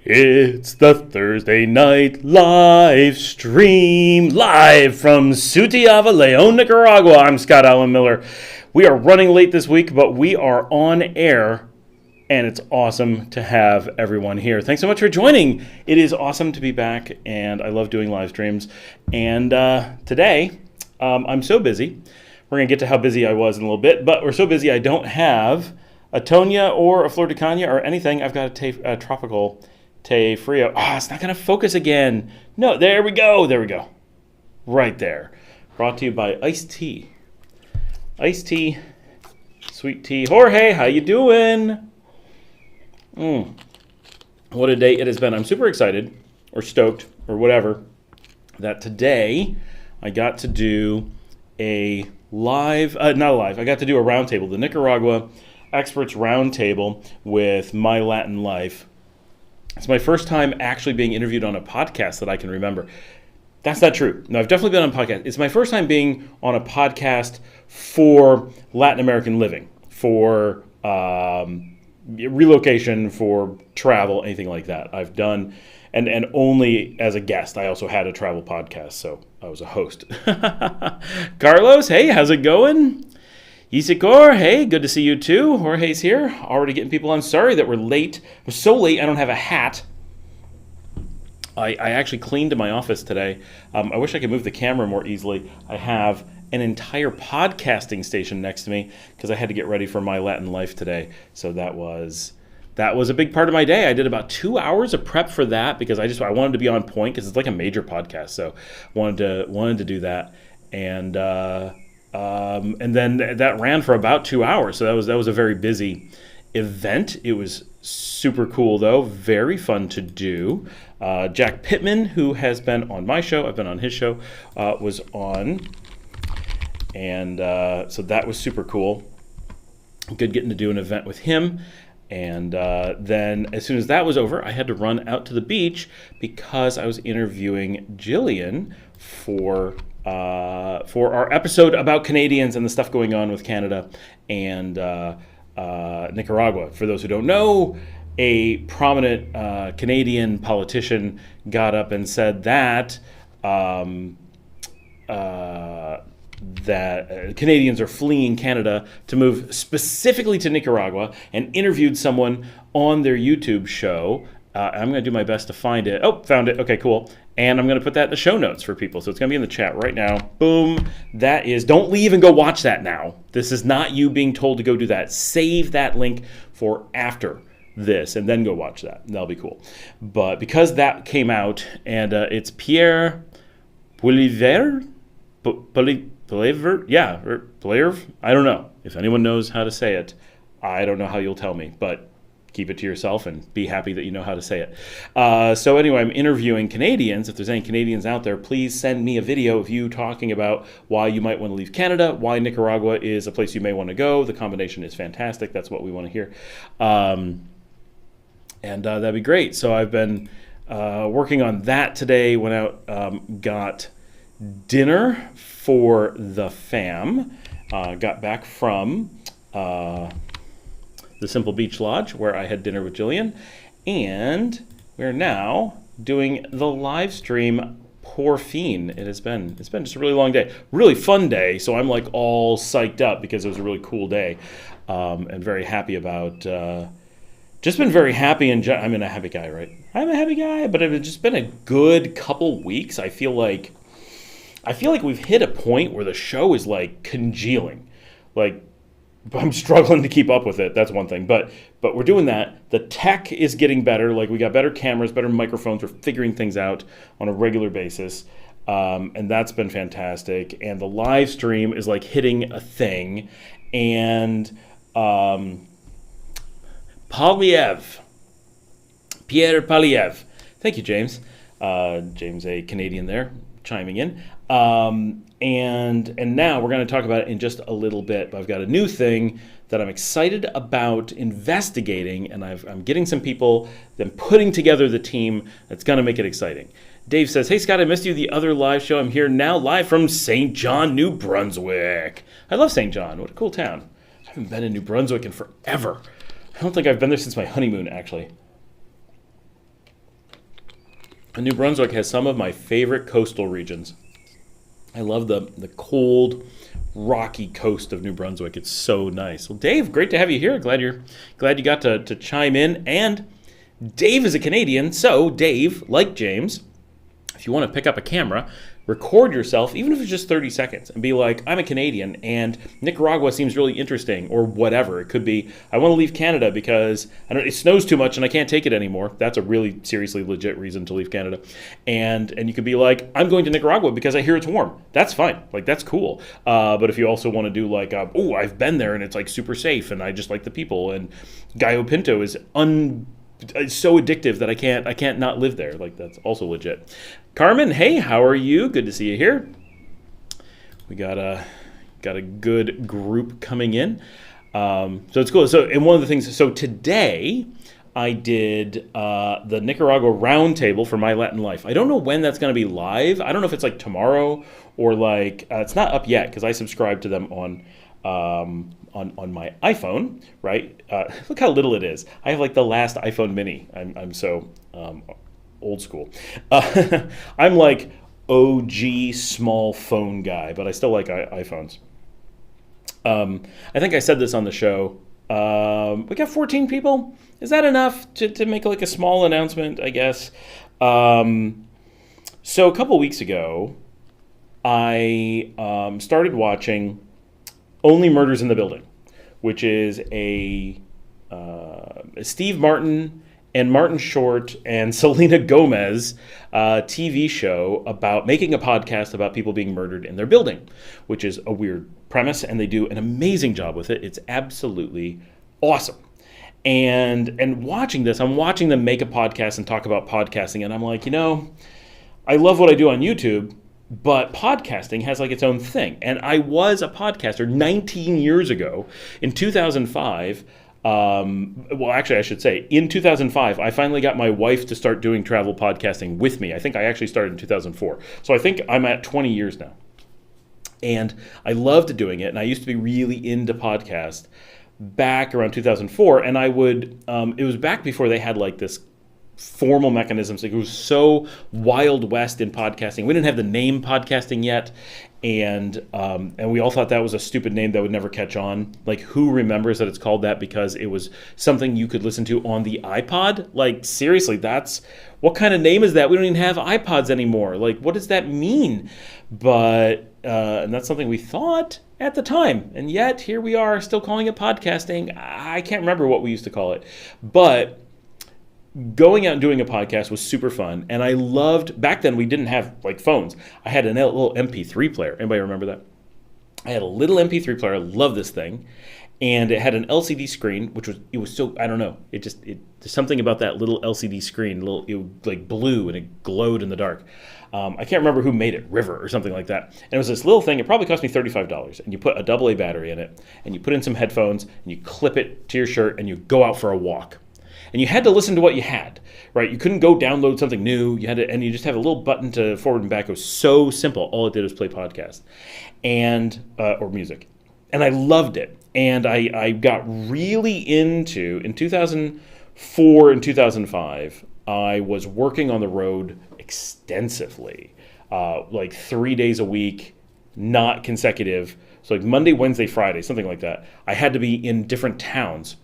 It's the Thursday night live stream, live from Sutiava, Leon, Nicaragua. I'm Scott Allen Miller. We are running late this week, but we are on air, and it's awesome to have everyone here. Thanks so much for joining. It is awesome to be back, and I love doing live streams. And today, I'm so busy. We're going to get to how busy I was in a little bit, but we're so busy I don't have a Tonya or a Flor de Caña or anything. I've got a tropical Te Frio. It's not going to focus again. No, there we go. There we go. Right there. Brought to you by Iced Tea. Iced Tea, sweet tea. Jorge, how you doing? What a day it has been. I'm super excited, or stoked, or whatever, that today I got to do a live, not a live, I got to do a roundtable, the Nicaragua Experts Roundtable with My Latin Life. It's my first time actually being interviewed on a podcast that I can remember. That's not true. No, I've definitely been on a podcast. It's my first time being on a podcast for Latin American living, for relocation, for travel, anything like that. I've done, and only as a guest. I also had a travel podcast, so I was a host. Carlos, hey, how's it going? Isikor, hey, good to see you too. Jorge's here, already getting people on. Sorry that we're late. We're so late I don't have a hat. I actually cleaned my office today. I wish I could move the camera more easily. I have an entire podcasting station next to me because I had to get ready for My Latin Life today. So that was a big part of my day. I did about 2 hours of prep for that because I wanted to be on point because it's like a major podcast. So wanted to do that. And then that ran for about 2 hours. So that was a very busy event. It was super cool though, very fun to do. Jack Pittman, who has been on my show, I've been on his show, was on. And so that was super cool. Good getting to do an event with him. And then as soon as that was over, I had to run out to the beach because I was interviewing Jillian for our episode about Canadians and the stuff going on with Canada and Nicaragua. For those who don't know, a prominent Canadian politician got up and said that Canadians are fleeing Canada to move specifically to Nicaragua, and interviewed someone on their YouTube show. I'm going to do my best to find it. Oh, found it. Okay, cool. And I'm going to put that in the show notes for people. So it's going to be in the chat right now. Boom. That is, don't leave and go watch that now. This is not you being told to go do that. Save that link for after this and then go watch that. That'll be cool. But because that came out, and it's Pierre Poilievre? Yeah, or Poilievre? I don't know. If anyone knows how to say it, I don't know how you'll tell me. But keep it to yourself and be happy that you know how to say it. So anyway, I'm interviewing Canadians. If there's any Canadians out there, please send me a video of you talking about why you might want to leave Canada, why Nicaragua is a place you may want to go. The combination is fantastic. That's what we want to hear. And that'd be great. So I've been working on that today. Went out, got dinner for the fam. Got back from the Simple Beach Lodge, where I had dinner with Jillian, and we're now doing the live stream Por Fin. It's been just a really long day, really fun day. So I'm like all psyched up because it was a really cool day, and very happy about. Just been very happy, and I'm a happy guy, right? I'm a happy guy, but it's just been a good couple weeks. I feel like we've hit a point where the show is like congealing, like. I'm struggling to keep up with it. That's one thing. But we're doing that. The tech is getting better. Like, we got better cameras, better microphones. We're figuring things out on a regular basis. And that's been fantastic. And the live stream is like hitting a thing. And Pierre Poilievre. Thank you, James. James, a Canadian there, chiming in. And now we're going to talk about it in just a little bit. But I've got a new thing that I'm excited about investigating, and I'm getting some people, then putting together the team that's going to make it exciting. Dave says, "Hey Scott, I missed you the other live show. I'm here now live from St. John, New Brunswick." I love St. John. What a cool town. I haven't been in New Brunswick in forever. I don't think I've been there since my honeymoon, actually. New Brunswick has some of my favorite coastal regions. I love the cold, rocky coast of New Brunswick. It's so nice. Well, Dave, great to have you here. Glad you got to chime in. And Dave is a Canadian, so Dave, like James, if you want to pick up a camera, record yourself, even if it's just 30 seconds, and be like, I'm a Canadian, and Nicaragua seems really interesting, or whatever. It could be, I want to leave Canada because it snows too much and I can't take it anymore. That's a really seriously legit reason to leave Canada. And you could be like, I'm going to Nicaragua because I hear it's warm. That's fine. Like, that's cool. But if you also want to do like, I've been there and it's like super safe and I just like the people, and Gallo Pinto is it's so addictive that I can't not live there. Like, that's also legit. Carmen, hey, how are you? Good to see you here. We got a good group coming in. So it's cool. So, and one of the things, so today I did the Nicaragua roundtable for My Latin Life. I don't know when that's going to be live. I don't know if it's like tomorrow or like, it's not up yet because I subscribe to them on my iPhone, right? Look how little it is. I have like the last iPhone mini. I'm so old school. I'm like OG small phone guy, but I still like iPhones. I think I said this on the show. We got 14 people. Is that enough to make like a small announcement, I guess? So a couple weeks ago, I started watching Only Murders in the Building, which is a Steve Martin and Martin Short and Selena Gomez TV show about making a podcast about people being murdered in their building, which is a weird premise, and they do an amazing job with it. It's absolutely awesome. And watching this, I'm watching them make a podcast and talk about podcasting, and I'm like, I love what I do on YouTube, but podcasting has like its own thing. And I was a podcaster 19 years ago in 2005. Well, actually, I should say, in 2005, I finally got my wife to start doing travel podcasting with me. I think I actually started in 2004. So I think I'm at 20 years now. And I loved doing it. And I used to be really into podcasts back around 2004. And I would, it was back before they had like this formal mechanisms. Like, it was so Wild West in podcasting. We didn't have the name podcasting yet. And we all thought that was a stupid name that would never catch on. Like, who remembers that it's called that because it was something you could listen to on the iPod? Like, seriously, what kind of name is that? We don't even have iPods anymore. Like, what does that mean? But, and that's something we thought at the time. And yet, here we are still calling it podcasting. I can't remember what we used to call it. But going out and doing a podcast was super fun, and I loved, back then we didn't have like phones. I had a little MP3 player. Anybody remember that? I had a little MP3 player. I love this thing. And it had an LCD screen, it was so, I don't know. There's something about that little LCD screen, it like blue and it glowed in the dark. I can't remember who made it, River or something like that. And it was this little thing. It probably cost me $35. And you put a AA battery in it, and you put in some headphones, and you clip it to your shirt, and you go out for a walk. And you had to listen to what you had, right? You couldn't go download something new. And you just have a little button to forward and back. It was so simple. All it did was play podcast or music. And I loved it. And I got really into, in 2004 and 2005, I was working on the road extensively, like 3 days a week, not consecutive. So like Monday, Wednesday, Friday, something like that. I had to be in different towns.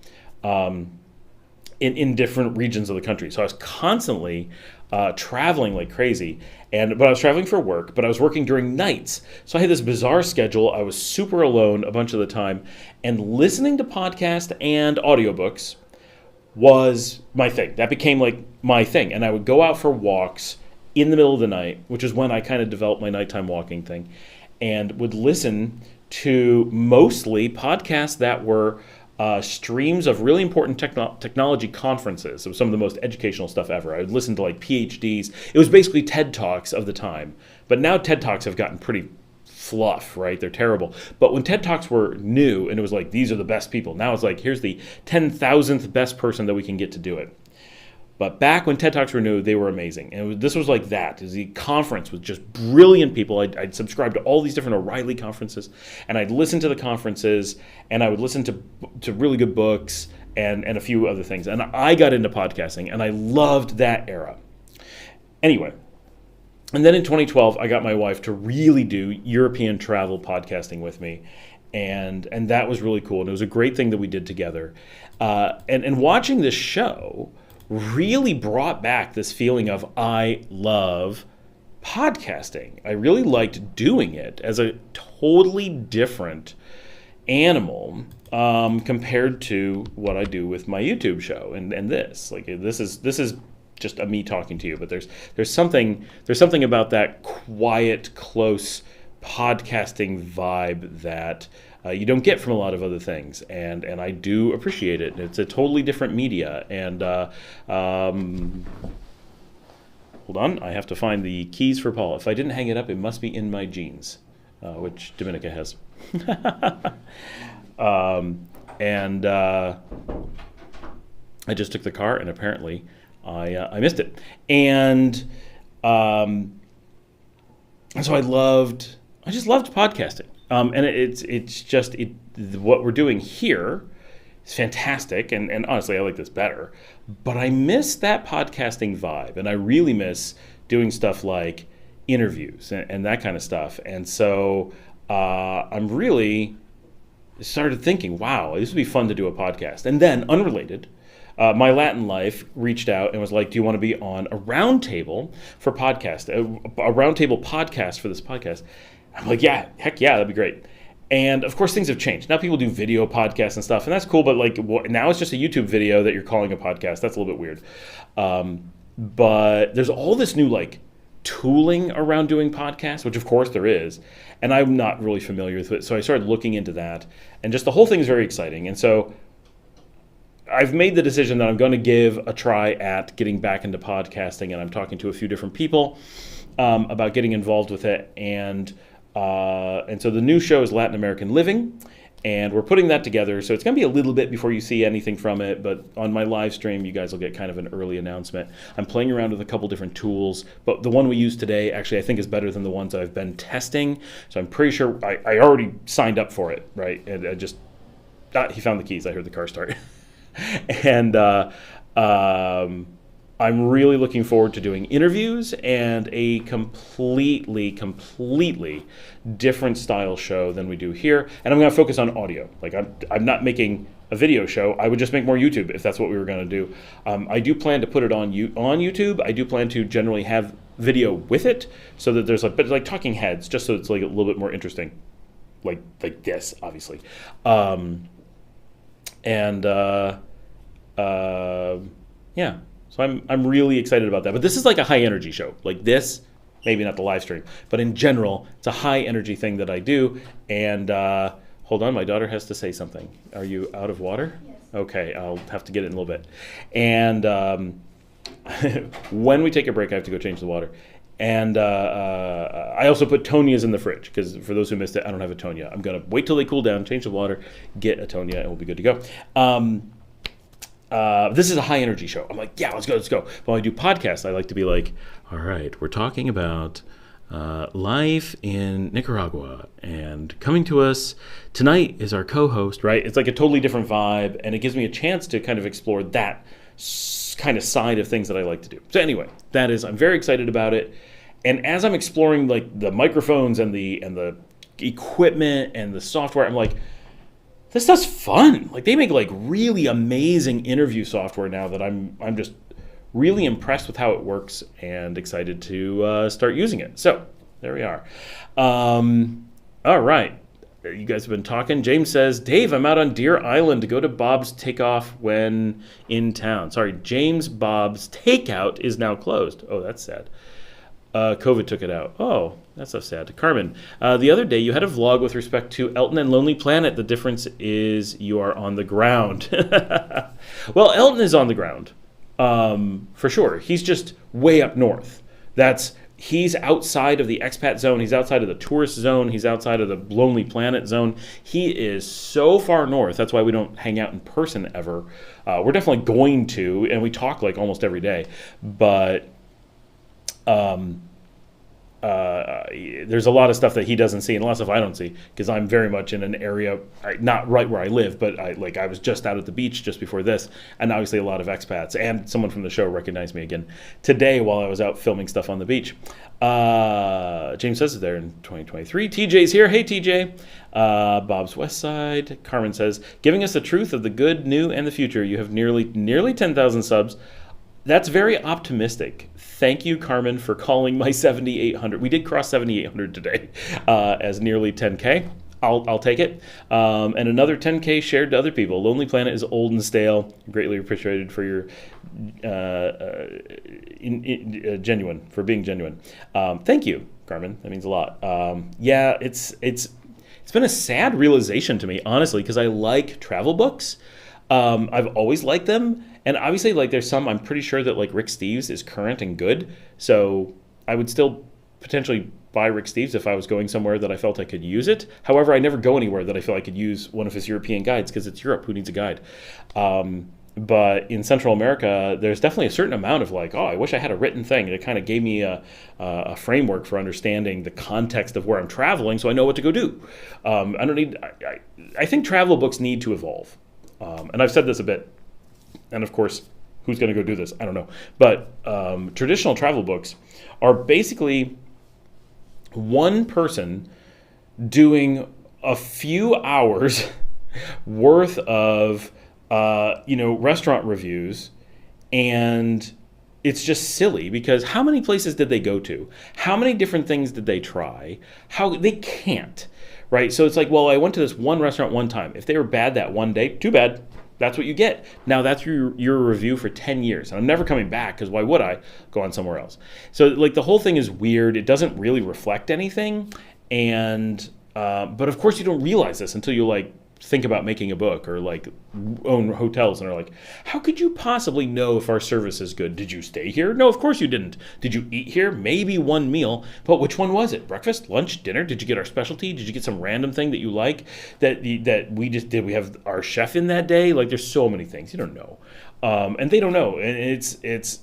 In different regions of the country. So I was constantly traveling like crazy. But I was traveling for work, but I was working during nights. So I had this bizarre schedule. I was super alone a bunch of the time. And listening to podcasts and audiobooks was my thing. That became like my thing. And I would go out for walks in the middle of the night, which is when I kind of developed my nighttime walking thing, and would listen to mostly podcasts that were streams of really important technology conferences. It was some of the most educational stuff ever. I would listen to like PhDs. It was basically TED Talks of the time. But now TED Talks have gotten pretty fluff, right? They're terrible. But when TED Talks were new and it was like, these are the best people. Now it's like, here's the 10,000th best person that we can get to do it. But back when TED Talks were new, they were amazing. And this was like that. The conference with just brilliant people. I'd subscribe to all these different O'Reilly conferences, and I'd listen to the conferences, and I would listen to really good books and a few other things. And I got into podcasting, and I loved that era. Anyway, and then in 2012, I got my wife to really do European travel podcasting with me. And that was really cool. And it was a great thing that we did together. And watching this show really brought back this feeling of I love podcasting. I really liked doing it as a totally different animal compared to what I do with my YouTube show and this. Like this is just a me talking to you, but there's something about that quiet, close podcasting vibe that you don't get from a lot of other things, and I do appreciate it. It's a totally different media, and hold on, I have to find the keys for Paul. If I didn't hang it up, it must be in my jeans, which Dominica has. And I just took the car, and apparently I missed it, and so I just loved podcasting, and it's just what we're doing here is fantastic, and honestly, I like this better. But I miss that podcasting vibe, and I really miss doing stuff like interviews and that kind of stuff. And so I'm really started thinking, wow, this would be fun to do a podcast. And then, unrelated, My Latin Life reached out and was like, do you want to be on a roundtable for podcast, a roundtable podcast for this podcast? I'm like, yeah, heck yeah, that'd be great. And of course, things have changed. Now people do video podcasts and stuff, and that's cool. But like now it's just a YouTube video that you're calling a podcast. That's a little bit weird. But there's all this new like tooling around doing podcasts, which of course there is. And I'm not really familiar with it. So I started looking into that. And just the whole thing is very exciting. And so I've made the decision that I'm going to give a try at getting back into podcasting. And I'm talking to a few different people about getting involved with it. And so the new show is Latin American Living, and we're putting that together. So it's going to be a little bit before you see anything from it, but on my live stream, you guys will get kind of an early announcement. I'm playing around with a couple different tools, but the one we use today actually I think is better than the ones I've been testing. So I'm pretty sure I already signed up for it, right? And I just, he found the keys. I heard the car start. And I'm really looking forward to doing interviews and a completely different style show than we do here. And I'm going to focus on audio. Like I'm not making a video show. I would just make more YouTube if that's what we were going to do. I do plan to put it on YouTube. I do plan to generally have video with it so that there's but like talking heads, just so it's like a little bit more interesting, like this, obviously. Yeah. So I'm really excited about that. But this is like a high energy show. Like this, maybe not the live stream, but in general, it's a high energy thing that I do. And hold on, my daughter has to say something. Are you out of water? Yes. Okay, I'll have to get it in a little bit. And when we take a break, I have to go change the water. And I also put Tonias in the fridge, because for those who missed it, I don't have a Tonia. I'm going to wait till they cool down, change the water, get a Tonia, and we'll be good to go. This is a high energy show. I'm like, yeah, let's go. But when I do podcasts, I like to be like, all right, we're talking about life in Nicaragua, and coming to us tonight is our co-host, right? It's like a totally different vibe, and it gives me a chance to kind of explore that kind of side of things that I like to do. So anyway, I'm very excited about it. And as I'm exploring like the microphones and the equipment and the software, I'm like, this stuff's fun. Like they make like really amazing interview software now that I'm just really impressed with how it works and excited to start using it. So there we are. All right. You guys have been talking. James says, Dave, I'm out on Deer Island to go to Bob's Takeoff when in town. Sorry, James Bob's Takeout is now closed. Oh, that's sad. COVID took it out. Oh, that's so sad. Carmen, the other day you had a vlog with respect to Elton and Lonely Planet. The difference is you are on the ground. Well, Elton is on the ground, for sure. He's just way up north. He's outside of the expat zone. He's outside of the tourist zone. He's outside of the Lonely Planet zone. He is so far north. That's why we don't hang out in person ever. We're definitely going to, and we talk like almost every day. But there's a lot of stuff that he doesn't see and a lot of stuff I don't see because I'm very much in an area, not right where I live, but I was just out at the beach just before this, and obviously a lot of expats and someone from the show recognized me again today while I was out filming stuff on the beach. James says it there in 2023. TJ's here. Hey, TJ. Bob's West Side. Carmen says, giving us the truth of the good, new, and the future. You have nearly 10,000 subs. That's very optimistic. Thank you, Carmen, for calling my 7,800. We did cross 7,800 today as nearly 10K. I'll take it. And another 10K shared to other people. Lonely Planet is old and stale. Greatly appreciated for your genuine, for being genuine. Thank you, Carmen. That means a lot. Yeah, it's been a sad realization to me, honestly, because I like travel books. I've always liked them. And obviously, like, there's some, I'm pretty sure that, like, Rick Steves is current and good. So I would still potentially buy Rick Steves if I was going somewhere that I felt I could use it. However, I never go anywhere that I feel I could use one of his European guides because it's Europe. Who needs a guide? But in Central America, there's definitely a certain amount of like, oh, I wish I had a written thing that kind of gave me a framework for understanding the context of where I'm traveling so I know what to go do. I think travel books need to evolve. And I've said this a bit. And of course, who's going to go do this? I don't know. But traditional travel books are basically one person doing a few hours worth of restaurant reviews, and it's just silly because how many places did they go to? How many different things did they try? How they can't, right? So it's like, well, I went to this one restaurant one time. If they were bad that one day, too bad. That's what you get. Now that's your review for 10 years. And I'm never coming back because why would I go on somewhere else? So like the whole thing is weird. It doesn't really reflect anything. And but of course you don't realize this until you like think about making a book or like own hotels and are like, how could you possibly know if our service is good? Did you stay here? No, of course you didn't. Did you eat here? Maybe one meal, but which one was it? Breakfast, lunch, dinner? Did you get our specialty? Did you get some random thing that you like that we just did? We have our chef in that day? Like there's so many things you don't know. And they don't know. And it's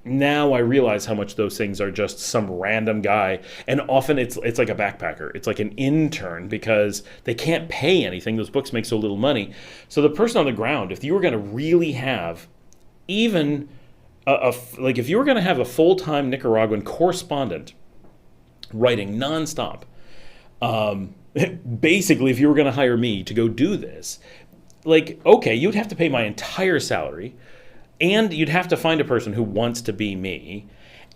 now I realize how much those things are just some random guy, and often it's like a backpacker. It's like an intern because they can't pay anything. Those books make so little money. So the person on the ground, if you were going to really have even if you were going to have a full-time Nicaraguan correspondent writing nonstop, basically, if you were going to hire me to go do this, like, okay, you'd have to pay my entire salary. And you'd have to find a person who wants to be me.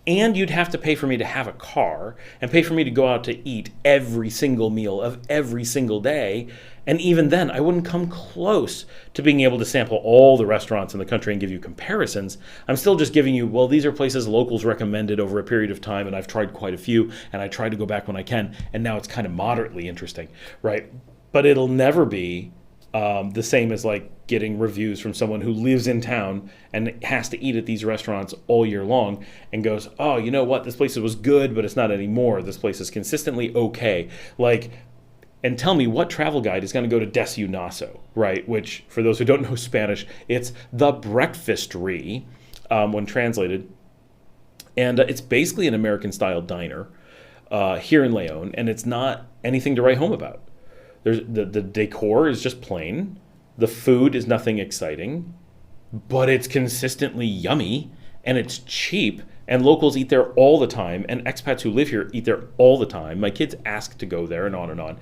And you'd have to pay for me to have a car and pay for me to go out to eat every single meal of every single day. And even then, I wouldn't come close to being able to sample all the restaurants in the country and give you comparisons. I'm still just giving you, well, these are places locals recommended over a period of time, and I've tried quite a few, and I try to go back when I can. And now it's kind of moderately interesting, right? But it'll never be the same as like getting reviews from someone who lives in town and has to eat at these restaurants all year long and goes, oh, you know what? This place was good, but it's not anymore. This place is consistently okay. Like, and tell me what travel guide is going to go to Desayunazo, right? Which, for those who don't know Spanish, it's the breakfastry when translated. And it's basically an American-style diner here in Leon, and it's not anything to write home about. The decor is just plain. The food is nothing exciting, but it's consistently yummy, and it's cheap, and locals eat there all the time, and expats who live here eat there all the time. My kids ask to go there, and on and on.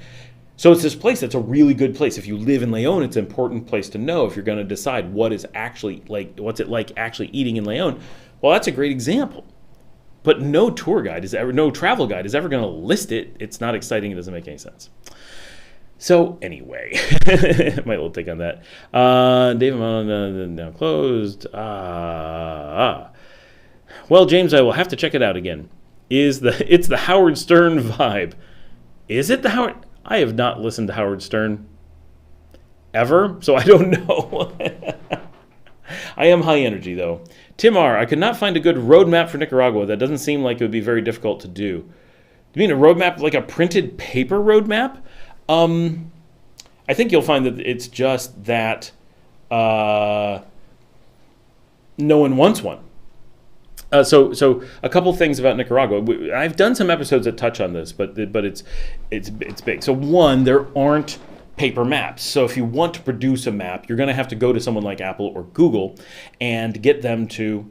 So it's this place that's a really good place. If you live in Leon, it's an important place to know if you're going to decide what is actually like, what's it like actually eating in Leon. Well, that's a great example. But no travel guide is ever going to list it. It's not exciting. It doesn't make any sense. So anyway, my little take on that. David, now closed. Well, James, I will have to check it out again. It's the Howard Stern vibe. Is it the Howard? I have not listened to Howard Stern ever, so I don't know. I am high energy, though. Tim R., I could not find a good roadmap for Nicaragua. That doesn't seem like it would be very difficult to do. You mean a roadmap, like a printed paper roadmap? I think you'll find that it's just that no one wants one. So a couple things about Nicaragua. I've done some episodes that touch on this, but it's big. So one, there aren't paper maps. So if you want to produce a map, you're going to have to go to someone like Apple or Google and get them to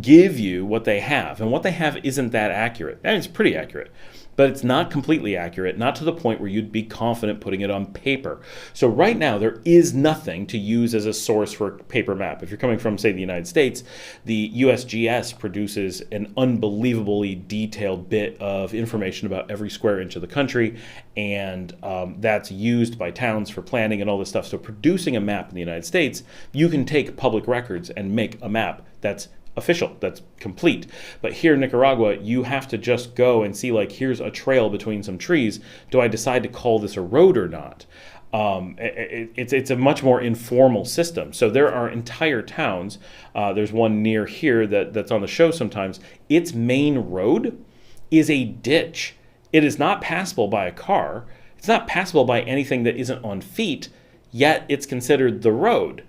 give you what they have. And what they have isn't that accurate. And it's pretty accurate, but it's not completely accurate, not to the point where you'd be confident putting it on paper. So right now, there is nothing to use as a source for a paper map. If you're coming from, say, the United States, the USGS produces an unbelievably detailed bit of information about every square inch of the country, and that's used by towns for planning and all this stuff. So producing a map in the United States, you can take public records and make a map that's official, that's complete. But here in Nicaragua, you have to just go and see, like, here's a trail between some trees. Do I decide to call this a road or not? It's a much more informal system. So there are entire towns. There's one near here that's on the show sometimes. Its main road is a ditch. It is not passable by a car. It's not passable by anything that isn't on feet, yet it's considered the road.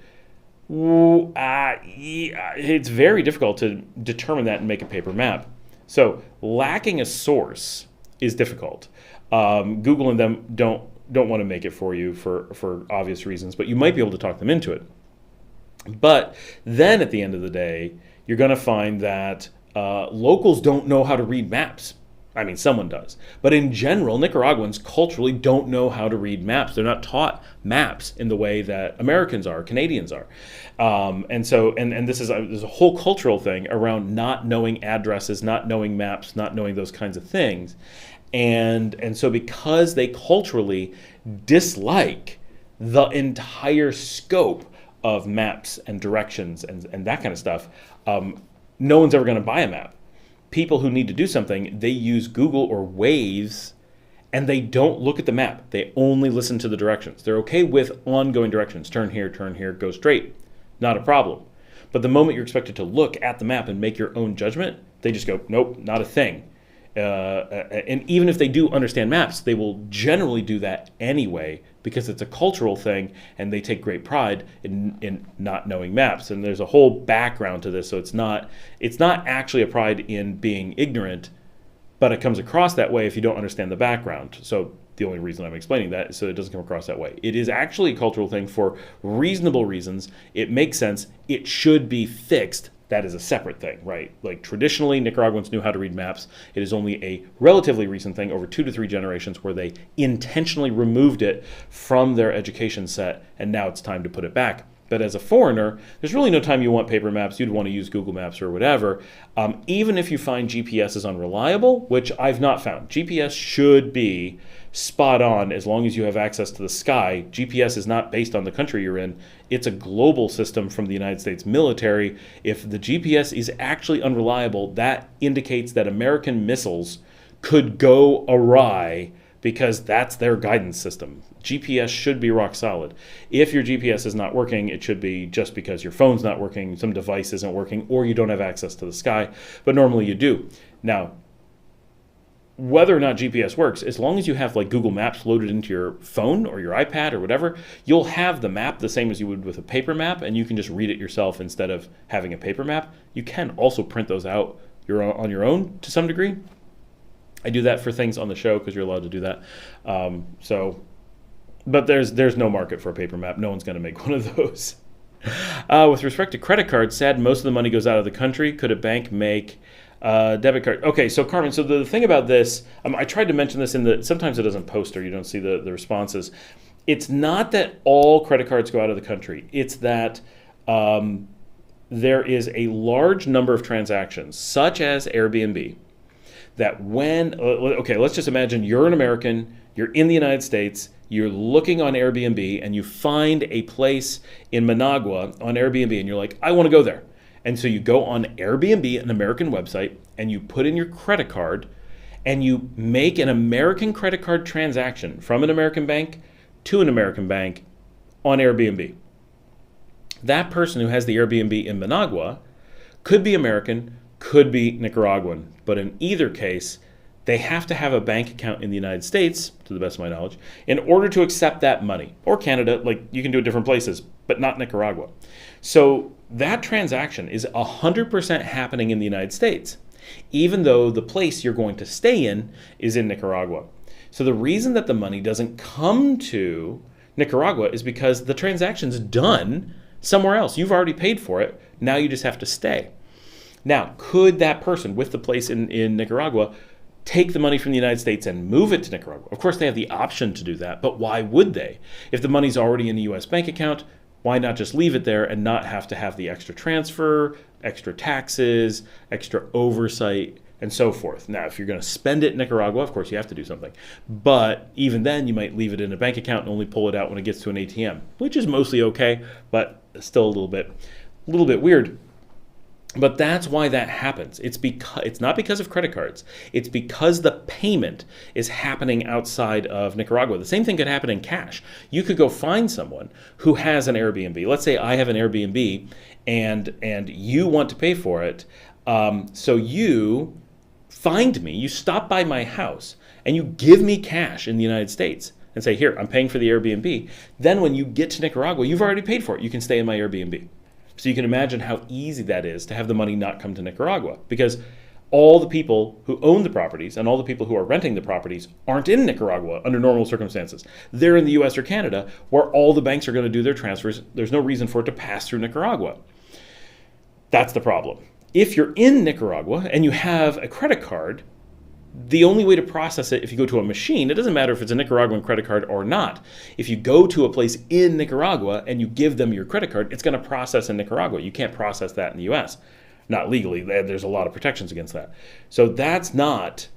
It's very difficult to determine that and make a paper map. So lacking a source is difficult. Google and them don't want to make it for you for obvious reasons, but you might be able to talk them into it. But then at the end of the day, you're going to find that locals don't know how to read maps. I mean, someone does. But in general, Nicaraguans culturally don't know how to read maps. They're not taught maps in the way that Americans are, Canadians are. And this is there's a whole cultural thing around not knowing addresses, not knowing maps, not knowing those kinds of things. And so because they culturally dislike the entire scope of maps and directions and that kind of stuff, no one's ever going to buy a map. People who need to do something, they use Google or Waze, and they don't look at the map. They only listen to the directions. They're okay with ongoing directions. Turn here, go straight. Not a problem. But the moment you're expected to look at the map and make your own judgment, they just go, nope, not a thing. And even if they do understand maps, they will generally do that anyway because it's a cultural thing and they take great pride in not knowing maps. And there's a whole background to this, so it's not actually a pride in being ignorant, but it comes across that way if you don't understand the background. So the only reason I'm explaining that is so it doesn't come across that way. It is actually a cultural thing for reasonable reasons. It makes sense. It should be fixed. That is a separate thing, right? Like traditionally, Nicaraguans knew how to read maps. It is only a relatively recent thing, over 2 to 3 generations, where they intentionally removed it from their education set, and now it's time to put it back. But as a foreigner, there's really no time you want paper maps. You'd want to use Google Maps or whatever. Even if you find GPS is unreliable, which I've not found. GPS should be spot on as long as you have access to the sky. GPS is not based on the country you're in. It's a global system from the United States military. If the GPS is actually unreliable, that indicates that American missiles could go awry because that's their guidance system. GPS should be rock solid. If your GPS is not working, it should be just because your phone's not working, some device isn't working, or you don't have access to the sky, but normally you do. Now, whether or not GPS works, as long as you have like Google Maps loaded into your phone or your iPad or whatever, you'll have the map the same as you would with a paper map, and you can just read it yourself instead of having a paper map. You can also print those out on your own to some degree. I do that for things on the show because you're allowed to do that. But there's no market for a paper map. No one's going to make one of those. With respect to credit cards, sad most of the money goes out of the country. Could a bank make debit card? Okay, so Carmen, so the thing about this, I tried to mention this sometimes it doesn't post or you don't see the responses. It's not that all credit cards go out of the country. It's that there is a large number of transactions, such as Airbnb, that let's just imagine you're an American, you're in the United States, you're looking on Airbnb, and you find a place in Managua on Airbnb, and you're like, I want to go there. And so you go on Airbnb, an American website, and you put in your credit card, and you make an American credit card transaction from an American bank to an American bank on Airbnb. That person who has the Airbnb in Managua could be American, could be Nicaraguan, but in either case, they have to have a bank account in the United States, to the best of my knowledge, in order to accept that money. Or Canada, like you can do it different places, but not Nicaragua. So that transaction is 100% happening in the United States, even though the place you're going to stay in is in Nicaragua. So the reason that the money doesn't come to Nicaragua is because the transaction's done somewhere else. You've already paid for it. Now you just have to stay. Now, could that person with the place in Nicaragua take the money from the United States and move it to Nicaragua? Of course, they have the option to do that, but why would they? If the money's already in a U.S. bank account, why not just leave it there and not have to have the extra transfer, extra taxes, extra oversight, and so forth? Now, if you're going to spend it in Nicaragua, of course, you have to do something. But even then, you might leave it in a bank account and only pull it out when it gets to an ATM, which is mostly okay, but still a little bit weird. But that's why that happens. It's not because of credit cards. It's because the payment is happening outside of Nicaragua. The same thing could happen in cash. You could go find someone who has an Airbnb. Let's say I have an Airbnb and you want to pay for it. So you find me, you stop by my house, and you give me cash in the United States and say, here, I'm paying for the Airbnb. Then when you get to Nicaragua, you've already paid for it. You can stay in my Airbnb. So you can imagine how easy that is to have the money not come to Nicaragua, because all the people who own the properties and all the people who are renting the properties aren't in Nicaragua under normal circumstances. They're in the US or Canada, where all the banks are going to do their transfers. There's no reason for it to pass through Nicaragua. That's the problem. If you're in Nicaragua and you have a credit card, the only way to process it, if you go to a machine, it doesn't matter if it's a Nicaraguan credit card or not. If you go to a place in Nicaragua and you give them your credit card, it's going to process in Nicaragua. You can't process that in the US. Not legally. There's a lot of protections against that. So that's not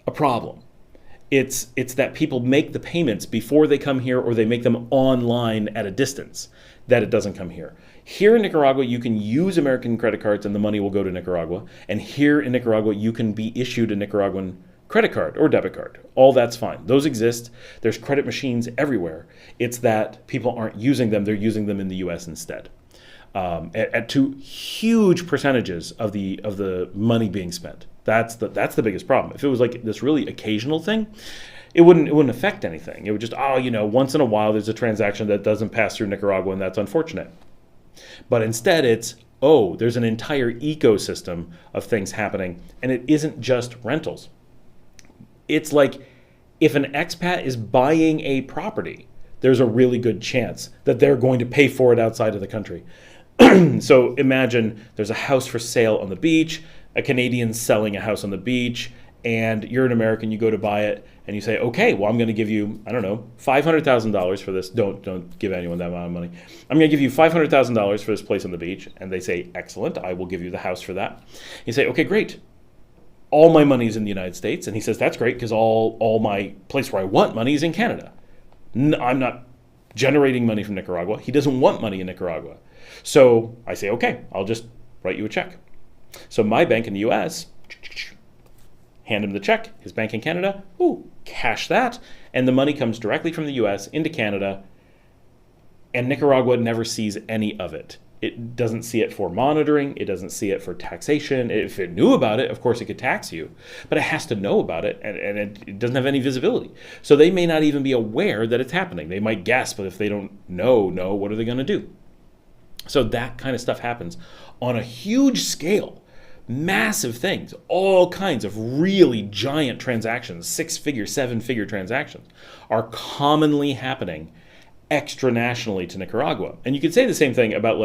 a problem. It's that people make the payments before they come here, or they make them online at a distance, that it doesn't come here. Here in Nicaragua, you can use American credit cards and the money will go to Nicaragua. And here in Nicaragua, you can be issued a Nicaraguan credit card or debit card. All that's fine. Those exist. There's credit machines everywhere. It's that people aren't using them. They're using them in the US instead. At two huge percentages of the money being spent. That's the biggest problem. If it was like this really occasional thing, it wouldn't affect anything. It would just, once in a while there's a transaction that doesn't pass through Nicaragua, and that's unfortunate. But instead it's, there's an entire ecosystem of things happening, and it isn't just rentals. It's like if an expat is buying a property, there's a really good chance that they're going to pay for it outside of the country. So imagine there's a house for sale on the beach, a Canadian's selling a house on the beach, and you're an American, you go to buy it, and you say, okay, well, I'm going to give you, $500,000 for this. Don't give anyone that amount of money. I'm going to give you $500,000 for this place on the beach. And they say, excellent, I will give you the house for that. You say, okay, great. All my money is in the United States. And he says, that's great, because all my place where I want money is in Canada. I'm not generating money from Nicaragua. He doesn't want money in Nicaragua. So I say, okay, I'll just write you a check. So my bank in the US, hand him the check, his bank in Canada, cash that, and the money comes directly from the US into Canada, and Nicaragua never sees any of it. It doesn't see it for monitoring. It doesn't see it for taxation. If it knew about it, of course it could tax you, but it has to know about it, and it doesn't have any visibility. So they may not even be aware that it's happening. They might guess, but if they don't know, what are they going to do? So that kind of stuff happens on a huge scale. Massive things, all kinds of really giant transactions, 6-figure, 7-figure transactions are commonly happening extranationally to Nicaragua. And you could say the same thing about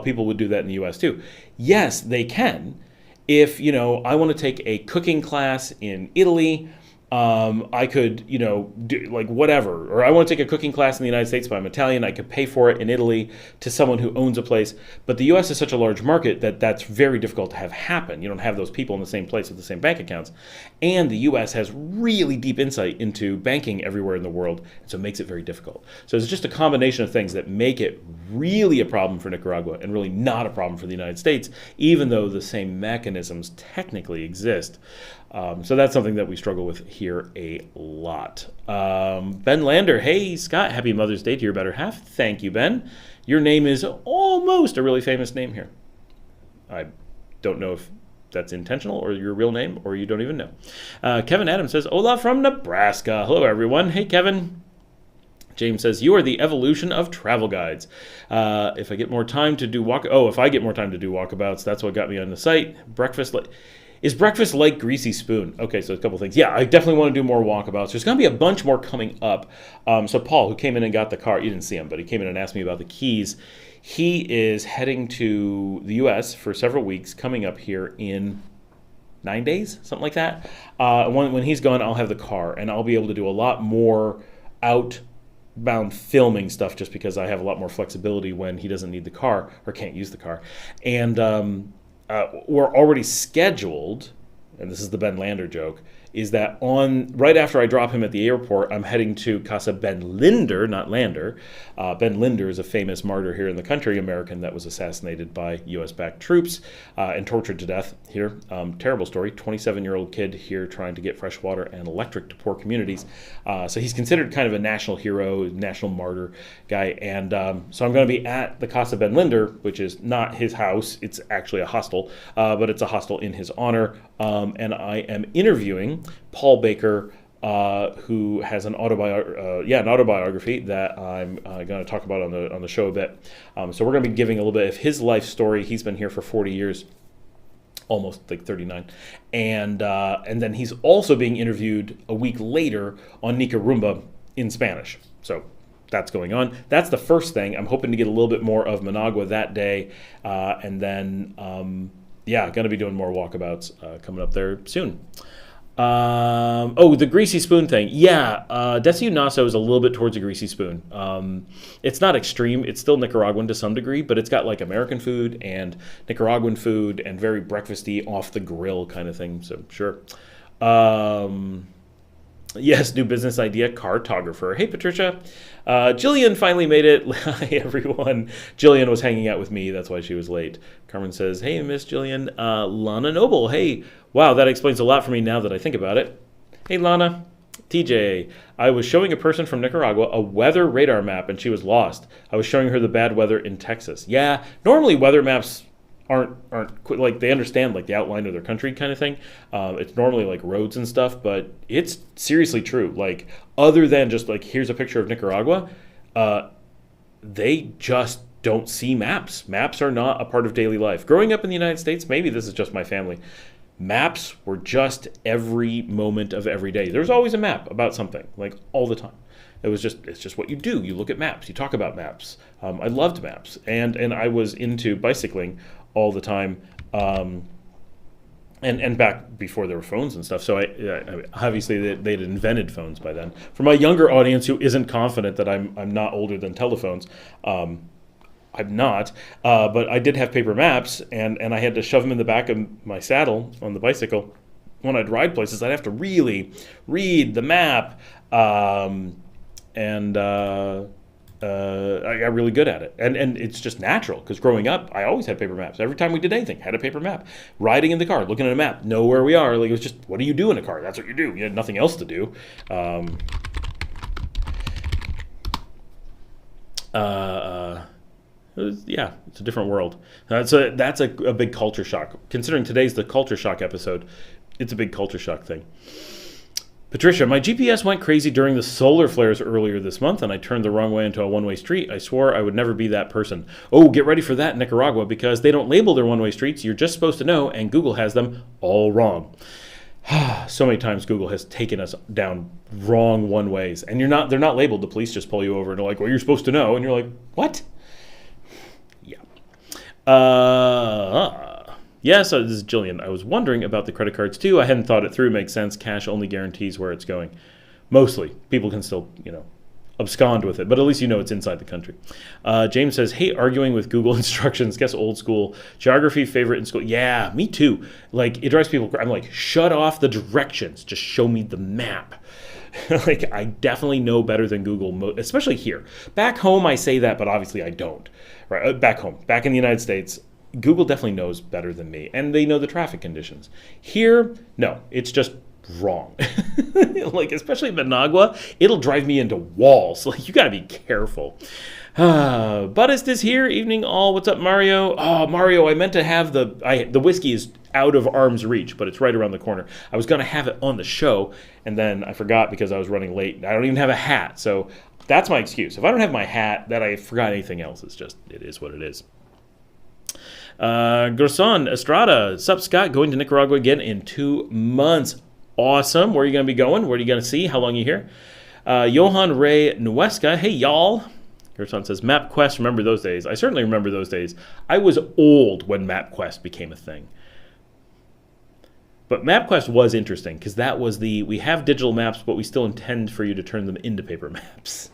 people would do that in the US too. Yes, they can. If, I want to take a cooking class in Italy, I could, do whatever. Or I want to take a cooking class in the United States, but I'm Italian. I could pay for it in Italy to someone who owns a place. But the U.S. is such a large market that that's very difficult to have happen. You don't have those people in the same place with the same bank accounts. And the U.S. has really deep insight into banking everywhere in the world, and so it makes it very difficult. So it's just a combination of things that make it really a problem for Nicaragua and really not a problem for the United States, even though the same mechanisms technically exist. So that's something that we struggle with here a lot. Ben Lander, hey Scott, happy Mother's Day to your better half. Thank you, Ben. Your name is almost a really famous name here. I don't know if that's intentional or your real name, or you don't even know. Kevin Adams says, hola from Nebraska. Hello, everyone. Hey, Kevin. James says, you are the evolution of travel guides. If I get more time to do walkabouts, that's what got me on the site. Is breakfast like Greasy Spoon? Okay, so a couple things. Yeah, I definitely want to do more walkabouts. There's going to be a bunch more coming up. So Paul, who came in and got the car, you didn't see him, but he came in and asked me about the keys. He is heading to the U.S. for several weeks, coming up here in 9 days, something like that. When he's gone, I'll have the car, and I'll be able to do a lot more outbound filming stuff just because I have a lot more flexibility when he doesn't need the car or can't use the car. And we're already scheduled, and this is the Ben Lander joke, is that right after I drop him at the airport, I'm heading to Casa Ben Linder, not Lander. Ben Linder is a famous martyr here in the country, American that was assassinated by U.S.-backed troops and tortured to death here. Terrible story. 27-year-old kid here trying to get fresh water and electric to poor communities. So he's considered kind of a national hero, national martyr guy. And so I'm going to be at the Casa Ben Linder, which is not his house. It's actually a hostel, but it's a hostel in his honor. And I am interviewing Paul Baker, who has an autobiography that I'm going to talk about on the show a bit. So we're going to be giving a little bit of his life story. He's been here for 40 years, almost like 39, and then he's also being interviewed a week later on Nicaragua in Spanish. So that's going on. That's the first thing. I'm hoping to get a little bit more of Managua that day, and then going to be doing more walkabouts coming up there soon. The Greasy Spoon thing. Yeah, Desi Naso is a little bit towards a Greasy Spoon. It's not extreme. It's still Nicaraguan to some degree, but it's got like American food and Nicaraguan food and very breakfasty, off the grill kind of thing. So sure. Yes, new business idea, cartographer. Hey, Patricia. Jillian finally made it. Hi, everyone. Jillian was hanging out with me. That's why she was late. Carmen says, hey, Miss Jillian. Lana Noble. Hey, wow, that explains a lot for me now that I think about it. Hey, Lana. TJ, I was showing a person from Nicaragua a weather radar map, and she was lost. I was showing her the bad weather in Texas. Yeah, normally weather maps aren't like, they understand like the outline of their country kind of thing. It's normally like roads and stuff, but it's seriously true. Like, other than just like, here's a picture of Nicaragua, they just don't see maps. Maps are not a part of daily life. Growing up in the United States, maybe this is just my family, maps were just every moment of every day. There's always a map about something, like all the time. It's just what you do. You look at maps. You talk about maps. I loved maps, and I was into bicycling all the time, and back before there were phones and stuff. So I obviously they'd invented phones by then. For my younger audience who isn't confident that I'm not older than telephones, I'm not, but I did have paper maps, and I had to shove them in the back of my saddle on the bicycle. When I'd ride places, I'd have to really read the map, I got really good at it. And it's just natural, because growing up, I always had paper maps. Every time we did anything, had a paper map. Riding in the car, looking at a map, know where we are. Like, it was just, what do you do in a car? That's what you do. You had nothing else to do. It's a different world. That's a big culture shock. Considering today's the culture shock episode, it's a big culture shock thing. Patricia, my GPS went crazy during the solar flares earlier this month, and I turned the wrong way into a one-way street. I swore I would never be that person. Oh, get ready for that in Nicaragua, because they don't label their one-way streets. You're just supposed to know, and Google has them all wrong. So many times Google has taken us down wrong one-ways, and they're not labeled. The police just pull you over and they're like, well, you're supposed to know, and you're like, what? Yeah. Yeah, so this is Jillian. I was wondering about the credit cards too. I hadn't thought it through. Makes sense. Cash only guarantees where it's going. Mostly. People can still, abscond with it, but at least it's inside the country. James says, hey, arguing with Google instructions. Guess old school. Geography favorite in school. Yeah, me too. Like, it drives people. I'm like, shut off the directions. Just show me the map. Like, I definitely know better than Google, especially here. Back home, I say that, but obviously I don't. Right? Back home, back in the United States, Google definitely knows better than me, and they know the traffic conditions. Here, no, it's just wrong. Like, especially in Managua, it'll drive me into walls. Like, you gotta be careful. Buddhist is here. Evening all. What's up, Mario? Oh, Mario, I meant to have the whiskey is out of arm's reach, but it's right around the corner. I was going to have it on the show, and then I forgot because I was running late. I don't even have a hat, so that's my excuse. If I don't have my hat, that I forgot anything else. It is what it is. Gerson Estrada. Sup, Scott? Going to Nicaragua again in 2 months. Awesome. Where are you going to be going? Where are you going to see? How long are you here? Johan Ray Nuesca. Hey, y'all. Gerson says, MapQuest, remember those days? I certainly remember those days. I was old when MapQuest became a thing. But MapQuest was interesting because that was we have digital maps, but we still intend for you to turn them into paper maps.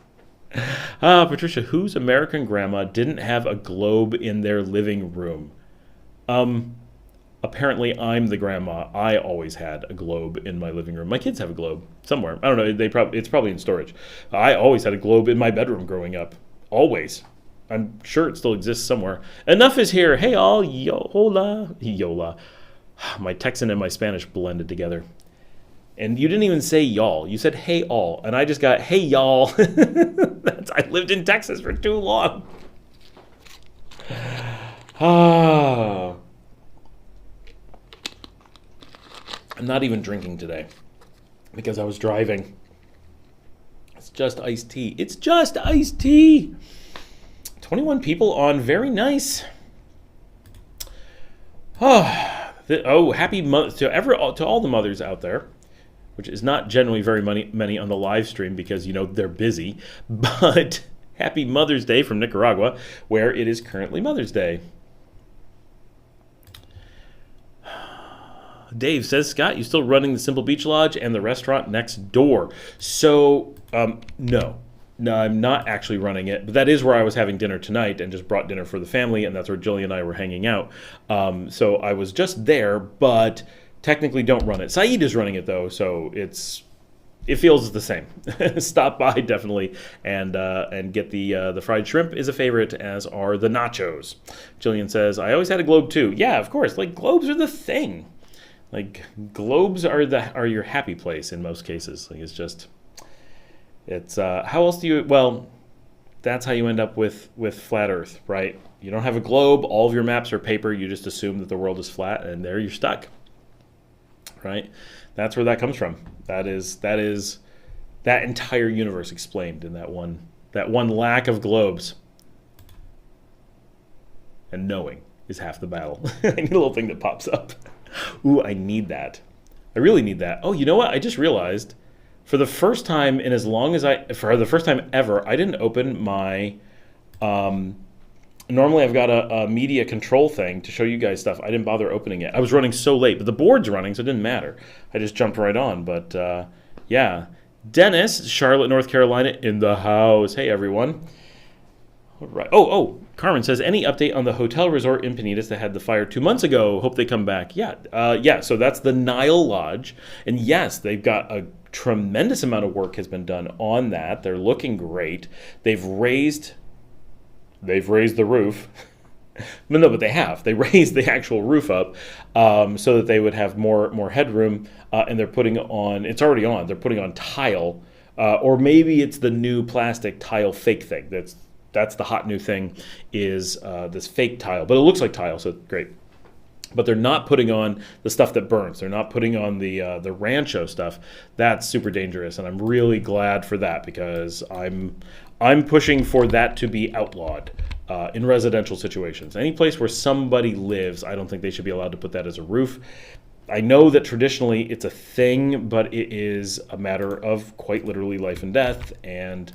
Patricia, whose American grandma didn't have a globe in their living room? Apparently I'm the grandma. I always had a globe in my living room. My kids have a globe somewhere. I don't know. It's probably in storage. I always had a globe in my bedroom growing up. Always. I'm sure it still exists somewhere. Enough is here. Hey all, yola. My Texan and my Spanish blended together. And you didn't even say y'all. You said hey all. And I just got hey y'all. I lived in Texas for too long. I'm not even drinking today because I was driving. It's just iced tea. It's just iced tea. 21 people on. Very nice. Happy mother to all the mothers out there, which is not generally very many on the live stream because they're busy. But happy Mother's Day from Nicaragua, where it is currently Mother's Day. Dave says, Scott, you still running the Simple Beach Lodge and the restaurant next door? So No, I'm not actually running it, but that is where I was having dinner tonight and just brought dinner for the family, and that's where Jillian and I were hanging out. So I was just there, but technically don't run it. Saeed is running it, though, so it feels the same. Stop by, definitely, and get the fried shrimp is a favorite, as are the nachos. Jillian says, I always had a globe, too. Yeah, of course, globes are the thing. Globes are your happy place in most cases. It's how else do you? Well, that's how you end up with flat Earth, right? You don't have a globe. All of your maps are paper. You just assume that the world is flat, and there you're stuck, right? That's where that comes from. That is that entire universe explained in that one lack of globes. And knowing is half the battle. I need a little thing that pops up. Ooh, I need that. I really need that. Oh, you know what? I just realized. For the first time for the first time ever, I didn't open my, normally I've got a media control thing to show you guys stuff. I didn't bother opening it. I was running so late, but the board's running, so it didn't matter. I just jumped right on, but yeah. Dennis, Charlotte, North Carolina, in the house. Hey, everyone. All right. Oh, Carmen says, any update on the hotel resort in Penitas that had the fire 2 months ago? Hope they come back. Yeah, so that's the Nile Lodge. And yes, they've got a tremendous amount of work has been done on that. They're looking great. They've raised the roof. But they have. They raised the actual roof up so that they would have more headroom. And they're putting on, it's already on, they're putting on tile. Or maybe it's the new plastic tile fake thing. That's the hot new thing, is this fake tile. But it looks like tile, so great. But they're not putting on the stuff that burns. They're not putting on the Rancho stuff. That's super dangerous, and I'm really glad for that because I'm pushing for that to be outlawed in residential situations. Any place where somebody lives, I don't think they should be allowed to put that as a roof. I know that traditionally it's a thing, but it is a matter of quite literally life and death. And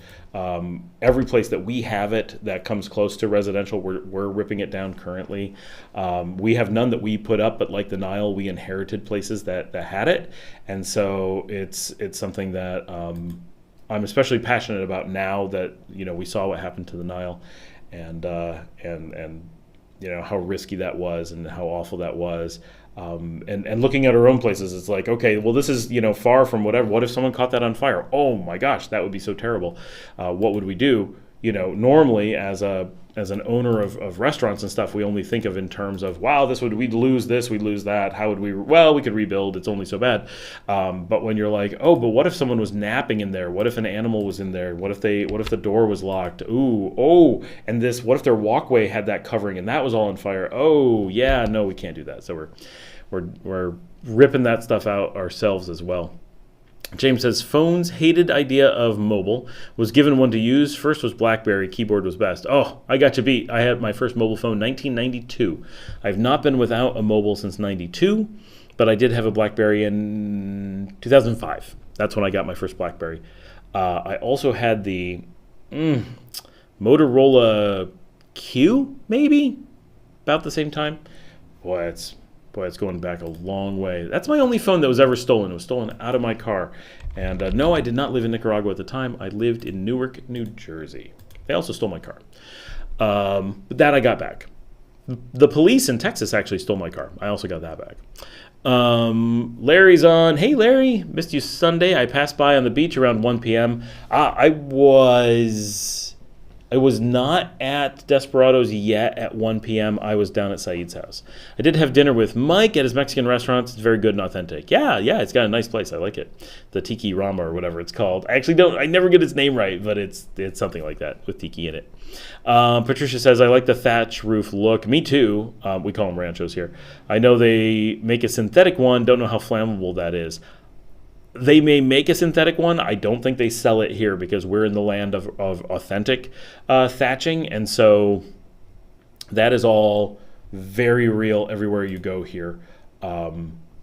every place that we have it that comes close to residential, we're ripping it down currently. We have none that we put up, but like the Nile, we inherited places that had it. And so it's something that I'm especially passionate about now that, we saw what happened to the Nile and how risky that was and how awful that was. And looking at our own places, it's like, okay, well, this is, far from whatever. What if someone caught that on fire? Oh my gosh, that would be so terrible. What would we do? normally as an owner of restaurants and stuff, we only think of in terms of, wow, we'd lose this, we'd lose that. How would we? Well, we could rebuild. It's only so bad. But when you're like, oh, but what if someone was napping in there? What if an animal was in there? What if the door was locked? Ooh, oh, and what if their walkway had that covering and that was all on fire? Oh, yeah, no, we can't do that. So we're ripping that stuff out ourselves as well. James says, phones hated idea of mobile. Was given one to use. First was BlackBerry. Keyboard was best. Oh, I got you beat. I had my first mobile phone 1992. I've not been without a mobile since 92, but I did have a BlackBerry in 2005. That's when I got my first BlackBerry. I also had the Motorola Q, maybe, about the same time. Boy, it's going back a long way. That's my only phone that was ever stolen. It was stolen out of my car. And no, I did not live in Nicaragua at the time. I lived in Newark, New Jersey. They also stole my car. But that I got back. The police in Texas actually stole my car. I also got that back. Larry's on. Hey, Larry. Missed you Sunday. I passed by on the beach around 1 p.m. I was not at Desperados yet at 1 p.m. I was down at Saeed's house. I did have dinner with Mike at his Mexican restaurant. It's very good and authentic. Yeah, it's got a nice place. I like it. The Tiki Rama or whatever it's called. I never get its name right, but it's something like that with tiki in it. Patricia says, I like the thatch roof look. Me too. We call them ranchos here. I know they make a synthetic one. Don't know how flammable that is. They may make a synthetic one. I don't think they sell it here because we're in the land of authentic thatching. And so that is all very real everywhere you go here.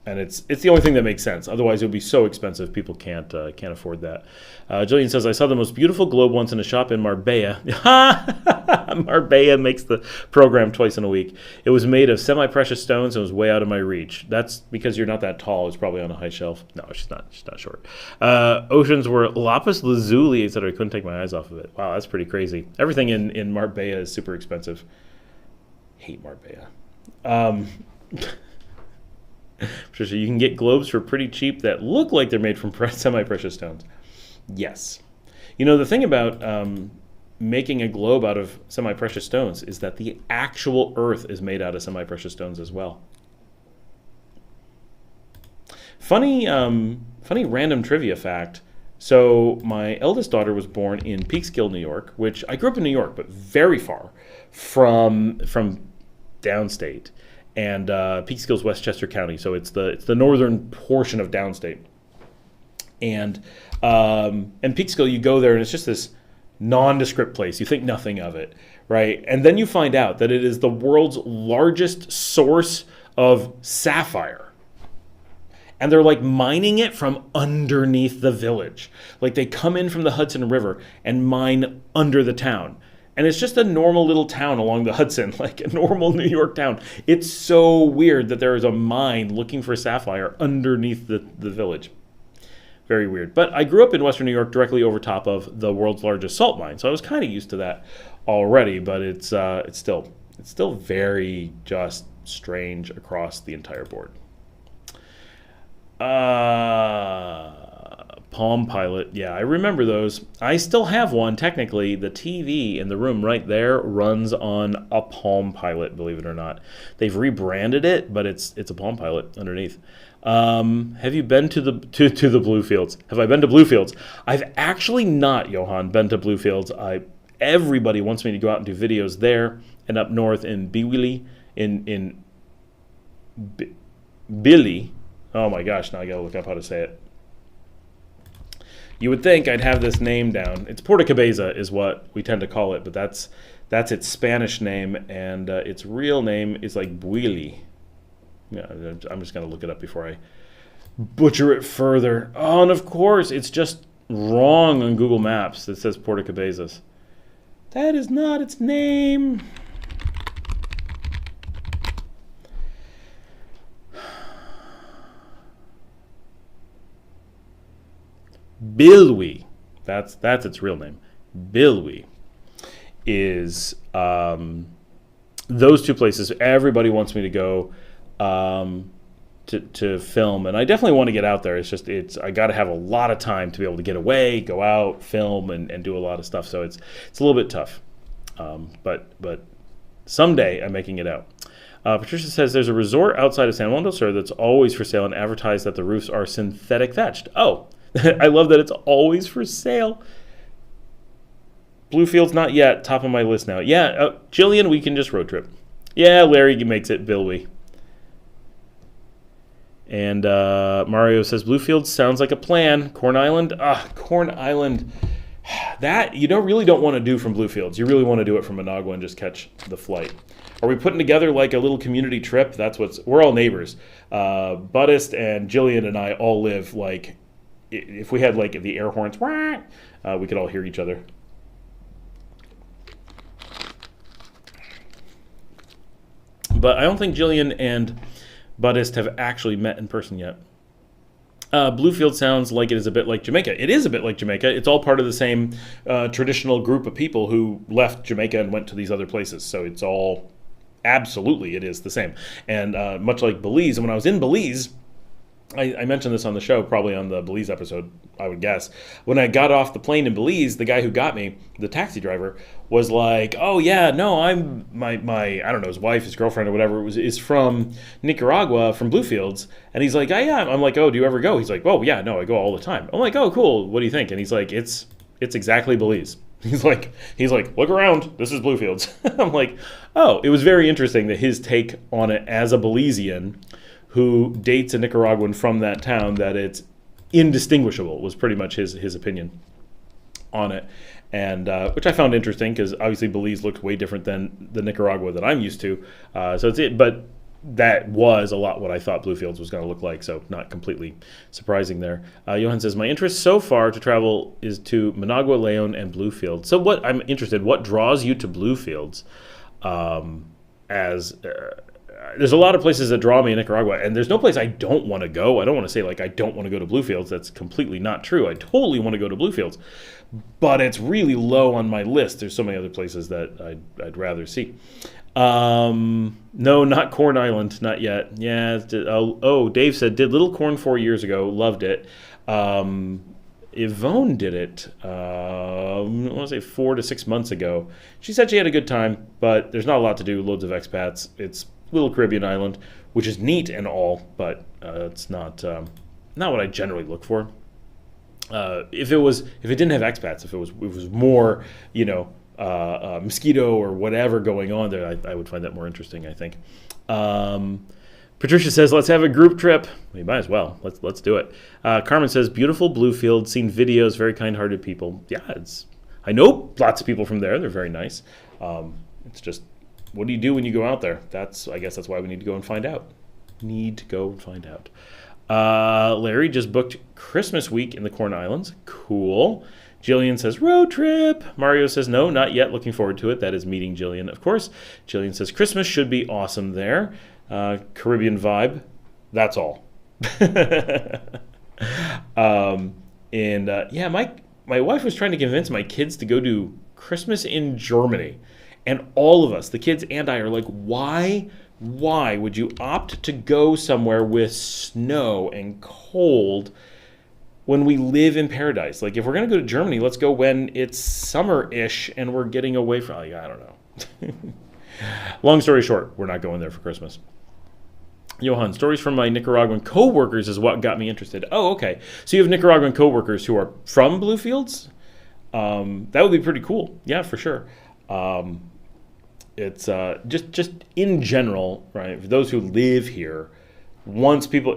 And it's the only thing that makes sense. Otherwise, it would be so expensive. People can't afford that. Jillian says, I saw the most beautiful globe once in a shop in Marbella. Marbella makes the program twice in a week. It was made of semi-precious stones and was way out of my reach. That's because you're not that tall. It's probably on a high shelf. No, she's not short. Oceans were lapis lazuli, etc. I couldn't take my eyes off of it. Wow, that's pretty crazy. Everything in Marbella is super expensive. Hate Marbella. Patricia, you can get globes for pretty cheap that look like they're made from semi-precious stones. Yes. The thing about making a globe out of semi-precious stones is that the actual earth is made out of semi-precious stones as well. Funny random trivia fact. So my eldest daughter was born in Peekskill, New York, which I grew up in New York, but very far from downstate. And Peekskill's Westchester County, so it's the northern portion of downstate. And Peekskill, you go there, and it's just this nondescript place. You think nothing of it, right? And then you find out that it is the world's largest source of sapphire. And they're like mining it from underneath the village. Like they come in from the Hudson River and mine under the town. And it's just a normal little town along the Hudson, like a normal New York town. It's so weird that there is a mine looking for sapphire underneath the village. Very weird. But I grew up in Western New York directly over top of the world's largest salt mine. So I was kind of used to that already, but it's still very just strange across the entire board. Palm Pilot. Yeah, I remember those. I still have one, technically. The TV in the room right there runs on a Palm Pilot, believe it or not. They've rebranded it, but it's a Palm Pilot underneath. Have you been to the Bluefields? Have I been to Bluefields? I've actually not, Johan, been to Bluefields. Everybody wants me to go out and do videos there and up north in Biwili, Billy. Oh my gosh, now I gotta look up how to say it. You would think I'd have this name down. It's Puerto Cabeza is what we tend to call it, but that's its Spanish name, and its real name is like Buili. Yeah, I'm just going to look it up before I butcher it further. Oh, and of course, it's just wrong on Google Maps. It says Puerto Cabezas. That is not its name. Bilwi, that's its real name. Bilwi is those two places. Everybody wants me to go. to film, and I definitely want to get out there. I got to have a lot of time to be able to get away, go out, film, and do a lot of stuff. So it's a little bit tough, but someday I'm making it out. Patricia says there's a resort outside of San Juan del Sur that's always for sale and advertised that the roofs are synthetic thatched. Oh, I love that it's always for sale. Bluefields, not yet. Top of my list now. Yeah, Jillian, we can just road trip. Yeah, Larry makes it. Bill, we. And Mario says Bluefields sounds like a plan. Corn Island. Corn Island. That you really don't want to do from Bluefields. You really want to do it from Managua and just catch the flight. Are we putting together like a little community trip? We're all neighbors. Buddhist and Jillian and I all live like, if we had like the air horns, we could all hear each other. But I don't think Jillian and Buddhist have actually met in person yet. Bluefield sounds like it is a bit like Jamaica. It is a bit like Jamaica. It's all part of the same traditional group of people who left Jamaica and went to these other places. So it's all, absolutely, it is the same. And much like Belize, and when I was in Belize, I mentioned this on the show, probably on the Belize episode, I would guess. When I got off the plane in Belize, the guy who got me, the taxi driver, was like, "Oh yeah, no, I'm my I don't know, his wife, his girlfriend, or whatever is from Nicaragua, from Bluefields." And he's like, "Oh yeah." I'm like, "Oh, do you ever go?" He's like, "Oh yeah, no, I go all the time." I'm like, "Oh cool, what do you think?" And he's like, "It's exactly Belize." He's like, "Look around. This is Bluefields." I'm like, "Oh," it was very interesting that his take on it as a Belizean who dates a Nicaraguan from that town, that it's indistinguishable, was pretty much his opinion on it. And which I found interesting, because obviously Belize looked way different than the Nicaragua that I'm used to. But that was a lot what I thought Bluefields was going to look like, so not completely surprising there. Johan says, my interest so far to travel is to Managua, Leon, and Bluefields. So what draws you to Bluefields? There's a lot of places that draw me in Nicaragua, and there's no place I don't want to go. I don't want to say like I don't want to go to Bluefields. That's completely not true. I totally want to go to Bluefields, but it's really low on my list. There's so many other places that I'd rather see. No, not Corn Island, not yet. Yeah. Dave said did Little Corn 4 years ago. Loved it. Yvonne did it, I want to say 4 to 6 months ago. She said she had a good time, but there's not a lot to do. Loads of expats. It's little Caribbean island, which is neat and all, but it's not what I generally look for. If it didn't have expats, if it was more, mosquito or whatever going on there, I would find that more interesting, I think. Patricia says, let's have a group trip. We might as well. Let's do it. Carmen says, beautiful Bluefield, seen videos, very kind-hearted people. Yeah, I know lots of people from there. They're very nice. It's just, what do you do when you go out there? I guess that's why we need to go and find out. Larry just booked Christmas week in the Corn Islands. Cool. Jillian says, road trip. Mario says, no, not yet. Looking forward to it. That is meeting Jillian, of course. Jillian says, Christmas should be awesome there. Caribbean vibe. That's all. My wife was trying to convince my kids to go do Christmas in Germany. And all of us, the kids and I, are like, why would you opt to go somewhere with snow and cold when we live in paradise? Like, if we're going to go to Germany, let's go when it's summer-ish and we're getting away from, I don't know. Long story short, we're not going there for Christmas. Johan, stories from my Nicaraguan co-workers is what got me interested. Oh, okay. So you have Nicaraguan co-workers who are from Bluefields? That would be pretty cool. Yeah, for sure. It's just in general, right? For those who live here,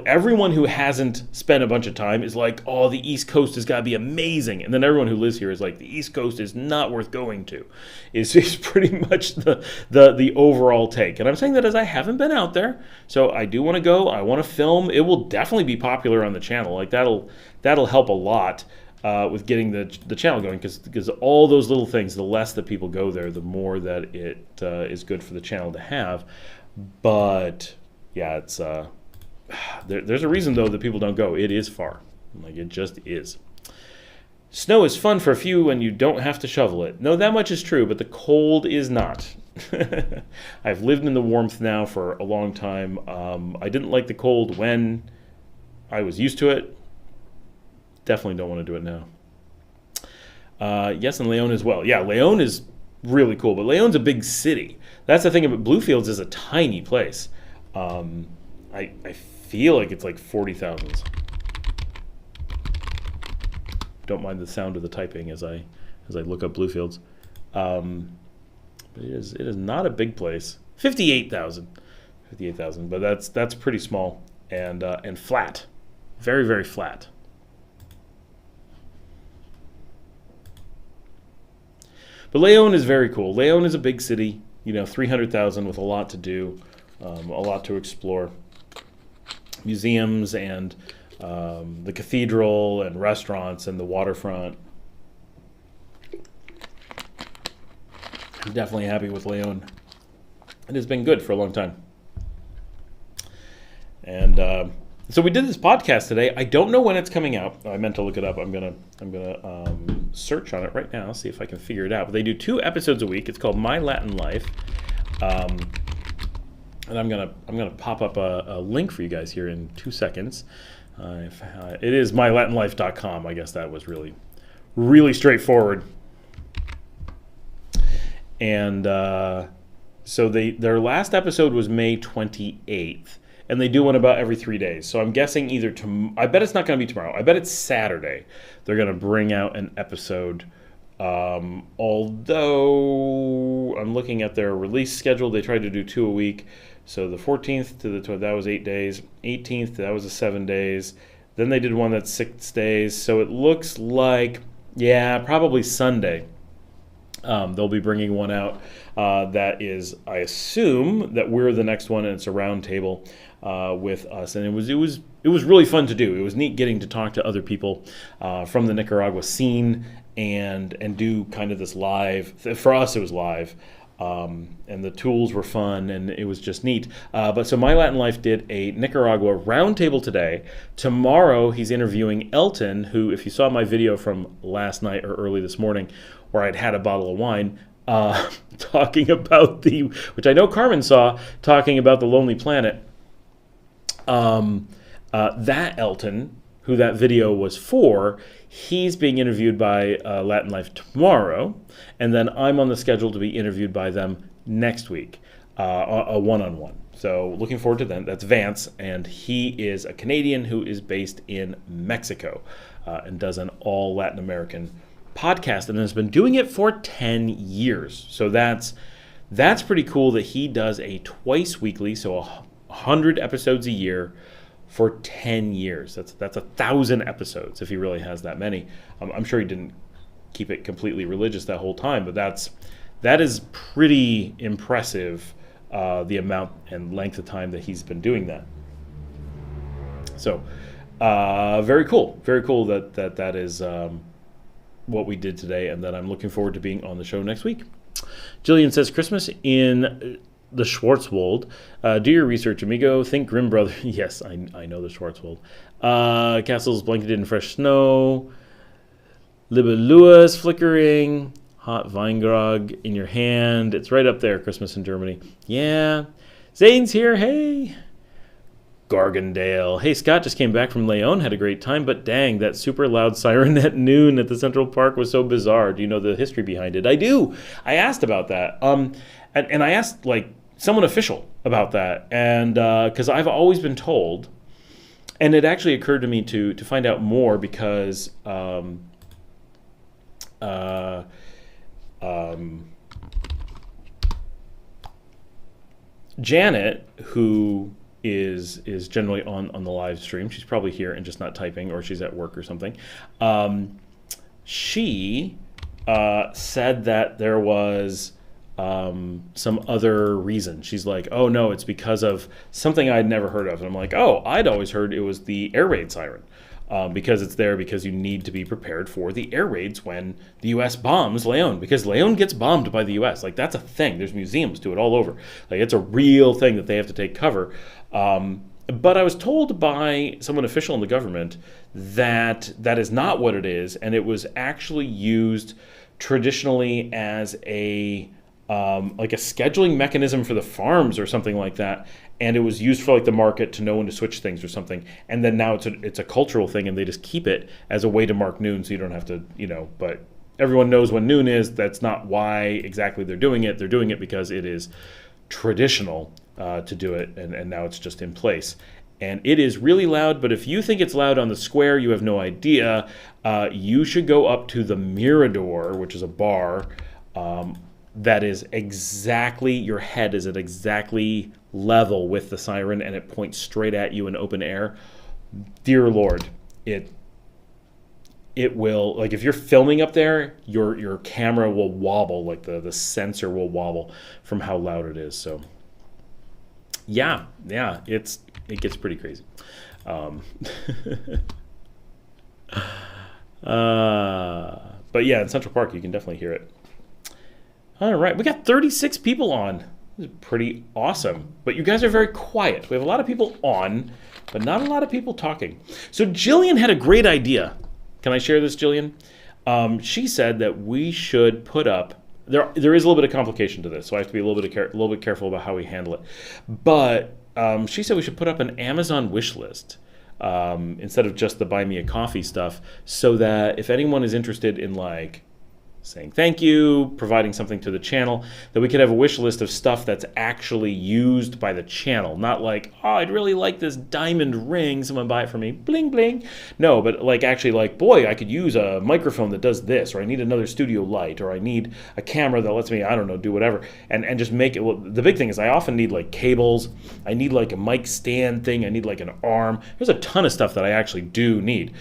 everyone who hasn't spent a bunch of time is like, oh, the East Coast has got to be amazing. And then everyone who lives here is like, the East Coast is not worth going to. Is pretty much the overall take. And I'm saying that as I haven't been out there, so I do want to go. I want to film. It will definitely be popular on the channel. Like that'll help a lot with getting the channel going, because all those little things, the less that people go there, the more that it is good for the channel to have. But yeah, it's there's a reason though that people don't go. It is far, like it just is. Snow is fun for a few and you don't have to shovel it. No, that much is true, but the cold is not. I've lived in the warmth now for a long time. I didn't like the cold when I was used to it. Definitely don't want to do it now. Yes, and Leon as well. Yeah, Leon is really cool, but Leon's a big city. That's the thing about Bluefields is a tiny place. I feel like it's like 40,000. Don't mind the sound of the typing as I look up Bluefields. But it is not a big place. 58,000, but that's pretty small and flat, very, very flat. But Leon is very cool. Leon is a big city, 300,000 with a lot to do, a lot to explore. Museums and the cathedral and restaurants and the waterfront. I'm definitely happy with Leon. It has been good for a long time. And so we did this podcast today. I don't know when it's coming out. I meant to look it up. I'm gonna search on it right now, see if I can figure it out. But they do 2 episodes a week. It's called My Latin Life, and I'm gonna pop up a link for you guys here in 2 seconds. It is mylatinlife.com. I guess that was really, really straightforward. And so their last episode was May 28th. And they do one about every 3 days. So I'm guessing I bet it's not going to be tomorrow. I bet it's Saturday. They're going to bring out an episode. Although I'm looking at their release schedule, they tried to do 2 a week. So the 14th to the 12th, that was 8 days. 18th, that was 7 days. Then they did one that's 6 days. So it looks like, probably Sunday. They'll be bringing one out that is, I assume, that we're the next one, and it's a round table with us. And it was really fun to do. It was neat getting to talk to other people from the Nicaragua scene and do kind of this live. For us, it was live, and the tools were fun, and it was just neat. But so My Latin Life did a Nicaragua roundtable today. Tomorrow, he's interviewing Elton, who, if you saw my video from last night or early this morning, where I'd had a bottle of wine, talking about which I know Carmen saw, talking about the Lonely Planet. That Elton, who that video was for, he's being interviewed by Latin Life tomorrow, and then I'm on the schedule to be interviewed by them next week, a one-on-one. So looking forward to that. That's Vance, and he is a Canadian who is based in Mexico and does an all Latin American podcast, and has been doing it for 10 years. So that's pretty cool that he does a twice weekly, so 100 episodes a year for 10 years. That's 1,000 episodes if he really has that many. I'm sure he didn't keep it completely religious that whole time, but that is pretty impressive, the amount and length of time that he's been doing that. So very cool that is what we did today, and that I'm looking forward to being on the show next week. Jillian says, Christmas in the Schwarzwald. Do your research, amigo. Think Grimm Brother. Yes, I know the Schwarzwald. Castles blanketed in fresh snow. Libelluas flickering. Hot Weingrog in your hand. It's right up there, Christmas in Germany. Yeah. Zane's here. Hey. Gargandale. Hey, Scott just came back from Leon, had a great time, but dang, that super loud siren at noon at the Central Park was so bizarre. Do you know the history behind it? I do. I asked about that. And I asked, someone official about that. And because I've always been told, and it actually occurred to me to find out more because Janet, who is generally on the live stream. She's probably here and just not typing, or she's at work or something. She said that there was some other reason. She's like, oh no, it's because of something I'd never heard of. And I'm like, oh, I'd always heard it was the air raid siren. Because it's there because you need to be prepared for the air raids when the U.S. bombs Leon, because Leon gets bombed by the U.S. That's a thing. There's museums do it all over. It's a real thing that they have to take cover. But I was told by someone official in the government that that is not what it is, and it was actually used traditionally as a like a scheduling mechanism for the farms or something like that. And it was used for like the market to know when to switch things or something. And then now it's a cultural thing, and they just keep it as a way to mark noon, so you don't have to, but everyone knows when noon is. That's not why exactly they're doing it. They're doing it because it is traditional to do it, and now it's just in place. And it is really loud, but if you think it's loud on the square, you have no idea. You should go up to the Mirador, which is a bar that is exactly, your head is at exactly level with the siren, and it points straight at you in open air. Dear Lord, it will, like, if you're filming up there, your camera will wobble, like the sensor will wobble from how loud it is. So yeah, it gets pretty crazy. But yeah, in Central Park, you can definitely hear it. All right, we got 36 people on. This is pretty awesome. But you guys are very quiet. We have a lot of people on, but not a lot of people talking. So Jillian had a great idea. Can I share this, Jillian? She said that we should put up. There is a little bit of complication to this, so I have to be a little bit careful about how we handle it. But she said we should put up an Amazon wish list instead of just the buy me a coffee stuff, so that if anyone is interested in like saying thank you, providing something to the channel, that we could have a wish list of stuff that's actually used by the channel. Not like, oh, I'd really like this diamond ring, someone buy it for me, bling bling. No, but like actually like, boy, I could use a microphone that does this, or I need another studio light, or I need a camera that lets me, I don't know, do whatever. And just make it, well, the big thing is I often need like cables, I need like a mic stand thing, I need like an arm. There's a ton of stuff that I actually do need.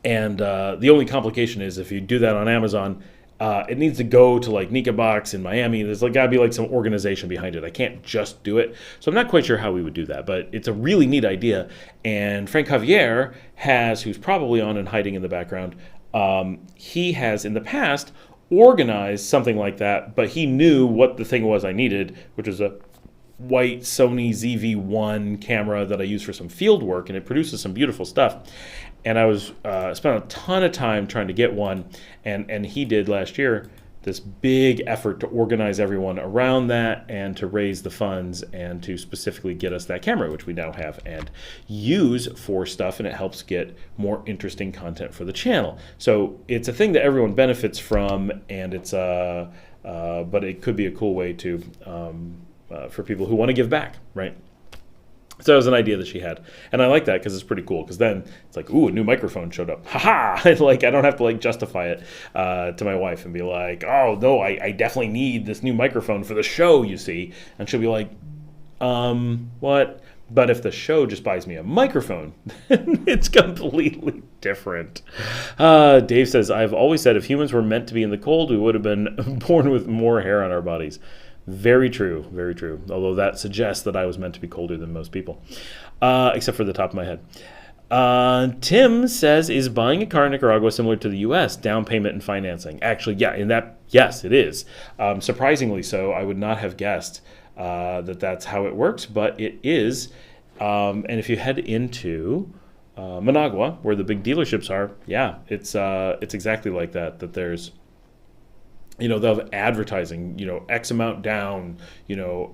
And the only complication is if you do that on Amazon, it needs to go to like Nika Box in Miami. There's like got to be like some organization behind it. I can't just do it. So I'm not quite sure how we would do that, but it's a really neat idea. And Frank Javier who's probably on and hiding in the background, he has in the past organized something like that, but he knew what the thing was I needed, which was a white Sony ZV-1 camera that I use for some field work, and it produces some beautiful stuff. And I was spent a ton of time trying to get one, and he did last year this big effort to organize everyone around that and to raise the funds and to specifically get us that camera, which we now have and use for stuff, and it helps get more interesting content for the channel. So it's a thing that everyone benefits from, and it's but it could be a cool way to for people who want to give back, right? So that was an idea that she had. And I like that because it's pretty cool, because then it's like, ooh, a new microphone showed up. Ha-ha! Like, I don't have to like justify it to my wife and be like, oh, no, I definitely need this new microphone for the show, you see. And she'll be like, what? But if the show just buys me a microphone, it's completely different. Dave says, I've always said if humans were meant to be in the cold, we would have been born with more hair on our bodies. Very true, very true. Although that suggests that I was meant to be colder than most people, except for the top of my head. Tim says, is buying a car in Nicaragua similar to the U.S., down payment and financing? Actually, yeah, yes, it is. Surprisingly so. I would not have guessed that that's how it works, but it is. And if you head into Managua, where the big dealerships are, yeah, it's exactly like that. That there's, they'll have advertising, X amount down,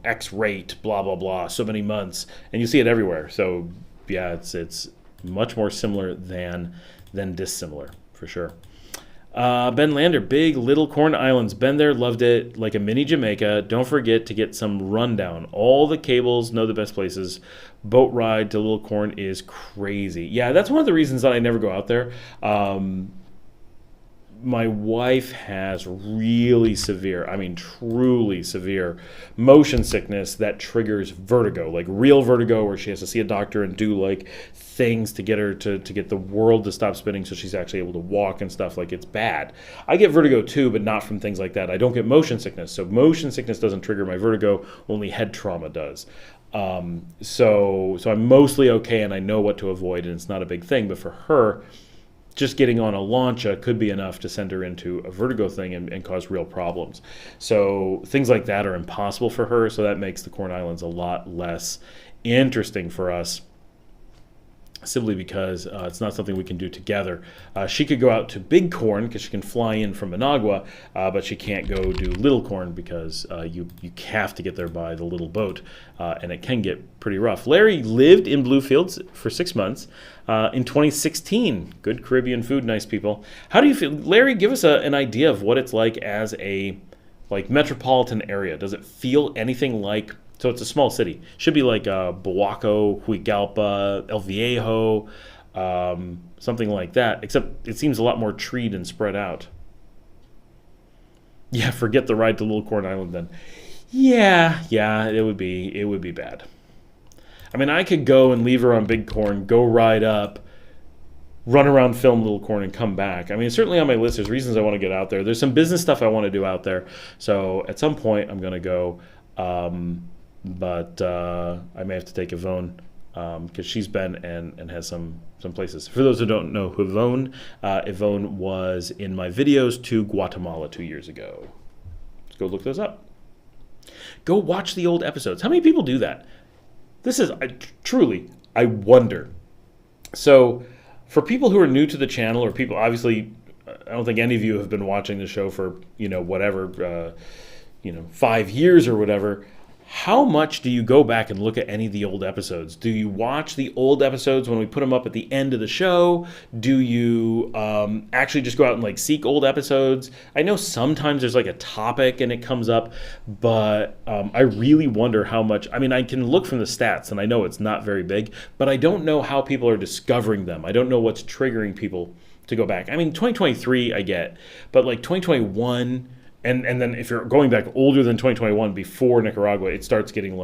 X rate, blah, blah, blah, so many months, and you see it everywhere. So yeah, it's much more similar than dissimilar, for sure. Ben Lander, big Little Corn Islands. Been there, loved it, like a mini Jamaica. Don't forget to get some rundown. All the cables, know the best places. Boat ride to Little Corn is crazy. Yeah, that's one of the reasons that I never go out there. My wife has really severe, truly severe motion sickness that triggers vertigo, like real vertigo, where she has to see a doctor and do like things to get her to get the world to stop spinning so she's actually able to walk and stuff. Like, it's bad. I get vertigo too, but not from things like that. I don't get motion sickness. So motion sickness doesn't trigger my vertigo, only head trauma does. So I'm mostly okay, and I know what to avoid, and it's not a big thing. But for her, just getting on a lancha could be enough to send her into a vertigo thing and cause real problems. So things like that are impossible for her, so that makes the Corn Islands a lot less interesting for us. simply because it's not something we can do together. She could go out to Big Corn because she can fly in from Managua, but she can't go do Little Corn because you have to get there by the little boat, and it can get pretty rough. Larry lived in Bluefields for 6 months in 2016. Good Caribbean food, nice people. How do you feel, Larry? Give us an idea of what it's like as a metropolitan area. Does it feel anything like? So it's a small city. Should be like Boaco, Huigalpa, El Viejo, something like that. Except it seems a lot more treed and spread out. Yeah, forget the ride to Little Corn Island then. Yeah, it would be bad. I mean, I could go and leave her on Big Corn, go ride up, run around, film Little Corn, and come back. I mean, it's certainly on my list. There's reasons I want to get out there. There's some business stuff I want to do out there. So at some point, I'm going to go. But I may have to take Yvonne because she's been and has some places. For those who don't know who Yvonne was in my videos to Guatemala 2 years ago. Let's go look those up. Go watch the old episodes. How many people do that? This is truly, I wonder. So for people who are new to the channel, or people, obviously, I don't think any of you have been watching the show for, whatever, 5 years or whatever. How much do you go back and look at any of the old episodes? Do you watch the old episodes when we put them up at the end of the show? Do you actually just go out and seek old episodes? I know sometimes there's a topic and it comes up, but I really wonder how much. I mean, I can look from the stats and I know it's not very big, but I don't know how people are discovering them. I don't know what's triggering people to go back. I mean, 2023 I get, but 2021. And then if you're going back older than 2021, before Nicaragua, it starts getting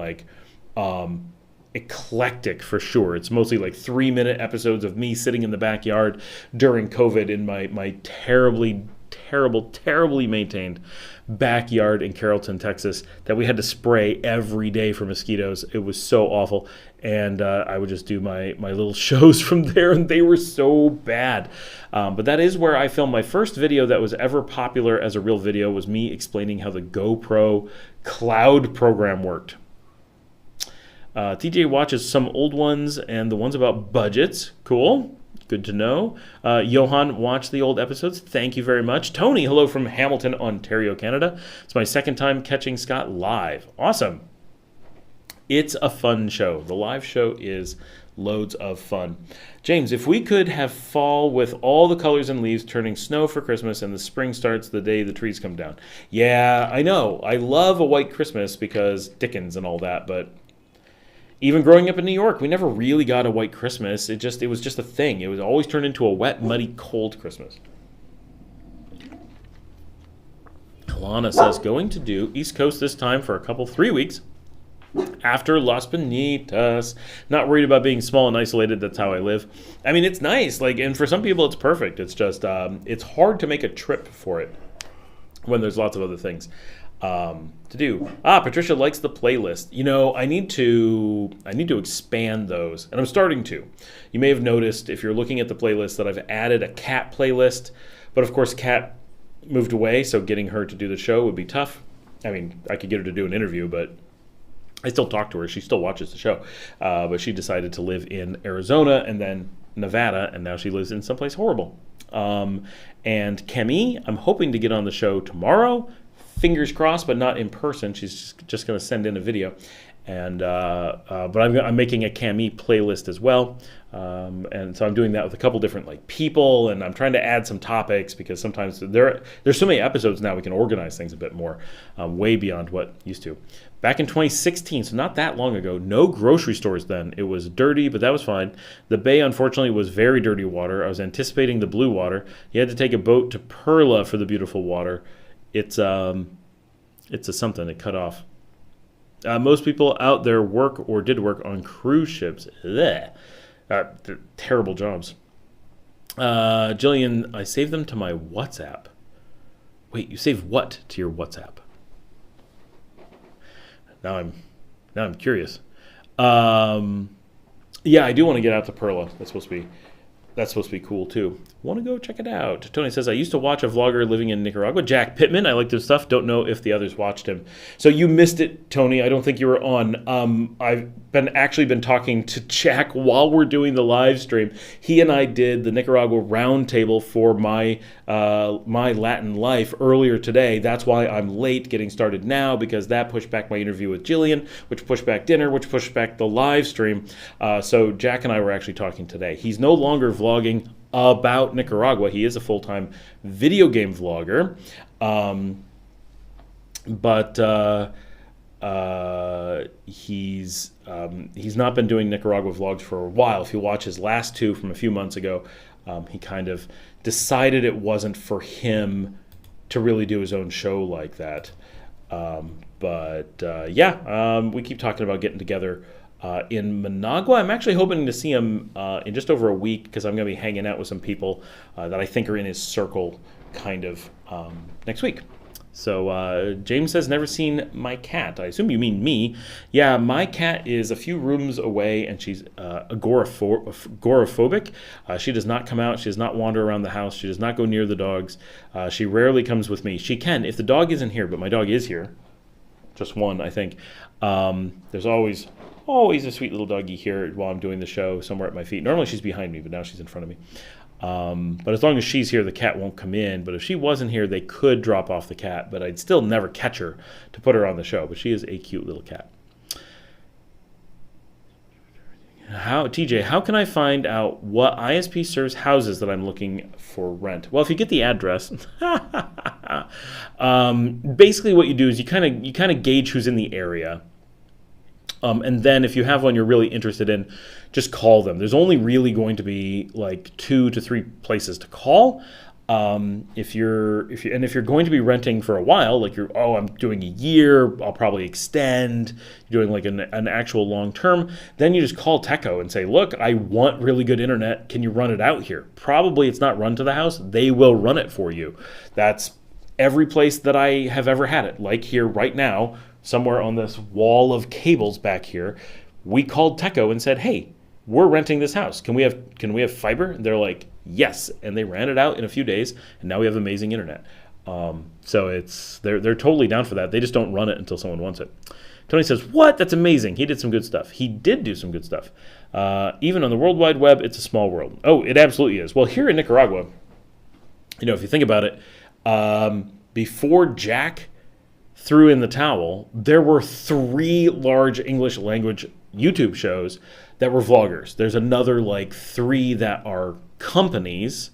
eclectic for sure. It's mostly 3-minute episodes of me sitting in the backyard during COVID in my terribly maintained backyard in Carrollton, Texas, that we had to spray every day for mosquitoes. It was so awful. And I would just do my little shows from there, and they were so bad. But that is where I filmed my first video that was ever popular as a real video, was me explaining how the GoPro cloud program worked. TJ watches some old ones and the ones about budgets. Cool. Good to know. Johan watched the old episodes. Thank you very much. Tony, hello from Hamilton, Ontario, Canada. It's my second time catching Scott live. Awesome. It's a fun show. The live show is loads of fun. James, if we could have fall with all the colors and leaves turning snow for Christmas and the spring starts the day the trees come down. Yeah, I know. I love a white Christmas because Dickens and all that, but even growing up in New York, we never really got a white Christmas. It was just a thing. It was always turned into a wet, muddy, cold Christmas. Alana says, going to do East Coast this time for 3 weeks after Las Bonitas. Not worried about being small and isolated. That's how I live. I mean, it's nice. And for some people, it's perfect. It's just, it's hard to make a trip for it when there's lots of other things to do. Patricia likes the playlist. I need to expand those, and I'm starting to. You may have noticed if you're looking at the playlist that I've added a cat playlist, but of course Cat moved away, so getting her to do the show would be tough. I mean, I could get her to do an interview, but I still talk to her. She still watches the show, but she decided to live in Arizona and then Nevada, and now she lives in someplace horrible. And Kemi, I'm hoping to get on the show tomorrow. Fingers crossed, but not in person. She's just going to send in a video, and but I'm making a Cami playlist as well, and so I'm doing that with a couple different people, and I'm trying to add some topics because sometimes there's so many episodes now we can organize things a bit more, way beyond what used to. Back in 2016, so not that long ago, no grocery stores then. It was dirty, but that was fine. The bay, unfortunately, was very dirty water. I was anticipating the blue water. You had to take a boat to Perla for the beautiful water. It's a something. It cut off. Most people out there work or did work on cruise ships. They're terrible jobs. Jillian, I saved them to my WhatsApp. Wait, you save what to your WhatsApp? Now I'm curious. Yeah, I do want to get out to Perla. That's supposed to be That's supposed to be cool too. Want to go check it out. Tony says, I used to watch a vlogger living in Nicaragua, Jack Pittman. I liked his stuff. Don't know if the others watched him. So you missed it, Tony. I don't think you were on. I've been talking to Jack while we're doing the live stream. He and I did the Nicaragua roundtable for my Latin life earlier today. That's why I'm late getting started now, because that pushed back my interview with Jillian, which pushed back dinner, which pushed back the live stream. So Jack and I were actually talking today. He's no longer vlogging about Nicaragua. He is a full-time video game vlogger, but he's not been doing Nicaragua vlogs for a while. If you watch his last two from a few months ago, he kind of decided it wasn't for him to really do his own show like that. We keep talking about getting together in Managua. I'm actually hoping to see him in just over a week, because I'm going to be hanging out with some people that I think are in his circle kind of next week. So James says, never seen my cat. I assume you mean me. Yeah, my cat is a few rooms away, and she's agoraphobic. She does not come out. She does not wander around the house. She does not go near the dogs. She rarely comes with me. She can if the dog isn't here, but my dog is here. Just one, I think. There's always a sweet little doggy here while I'm doing the show, somewhere at my feet. Normally she's behind me, but now she's in front of me. But as long as she's here, the cat won't come in. But if she wasn't here, they could drop off the cat, but I'd still never catch her to put her on the show. But she is a cute little cat. TJ, how can I find out what ISP serves houses that I'm looking for rent? Well, if you get the address, basically what you do is you kind of gauge who's in the area. And then if you have one you're really interested in, just call them. There's only really going to be like 2 to 3 places to call. If you're going to be renting for a while, like I'm doing a year, I'll probably extend, you're doing like an actual long term, then you just call Teco and say, look, I want really good internet. Can you run it out here? Probably it's not run to the house. They will run it for you. That's every place that I have ever had it. Like here right now, somewhere on this wall of cables back here, we called Teco and said, hey, we're renting this house. Can we have fiber? And they're like, yes. And they ran it out in a few days, and now we have amazing internet. So they're totally down for that. They just don't run it until someone wants it. Tony says, what? That's amazing. He did some good stuff. He did do some good stuff. Even on the World Wide Web, it's a small world. Oh, it absolutely is. Well, here in Nicaragua, if you think about it, before Jack threw in the towel, there were 3 large English language YouTube shows that were vloggers. There's another 3 that are companies.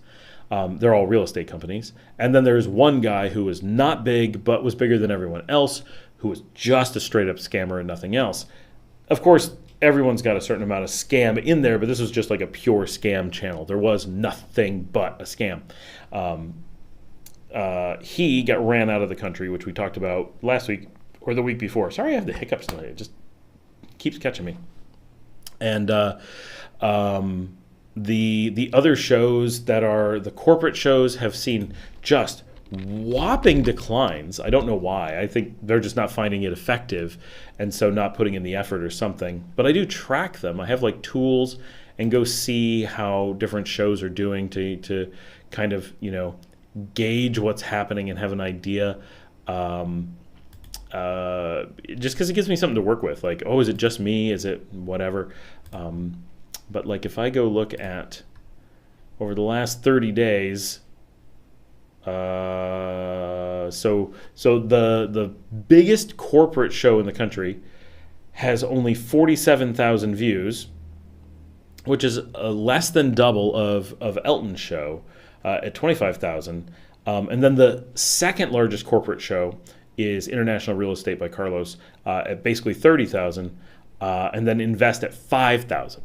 They're all real estate companies. And then there's one guy who was not big, but was bigger than everyone else, who was just a straight up scammer and nothing else. Of course, everyone's got a certain amount of scam in there, but this was just like a pure scam channel. There was nothing but a scam. He got ran out of the country, which we talked about last week or the week before. Sorry, I have the hiccups tonight. It just keeps catching me. And the other shows that are the corporate shows have seen just whopping declines. I don't know why. I think they're just not finding it effective, and so not putting in the effort or something. But I do track them. I have tools and go see how different shows are doing to kind of gauge what's happening and have an idea, just because it gives me something to work with. Is it just me? Is it whatever? But if I go look at over the last 30 days, so the biggest corporate show in the country has only 47,000 views, which is less than double of Elton's show at 25,000. And then the second largest corporate show is International Real Estate by Carlos at basically 30,000, and then Invest at 5,000.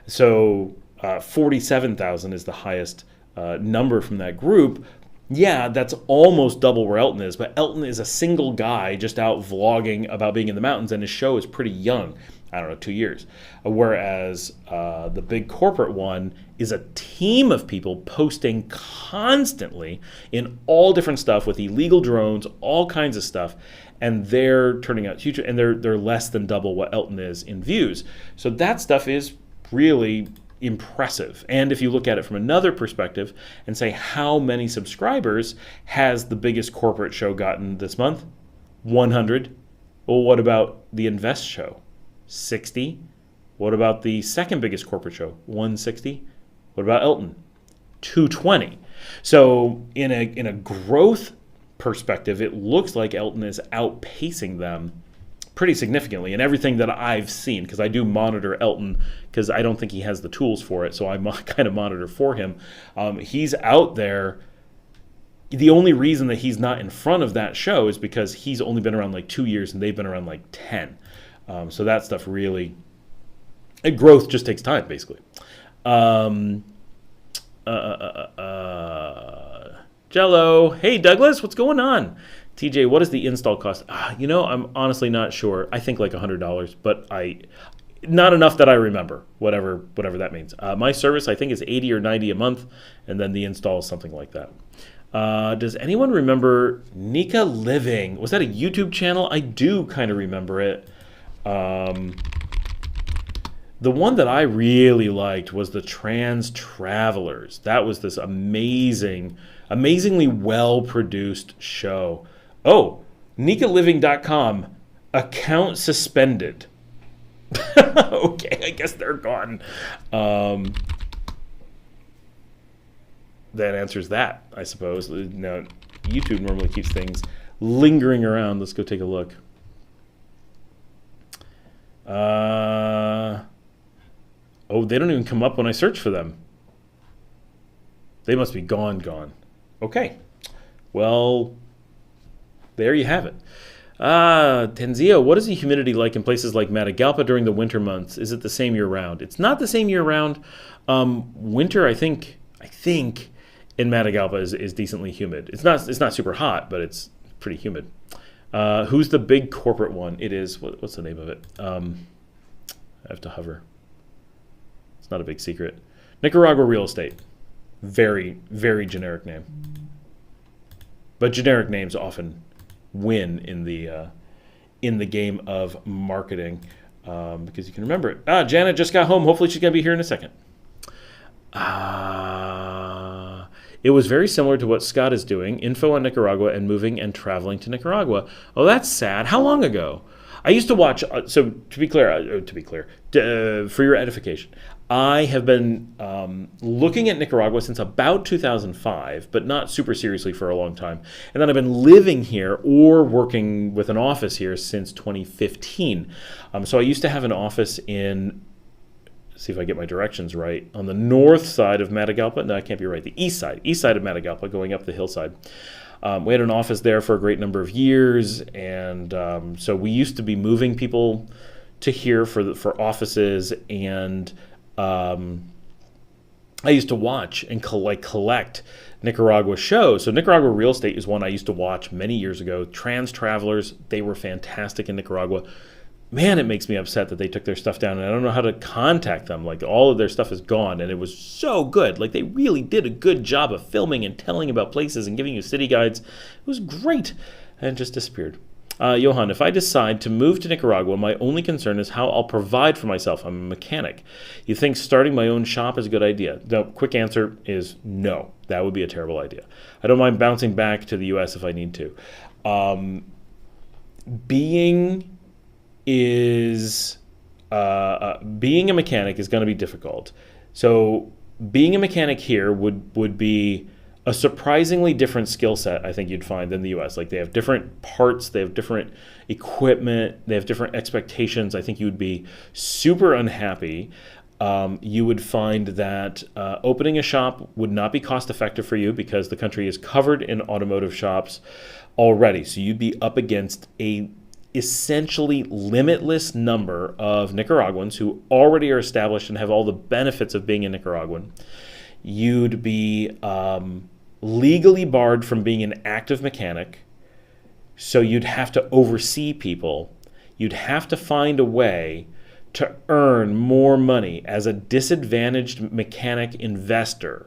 So 47,000 is the highest number from that group. Yeah, that's almost double where Elton is, but Elton is a single guy just out vlogging about being in the mountains, and his show is pretty young. I don't know, 2 years. Whereas the big corporate one is a team of people posting constantly in all different stuff with illegal drones, all kinds of stuff, and they're turning out huge, and they're less than double what Elton is in views. So that stuff is really impressive. And if you look at it from another perspective and say, how many subscribers has the biggest corporate show gotten this month? 100. Well, what about the Invest show? 60. What about the second biggest corporate show? 160. What about Elton? 220. So in a growth perspective, it looks like Elton is outpacing them pretty significantly in everything that I've seen, because I do monitor Elton because I don't think he has the tools for it, so I kind of monitor for him. He's out there. The only reason that he's not in front of that show is because he's only been around like 2 years and they've been around like 10. So that stuff really, growth just takes time, basically. Jello, hey Douglas, what's going on? TJ, what is the install cost? I'm honestly not sure. I think like $100, but not enough that I remember. Whatever that means. My service, I think, is $80 or $90 a month, and then the install is something like that. Does anyone remember Nika Living? Was that a YouTube channel? I do kind of remember it. The one that I really liked was the Trans Travelers. That was this amazingly well-produced show. Oh, NikaLiving.com, account suspended. Okay, I guess they're gone. That answers that, I suppose. Now, YouTube normally keeps things lingering around. Let's go take a look. Oh, they don't even come up when I search for them. They must be gone. Okay. Well, there you have it. Tenzio, what is the humidity like in places like Matagalpa during the winter months? Is it the same year-round? It's not the same year-round. Winter, I think in Matagalpa is decently humid. It's not super hot, but it's pretty humid. Who's the big corporate one? It is, what's the name of it? I have to hover. It's not a big secret. Nicaragua Real Estate. Very, very generic name. But generic names often win in the game of marketing because you can remember it. Janet just got home. Hopefully she's going to be here in a second. It was very similar to what Scott is doing, info on Nicaragua and moving and traveling to Nicaragua. Oh, that's sad. How long ago? I used to watch, so to be clear, for your edification, I have been looking at Nicaragua since about 2005, but not super seriously for a long time. And then I've been living here or working with an office here since 2015. So I used to have an office in, see if I get my directions right, on the north side of Matagalpa. No, I can't be right. The east side of Matagalpa, going up the hillside. We had an office there for a great number of years, and so we used to be moving people to here for offices, and I used to watch and collect Nicaragua shows. So Nicaragua Real Estate is one I used to watch many years ago. Trans Travelers, they were fantastic in Nicaragua. Man, it makes me upset that they took their stuff down, and I don't know how to contact them. Like, all of their stuff is gone, and it was so good. Like, they really did a good job of filming and telling about places and giving you city guides. It was great, and it just disappeared. Johan, if I decide to move to Nicaragua, my only concern is how I'll provide for myself. I'm a mechanic. You think starting my own shop is a good idea? The quick answer is no. That would be a terrible idea. I don't mind bouncing back to the U.S. if I need to. Being a mechanic is going to be difficult. So being a mechanic here would be a surprisingly different skill set, I think you'd find, than the U.S. Like, they have different parts, they have different equipment, they have different expectations. I think you would be super unhappy. You would find that opening a shop would not be cost effective for you because the country is covered in automotive shops already. So you'd be up against a essentially limitless number of Nicaraguans who already are established and have all the benefits of being a Nicaraguan. You'd be legally barred from being an active mechanic, so you'd have to oversee people. You'd have to find a way to earn more money as a disadvantaged mechanic investor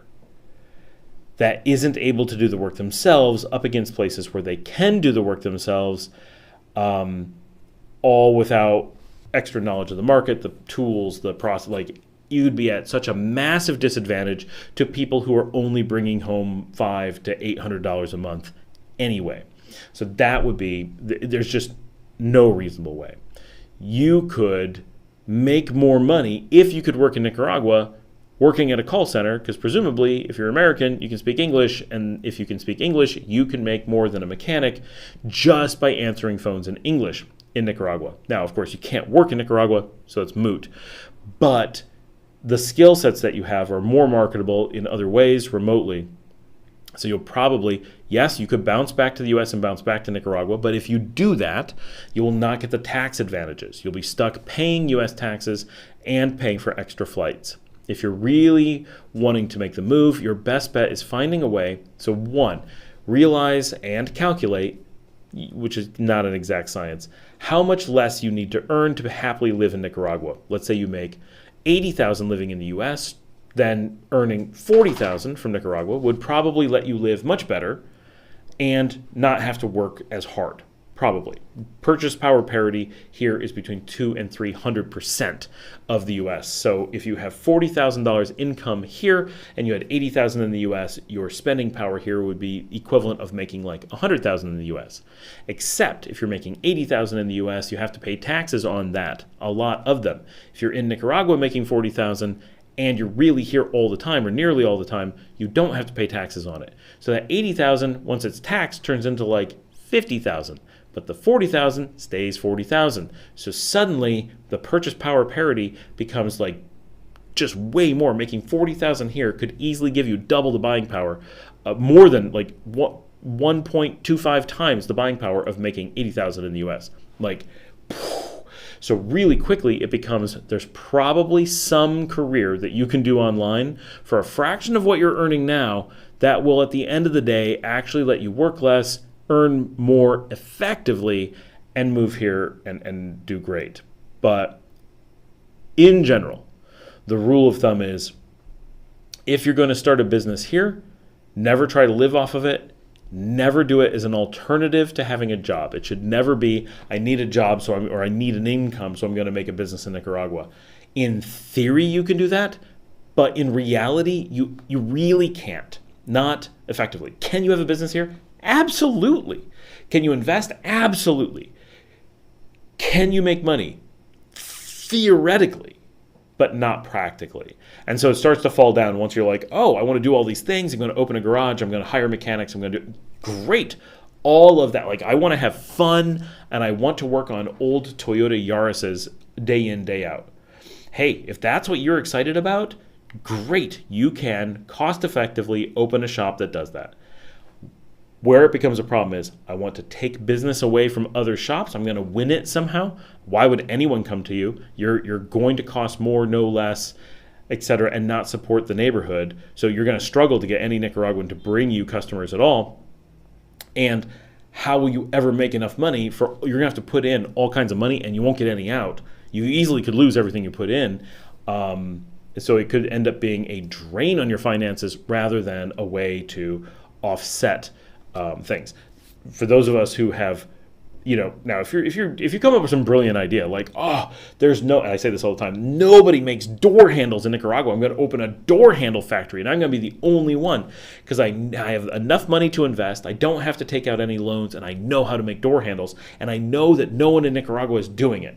that isn't able to do the work themselves up against places where they can do the work themselves, all without extra knowledge of the market, the tools, the process. Like, you'd be at such a massive disadvantage to people who are only bringing home $500 to $800 a month anyway. So that would be, there's just no reasonable way. You could make more money if you could work in Nicaragua working at a call center, because presumably if you're American, you can speak English, and if you can speak English, you can make more than a mechanic just by answering phones in English in Nicaragua. Now, of course, you can't work in Nicaragua, so it's moot. But the skill sets that you have are more marketable in other ways remotely. So you'll probably, yes, you could bounce back to the US and bounce back to Nicaragua, but if you do that, you will not get the tax advantages. You'll be stuck paying US taxes and paying for extra flights. If you're really wanting to make the move, your best bet is finding a way. So one, realize and calculate, which is not an exact science, how much less you need to earn to happily live in Nicaragua. Let's say you make $80,000 living in the US, then earning $40,000 from Nicaragua would probably let you live much better and not have to work as hard. Probably. Purchase power parity here is between 200 and 300% of the US. So if you have $40,000 income here and you had $80,000 in the US, your spending power here would be equivalent of making like $100,000 in the US. Except if you're making $80,000 in the US, you have to pay taxes on that, a lot of them. If you're in Nicaragua making $40,000 and you're really here all the time or nearly all the time, you don't have to pay taxes on it. So that $80,000, once it's taxed, turns into like $50,000. But the $40,000 stays $40,000. So suddenly the purchase power parity becomes like just way more. Making $40,000 here could easily give you double the buying power, more than like 1.25 times the buying power of making $80,000 in the US. Like, so really quickly it becomes, there's probably some career that you can do online for a fraction of what you're earning now that will at the end of the day actually let you work less, earn more effectively, and move here and do great. But in general, the rule of thumb is if you're going to start a business here, never try to live off of it. Never do it as an alternative to having a job. It should never be, I need a job or I need an income, so I'm going to make a business in Nicaragua. In theory, you can do that, but in reality, you really can't. Not effectively. Can you have a business here? Absolutely. Can you invest? Absolutely. Can you make money? Theoretically, but not practically. And so it starts to fall down once you're like, oh, I want to do all these things. I'm going to open a garage. I'm going to hire mechanics. I'm going to do great. All of that. Like, I want to have fun and I want to work on old Toyota Yaris's day in, day out. Hey, if that's what you're excited about, great. You can cost effectively open a shop that does that. Where it becomes a problem is I want to take business away from other shops. I'm going to win it somehow. Why would anyone come to you? You're going to cost more, no less, etc., and not support the neighborhood. So you're going to struggle to get any Nicaraguan to bring you customers at all. And how will you ever make enough money? You're going to have to put in all kinds of money and you won't get any out. You easily could lose everything you put in. So it could end up being a drain on your finances rather than a way to offset things. For those of us who have, now if you come up with some brilliant idea like, and I say this all the time, nobody makes door handles in Nicaragua. I'm going to open a door handle factory and I'm going to be the only one because I have enough money to invest. I don't have to take out any loans and I know how to make door handles and I know that no one in Nicaragua is doing it.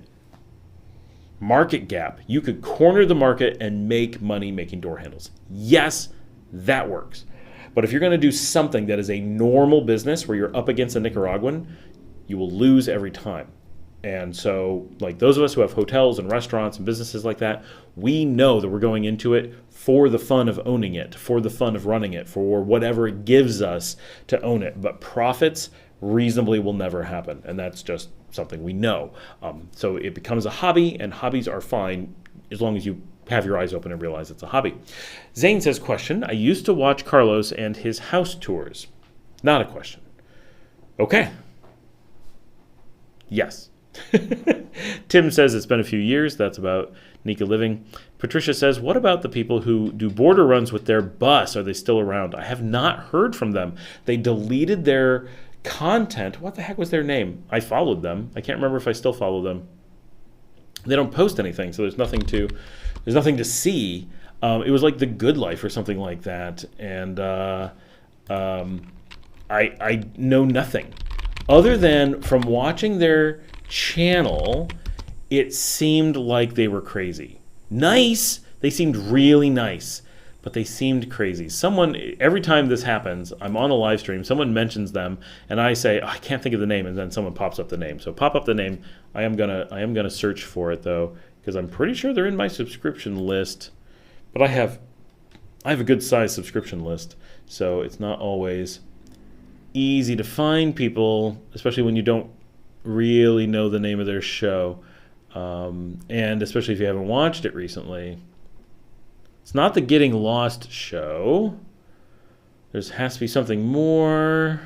Market gap. You could corner the market and make money making door handles. Yes, that works. But if you're going to do something that is a normal business where you're up against a Nicaraguan, you will lose every time. And so, like those of us who have hotels and restaurants and businesses like that, we know that we're going into it for the fun of owning it, for the fun of running it, for whatever it gives us to own it. But profits reasonably will never happen. And that's just something we know. So it becomes a hobby, and hobbies are fine as long as you have your eyes open and realize it's a hobby. Zane says, question, I used to watch Carlos and his house tours. Not a question. Okay. Yes. Tim says it's been a few years. That's about Nika living. Patricia says, what about the people who do border runs with their bus? Are they still around? I have not heard from them. They deleted their content. What the heck was their name? I followed them. I can't remember if I still follow them. They don't post anything, so there's nothing to There's nothing to see. It was like The Good Life or something like that, and I know nothing other than from watching their channel. It seemed like they were crazy. Nice. They seemed really nice, but they seemed crazy. Someone, every time this happens, I'm on a live stream, someone mentions them, and I say, oh, I can't think of the name, and then someone pops up the name. So pop up the name. I am gonna search for it though, because I'm pretty sure they're in my subscription list. But I have a good sized subscription list, so it's not always easy to find people, especially when you don't really know the name of their show, and especially if you haven't watched it recently. It's not the Getting Lost show. There has to be something more.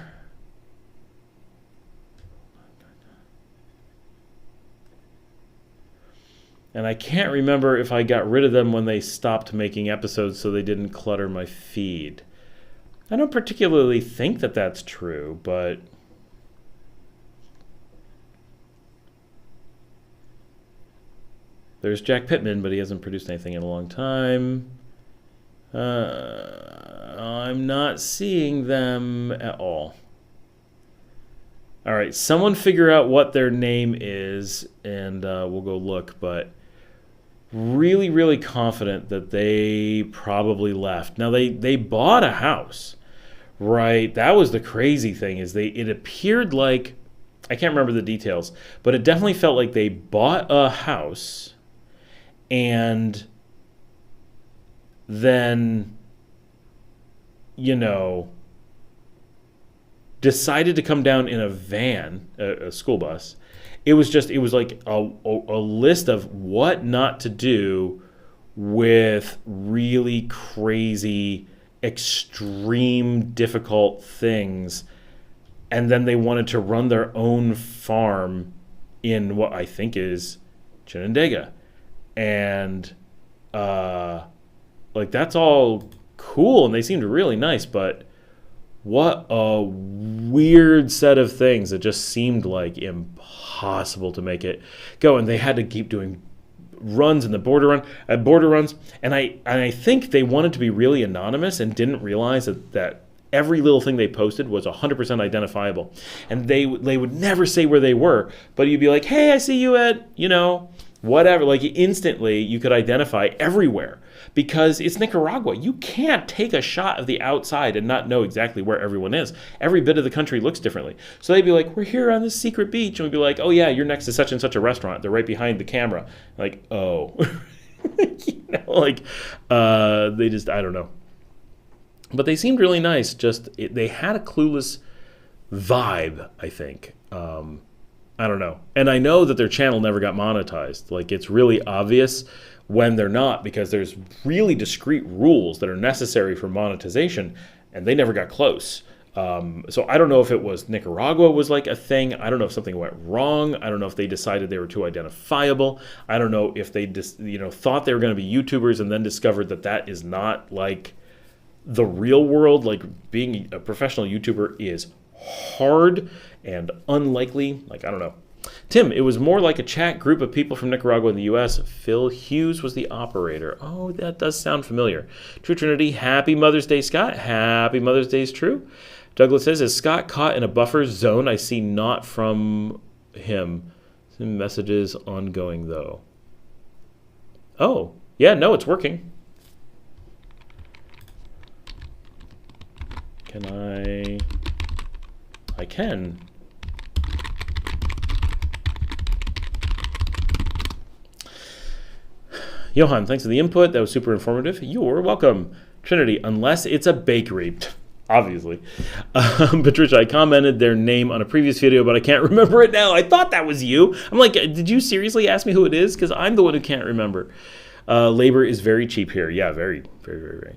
And I can't remember if I got rid of them when they stopped making episodes so they didn't clutter my feed. I don't particularly think that that's true, but there's Jack Pittman, but he hasn't produced anything in a long time. I'm not seeing them at all. All right, someone figure out what their name is, and we'll go look, but really, really confident that they probably left. Now, they bought a house, right? That was the crazy thing, is it appeared like, I can't remember the details, but it definitely felt like they bought a house and then, decided to come down in a van, a school bus. It was like a list of what not to do with really crazy, extreme, difficult things. And then they wanted to run their own farm in what I think is Chinandega. And that's all cool, and they seemed really nice, but what a weird set of things. It just seemed like impossible to make it go, and they had to keep doing runs in the border runs, and I think they wanted to be really anonymous and didn't realize that every little thing they posted was 100% identifiable, and they would never say where they were, but you'd be like, hey, I see you at whatever, like instantly you could identify everywhere. Because it's Nicaragua. You can't take a shot of the outside and not know exactly where everyone is. Every bit of the country looks differently. So they'd be like, we're here on this secret beach. And we'd be like, oh yeah, you're next to such and such a restaurant. They're right behind the camera. Like, oh. They just, I don't know. But they seemed really nice. They had a clueless vibe, I think. I don't know. And I know that their channel never got monetized. Like, it's really obvious when they're not, because there's really discrete rules that are necessary for monetization, and they never got close. So I don't know if it was Nicaragua was like a thing. I don't know if something went wrong. I don't know if they decided they were too identifiable. I don't know if they just thought they were going to be YouTubers and then discovered that is not like the real world. Like, being a professional YouTuber is hard and unlikely. Like, I don't know. Tim, it was more like a chat group of people from Nicaragua in the U.S. Phil Hughes was the operator. Oh, that does sound familiar. True Trinity, happy Mother's Day, Scott. Happy Mother's Day is true. Douglas says, is Scott caught in a buffer zone? I see not from him. Some messages ongoing, though. Oh, yeah, no, it's working. Can I can. Johan, thanks for the input. That was super informative. You're welcome. Trinity, unless it's a bakery. Obviously. Patricia, I commented their name on a previous video, but I can't remember it now. I thought that was you. I'm like, did you seriously ask me who it is? Because I'm the one who can't remember. Labor is very cheap here. Yeah, very, very, very, very.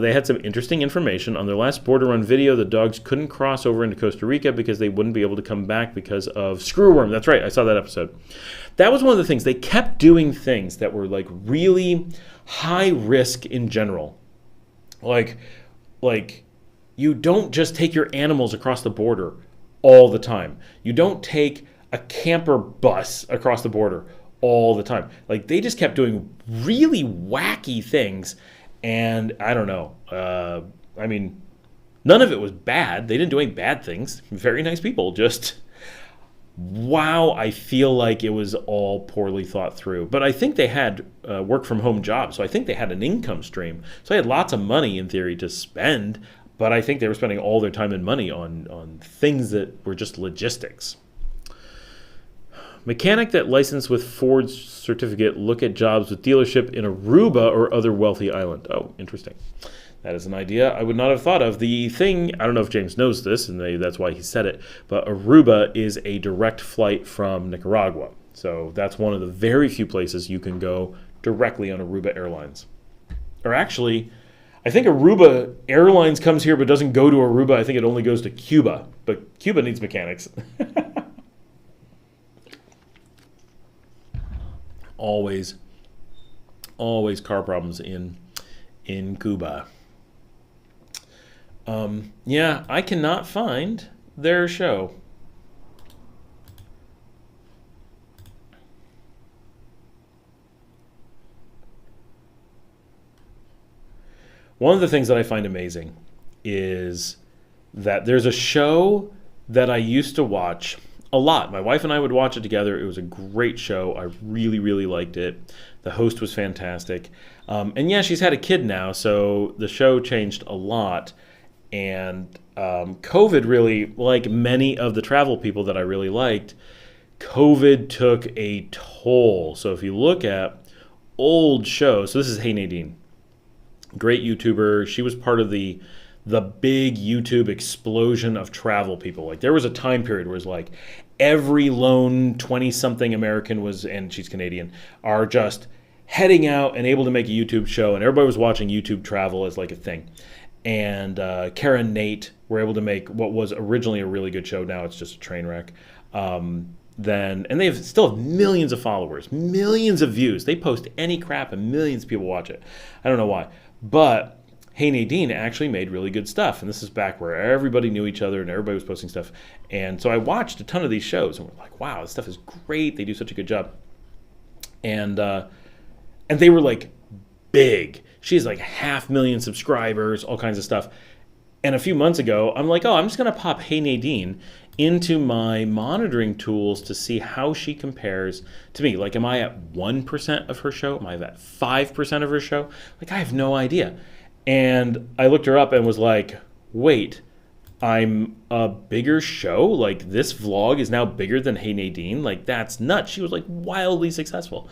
They had some interesting information. On their last border run video, the dogs couldn't cross over into Costa Rica because they wouldn't be able to come back because of screwworm. That's right. I saw that episode. That was one of the things. They kept doing things that were like really high risk in general. Like you don't just take your animals across the border all the time. You don't take a camper bus across the border all the time. Like they just kept doing really wacky things, and I don't know. I mean, none of it was bad. They didn't do any bad things. Very nice people. Just wow, I feel like it was all poorly thought through. But I think they had work from home jobs, so I think they had an income stream. So they had lots of money in theory to spend, but I think they were spending all their time and money on things that were just logistics. Mechanic that licensed with Ford's certificate look at jobs with dealership in Aruba or other wealthy island. Oh, interesting. That is an idea I would not have thought of. The thing, I don't know if James knows this, and that's why he said it, but Aruba is a direct flight from Nicaragua. So that's one of the very few places you can go directly on Aruba Airlines. Or actually, I think Aruba Airlines comes here but doesn't go to Aruba. I think it only goes to Cuba. But Cuba needs mechanics. always car problems in Cuba. Yeah, I cannot find their show. One of the things that I find amazing is that there's a show that I used to watch a lot. My wife and I would watch it together. It was a great show. I really, really liked it. The host was fantastic. And yeah, she's had a kid now, so the show changed a lot. And COVID really, like many of the travel people that I really liked, COVID took a toll. So if you look at old shows, so this is Hey Nadine, great YouTuber. She was part of the big YouTube explosion of travel people. Like there was a time period where it was like every lone 20-something American was, and she's Canadian, are just heading out and able to make a YouTube show, and everybody was watching YouTube travel as like a thing. And Kara and Nate were able to make what was originally a really good show. Now it's just a train wreck. And they still have millions of followers, millions of views. They post any crap and millions of people watch it. I don't know why. But Hey Nadine actually made really good stuff. And this is back where everybody knew each other and everybody was posting stuff. And so I watched a ton of these shows and we're like, wow, this stuff is great. They do such a good job. And they were like big. She has like 500,000 subscribers, all kinds of stuff. And a few months ago, I'm like, oh, I'm just going to pop Hey Nadine into my monitoring tools to see how she compares to me. Like, am I at 1% of her show? Am I at 5% of her show? Like, I have no idea. And I looked her up and was like, wait, I'm a bigger show? Like, this vlog is now bigger than Hey Nadine? Like, that's nuts. She was like wildly successful.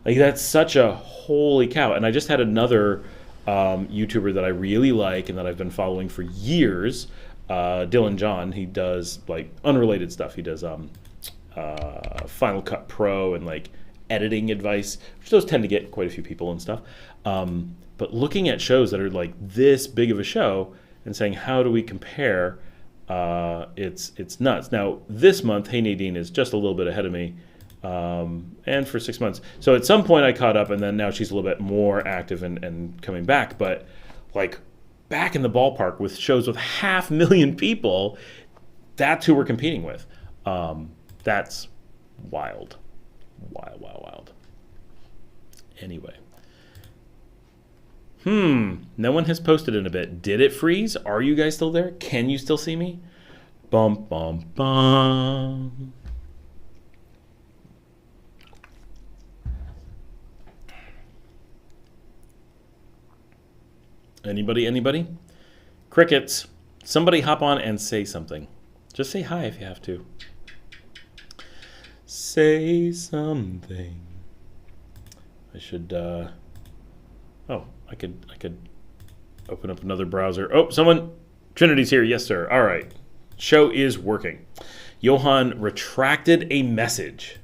Like, that's such a holy cow. And I just had another YouTuber that I really like and that I've been following for years, Dylan John. He does like unrelated stuff. He does Final Cut Pro and like editing advice, which those tend to get quite a few people and stuff. But looking at shows that are like this big of a show and saying, how do we compare? It's nuts. Now, this month, Hey Nadine is just a little bit ahead of me. And for 6 months. So at some point I caught up, and then now she's a little bit more active and coming back. But like back in the ballpark with shows with 500,000 people, that's who we're competing with. That's wild. Wild. Anyway. No one has posted in a bit. Did it freeze? Are you guys still there? Can you still see me? Bum, bum, bum. Anybody? Crickets. Somebody hop on and say something. Just say hi if you have to. Say something. I should, I could open up another browser. Oh, Trinity's here. Yes, sir. All right. Show is working. Johan retracted a message.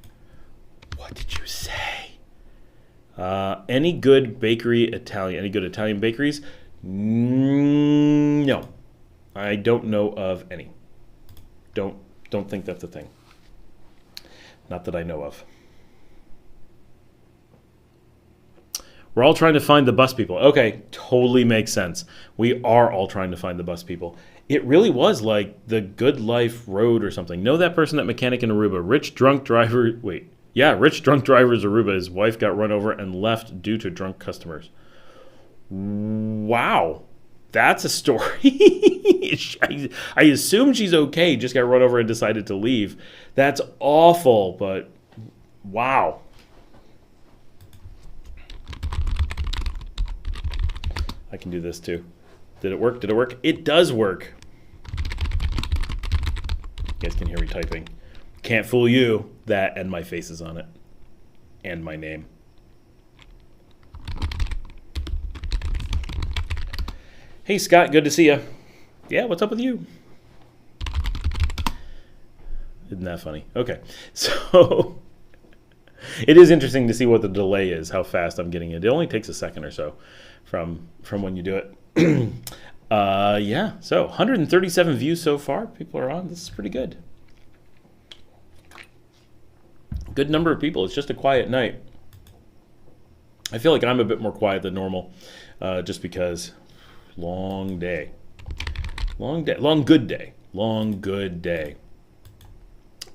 What did you say? Any good Italian bakeries? No, I don't know of any. Don't think that's a thing. Not that I know of. We're all trying to find the bus people. Okay, totally makes sense. We are all trying to find the bus people. It really was like the Good Life Road or something. Know that person, that mechanic in Aruba, rich drunk driver. Wait, Yeah, rich drunk driver's Aruba. His wife got run over and left due to drunk customers. Wow. That's a story. I assume she's okay, just got run over and decided to leave. That's awful, but wow. I can do this too. Did it work? Did it work? It does work. You guys can hear me typing. Can't fool you. That and my face is on it. And my name. Hey, Scott, good to see you. Yeah, what's up with you? Isn't that funny? Okay, so it is interesting to see what the delay is, how fast I'm getting it. It only takes a second or so from when you do it. Yeah, so 137 views so far. People are on. This is pretty good. Good number of people. It's just a quiet night. I feel like I'm a bit more quiet than normal, just because long day. Long good day.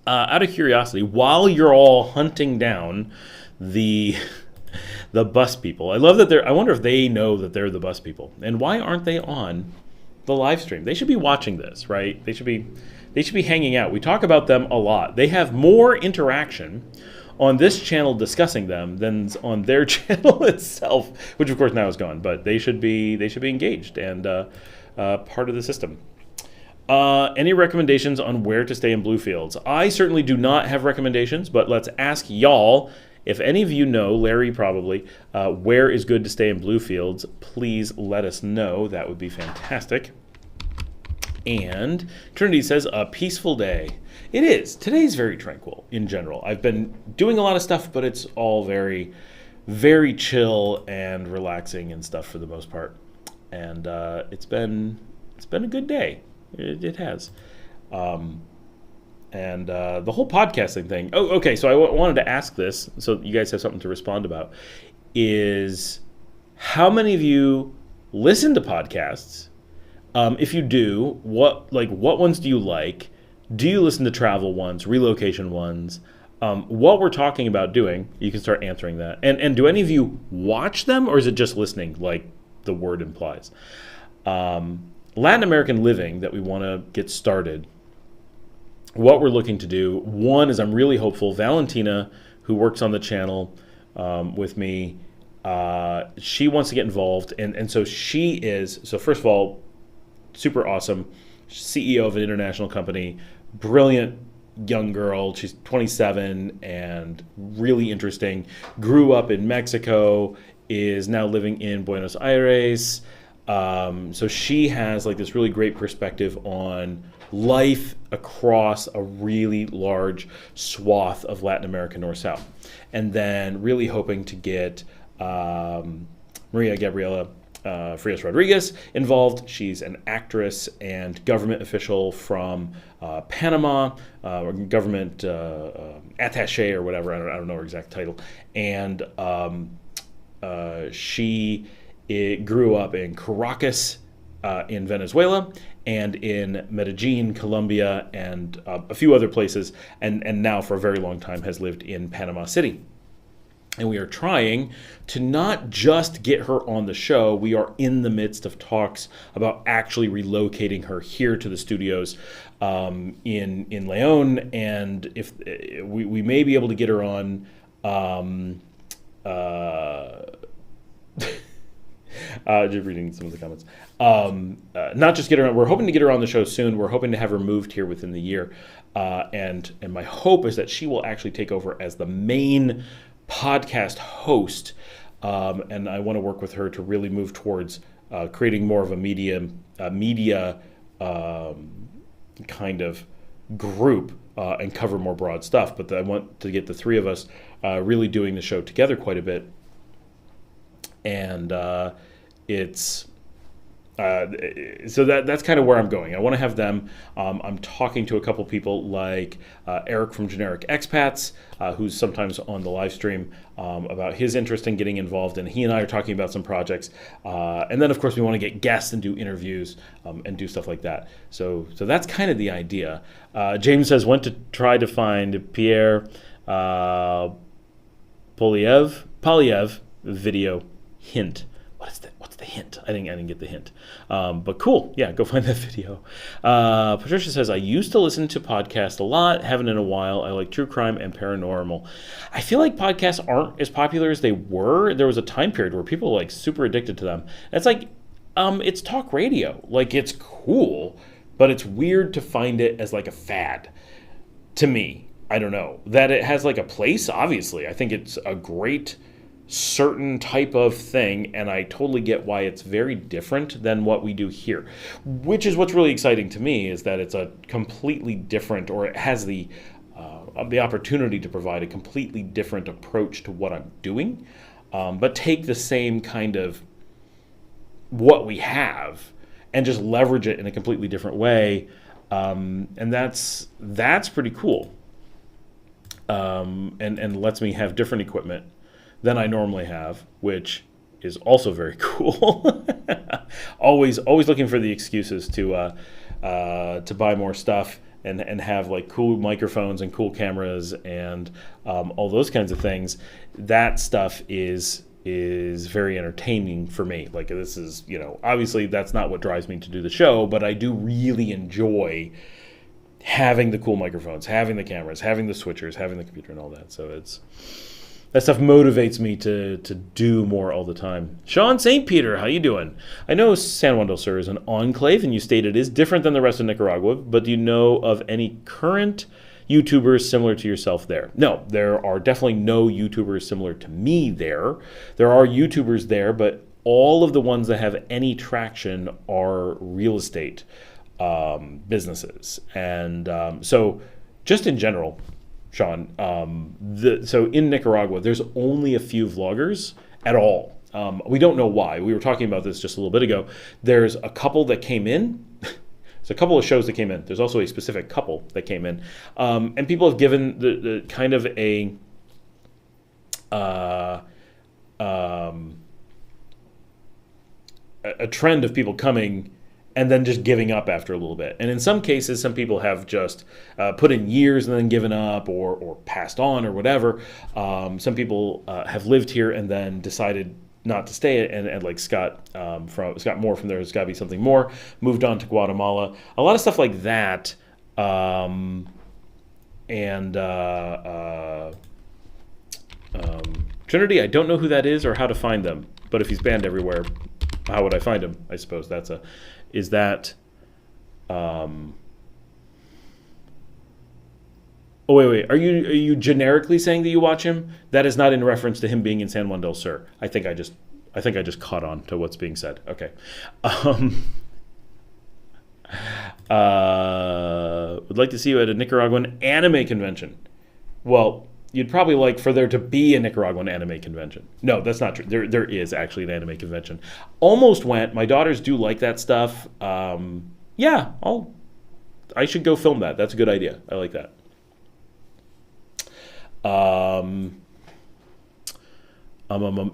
Out of curiosity, while you're all hunting down the bus people, I love that I wonder if they know that they're the bus people, and why aren't they on the live stream? They should be watching this, right? They should be hanging out. We talk about them a lot. They have more interaction on this channel discussing them than on their channel itself, which of course now is gone. But they should be engaged and part of the system. Any recommendations on where to stay in Bluefields? I certainly do not have recommendations, but let's ask y'all. If any of you know, Larry probably, where is good to stay in Bluefields, please let us know. That would be fantastic. And Trinity says, a peaceful day. It is. Today's very tranquil in general. I've been doing a lot of stuff, but it's all very, very chill and relaxing and stuff for the most part. And it's been a good day. It has. And the whole podcasting thing. Oh, okay. So I wanted to ask this, so you guys have something to respond about. Is how many of you listen to podcasts? If you do, what ones do you like? Do you listen to travel ones, relocation ones? What we're talking about doing, you can start answering that. And do any of you watch them, or is it just listening, like the word implies? Latin American living that we want to get started. What we're looking to do, one is I'm really hopeful. Valentina, who works on the channel with me, she wants to get involved. And so she is, so first of all, super awesome, CEO of an international company, brilliant young girl. She's 27 and really interesting. Grew up in Mexico, is now living in Buenos Aires. So she has like this really great perspective on life across a really large swath of Latin America north-south. And then really hoping to get Maria Gabriela Frias Rodriguez involved. She's an actress and government official from Panama, or government attaché or whatever. I don't know her exact title. And she grew up in Caracas in Venezuela and in Medellin, Colombia, and a few other places, and now for a very long time has lived in Panama City. And we are trying to not just get her on the show. We are in the midst of talks about actually relocating her here to the studios in León. And if we may be able to get her on, just reading some of the comments. Not just get her on. We're hoping to get her on the show soon. We're hoping to have her moved here within the year. And my hope is that she will actually take over as the main podcast host, and I want to work with her to really move towards creating more of a media kind of group and cover more broad stuff. But I want to get the three of us really doing the show together quite a bit, and it's so that's kind of where I'm going. I want to have them. I'm talking to a couple people like Eric from Generic Expats, who's sometimes on the live stream, about his interest in getting involved. And he and I are talking about some projects. And then, of course, we want to get guests and do interviews and do stuff like that. So that's kind of the idea. James says, went to try to find Pierre Polyev video hint. What's the hint? I didn't get the hint. But cool. Yeah, go find that video. Patricia says, I used to listen to podcasts a lot, haven't in a while. I like true crime and paranormal. I feel like podcasts aren't as popular as they were. There was a time period where people were like super addicted to them. It's like, it's talk radio. Like, it's cool, but it's weird to find it as like a fad to me. I don't know. That it has like a place, obviously. I think it's a great certain type of thing, and I totally get why it's very different than what we do here, which is what's really exciting to me, is that it's a completely different, or it has the opportunity to provide a completely different approach to what I'm doing, but take the same kind of what we have and just leverage it in a completely different way, and that's pretty cool, and lets me have different equipment than I normally have, which is also very cool. always looking for the excuses to buy more stuff and have like cool microphones and cool cameras and all those kinds of things. That stuff is very entertaining for me. Like, this is, obviously that's not what drives me to do the show, but I do really enjoy having the cool microphones, having the cameras, having the switchers, having the computer and all that. So that stuff motivates me to do more all the time. Sean St. Peter, how you doing? I know San Juan del Sur is an enclave, and you state it is different than the rest of Nicaragua, but do you know of any current YouTubers similar to yourself there? No, there are definitely no YouTubers similar to me there. There are YouTubers there, but all of the ones that have any traction are real estate businesses. And so just in general, Sean, so in Nicaragua, there's only a few vloggers at all. We don't know why. We were talking about this just a little bit ago. There's a couple that came in. There's a couple of shows that came in. There's also a specific couple that came in. And people have given the kind of a trend of people coming and then just giving up after a little bit. And in some cases, some people have just put in years and then given up or passed on or whatever. Some people have lived here and then decided not to stay, and like Scott Moore from There's Gotta Be Something More, moved on to Guatemala. A lot of stuff like that. Trinity, I don't know who that is or how to find them, but if he's banned everywhere, how would I find him? I suppose that's is that, oh wait, are you generically saying that you watch him? That is not in reference to him being in San Juan del Sur. I think I just caught on to what's being said. Okay. Would like to see you at a Nicaraguan anime convention. Well, you'd probably like for there to be a Nicaraguan anime convention. No, that's not true. There is actually an anime convention. Almost went. My daughters do like that stuff. Yeah, I should go film that. That's a good idea. I like that.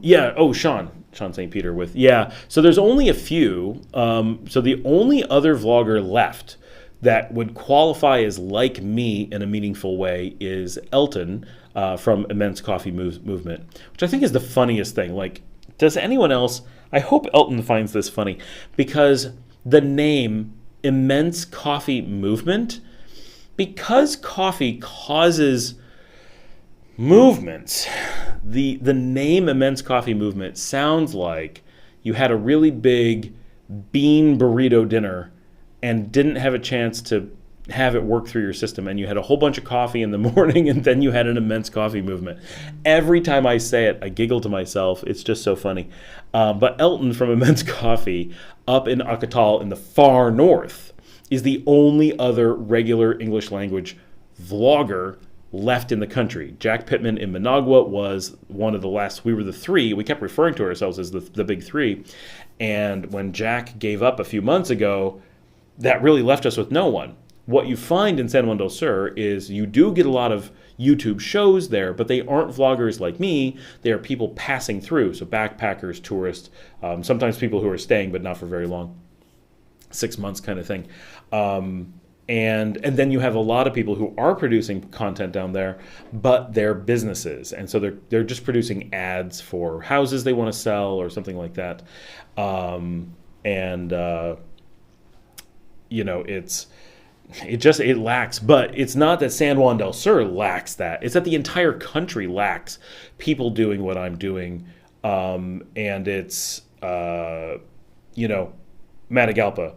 Yeah. Oh, Sean St. Peter with, yeah. So there's only a few. So the only other vlogger left that would qualify as like me in a meaningful way is Elton from Immense Coffee Movement, which I think is the funniest thing. Like, does anyone else? I hope Elton finds this funny, because the name Immense Coffee Movement, because coffee causes movements, the name Immense Coffee Movement sounds like you had a really big bean burrito dinner and didn't have a chance to have it work through your system, and you had a whole bunch of coffee in the morning, and then you had an immense coffee movement. Every time I say it, I giggle to myself. It's just so funny. But Elton from Immense Coffee up in Acatal in the far north is the only other regular English language vlogger left in the country. Jack Pittman in Managua was one of the last. We were the three. We kept referring to ourselves as the big three. And when Jack gave up a few months ago, that really left us with no one. What you find in San Juan del Sur is you do get a lot of YouTube shows there, but they aren't vloggers like me. They are people passing through, so backpackers, tourists, sometimes people who are staying but not for very long, 6 months kind of thing. And then you have a lot of people who are producing content down there, but they're businesses, and so they're just producing ads for houses they want to sell or something like that. And you know, it lacks. But it's not that San Juan del Sur lacks that. It's that the entire country lacks people doing what I'm doing. And it's you know, Matagalpa,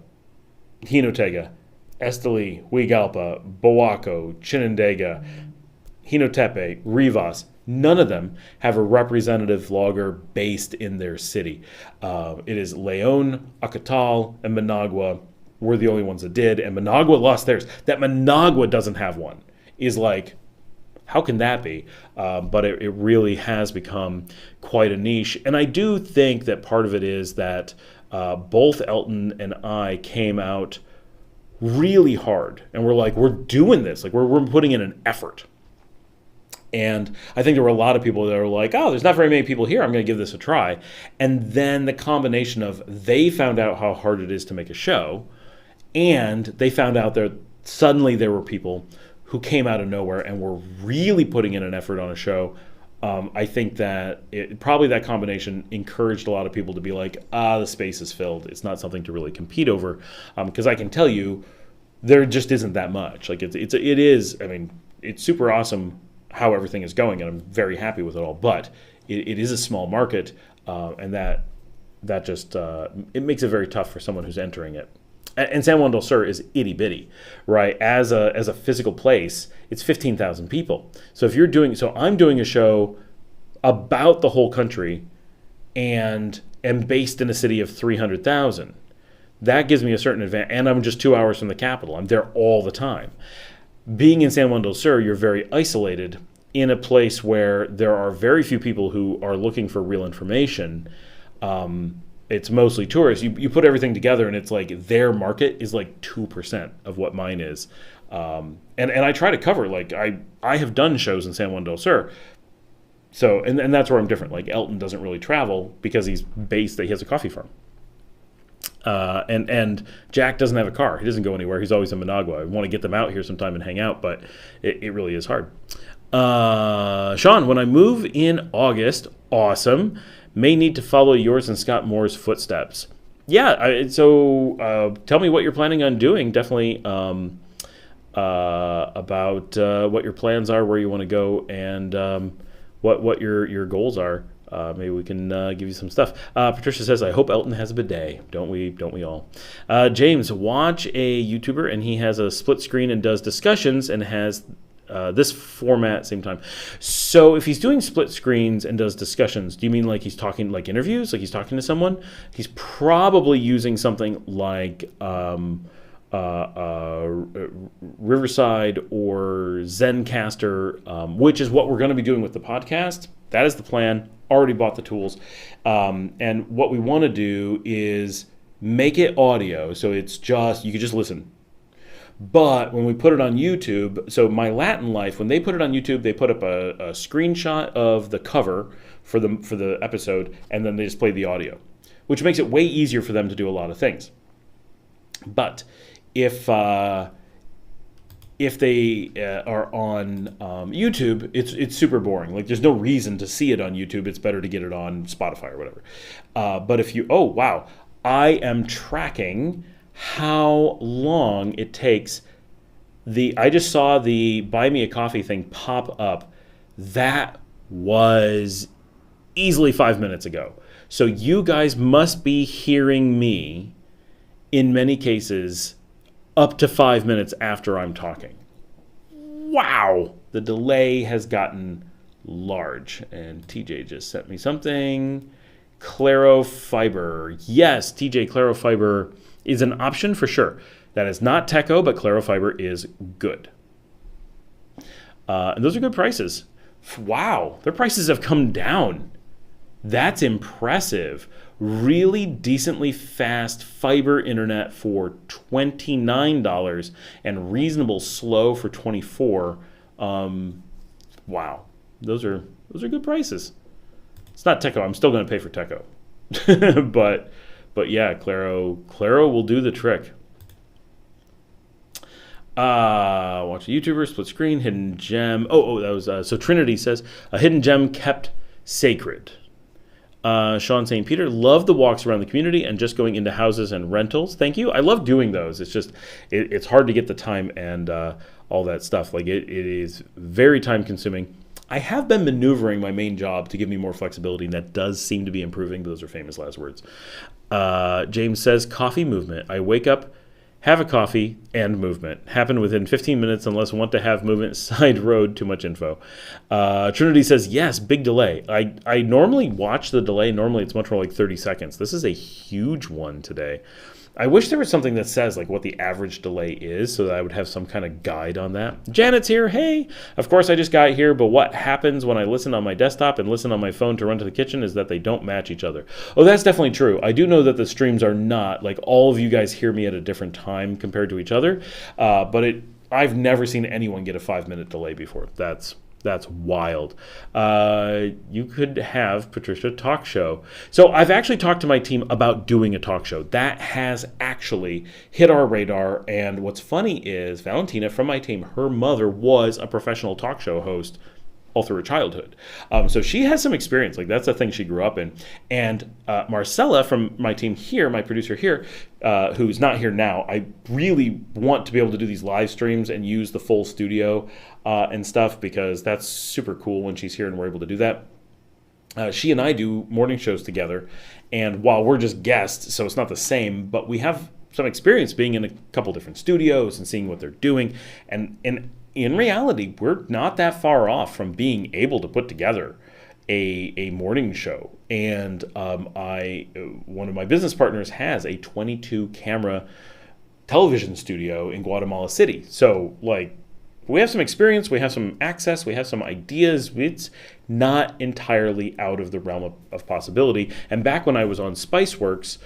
Jinotega, Esteli, Huigalpa, Boaco, Chinandega, Jinotepe, Rivas. None of them have a representative vlogger based in their city. It is Leon, Acatal, and Managua were the only ones that did, and Managua lost theirs. That Managua doesn't have one is like, how can that be? But it really has become quite a niche. And I do think that part of it is that both Elton and I came out really hard, and we're like, we're doing this, like we're putting in an effort. And I think there were a lot of people that were like, oh, there's not very many people here, I'm going to give this a try. And then the combination of they found out how hard it is to make a show, and they found out that suddenly there were people who came out of nowhere and were really putting in an effort on a show. I think that probably that combination encouraged a lot of people to be like, the space is filled. It's not something to really compete over. Because I can tell you, there just isn't that much. Like it is. I mean, it's super awesome how everything is going, and I'm very happy with it all. But it is a small market, and that just it makes it very tough for someone who's entering it. And San Juan del Sur is itty bitty, right? As a physical place, it's 15,000 people. So I'm doing a show about the whole country, and am based in a city of 300,000. That gives me a certain advantage, and I'm just 2 hours from the capital. I'm there all the time. Being in San Juan del Sur, you're very isolated in a place where there are very few people who are looking for real information. It's mostly tourists. You put everything together, and it's like their market is like 2% of what mine is. And I try to cover, like I have done shows in San Juan del Sur. So, and that's where I'm different. Like Elton doesn't really travel because he has a coffee farm. And Jack doesn't have a car. He doesn't go anywhere. He's always in Managua. I want to get them out here sometime and hang out, but it really is hard. Sean, when I move in August, awesome. May need to follow yours and Scott Moore's footsteps. Yeah, so tell me what you're planning on doing. Definitely about what your plans are, where you want to go, and what your goals are. Maybe we can give you some stuff. Patricia says, I hope Elton has a bidet. Don't we all? James, watch a YouTuber, and he has a split screen and does discussions and has this format same time. So if he's doing split screens and does discussions, do you mean like he's talking like interviews, like he's talking to someone? He's probably using something like Riverside or Zencaster, which is what we're going to be doing with the podcast. That is the plan. Already bought the tools. And what we want to do is make it audio, so it's just, you can just listen. But when we put it on YouTube, so My Latin Life, when they put it on YouTube, they put up a screenshot of the cover for the episode, and then they just play the audio, which makes it way easier for them to do a lot of things. But if they are on YouTube, it's super boring. Like there's no reason to see it on YouTube. It's better to get it on Spotify or whatever. But if you, oh wow, I am tracking how long it takes. I just saw the Buy Me a Coffee thing pop up. That was easily 5 minutes ago. So you guys must be hearing me in many cases up to 5 minutes after I'm talking. Wow, the delay has gotten large. And TJ just sent me something. Claro Fiber. Yes, TJ, Claro Fiber is an option for sure. That is not Techo, but Claro Fiber is good. And those are good prices. Wow, their prices have come down. That's impressive. Really decently fast fiber internet for $29 and reasonable slow for $24. Wow, those are good prices. It's not Techo. I'm still going to pay for Techo, but yeah, Claro will do the trick. Watch a YouTuber, split screen, hidden gem. That was so Trinity says a hidden gem kept sacred. Sean St. Peter, love the walks around the community and just going into houses and rentals. Thank you. I love doing those. It's just, it's hard to get the time and all that stuff. Like it is very time consuming. I have been maneuvering my main job to give me more flexibility, and that does seem to be improving. Those are famous last words. James says, coffee movement. I wake up, have a coffee, and movement. Happen within 15 minutes unless want to have movement. Side road, too much info. Trinity says, yes, big delay. I normally watch the delay. Normally it's much more like 30 seconds. This is a huge one today. I wish there was something that says like what the average delay is so that I would have some kind of guide on that. Janet's here. Hey, of course I just got here, but what happens when I listen on my desktop and listen on my phone to run to the kitchen is that they don't match each other. Oh, that's definitely true. I do know that the streams are not, like all of you guys hear me at a different time compared to each other, but I've never seen anyone get a 5-minute delay before. That's wild. You could have Patricia talk show. So I've actually talked to my team about doing a talk show. That has actually hit our radar. And what's funny is Valentina from my team, her mother was a professional talk show host all through her childhood. So she has some experience. Like that's a thing she grew up in. And Marcella from my team here, my producer here, who's not here now, I really want to be able to do these live streams and use the full studio and stuff because that's super cool when she's here and we're able to do that. She and I do morning shows together. And while we're just guests, so it's not the same, but we have some experience being in a couple different studios and seeing what they're doing. And in reality, we're not that far off from being able to put together a morning show. And one of my business partners has a 22 camera television studio in Guatemala City. So like we have some experience, we have some access, we have some ideas. It's not entirely out of the realm of possibility. And back when I was on Spiceworks,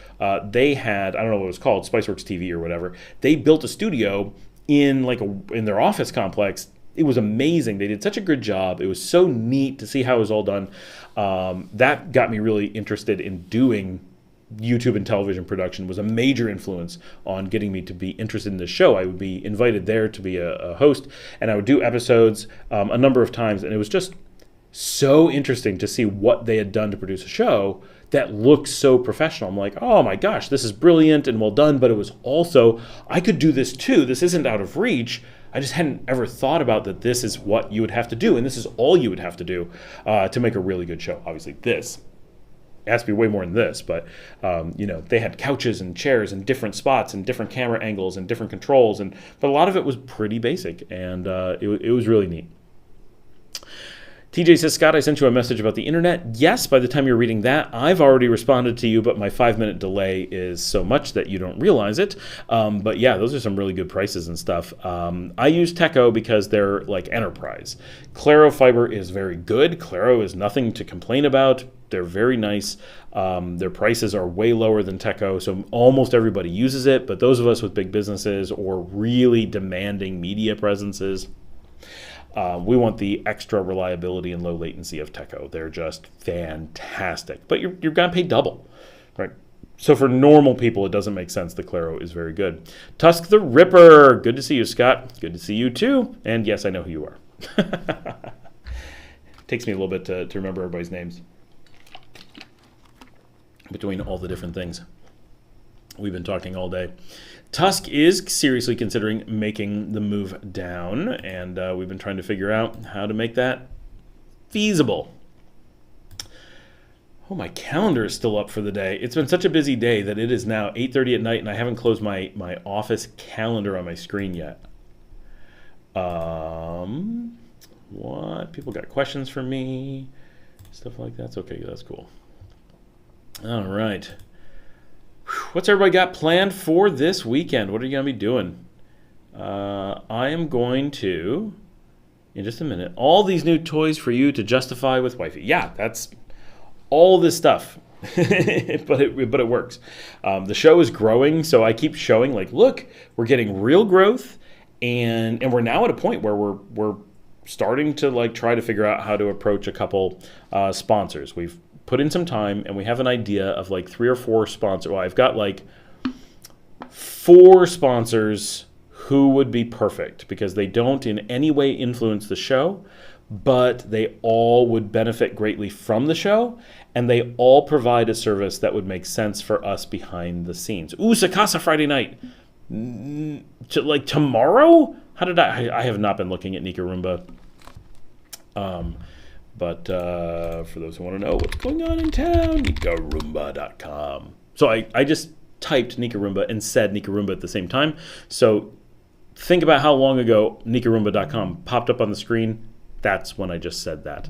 they had, I don't know what it was called, Spiceworks TV or whatever. They built a studio in their office complex. It was amazing. They did such a good job. It was so neat to see how it was all done. That got me really interested in doing YouTube and television production. Was a major influence on getting me to be interested in the show. I would be invited there to be a host, and I would do episodes a number of times, and it was just so interesting to see what they had done to produce a show that looks so professional. I'm like, oh my gosh, this is brilliant and well done, but it was also, I could do this too. This isn't out of reach. I just hadn't ever thought about that this is what you would have to do, and this is all you would have to do to make a really good show. Obviously, this it has to be way more than this, but they had couches and chairs and different spots and different camera angles and different controls, but a lot of it was pretty basic, and it was really neat. TJ says, Scott, I sent you a message about the internet. Yes, by the time you're reading that, I've already responded to you, but my 5-minute delay is so much that you don't realize it. But yeah, those are some really good prices and stuff. I use Teco because they're like enterprise. Claro Fiber is very good. Claro is nothing to complain about. They're very nice. Their prices are way lower than Teco, so almost everybody uses it. But those of us with big businesses or really demanding media presences, we want the extra reliability and low latency of Teco. They're just fantastic. But you're going to pay double, right? So for normal people, it doesn't make sense. The Claro is very good. Tusk the Ripper. Good to see you, Scott. Good to see you, too. And yes, I know who you are. Takes me a little bit to remember everybody's names between all the different things. We've been talking all day. Tusk is seriously considering making the move down, and we've been trying to figure out how to make that feasible. Oh, my calendar is still up for the day. It's been such a busy day that it is now 8:30 at night, and I haven't closed my office calendar on my screen yet. What? People got questions for me? Stuff like that. That's okay. That's cool. All right. What's everybody got planned for this weekend? What are you going to be doing? I am going to, in just a minute, all these new toys for you to justify with wifey. Yeah, that's all this stuff, but it works. The show is growing, so I keep showing, like, look, we're getting real growth, and we're now at a point where we're starting to like try to figure out how to approach a couple sponsors. We've put in some time, and we have an idea of like 3 or 4 sponsors. Well, I've got like 4 sponsors who would be perfect, because they don't in any way influence the show, but they all would benefit greatly from the show, and they all provide a service that would make sense for us behind the scenes. Ooh, Sakasa Friday night. Like tomorrow? How did I have not been looking at Nicaragua. But for those who want to know what's going on in town, Nicaragua.com. So I just typed Nicaragua and said Nicaragua at the same time. So think about how long ago Nicaragua.com popped up on the screen. That's when I just said that.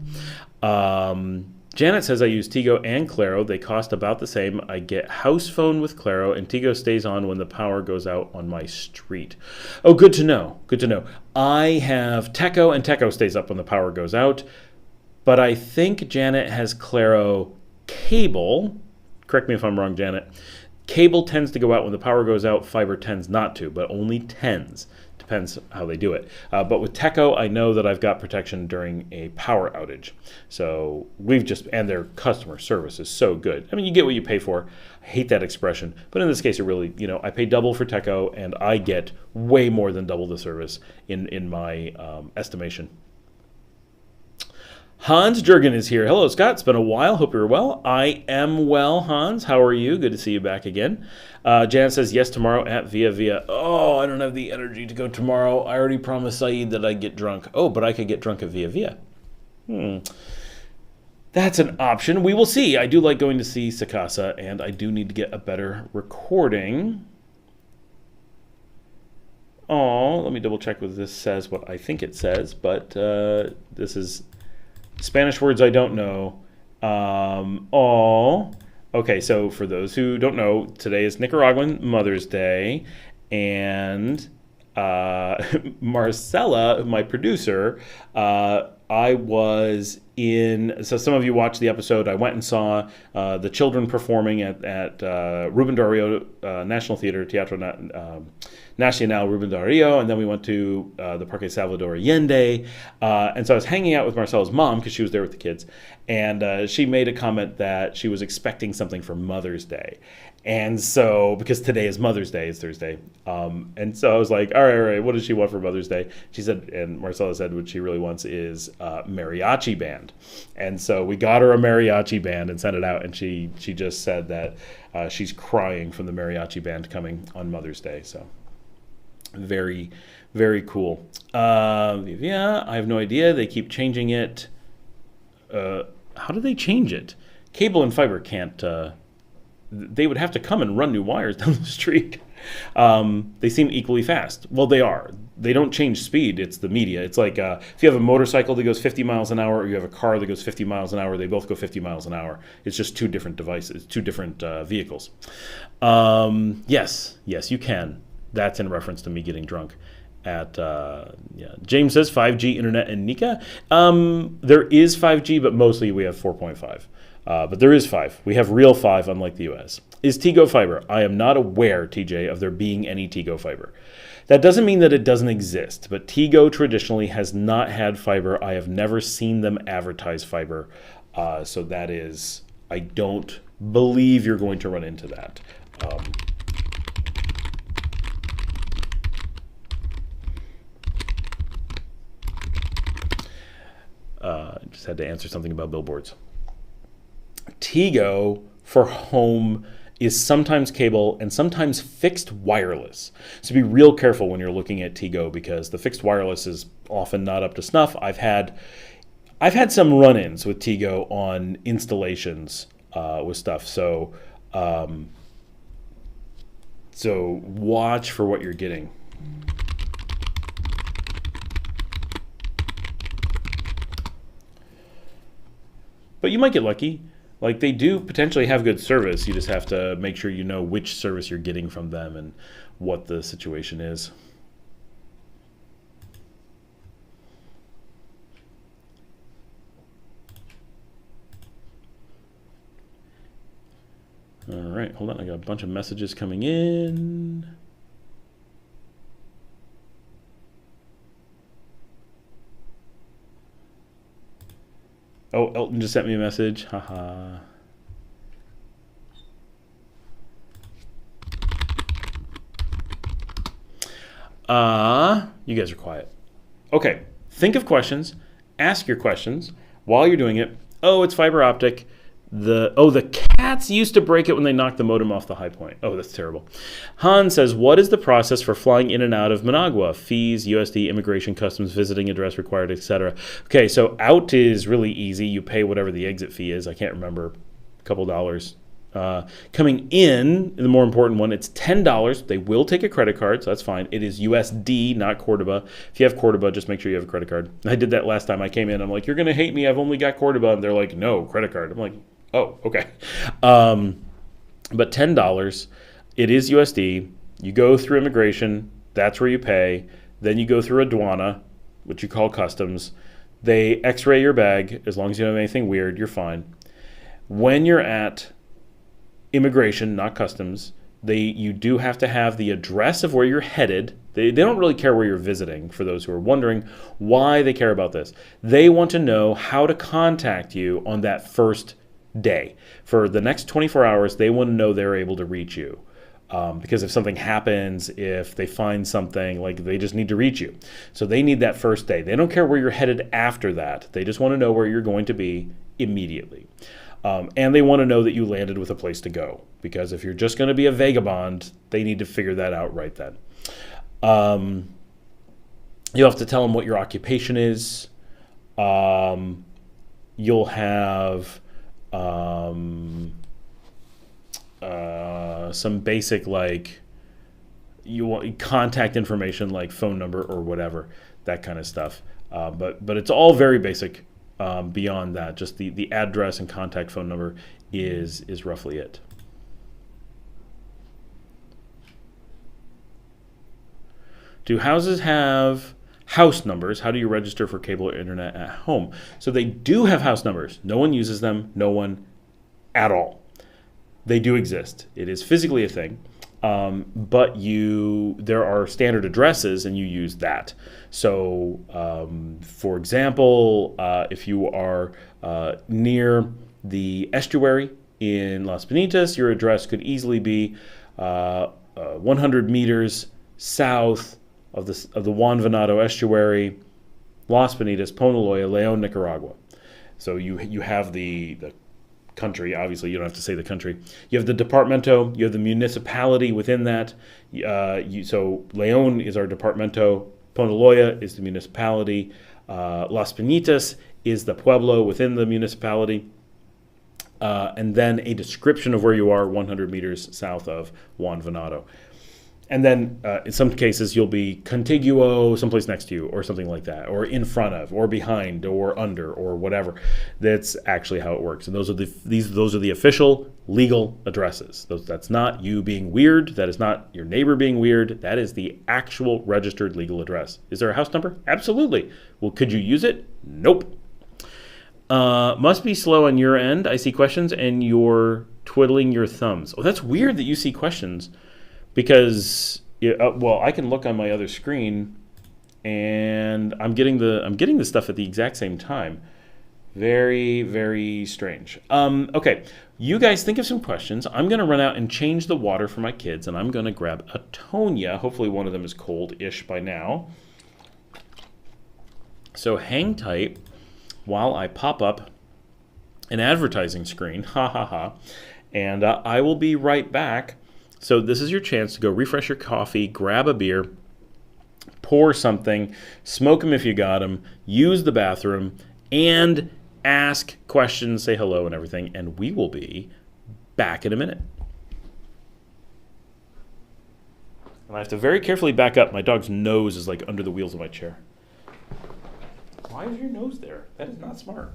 Janet says I use Tigo and Claro. They cost about the same. I get house phone with Claro, and Tigo stays on when the power goes out on my street. Oh, good to know. Good to know. I have Teco, and Teco stays up when the power goes out. But I think Janet has Claro cable. Correct me if I'm wrong, Janet. Cable tends to go out when the power goes out. Fiber tends not to, but only tends. Depends how they do it. But with Teco, I know that I've got protection during a power outage. So and their customer service is so good. I mean, you get what you pay for. I hate that expression. But in this case, it really, I pay double for Teco, and I get way more than double the service in my estimation. Hans Jurgen is here. Hello, Scott. It's been a while. Hope you're well. I am well, Hans. How are you? Good to see you back again. Jan says, yes, tomorrow at Via Via. Oh, I don't have the energy to go tomorrow. I already promised Saeed that I'd get drunk. Oh, but I could get drunk at Via Via. That's an option. We will see. I do like going to see Sakasa, and I do need to get a better recording. Oh, let me double check what this says, what I think it says, but this is Spanish words I don't know. Okay, so for those who don't know, today is Nicaraguan Mother's Day, and Marcella, my producer, I was in, so some of you watched the episode, I went and saw the children performing at Rubén Darío National Theater, Teatro Nacional Rubén Darío, and then we went to the Parque Salvador Allende, and so I was hanging out with Marcella's mom, because she was there with the kids, and she made a comment that she was expecting something for Mother's Day. And so, because today is Mother's Day, it's Thursday, and so I was like, all right, what does she want for Mother's Day? She said, and Marcella said what she really wants is mariachi band. And so we got her a mariachi band and sent it out, and she just said that she's crying from the mariachi band coming on Mother's Day. So very, very cool. Yeah, I have no idea. They keep changing it. How do they change it? Cable and fiber can't... they would have to come and run new wires down the street. They seem equally fast. Well, they are. They don't change speed. It's the media. It's like if you have a motorcycle that goes 50 miles an hour, or you have a car that goes 50 miles an hour, they both go 50 miles an hour. It's just two different devices, two different vehicles. Yes, you can. That's in reference to me getting drunk. James says 5G internet in Nika. There is 5G, but mostly we have 4.5. But there is 5. We have real 5, unlike the US. Is Tigo fiber? I am not aware, TJ, of there being any Tigo fiber. That doesn't mean that it doesn't exist, but Tigo traditionally has not had fiber. I have never seen them advertise fiber. So that is, I don't believe you're going to run into that. Just had to answer something about billboards. Tigo for home is sometimes cable and sometimes fixed wireless. So be real careful when you're looking at Tigo, because the fixed wireless is often not up to snuff. I've had some run-ins with Tigo on installations with stuff. So watch for what you're getting. But you might get lucky. Like, they do potentially have good service. You just have to make sure you know which service you're getting from them and what the situation is. All right, hold on. I got a bunch of messages coming in. Oh, Elton just sent me a message. Haha. You guys are quiet. Okay, think of questions. Ask your questions while you're doing it. Oh, it's fiber optic. The cats used to break it when they knocked the modem off the high point. Oh, that's terrible. Han says, what is the process for flying in and out of Managua? Fees, USD, immigration, customs, visiting address required, etc. Okay, so out is really easy. You pay whatever the exit fee is. I can't remember, a couple dollars. Coming in, the more important one, it's $10. They will take a credit card, so that's fine. It is USD, not Cordoba. If you have Cordoba, just make sure you have a credit card. I did that last time I came in. I'm like, you're going to hate me. I've only got Cordoba. And they're like, no, credit card. I'm like, oh, okay. But $10, it is USD. You go through immigration. That's where you pay. Then you go through aduana, which you call customs. They x-ray your bag. As long as you don't have anything weird, you're fine. When you're at immigration, not customs, you do have to have the address of where you're headed. They don't really care where you're visiting, for those who are wondering why they care about this. They want to know how to contact you on that first day. For the next 24 hours, they want to know they're able to reach you. Because if something happens, if they find something, like, they just need to reach you. So they need that first day. They don't care where you're headed after that. They just want to know where you're going to be immediately. And they want to know that you landed with a place to go. Because if you're just going to be a vagabond, they need to figure that out right then. You'll have to tell them what your occupation is. You'll have some basic, like, you want contact information, like phone number or whatever, that kind of stuff. But it's all very basic. Beyond that, just the address and contact phone number is roughly it. Do houses have house numbers? How do you register for cable or internet at home? So they do have house numbers. No one uses them. No one at all. They do exist. It is physically a thing. But there are standard addresses, and you use that. So, for example, if you are near the estuary in Las Bonitas, your address could easily be 100 meters south of the Juan Venado estuary, Las Bonitas, Ponaloya, Leon, Nicaragua. So you have the country. Obviously, you don't have to say the country. You have the departamento. You have the municipality within that. So Leon is our departamento. Ponaloya is the municipality. Las Piñitas is the pueblo within the municipality. And then a description of where you are 100 meters south of Juan Venado. And then in some cases, you'll be contiguo, someplace next to you, or something like that, or in front of, or behind, or under, or whatever. That's actually how it works. And those are the official legal addresses. That's not you being weird. That is not your neighbor being weird. That is the actual registered legal address. Is there a house number? Absolutely. Well, could you use it? Nope. Must be slow on your end. I see questions, and you're twiddling your thumbs. Oh, that's weird that you see questions. Because I can look on my other screen, and I'm getting the stuff at the exact same time. Very, very strange. Okay, you guys think of some questions. I'm going to run out and change the water for my kids, and I'm going to grab a Tonya. Hopefully one of them is cold-ish by now. So hang tight while I pop up an advertising screen. Ha ha ha. And I will be right back. So this is your chance to go refresh your coffee, grab a beer, pour something, smoke them if you got them, use the bathroom, and ask questions, say hello and everything, and we will be back in a minute. And I have to very carefully back up. My dog's nose is like under the wheels of my chair. Why is your nose there? That is not smart.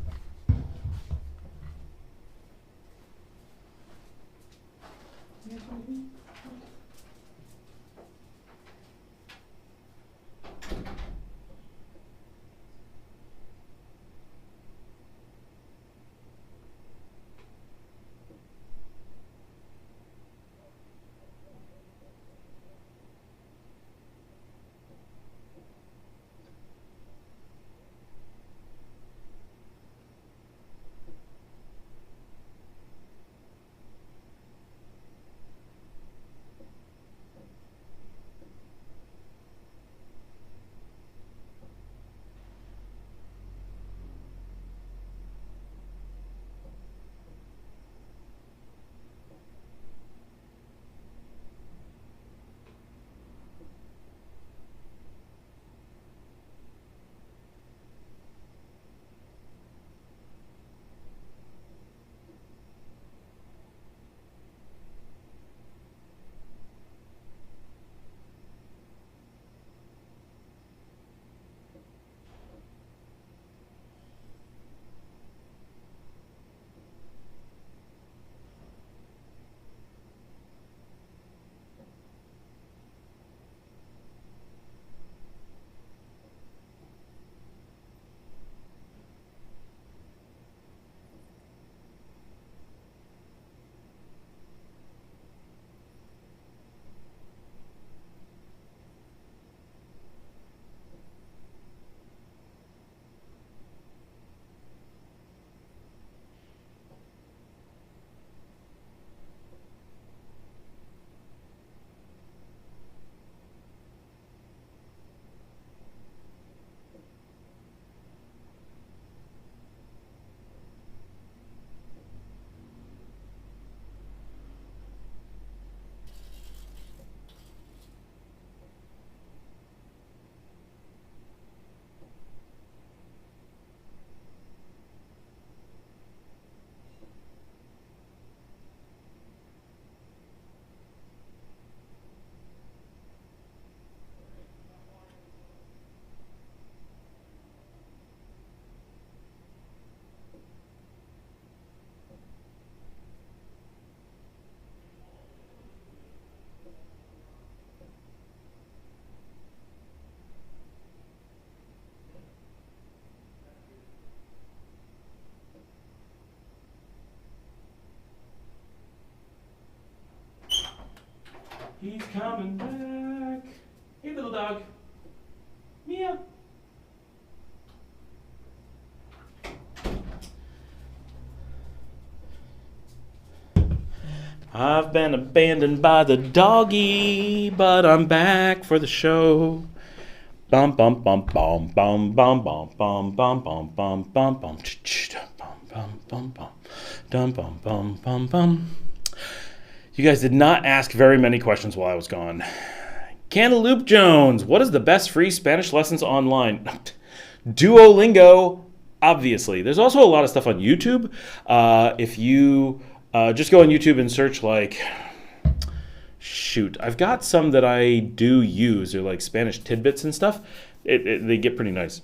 He's coming back. Hey, little dog. Mia. I've been abandoned by the doggy, but I'm back for the show. Bum bum bum bum bum bum bum bum bum bum bum bum bum bum bum bum bum bum bum bum. You guys did not ask very many questions while I was gone. Cantaloupe Jones, what is the best free Spanish lessons online? Duolingo, obviously. There's also a lot of stuff on YouTube. If you just go on YouTube and search shoot, I've got some that I do use. They're like Spanish tidbits and stuff. They get pretty nice.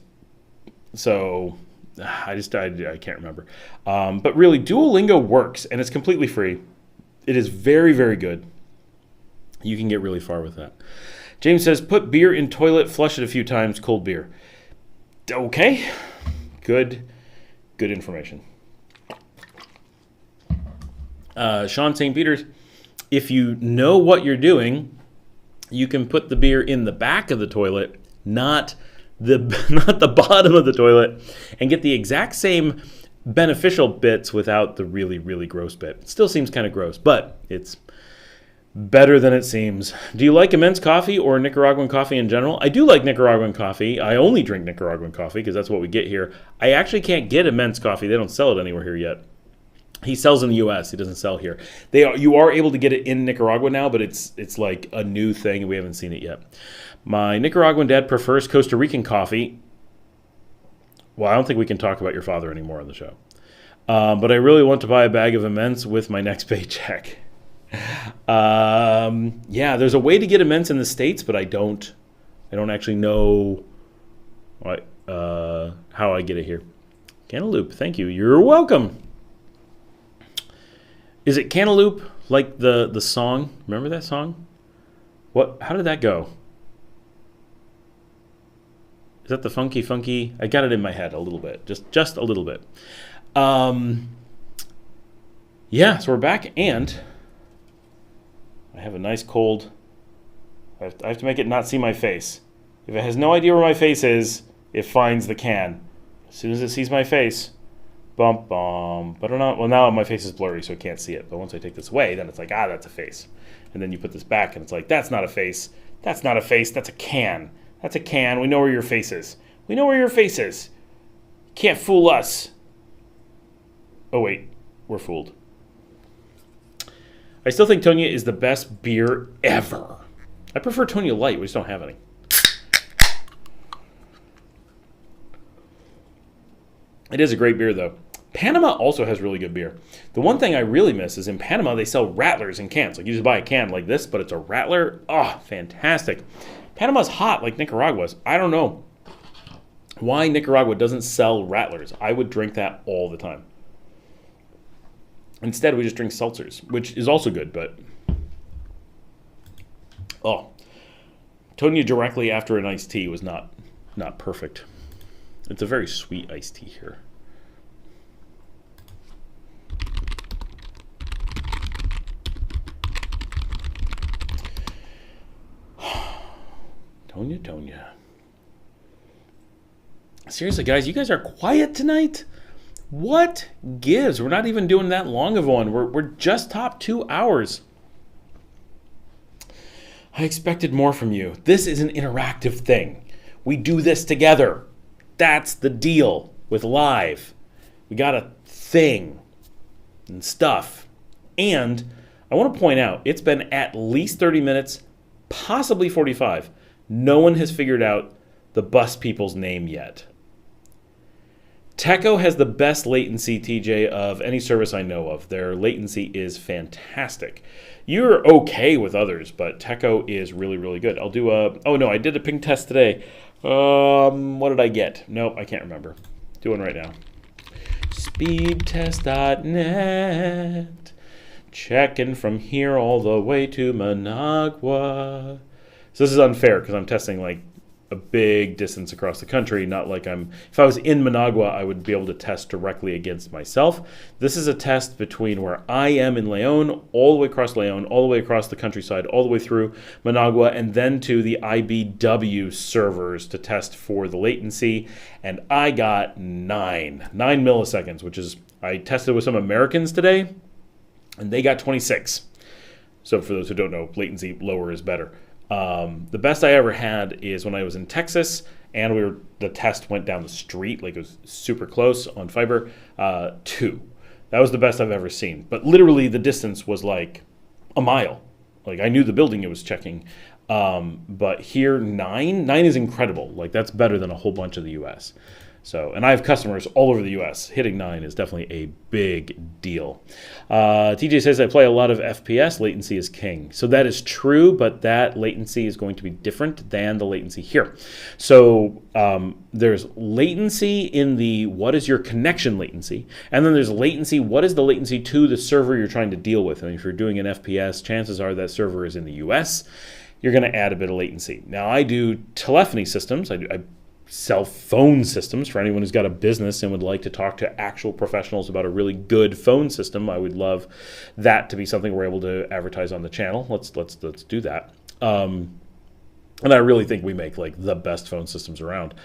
So I can't remember. But really, Duolingo works, and it's completely free. It is very, very good. You can get really far with that. James says, put beer in toilet, flush it a few times, cold beer. Okay. Good information. Sean St. Peters, if you know what you're doing, you can put the beer in the back of the toilet, not the bottom of the toilet, and get the exact same beneficial bits without the really, really gross bit. It still seems kind of gross, but it's better than it seems. Do you like immense coffee or Nicaraguan coffee in general? I do like Nicaraguan coffee. I only drink Nicaraguan coffee because that's what we get here. I actually can't get immense coffee. They don't sell it anywhere here yet. He sells in the U.S. He doesn't sell here. You are able to get it in Nicaragua now, but it's like a new thing. We haven't seen it yet. My Nicaraguan dad prefers Costa Rican coffee. Well, I don't think we can talk about your father anymore on the show. But I really want to buy a bag of immense with my next paycheck. Yeah, there's a way to get immense in the States, but I don't actually know how I get it here. Cantaloupe, thank you. You're welcome. Is it Cantaloupe like the song? Remember that song? How did that go? Is that the funky? I got it in my head a little bit, just a little bit. Yeah, so we're back, and I have a nice cold. I have to make it not see my face. If it has no idea where my face is, it finds the can. As soon as it sees my face, bump, bump. But well, now my face is blurry, so it can't see it. But once I take this away, then it's like, that's a face. And then you put this back, and it's like, that's not a face. That's not a face. That's a can. That's a can. We know where your face is. We know where your face is. You can't fool us. Oh, wait. We're fooled. I still think Tonya is the best beer ever. I prefer Tonya Light. We just don't have any. It is a great beer, though. Panama also has really good beer. The one thing I really miss is in Panama, they sell rattlers in cans. Like, you just buy a can like this, but it's a rattler. Oh, fantastic. Panama's hot like Nicaragua's. I don't know why Nicaragua doesn't sell rattlers. I would drink that all the time. Instead, we just drink seltzers, which is also good, but... Oh. Tonya directly after an iced tea was not perfect. It's a very sweet iced tea here. Tonya. Seriously, guys, you guys are quiet tonight? What gives? We're not even doing that long of one. We're just top 2 hours. I expected more from you. This is an interactive thing. We do this together. That's the deal with live. We got a thing and stuff. And I want to point out, it's been at least 30 minutes, possibly 45. No one has figured out the bus people's name yet. Teco has the best latency, TJ, of any service I know of. Their latency is fantastic. You're okay with others, but Teco is really, really good. I'll do I did a ping test today. What did I get? Nope, I can't remember. Doing right now. Speedtest.net. Checking from here all the way to Managua. So this is unfair because I'm testing like a big distance across the country, not like if I was in Managua, I would be able to test directly against myself. This is a test between where I am in León, all the way across León, all the way across the countryside, all the way through Managua, and then to the IBW servers to test for the latency. And I got 9 milliseconds, which is, I tested with some Americans today, and they got 26. So for those who don't know, latency lower is better. The best I ever had is when I was in Texas, and the test went down the street, like it was super close on fiber, 2. That was the best I've ever seen. But literally the distance was like a mile. Like I knew the building it was checking. But here, 9 is incredible. Like that's better than a whole bunch of the US. So, and I have customers all over the U.S. Hitting 9 is definitely a big deal. TJ says, I play a lot of FPS. Latency is king. So that is true, but that latency is going to be different than the latency here. So there's latency in the what is your connection latency, and then there's latency, what is the latency to the server you're trying to deal with. And if you're doing an FPS, chances are that server is in the U.S. You're going to add a bit of latency. Now, I do telephony systems. I sell phone systems for anyone who's got a business and would like to talk to actual professionals about a really good phone system. I would love that to be something we're able to advertise on the channel. Let's do that. And I really think we make like the best phone systems around.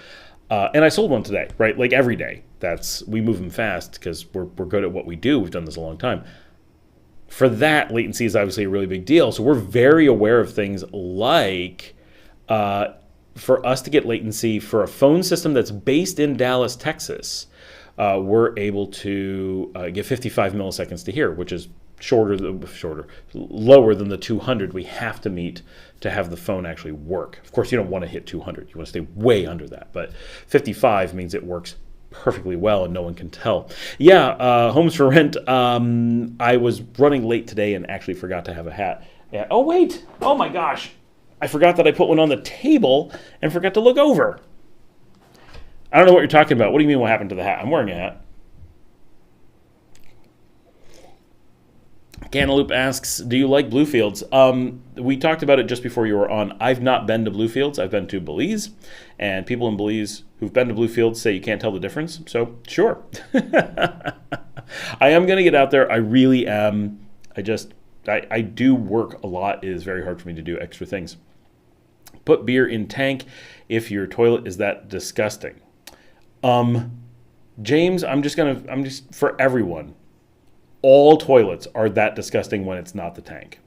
And I sold one today, right? Like every day. We move them fast because we're good at what we do. We've done this a long time. For that, latency is obviously a really big deal. So we're very aware of things like for us to get latency for a phone system that's based in Dallas, Texas, we're able to get 55 milliseconds to hear, which is lower than the 200 we have to meet to have the phone actually work. Of course, you don't want to hit 200. You want to stay way under that. But 55 means it works perfectly well and no one can tell. Yeah, Homes for Rent. I was running late today and actually forgot to have a hat. Yeah. Oh, wait. Oh, my gosh. I forgot that I put one on the table and forgot to look over. I don't know what you're talking about. What do you mean what happened to the hat? I'm wearing a hat. Cantaloupe asks, do you like Bluefields? We talked about it just before you were on. I've not been to Bluefields. I've been to Belize. And people in Belize who've been to Bluefields say you can't tell the difference. So, sure. I am going to get out there. I really am. I do work a lot. It is very hard for me to do extra things. Put beer in tank if your toilet is that disgusting. James, I'm just for everyone. All toilets are that disgusting when it's not the tank.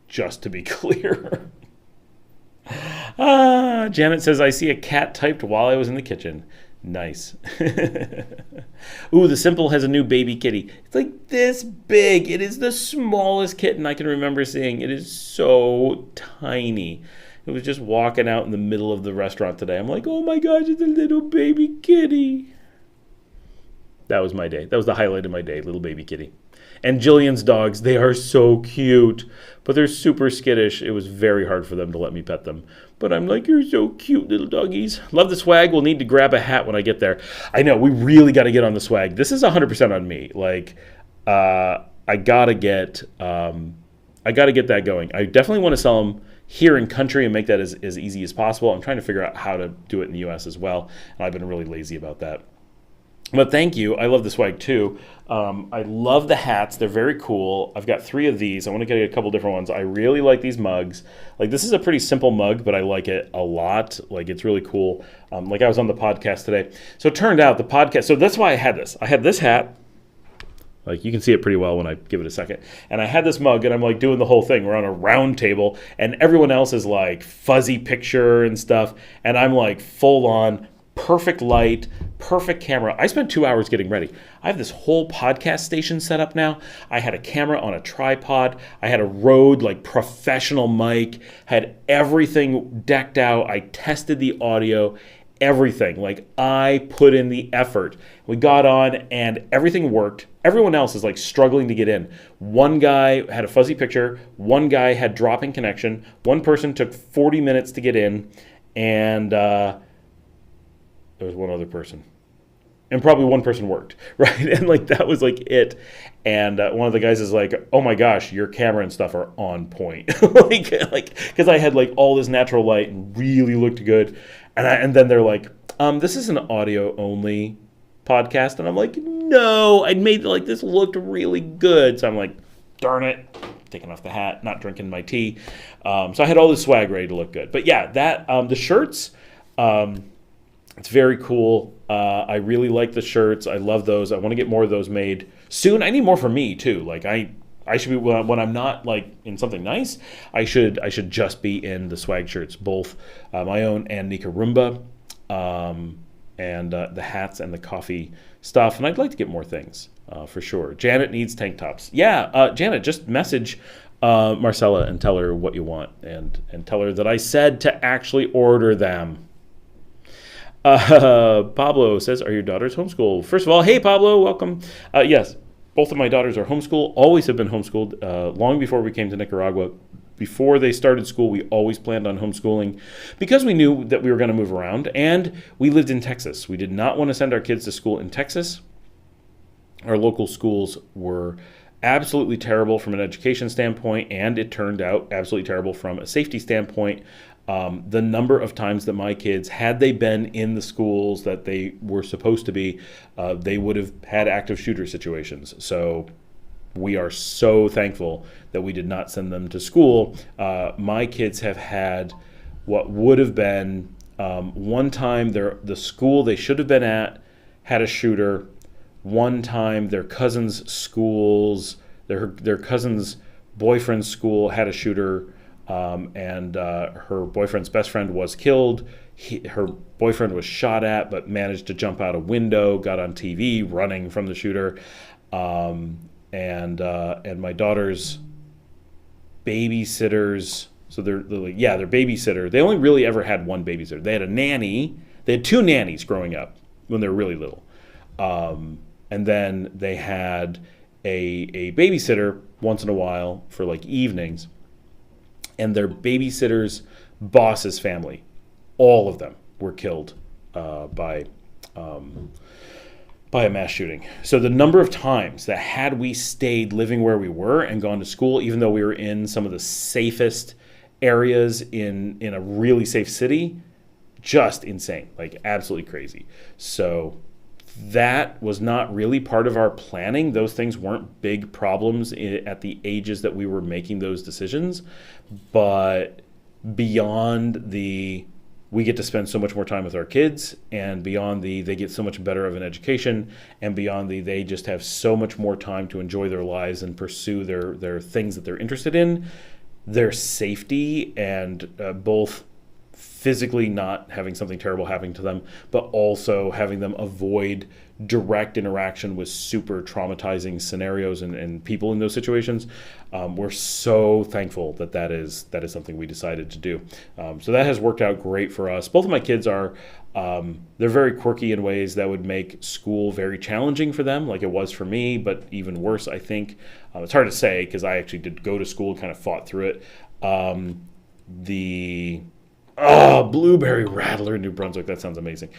Just to be clear. Janet says, I see a cat typed while I was in the kitchen. Nice. Ooh, the Simple has a new baby kitty. It's like this big. It is the smallest kitten I can remember seeing. It is so tiny. It was just walking out in the middle of the restaurant today. I'm like, oh my gosh, it's a little baby kitty. That was my day. That was the highlight of my day, little baby kitty. And Jillian's dogs, they are so cute, but they're super skittish. It was very hard for them to let me pet them. But I'm like, you're so cute, little doggies. Love the swag. We'll need to grab a hat when I get there. I know, we really got to get on the swag. This is 100% on me. Like, I gotta get that going. I definitely want to sell them here in country and make that as easy as possible. I'm trying to figure out how to do it in the U.S. as well, and I've been really lazy about that. But thank you. I love the swag too. I love the hats. They're very cool. I've got 3 of these. I want to get a couple different ones. I really like these mugs. Like, this is a pretty simple mug, but I like it a lot. Like, it's really cool. Like, I was on the podcast today. So it turned out the podcast, so that's why I had this. I had this hat. Like, you can see it pretty well when I give it a second. And I had this mug, and I'm, like, doing the whole thing. We're on a round table, and everyone else is, like, fuzzy picture and stuff. And I'm, like, full on, perfect light, perfect camera. I spent 2 hours getting ready. I have this whole podcast station set up now. I had a camera on a tripod. I had a Rode, like, professional mic. Had everything decked out. I tested the audio. Everything. Like, I put in the effort. We got on and everything worked. Everyone else is like struggling to get in. One guy had a fuzzy picture. One guy had dropping connection. One person took 40 minutes to get in. And there was one other person. and probably one person worked, right? And like that was like it. And one of the guys is like, "Oh my gosh, your camera and stuff are on point," like because I had like all this natural light and really looked good. And then they're like, "This is an audio only podcast," and I'm like, "No, I made like this looked really good." So I'm like, "Darn it." Taking off the hat, not drinking my tea. So I had all this swag ready to look good. But yeah, that the shirts, it's very cool. I really like the shirts. I love those. I want to get more of those made soon. I need more for me too. Like I should be when I'm not like in something nice. I should just be in the swag shirts, both my own and Nicaragua, and the hats and the coffee stuff. And I'd like to get more things. For sure. Janet needs tank tops. Yeah, Janet, just message Marcella and tell her what you want and tell her that I said to actually order them. Pablo says, are your daughters homeschooled? First of all, hey, Pablo, welcome. Yes, both of my daughters are homeschooled, always have been homeschooled long before we came to Nicaragua. Before they started school, we always planned on homeschooling because we knew that we were going to move around, and we lived in Texas. We did not want to send our kids to school in Texas. Our local schools were absolutely terrible from an education standpoint, and it turned out absolutely terrible from a safety standpoint. The number of times that my kids, had they been in the schools that they were supposed to be, they would have had active shooter situations. So we are so thankful that we did not send them to school. My kids have had what would have been one time the school they should have been at had a shooter. One time their cousin's schools, their cousin's boyfriend's school had a shooter, and her boyfriend's best friend was killed. Her boyfriend was shot at but managed to jump out a window, got on TV running from the shooter. And my daughter's babysitters, so they're like, yeah, they're babysitter. They only really ever had one babysitter. They had a nanny. They had two nannies growing up when they were really little. And then they had a babysitter once in a while for like evenings. And their babysitter's boss's family, all of them were killed by a mass shooting. So the number of times that had we stayed living where we were and gone to school, even though we were in some of the safest areas in a really safe city, just insane, like absolutely crazy. So that was not really part of our planning. Those things weren't big problems at the ages that we were making those decisions. But beyond we get to spend so much more time with our kids, and beyond they get so much better of an education, and beyond they just have so much more time to enjoy their lives and pursue their things that they're interested in, their safety and both physically not having something terrible happening to them, but also having them avoid direct interaction with super traumatizing scenarios and people in those situations. We're so thankful that is something we decided to do. So that has worked out great for us. Both of my kids are, they're very quirky in ways that would make school very challenging for them, like it was for me, but even worse, I think. It's hard to say because I actually did go to school, kind of fought through it. Blueberry Rattler in New Brunswick. That sounds amazing.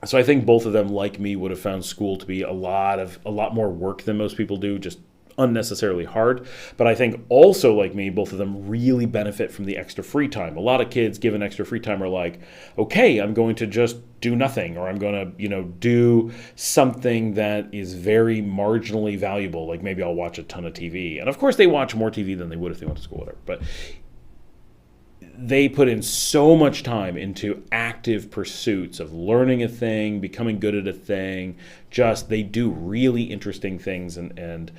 So I think both of them, like me, would have found school to be a lot more work than most people do, just unnecessarily hard. But I think also, like me, both of them really benefit from the extra free time. A lot of kids given extra free time are like, okay, I'm going to just do nothing, or I'm going to, do something that is very marginally valuable. Like maybe I'll watch a ton of TV. And of course they watch more TV than they would if they went to school, whatever. But they put in so much time into active pursuits of learning a thing, becoming good at a thing. Just they do really interesting things and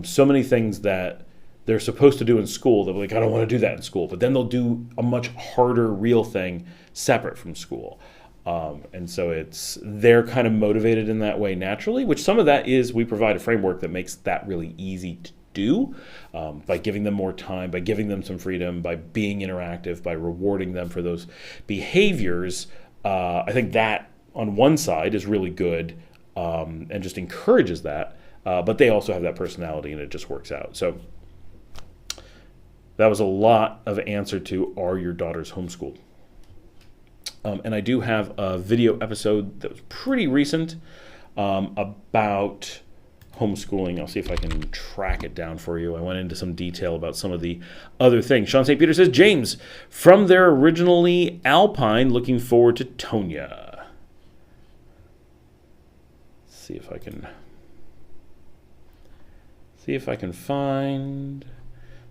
so many things that they're supposed to do in school. They're like, I don't want to do that in school. But then they'll do a much harder, real thing separate from school. And so they're kind of motivated in that way naturally, which some of that is we provide a framework that makes that really easy to do, by giving them more time, by giving them some freedom, by being interactive, by rewarding them for those behaviors. I think that on one side is really good, and just encourages that, but they also have that personality and it just works out. So that was a lot of answer to, are your daughters homeschooled? And I do have a video episode that was pretty recent about homeschooling. I'll see if I can track it down for you. I went into some detail about some of the other things. Sean St. Peter says, James, from there originally Alpine, looking forward to Tonya. See if I can find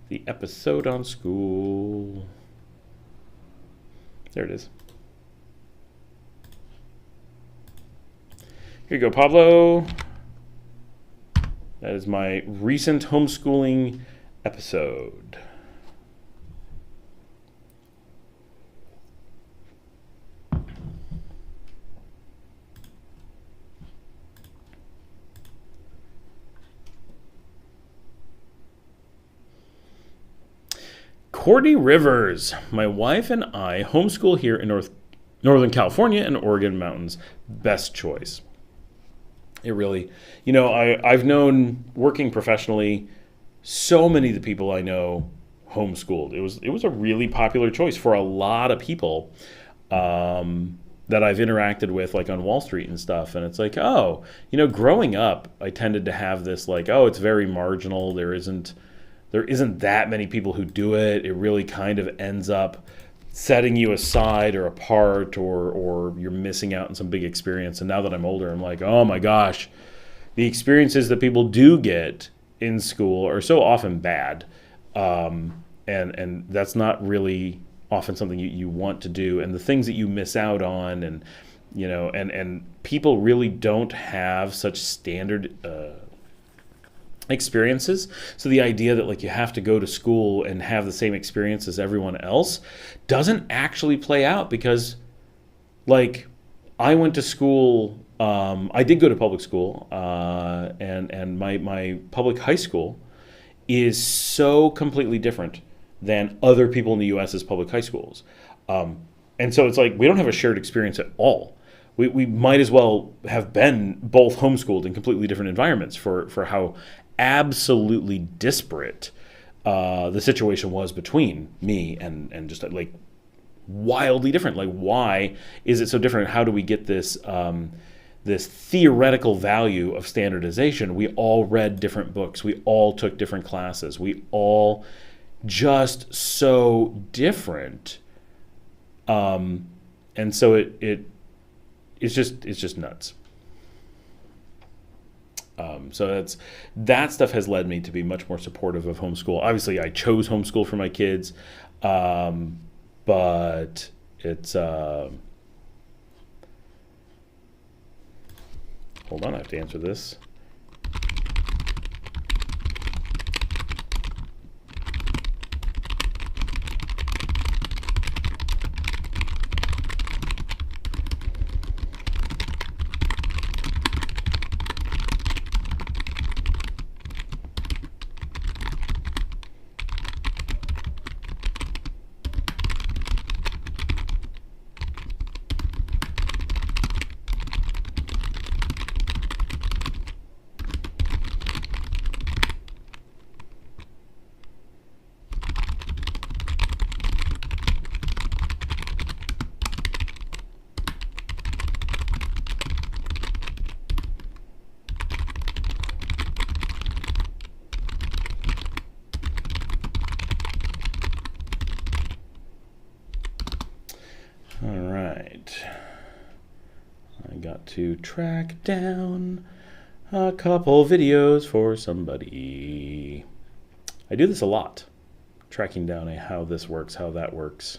the episode on school. There it is. Here you go, Pablo. That is my recent homeschooling episode. Courtney Rivers. My wife and I homeschool here in Northern California and Oregon mountains. Best choice. It really, I've known, working professionally, so many of the people I know homeschooled. It was a really popular choice for a lot of people that I've interacted with, like on Wall Street and stuff. And it's like, growing up, I tended to have this like, it's very marginal. There isn't that many people who do it. It really kind of ends up setting you aside or apart, or you're missing out on some big experience. And now that I'm older, I'm like, oh my gosh, the experiences that people do get in school are so often bad. And that's not really often something you want to do. And the things that you miss out on, and people really don't have such standard experiences. So the idea that like you have to go to school and have the same experience as everyone else doesn't actually play out, because like I went to school, I did go to public school, and my public high school is so completely different than other people in the US's public high schools. And so it's like we don't have a shared experience at all. We might as well have been both homeschooled in completely different environments for how absolutely disparate the situation was between me and just like wildly different. Like, why is it so different? How do we get this this theoretical value of standardization? We all read different books. We all took different classes. We all just so different. And so it's just nuts. So that stuff has led me to be much more supportive of homeschool. Obviously, I chose homeschool for my kids, but it's hold on, I have to answer this. All right. I got to track down a couple videos for somebody. I do this a lot, tracking down how this works, how that works.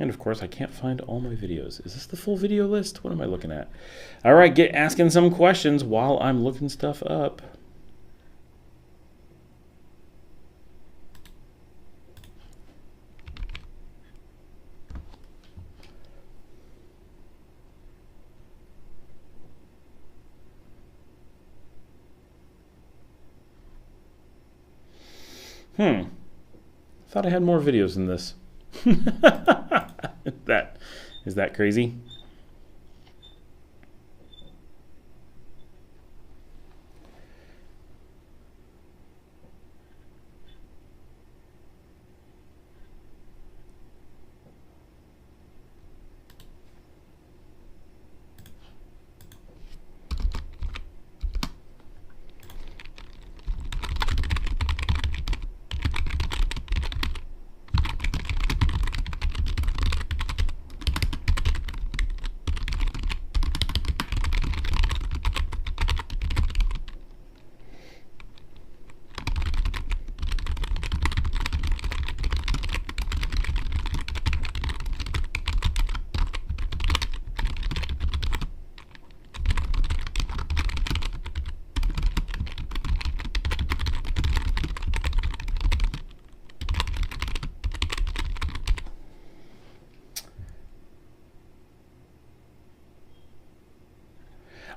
And of course, I can't find all my videos. Is this the full video list? What am I looking at? All right, get asking some questions while I'm looking stuff up. Thought I had more videos than this. Is that crazy?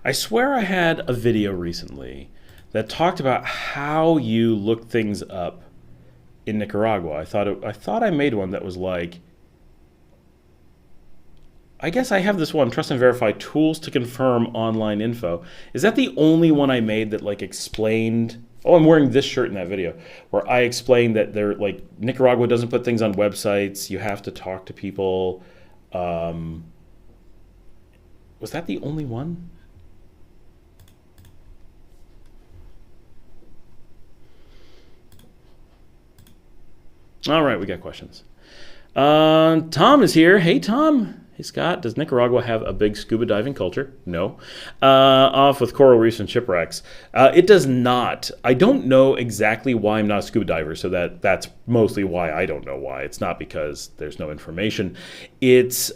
I swear I had a video recently that talked about how you look things up in Nicaragua. I thought I made one that was like, I guess I have this one, trust and verify tools to confirm online info. Is that the only one I made that like explained? Oh, I'm wearing this shirt in that video where I explained that they're like Nicaragua doesn't put things on websites. You have to talk to people. Was that the only one? All right, we got questions. Tom is here. Hey, Tom. Hey, Scott. Does Nicaragua have a big scuba diving culture? No. Off with coral reefs and shipwrecks. It does not. I don't know exactly why I'm not a scuba diver, so that's mostly why I don't know why. It's not because there's no information. It's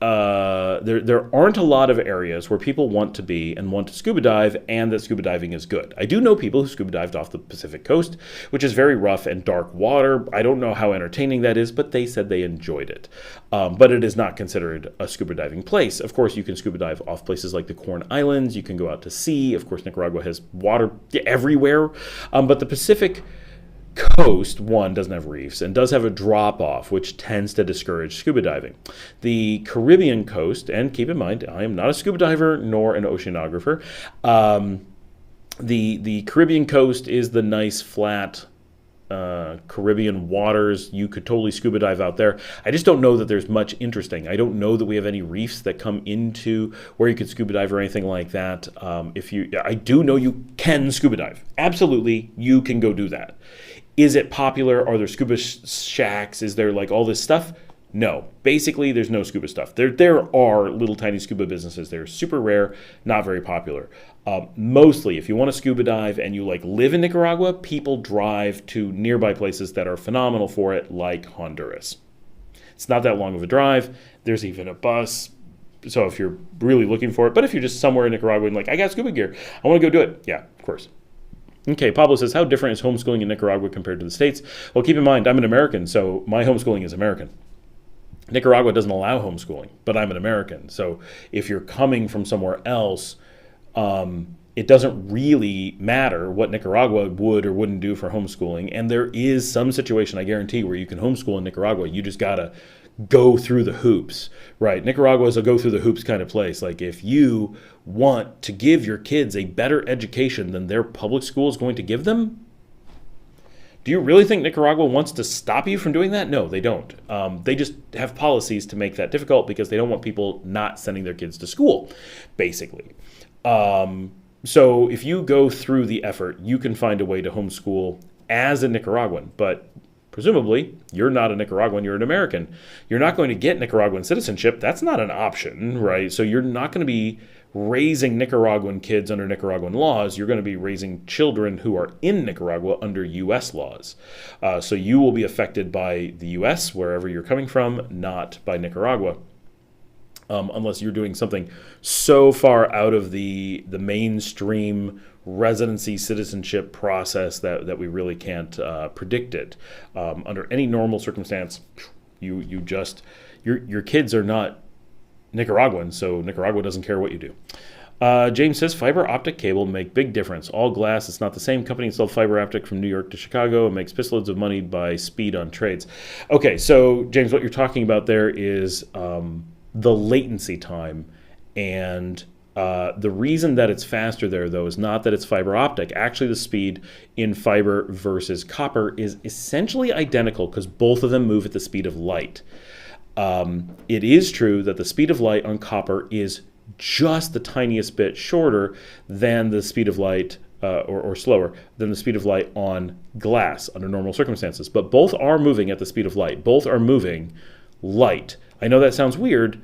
there aren't a lot of areas where people want to be and want to scuba dive, and that scuba diving is good. I do know people who scuba dived off the Pacific coast, which is very rough and dark water. I don't know how entertaining that is, but they said they enjoyed it. But it is not considered a scuba diving place. Of course, you can scuba dive off places like the Corn Islands. You can go out to sea. Of course, Nicaragua has water everywhere. But the Pacific coast, one, doesn't have reefs and does have a drop-off, which tends to discourage scuba diving. The Caribbean coast, and keep in mind, I am not a scuba diver nor an oceanographer. The Caribbean coast is the nice, flat Caribbean waters. You could totally scuba dive out there. I just don't know that there's much interesting. I don't know that we have any reefs that come into where you could scuba dive or anything like that. I do know you can scuba dive. Absolutely, you can go do that. Is it popular? Are there scuba shacks? Is there like all this stuff? No. Basically, there's no scuba stuff. There are little tiny scuba businesses. They're super rare, not very popular. Mostly, if you want to scuba dive and you like live in Nicaragua, people drive to nearby places that are phenomenal for it, like Honduras. It's not that long of a drive. There's even a bus. So if you're really looking for it, but if you're just somewhere in Nicaragua and like, I got scuba gear, I want to go do it. Yeah, of course. Okay, Pablo says, how different is homeschooling in Nicaragua compared to the States? Well, keep in mind, I'm an American, so my homeschooling is American. Nicaragua doesn't allow homeschooling, but I'm an American. So if you're coming from somewhere else, it doesn't really matter what Nicaragua would or wouldn't do for homeschooling. And there is some situation, I guarantee, where you can homeschool in Nicaragua. You just got to go through the hoops, right? Nicaragua is a go through the hoops kind of place. Like if you want to give your kids a better education than their public school is going to give them, do you really think Nicaragua wants to stop you from doing that? No, they don't. They just have policies to make that difficult because they don't want people not sending their kids to school, basically. So if you go through the effort, you can find a way to homeschool as a Nicaraguan, but presumably you're not a Nicaraguan, you're an American. You're not going to get Nicaraguan citizenship. That's not an option, right? So you're not going to be raising Nicaraguan kids under Nicaraguan laws. You're going to be raising children who are in Nicaragua under U.S. laws. So you will be affected by the U.S., wherever you're coming from, not by Nicaragua. Unless you're doing something so far out of the mainstream residency citizenship process that we really can't predict it. Under any normal circumstance, your kids are not Nicaraguan, so Nicaragua doesn't care what you do. James says fiber optic cable make big difference. All glass. It's not the same company installed fiber optic from New York to Chicago and makes pissloads of money by speed on trades. Okay, so James, what you're talking about there is the latency time, and the reason that it's faster there, though, is not that it's fiber optic. Actually, the speed in fiber versus copper is essentially identical because both of them move at the speed of light. It is true that the speed of light on copper is just the tiniest bit shorter than the speed of light, or slower than the speed of light on glass under normal circumstances. But both are moving at the speed of light. Both are moving light. I know that sounds weird,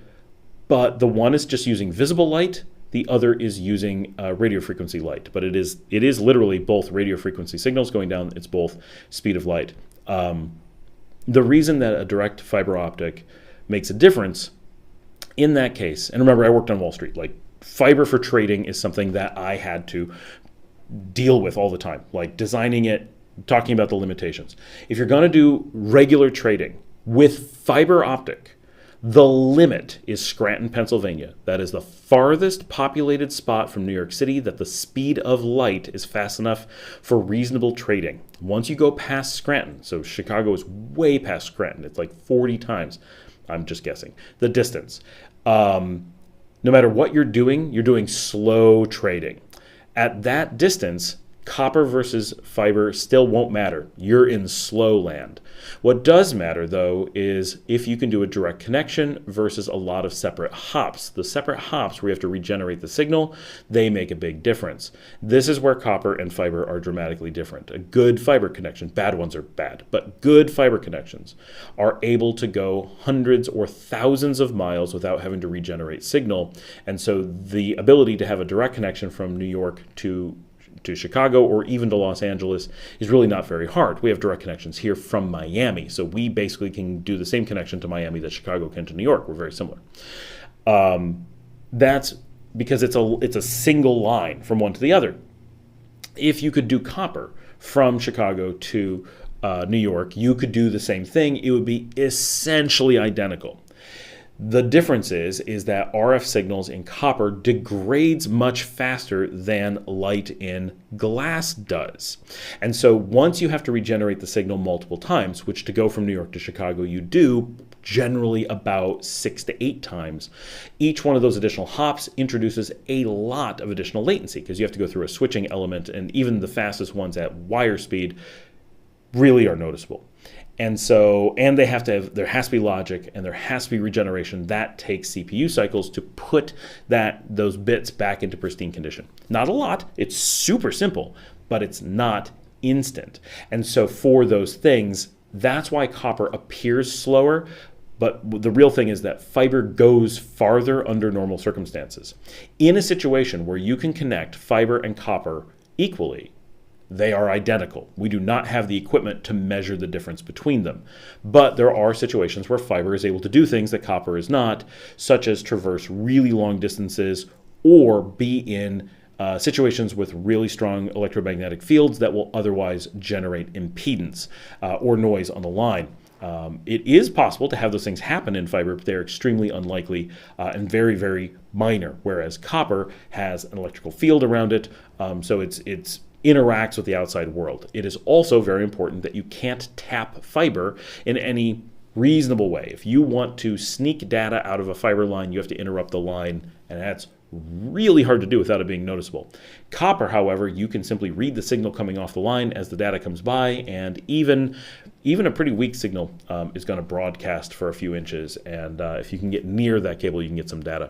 but the one is just using visible light. The other is using radio frequency light. But it is literally both radio frequency signals going down. It's both speed of light. The reason that a direct fiber optic makes a difference in that case, and remember, I worked on Wall Street. Like, fiber for trading is something that I had to deal with all the time, like designing it, talking about the limitations. If you're going to do regular trading with fiber optic, the limit is Scranton, Pennsylvania. That is the farthest populated spot from New York City that the speed of light is fast enough for reasonable trading. Once you go past Scranton, so Chicago is way past Scranton, it's like 40 times, I'm just guessing, the distance. No matter what you're doing slow trading. At that distance, copper versus fiber still won't matter. You're in slow land. What does matter, though, is if you can do a direct connection versus a lot of separate hops. The separate hops where you have to regenerate the signal, they make a big difference. This is where copper and fiber are dramatically different. A good fiber connection, bad ones are bad, but good fiber connections are able to go hundreds or thousands of miles without having to regenerate signal. And so the ability to have a direct connection from New York to Chicago or even to Los Angeles is really not very hard. We have direct connections here from Miami, so we basically can do the same connection to Miami that Chicago can to New York. We're very similar. That's because it's a single line from one to the other. If you could do copper from Chicago to New York, you could do the same thing. It would be essentially identical. The difference is that RF signals in copper degrades much faster than light in glass does. And so once you have to regenerate the signal multiple times, which to go from New York to Chicago you do generally about 6 to 8 times, each one of those additional hops introduces a lot of additional latency because you have to go through a switching element, and even the fastest ones at wire speed really are noticeable. And so, and there has to be logic and there has to be regeneration. That takes CPU cycles to put those bits back into pristine condition. Not a lot, it's super simple, but it's not instant. And so for those things, that's why copper appears slower, but the real thing is that fiber goes farther under normal circumstances. In a situation where you can connect fiber and copper equally, they are identical. We do not have the equipment to measure the difference between them. But there are situations where fiber is able to do things that copper is not, such as traverse really long distances or be in situations with really strong electromagnetic fields that will otherwise generate impedance or noise on the line. It is possible to have those things happen in fiber, but they're extremely unlikely and very, very minor, whereas copper has an electrical field around it, so it's interacts with the outside world. It is also very important that you can't tap fiber in any reasonable way. If you want to sneak data out of a fiber line, you have to interrupt the line, and that's really hard to do without it being noticeable. Copper, however, you can simply read the signal coming off the line as the data comes by, and even a pretty weak signal is going to broadcast for a few inches, and if you can get near that cable, you can get some data.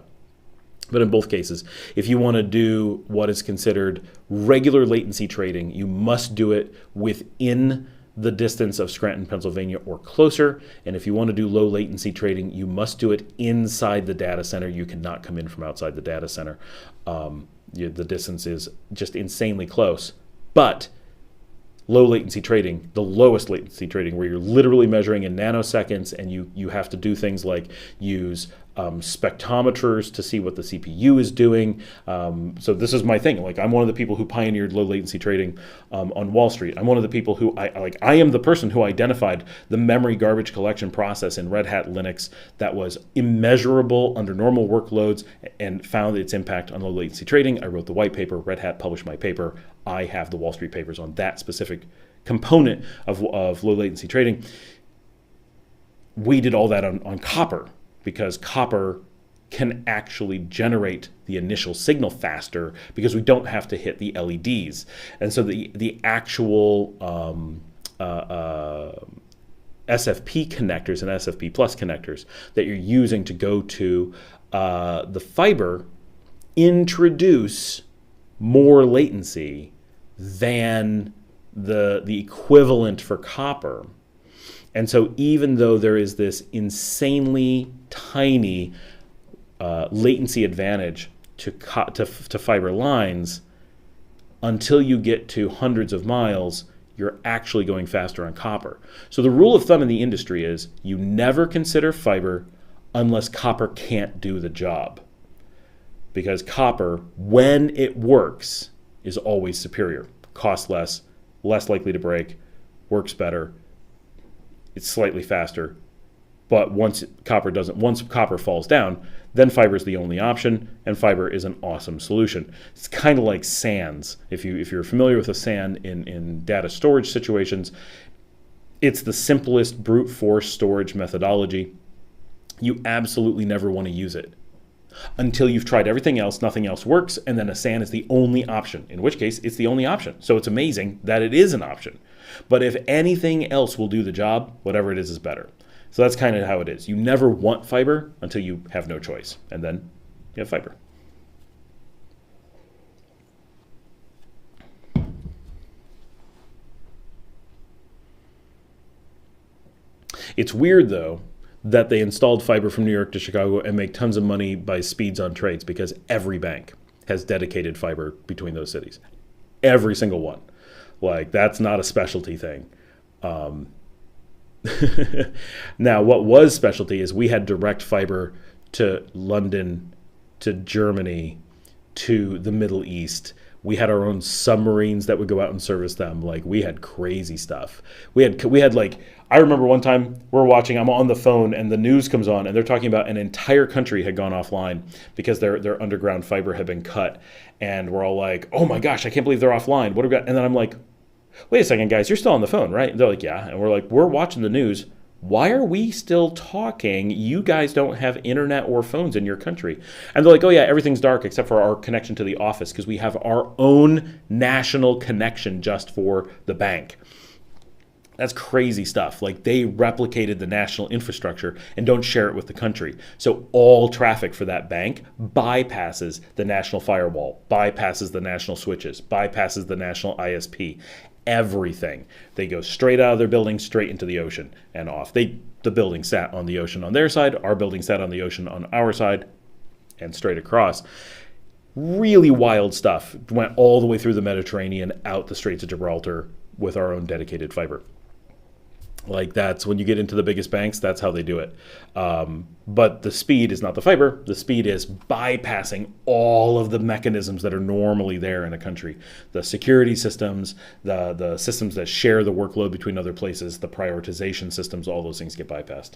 But in both cases, if you want to do what is considered regular latency trading, you must do it within the distance of Scranton, Pennsylvania or closer. And if you want to do low latency trading, you must do it inside the data center. You cannot come in from outside the data center. The distance is just insanely close. But low latency trading, the lowest latency trading, where you're literally measuring in nanoseconds, and you have to do things like use spectrometers to see what the CPU is doing. So this is my thing. Like, I'm one of the people who pioneered low latency trading on Wall Street. I'm one of the people who I am the person who identified the memory garbage collection process in Red Hat Linux that was immeasurable under normal workloads and found its impact on low latency trading. I wrote the white paper. Red Hat published my paper. I have the Wall Street papers on that specific component of low latency trading. We did all that on copper, because copper can actually generate the initial signal faster because we don't have to hit the LEDs. And so the actual SFP connectors and SFP plus connectors that you're using to go to the fiber introduce more latency than the equivalent for copper. And so even though there is this insanely tiny latency advantage to fiber lines, until you get to hundreds of miles, you're actually going faster on copper. So the rule of thumb in the industry is you never consider fiber unless copper can't do the job. Because copper, when it works, is always superior. Costs less, less likely to break, works better. It's slightly faster, but once copper falls down, then fiber is the only option, and fiber is an awesome solution. It's kind of like SANs. If you're familiar with a SAN in data storage situations, it's the simplest brute force storage methodology. You absolutely never want to use it until you've tried everything else, nothing else works, and then a SAN is the only option, in which case it's the only option. So it's amazing that it is an option. But if anything else will do the job, whatever it is better. So that's kind of how it is. You never want fiber until you have no choice, and then you have fiber. It's weird, though, that they installed fiber from New York to Chicago and make tons of money by speeds on trades, because every bank has dedicated fiber between those cities. Every single one. Like, that's not a specialty thing. Now, what was specialty is we had direct fiber to London, to Germany, to the Middle East. We had our own submarines that would go out and service them. Like, we had crazy stuff. We had like, I remember one time we're watching, I'm on the phone and the news comes on and they're talking about an entire country had gone offline because their underground fiber had been cut. And we're all like, oh my gosh, I can't believe they're offline. What have we got? And then I'm like, wait a second, guys, you're still on the phone, right? And they're like, yeah. And we're like, we're watching the news. Why are we still talking? You guys don't have internet or phones in your country. And they're like, oh yeah, everything's dark except for our connection to the office, because we have our own national connection just for the bank. That's crazy stuff. Like, they replicated the national infrastructure and don't share it with the country. So all traffic for that bank bypasses the national firewall, bypasses the national switches, bypasses the national ISP. Everything. They go straight out of their building, straight into the ocean and off. The building sat on the ocean on their side, our building sat on the ocean on our side, and straight across. Really wild stuff. Went all the way through the Mediterranean, out the Straits of Gibraltar with our own dedicated fiber. Like, that's when you get into the biggest banks, that's how they do it. But the speed is not the fiber. The speed is bypassing all of the mechanisms that are normally there in a country. The security systems, the systems that share the workload between other places, the prioritization systems, all those things get bypassed.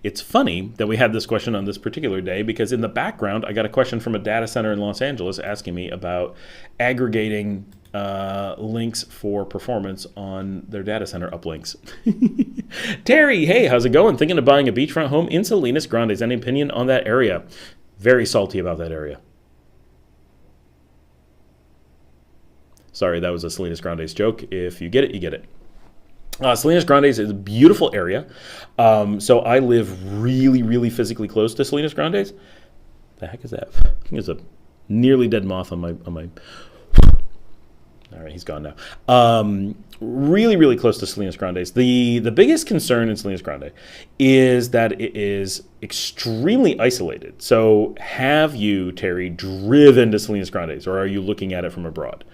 It's funny that we had this question on this particular day, because in the background, I got a question from a data center in Los Angeles asking me about aggregating links for performance on their data center uplinks. Terry, hey, how's it going? Thinking of buying a beachfront home in Salinas Grandes. Any opinion on that area? Very salty about that area. Sorry, that was a Salinas Grandes joke. If you get it, you get it. Salinas Grandes is a beautiful area. So I live really, really physically close to Salinas Grandes. The heck is that? I think it's a nearly dead moth on my All right, he's gone now. Really, really close to Salinas Grande's. The biggest concern in Salinas Grande is that it is extremely isolated. So have you, Terry, driven to Salinas Grande's, or are you looking at it from abroad?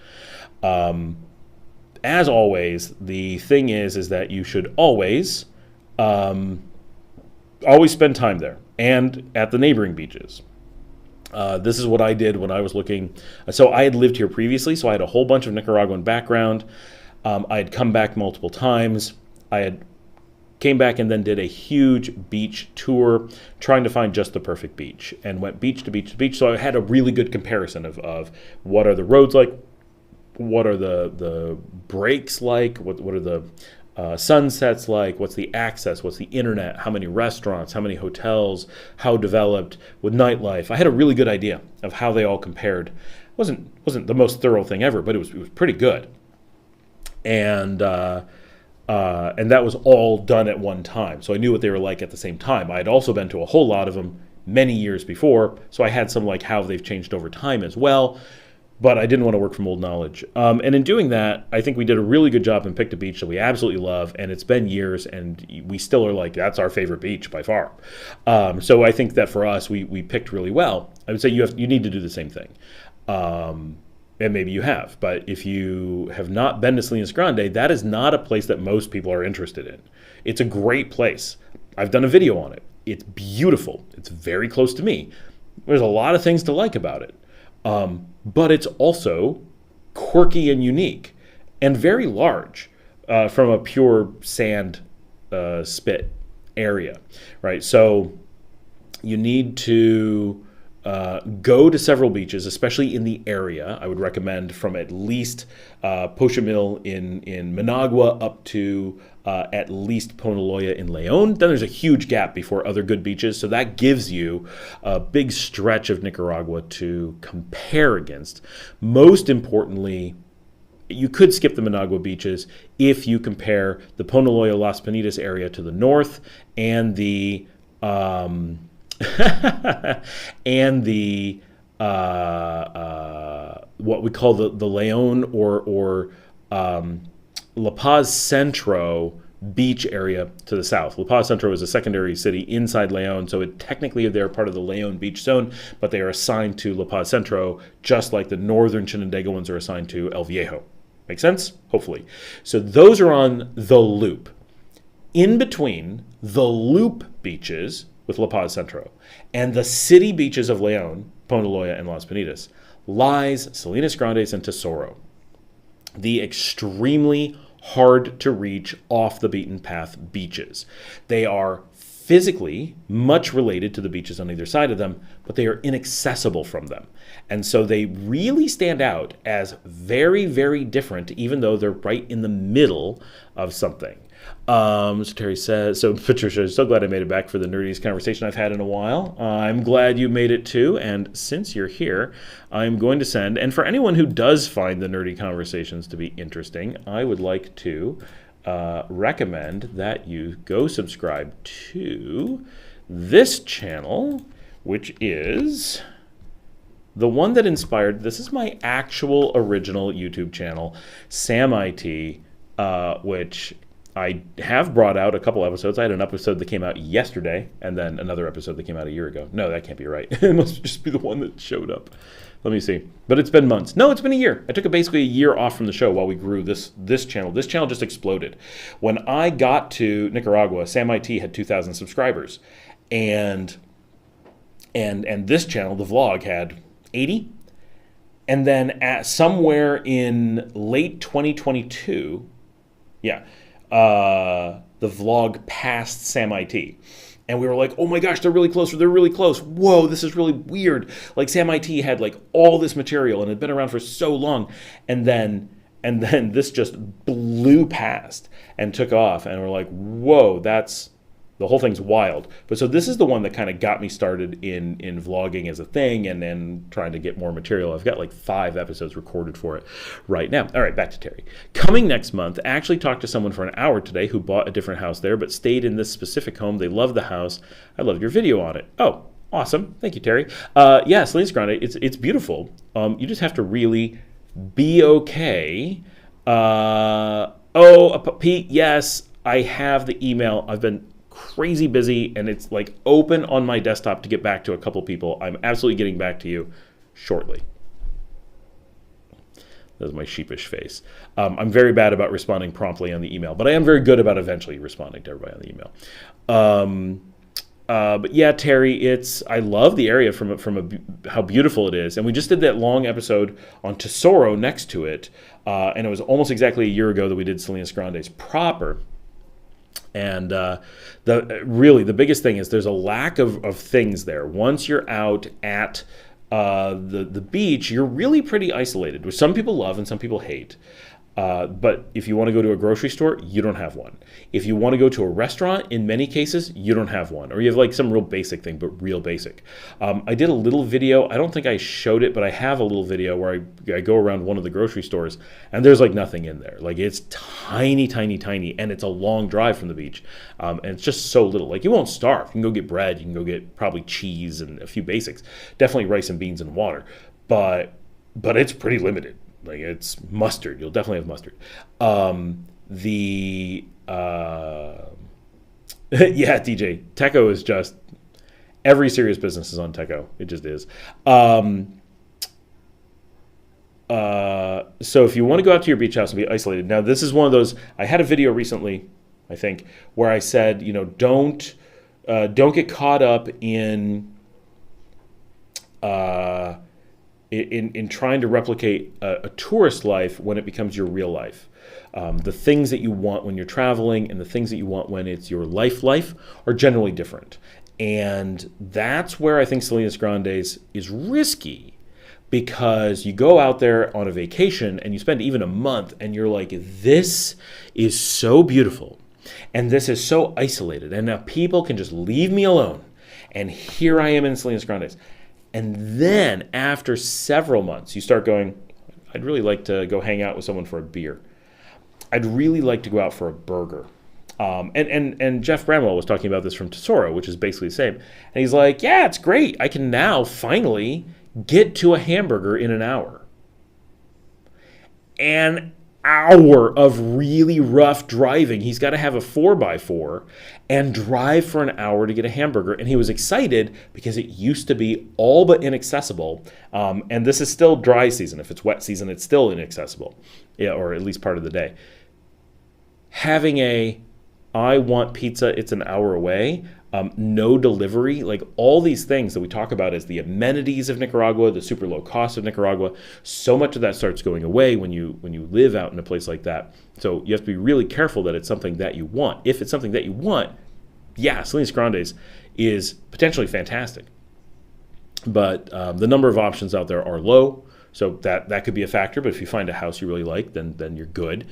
As always, the thing is that you should always spend time there and at the neighboring beaches. This is what I did when I was looking. So I had lived here previously, so I had a whole bunch of Nicaraguan background. I had come back multiple times. I had came back and then did a huge beach tour trying to find just the perfect beach and went beach to beach to beach. So I had a really good comparison of what are the roads like, what are the breaks like, what are the sunsets like, what's the access, what's the internet, how many restaurants, how many hotels, how developed with nightlife. I had a really good idea of how they all compared. Wasn't the most thorough thing ever, but it was pretty good. And that was all done at one time. So I knew what they were like at the same time. I had also been to a whole lot of them many years before, so I had some like how they've changed over time as well. But I didn't want to work from old knowledge. And in doing that, I think we did a really good job and picked a beach that we absolutely love. And it's been years, and we still are like, that's our favorite beach by far. So I think that for us, we picked really well. I would say you need to do the same thing. And maybe you have. But if you have not been to Salinas Grande, that is not a place that most people are interested in. It's a great place. I've done a video on it. It's beautiful. It's very close to me. There's a lot of things to like about it. But it's also quirky and unique and very large from a pure sand spit area, right? So you need to go to several beaches, especially in the area. I would recommend from at least Pochimil in Managua up to at least Ponaloya in Leon. Then there's a huge gap before other good beaches. So that gives you a big stretch of Nicaragua to compare against. Most importantly, you could skip the Managua beaches if you compare the Ponaloya Las Penitas area to the north and the and the what we call the Leon or La Paz Centro beach area to the south. La Paz Centro is a secondary city inside Leon, so technically they're part of the Leon beach zone, but they are assigned to La Paz Centro just like the northern Chinandega ones are assigned to El Viejo. Make sense? Hopefully. So those are on the loop. In between the loop beaches with La Paz Centro and the city beaches of Leon, Ponaloya, and Las Penitas lies Salinas Grandes and Tesoro, the extremely hard to reach off the beaten path beaches. They are physically much related to the beaches on either side of them, but they are inaccessible from them. And so they really stand out as very, very different, even though they're right in the middle of something. So Terry says, so Patricia, so glad I made it back for the nerdiest conversation I've had in a while. I'm glad you made it too. And since you're here, I'm going to send, and for anyone who does find the nerdy conversations to be interesting, I would like to recommend that you go subscribe to this channel, which is the one that inspired, this is my actual original YouTube channel, Sam IT, which I have brought out a couple episodes. I had an episode that came out yesterday and then another episode that came out a year ago. No, that can't be right. It must just be the one that showed up. Let me see. But it's been months. No, it's been a year. I took basically a year off from the show while we grew this channel. This channel just exploded. When I got to Nicaragua, Sam IT had 2,000 subscribers. And this channel, the vlog, had 80. And then at somewhere in late 2022, the vlog passed Sam IT. And we were like, oh my gosh, they're really close. They're really close. Whoa, this is really weird. Like Sam IT had like all this material and had been around for so long. And then this just blew past and took off. And we're like, whoa, the whole thing's wild. But so this is the one that kind of got me started in vlogging as a thing and then trying to get more material. I've got like 5 episodes recorded for it right now. All right, back to Terry. Coming next month, I actually talked to someone for an hour today who bought a different house there but stayed in this specific home. They love the house. I loved your video on it. Oh, awesome. Thank you, Terry. Yeah, Salinas Grande, it's beautiful. You just have to really be okay. Pete, yes, I have the email. I've been crazy busy, and it's like open on my desktop to get back to a couple people. I'm absolutely getting back to you shortly. That's my sheepish face. I'm very bad about responding promptly on the email, but I am very good about eventually responding to everybody on the email. But yeah, Terry, I love the area from how beautiful it is. And we just did that long episode on Tesoro next to it. And it was almost exactly a year ago that we did Salinas Grandes proper. And the biggest thing is there's a lack of things there. Once you're out at the beach, you're really pretty isolated, which some people love and some people hate. But if you want to go to a grocery store, you don't have one. If you want to go to a restaurant, in many cases, you don't have one. Or you have like some real basic thing, but real basic. I did a little video. I don't think I showed it, but I have a little video where I go around one of the grocery stores, and there's like nothing in there. Like it's tiny, tiny, tiny, and it's a long drive from the beach. And it's just so little. Like you won't starve. You can go get bread. You can go get probably cheese and a few basics. Definitely rice and beans and water. But it's pretty limited. Like it's mustard. You'll definitely have mustard. Yeah, DJ. Techo is just, every serious business is on Techo. It just is. So if you want to go out to your beach house and be isolated, now this is one of those, I had a video recently, I think, where I said, don't get caught up in trying to replicate a tourist life when it becomes your real life. The things that you want when you're traveling and the things that you want when it's your life are generally different. And that's where I think Salinas Grandes is risky, because you go out there on a vacation and you spend even a month and you're like, this is so beautiful and this is so isolated and now people can just leave me alone. And here I am in Salinas Grandes. And then after several months, you start going, I'd really like to go hang out with someone for a beer. I'd really like to go out for a burger. And Jeff Bramwell was talking about this from Tesoro, which is basically the same. And he's like, yeah, it's great. I can now finally get to a hamburger in an hour. An hour of really rough driving. He's got to have a 4x4 and drive for an hour to get a hamburger. And he was excited because it used to be all but inaccessible. And this is still dry season. If it's wet season, it's still inaccessible, or at least part of the day. Having I want pizza, it's an hour away, no delivery, like all these things that we talk about as the amenities of Nicaragua, the super low cost of Nicaragua, so much of that starts going away when you live out in a place like that. So you have to be really careful that it's something that you want. If it's something that you want, yeah, Salinas Grandes is potentially fantastic. But the number of options out there are low, so that could be a factor. But if you find a house you really like, then you're good.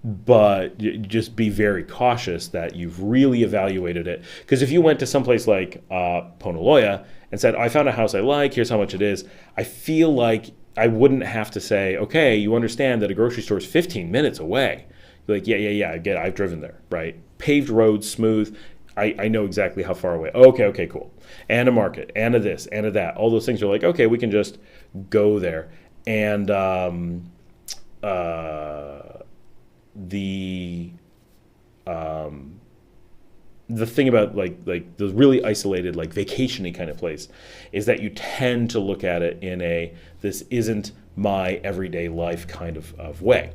But just be very cautious that you've really evaluated it. Because if you went to someplace like Ponaloya and said, I found a house I like, here's how much it is, I feel like I wouldn't have to say, okay, you understand that a grocery store is 15 minutes away. You're like, yeah, I get it. I've driven there, right? Paved roads, smooth. I know exactly how far away. Okay, cool. And a market, and a this, and a that. All those things are like, okay, we can just go there. And the thing about like the really isolated, like vacation-y kind of place is that you tend to look at it in this isn't my everyday life kind of way.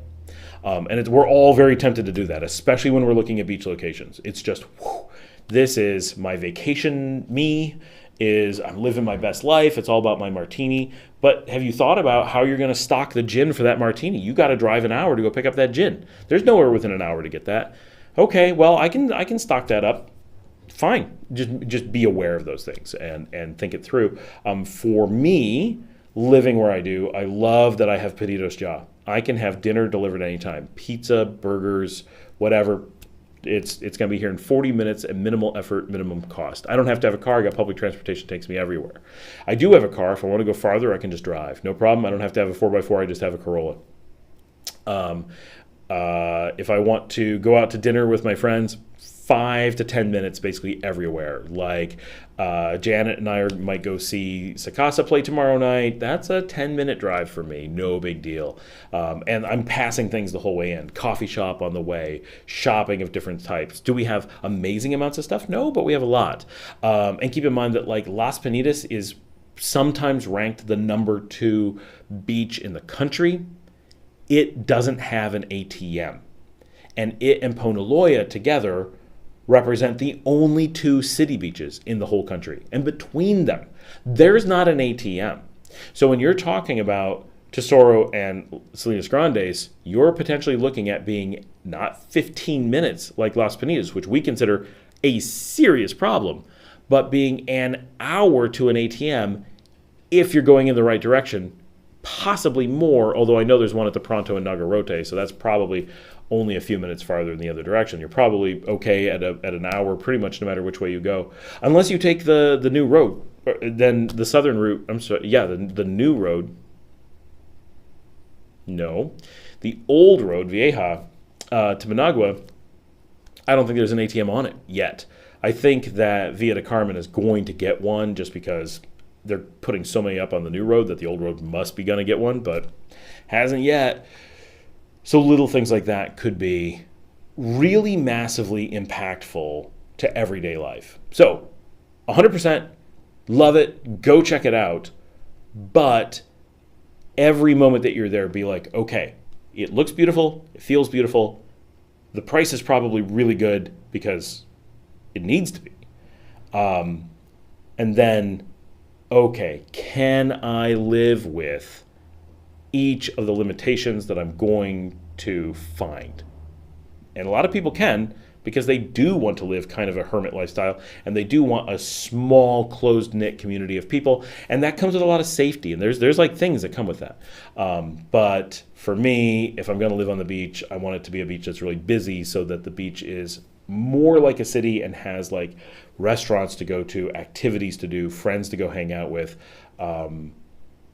And we're all very tempted to do that, especially when we're looking at beach locations. It's just, this is my vacation I'm living my best life. It's all about my martini. But have you thought about how you're going to stock the gin for that martini? You got to drive an hour to go pick up that gin. There's nowhere within an hour to get that. Okay, well, I can stock that up. Fine. Just be aware of those things and think it through. For me, living where I do, I love that I have Pedidos Ya. I can have dinner delivered anytime. Pizza, burgers, whatever. It's going to be here in 40 minutes at minimal effort, minimum cost. I don't have to have a car. I got public transportation, takes me everywhere. I do have a car. If I want to go farther, I can just drive. No problem. I don't have to have a 4x4. I just have a Corolla. If I want to go out to dinner with my friends, 5 to 10 minutes basically everywhere. Like Janet and I might go see Sakasa play tomorrow night. That's a 10-minute drive for me. No big deal. And I'm passing things the whole way in. Coffee shop on the way, shopping of different types. Do we have amazing amounts of stuff? No, but we have a lot. And keep in mind that like Las Piñatas is sometimes ranked the number 2 beach in the country. It doesn't have an ATM. And it and Ponaloya together represent the only 2 city beaches in the whole country. And between them, there's not an ATM. So when you're talking about Tesoro and Salinas Grandes, you're potentially looking at being not 15 minutes like Las Piñatas, which we consider a serious problem, but being an hour to an ATM if you're going in the right direction, possibly more, although I know there's one at the Pronto and Nagarote, so that's probably only a few minutes farther in the other direction. You're probably okay at an hour pretty much no matter which way you go. Unless you take the new road, then the southern route, the new road. No. The old road, Vieja, to Managua, I don't think there's an ATM on it yet. I think that Villa de Carmen is going to get one just because they're putting so many up on the new road that the old road must be going to get one, but hasn't yet. So little things like that could be really massively impactful to everyday life. So 100% love it. Go check it out. But every moment that you're there, be like, okay, it looks beautiful. It feels beautiful. The price is probably really good because it needs to be. And then, okay, can I live with each of the limitations that I'm going to find? And a lot of people can, because they do want to live kind of a hermit lifestyle, and they do want a small, closed-knit community of people, and that comes with a lot of safety, and there's like things that come with that. But for me, if I'm going to live on the beach, I want it to be a beach that's really busy so that the beach is more like a city and has like restaurants to go to, activities to do, friends to go hang out with.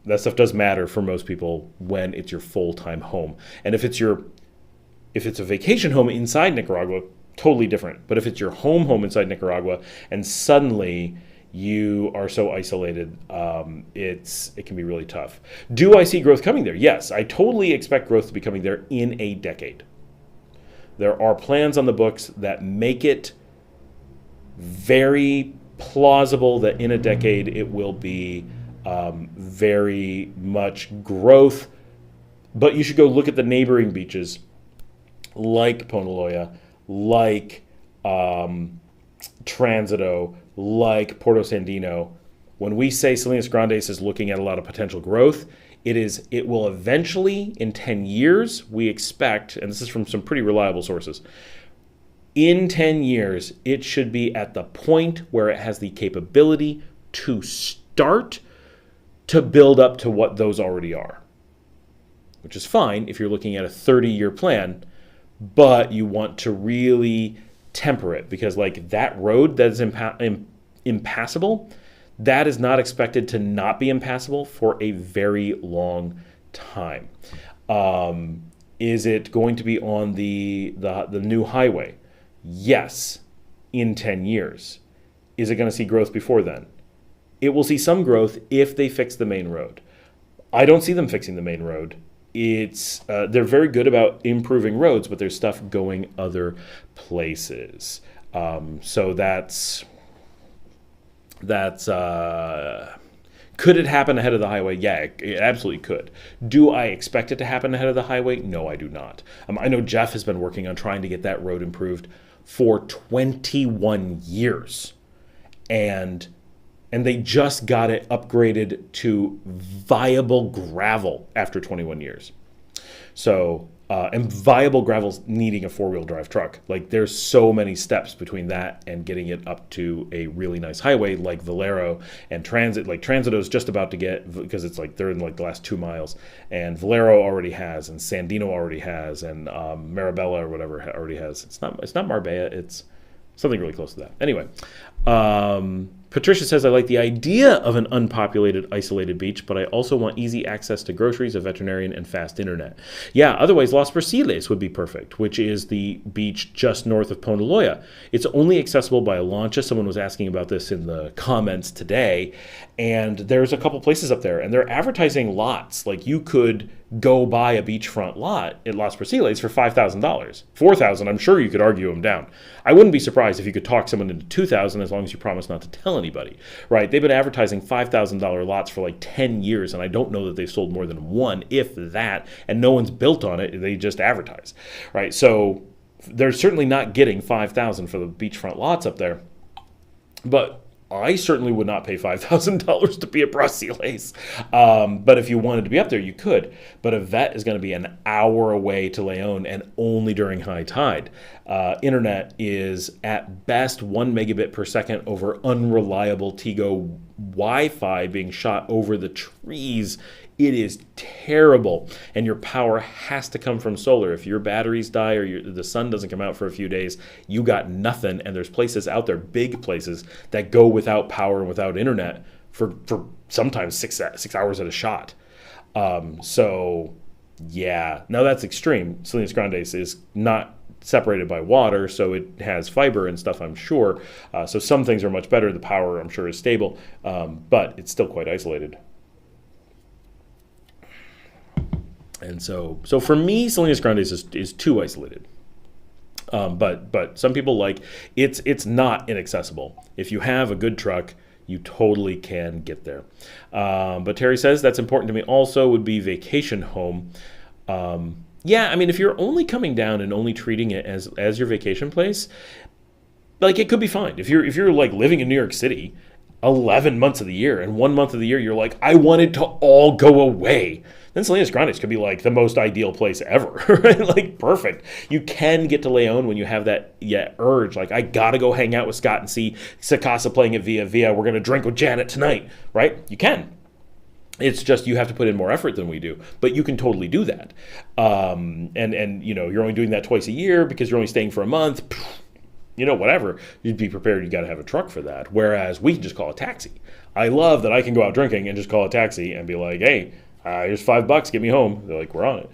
That stuff does matter for most people when it's your full-time home. And if it's a vacation home inside Nicaragua, totally different. But if it's your home inside Nicaragua and suddenly you are so isolated, it can be really tough. Do I see growth coming there? Yes, I totally expect growth to be coming there in a decade. There are plans on the books that make it very plausible that in a decade it will be very much growth. But you should go look at the neighboring beaches like Ponaloya, like Tránsito, like Puerto Sandino. When we say Salinas Grandes is looking at a lot of potential growth, it will eventually, in 10 years, we expect, and this is from some pretty reliable sources, in 10 years, it should be at the point where it has the capability to start to build up to what those already are, which is fine if you're looking at a 30-year plan, but you want to really temper it, because like that road that is impassable, that is not expected to not be impassable for a very long time. Is it going to be on the new highway? Yes, in 10 years. Is it going to see growth before then? It will see some growth if they fix the main road. I don't see them fixing the main road. They're very good about improving roads, but there's stuff going other places. So that's could it happen ahead of the highway? Yeah, it absolutely could. Do I expect it to happen ahead of the highway? No, I do not. I know Jeff has been working on trying to get that road improved for 21 years. And they just got it upgraded to viable gravel after 21 years. So, and viable gravel's needing a four-wheel drive truck. Like, there's so many steps between that and getting it up to a really nice highway like Valero and Transit. Like, Tránsito's just about to get, because it's like they're in like the last 2 miles, and Valero already has, and Sandino already has, and Marabella or whatever already has. It's not Marbella. It's something really close to that. Anyway, Patricia says, I like the idea of an unpopulated, isolated beach, but I also want easy access to groceries, a veterinarian, and fast internet. Yeah, otherwise Los Brasiles would be perfect, which is the beach just north of Ponaloya. It's only accessible by a lancha. Someone was asking about this in the comments today, and there's a couple places up there, and they're advertising lots. Like you could go buy a beachfront lot at Los Brasiles for $5,000. $4,000, I'm sure you could argue them down. I wouldn't be surprised if you could talk someone into $2,000 as long as you promise not to tell anybody, right? They've been advertising $5,000 lots for like 10 years, and I don't know that they've sold more than one, if that, and no one's built on it. They just advertise, right? So they're certainly not getting $5,000 for the beachfront lots up there, but I certainly would not pay $5,000 to be at Brasiles. But if you wanted to be up there, you could. But a vet is going to be an hour away to Leon, and only during high tide. Internet is at best 1 megabit per second over unreliable Tigo Wi-Fi being shot over the trees. It is terrible, and your power has to come from solar. If your batteries die or the sun doesn't come out for a few days, you got nothing. And there's places out there, big places, that go without power and without internet for sometimes six hours at a shot. So, yeah. Now that's extreme. Salinas Grandes is not separated by water, so it has fiber and stuff, I'm sure. So some things are much better. The power, I'm sure, is stable, but it's still quite isolated. And so for me, Salinas Grandes is too isolated. But some people like it's not inaccessible. If you have a good truck, you totally can get there. But Terry says that's important to me. Also, would be vacation home. Yeah, I mean, if you're only coming down and only treating it as your vacation place, like it could be fine. If you're like living in New York City 11 months of the year, and 1 month of the year you're like, I want it to all go away, then Salinas Grandes could be like the most ideal place ever, right? Like perfect. You can get to Leon when you have that urge, like I gotta go hang out with Scott and see Sakasa playing at Via. We're gonna drink with Janet tonight, right? You can. It's just you have to put in more effort than we do, but you can totally do that. And you know, you're only doing that twice a year because you're only staying for a month. You know, whatever. You'd be prepared. You got to have a truck for that. Whereas we can just call a taxi. I love that I can go out drinking and just call a taxi and be like, hey, here's $5, get me home. They're like, we're on it,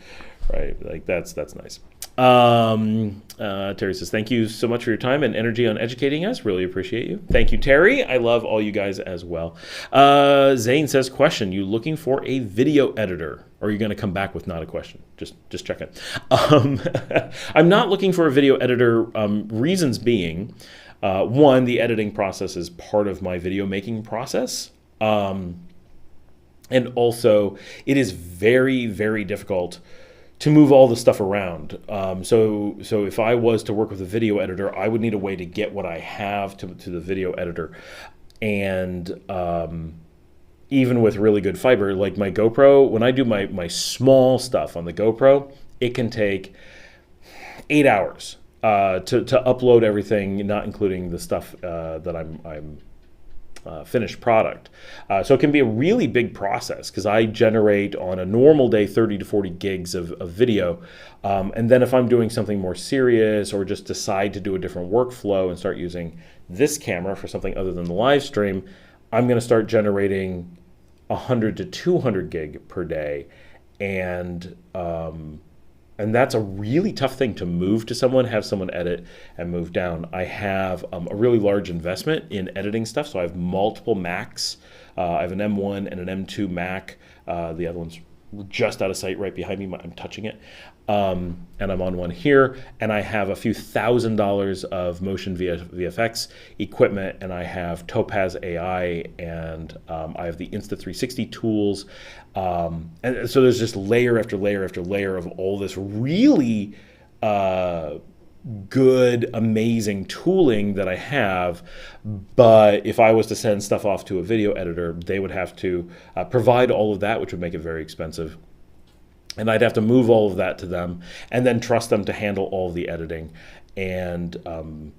right? Like that's nice. Terry says, thank you so much for your time and energy on educating us. Really appreciate you. Thank you, Terry. I love all you guys as well. Zane says, question, you looking for a video editor? Or are you going to come back with not a question? Just check it. I'm not looking for a video editor. Reasons being, one, the editing process is part of my video making process. And also, it is very, very difficult to move all the stuff around. So if I was to work with a video editor, I would need a way to get what I have to the video editor. And even with really good fiber, like my GoPro, when I do my small stuff on the GoPro, it can take 8 hours to upload everything, not including the stuff that I'm finished product. So it can be a really big process because I generate on a normal day 30 to 40 gigs of video. And then if I'm doing something more serious or just decide to do a different workflow and start using this camera for something other than the live stream, I'm going to start generating 100 to 200 gig per day. And that's a really tough thing to move to someone, have someone edit and move down. I have a really large investment in editing stuff. So I have multiple Macs. I have an M1 and an M2 Mac. The other one's just out of sight right behind me. I'm touching it. And I'm on one here. And I have a few $1,000s of motion VFX equipment. And I have Topaz AI. And I have the Insta360 tools. And so there's just layer after layer after layer of all this really good, amazing tooling that I have. But if I was to send stuff off to a video editor, they would have to provide all of that, which would make it very expensive. And I'd have to move all of that to them and then trust them to handle all of the editing. And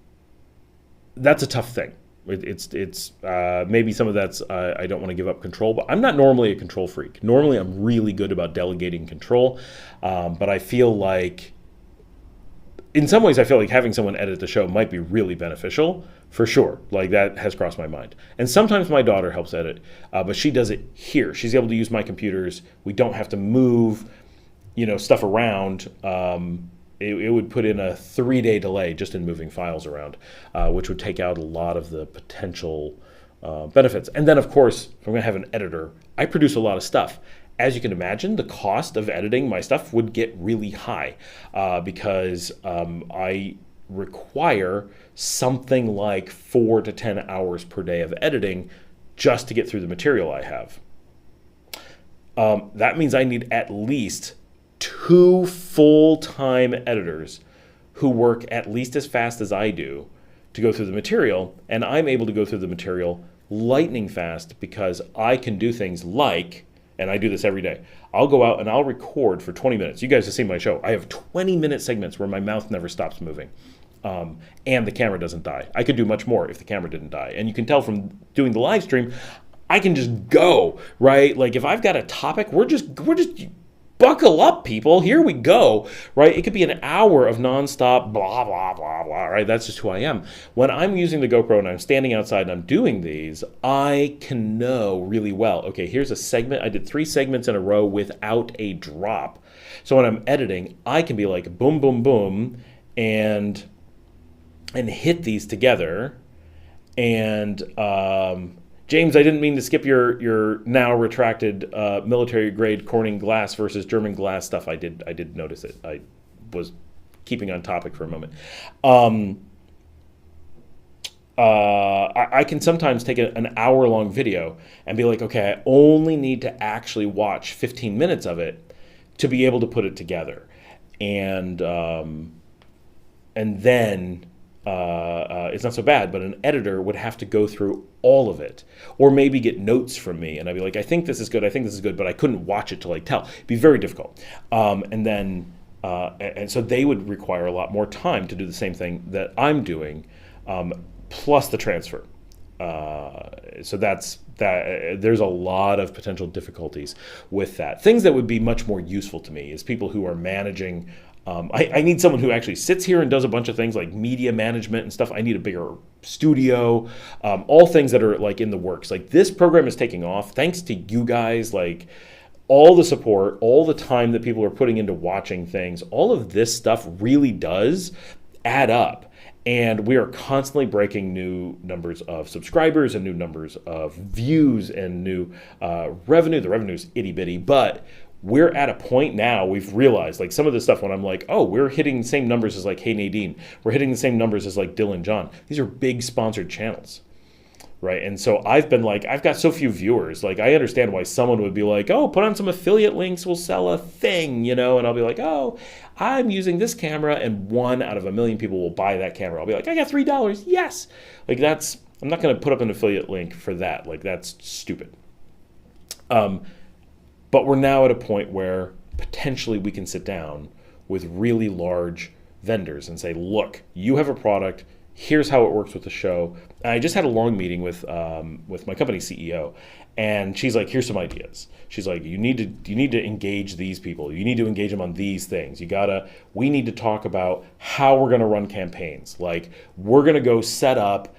that's a tough thing. It's maybe some of that's I don't want to give up control, but I'm not normally a control freak. Normally I'm really good about delegating control, but I feel like in some ways, I feel like having someone edit the show might be really beneficial, for sure. Like, that has crossed my mind. And sometimes my daughter helps edit, but she does it here. She's able to use my computers. We don't have to move, stuff around. It would put in a 3-day delay just in moving files around, which would take out a lot of the potential benefits. And then, of course, if I'm going to have an editor, I produce a lot of stuff. As you can imagine, the cost of editing my stuff would get really high because I require something like 4 to 10 hours per day of editing just to get through the material I have. That means I need at least 2 full-time editors who work at least as fast as I do to go through the material, and I'm able to go through the material lightning fast because I can do things like, and I do this every day, I'll go out and I'll record for 20 minutes. You guys have seen my show. I have 20-minute segments where my mouth never stops moving. And the camera doesn't die. I could do much more if the camera didn't die. And you can tell from doing the live stream, I can just go, right? Like, if I've got a topic, we're just buckle up, people. Here we go, right? It could be an hour of nonstop blah, blah, blah, blah, right? That's just who I am. When I'm using the GoPro and I'm standing outside and I'm doing these, I can know really well, okay, here's a segment. I did 3 segments in a row without a drop. So when I'm editing, I can be like boom, boom, boom, and hit these together. And James, I didn't mean to skip your now retracted military grade Corning glass versus German glass stuff. I did notice it. I was keeping on topic for a moment. I can sometimes take an hour-long video and be like, okay, I only need to actually watch 15 minutes of it to be able to put it together, and then it's not so bad. But an editor would have to go through all of it, or maybe get notes from me, and I'd be like, I think this is good, but I couldn't watch it to like tell. It'd be very difficult. And so they would require a lot more time to do the same thing that I'm doing, plus the transfer. So that's that. There's a lot of potential difficulties with that. Things that would be much more useful to me is people who are managing. I need someone who actually sits here and does a bunch of things like media management and stuff. I need a bigger studio, all things that are like in the works. Like, this program is taking off thanks to you guys, like all the support, all the time that people are putting into watching things. All of this stuff really does add up. And we are constantly breaking new numbers of subscribers and new numbers of views and new revenue. The revenue's itty bitty, but we're at a point now, we've realized, like, some of this stuff when I'm like, oh, we're hitting the same numbers as like Hey Nadine. We're hitting the same numbers as like Dylan John. These are big sponsored channels, right? And so I've been like, I've got so few viewers. Like, I understand why someone would be like, oh, put on some affiliate links, we'll sell a thing, And I'll be like, oh, I'm using this camera, and 1 out of 1 million people will buy that camera. I'll be like, I got $3, yes. Like, I'm not going to put up an affiliate link for that. Like, that's stupid. But we're now at a point where potentially we can sit down with really large vendors and say, look, you have a product, here's how it works with the show. And I just had a long meeting with my company's CEO, and she's like, here's some ideas. She's like, you need to engage these people. You need to engage them on these things. We need to talk about how we're going to run campaigns. Like, we're going to go set up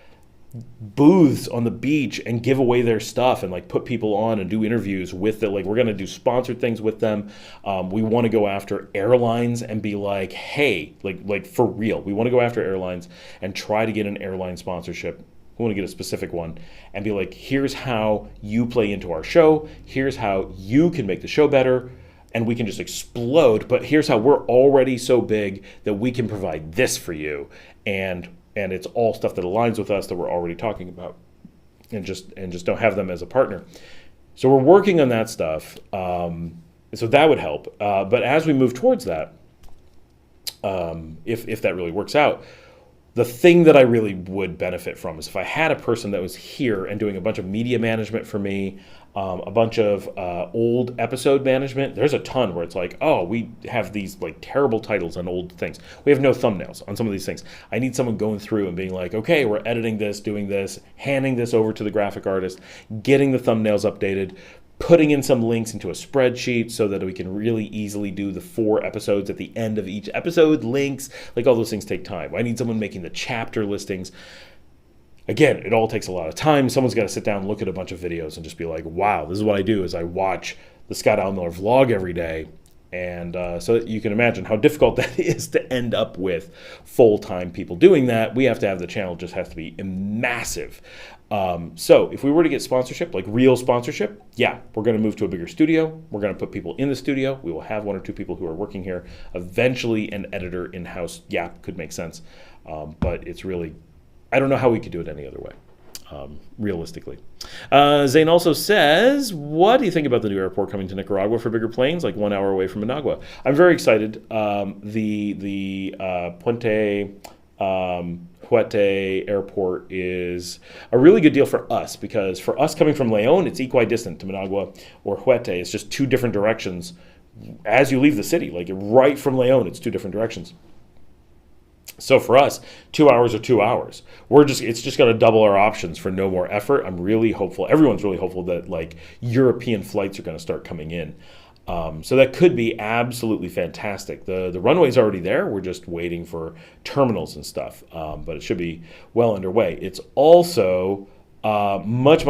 booths on the beach and give away their stuff and like put people on and do interviews with it. Like, we're going to do sponsored things with them. We want to go after airlines and be like, hey, like for real, we want to go after airlines and try to get an airline sponsorship. We want to get a specific one and be like, here's how you play into our show. Here's how you can make the show better. And we can just explode. But here's how we're already so big that we can provide this for you. And it's all stuff that aligns with us that we're already talking about, and just don't have them as a partner. So we're working on that stuff. So that would help. But as we move towards that, if that really works out, the thing that I really would benefit from is if I had a person that was here and doing a bunch of media management for me, a bunch of old episode management. There's a ton where it's like, oh, we have these like terrible titles on old things. We have no thumbnails on some of these things. I need someone going through and being like, okay, we're editing this, doing this, handing this over to the graphic artist, getting the thumbnails updated, putting in some links into a spreadsheet so that we can really easily do the 4 episodes at the end of each episode, links, like all those things take time. I need someone making the chapter listings. Again, it all takes a lot of time. Someone's got to sit down, look at a bunch of videos and just be like, wow, this is what I do is I watch the Scott Almiller vlog every day. And so you can imagine how difficult that is to end up with full-time people doing that. We have to have the channel just has to be massive. So if we were to get sponsorship, like real sponsorship, yeah, we're going to move to a bigger studio. We're going to put people in the studio. We will have 1 or 2 people who are working here. Eventually an editor in-house, yeah, could make sense. But it's really, I don't know how we could do it any other way. Realistically. Zane also says, what do you think about the new airport coming to Nicaragua for bigger planes, like 1 hour away from Managua? I'm very excited. The Puente Huete airport is a really good deal for us because for us coming from Leon, it's equidistant to Managua or Huete. It's just 2 different directions as you leave the city. Like right from Leon, it's 2 different directions. So for us, 2 hours or 2 hours. It's just going to double our options for no more effort. I'm really hopeful. Everyone's really hopeful that like European flights are going to start coming in. So that could be absolutely fantastic. The runway's already there. We're just waiting for terminals and stuff. But it should be well underway. It's also much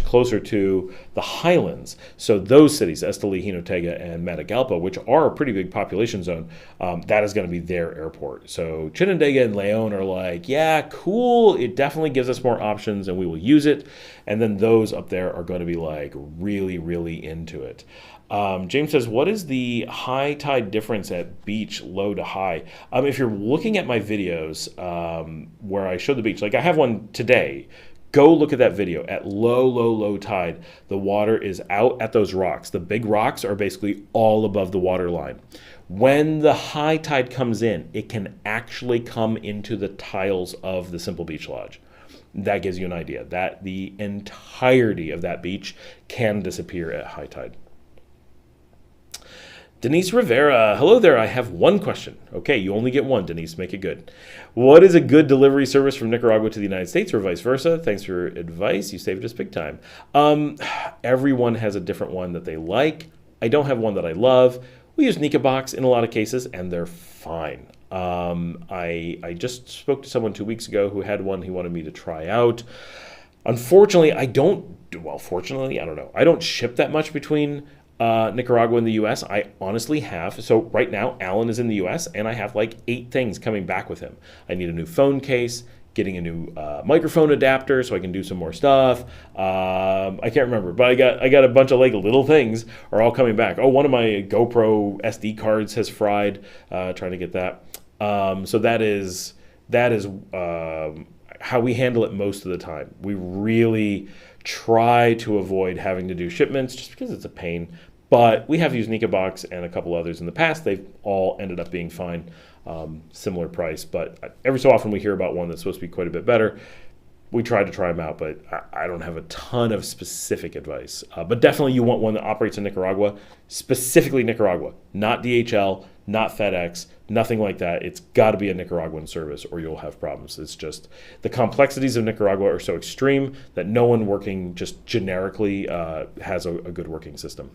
closer to the highlands. So those cities, Esteli, Jinotega, and Matagalpa, which are a pretty big population zone, that is going to be their airport. So Chinandega and Leon are like, yeah, cool. It definitely gives us more options and we will use it. And then those up there are going to be like really, really into it. James says, what is the high tide difference at beach, low to high? If you're looking at my videos where I show the beach, like I have one today, go look at that video. At low tide, the water is out at those rocks. The big rocks are basically all above the water line. When the high tide comes in, it can actually come into the tiles of the Simple Beach Lodge. That gives you an idea that the entirety of that beach can disappear at high tide. Denise Rivera, hello there. I have one question. Okay, you only get one, Denise. Make it good. What is a good delivery service from Nicaragua to the United States or vice versa? Thanks for your advice. You saved us big time. Everyone has a different one that they like. I don't have one that I love. We use Nicabox in a lot of cases, and they're fine. I just spoke to someone 2 weeks ago who had one he wanted me to try out. Unfortunately, I don't ship that much between Nicaragua and the U.S. I honestly have. So right now, Alan is in the U.S. and I have like 8 things coming back with him. I need a new phone case, getting a new microphone adapter so I can do some more stuff. I can't remember, but I got a bunch of like little things are all coming back. Oh, one of my GoPro SD cards has fried. Trying to get that. So that is how we handle it most of the time. We really try to avoid having to do shipments just because it's a pain. But we have used Nicabox and a couple others in the past. They've all ended up being fine, similar price. But every so often we hear about one that's supposed to be quite a bit better. We try to try them out, but I don't have a ton of specific advice. But definitely you want one that operates in Nicaragua, specifically Nicaragua, not DHL, not FedEx, nothing like that. It's got to be a Nicaraguan service or you'll have problems. It's just the complexities of Nicaragua are so extreme that no one working just generically has a good working system.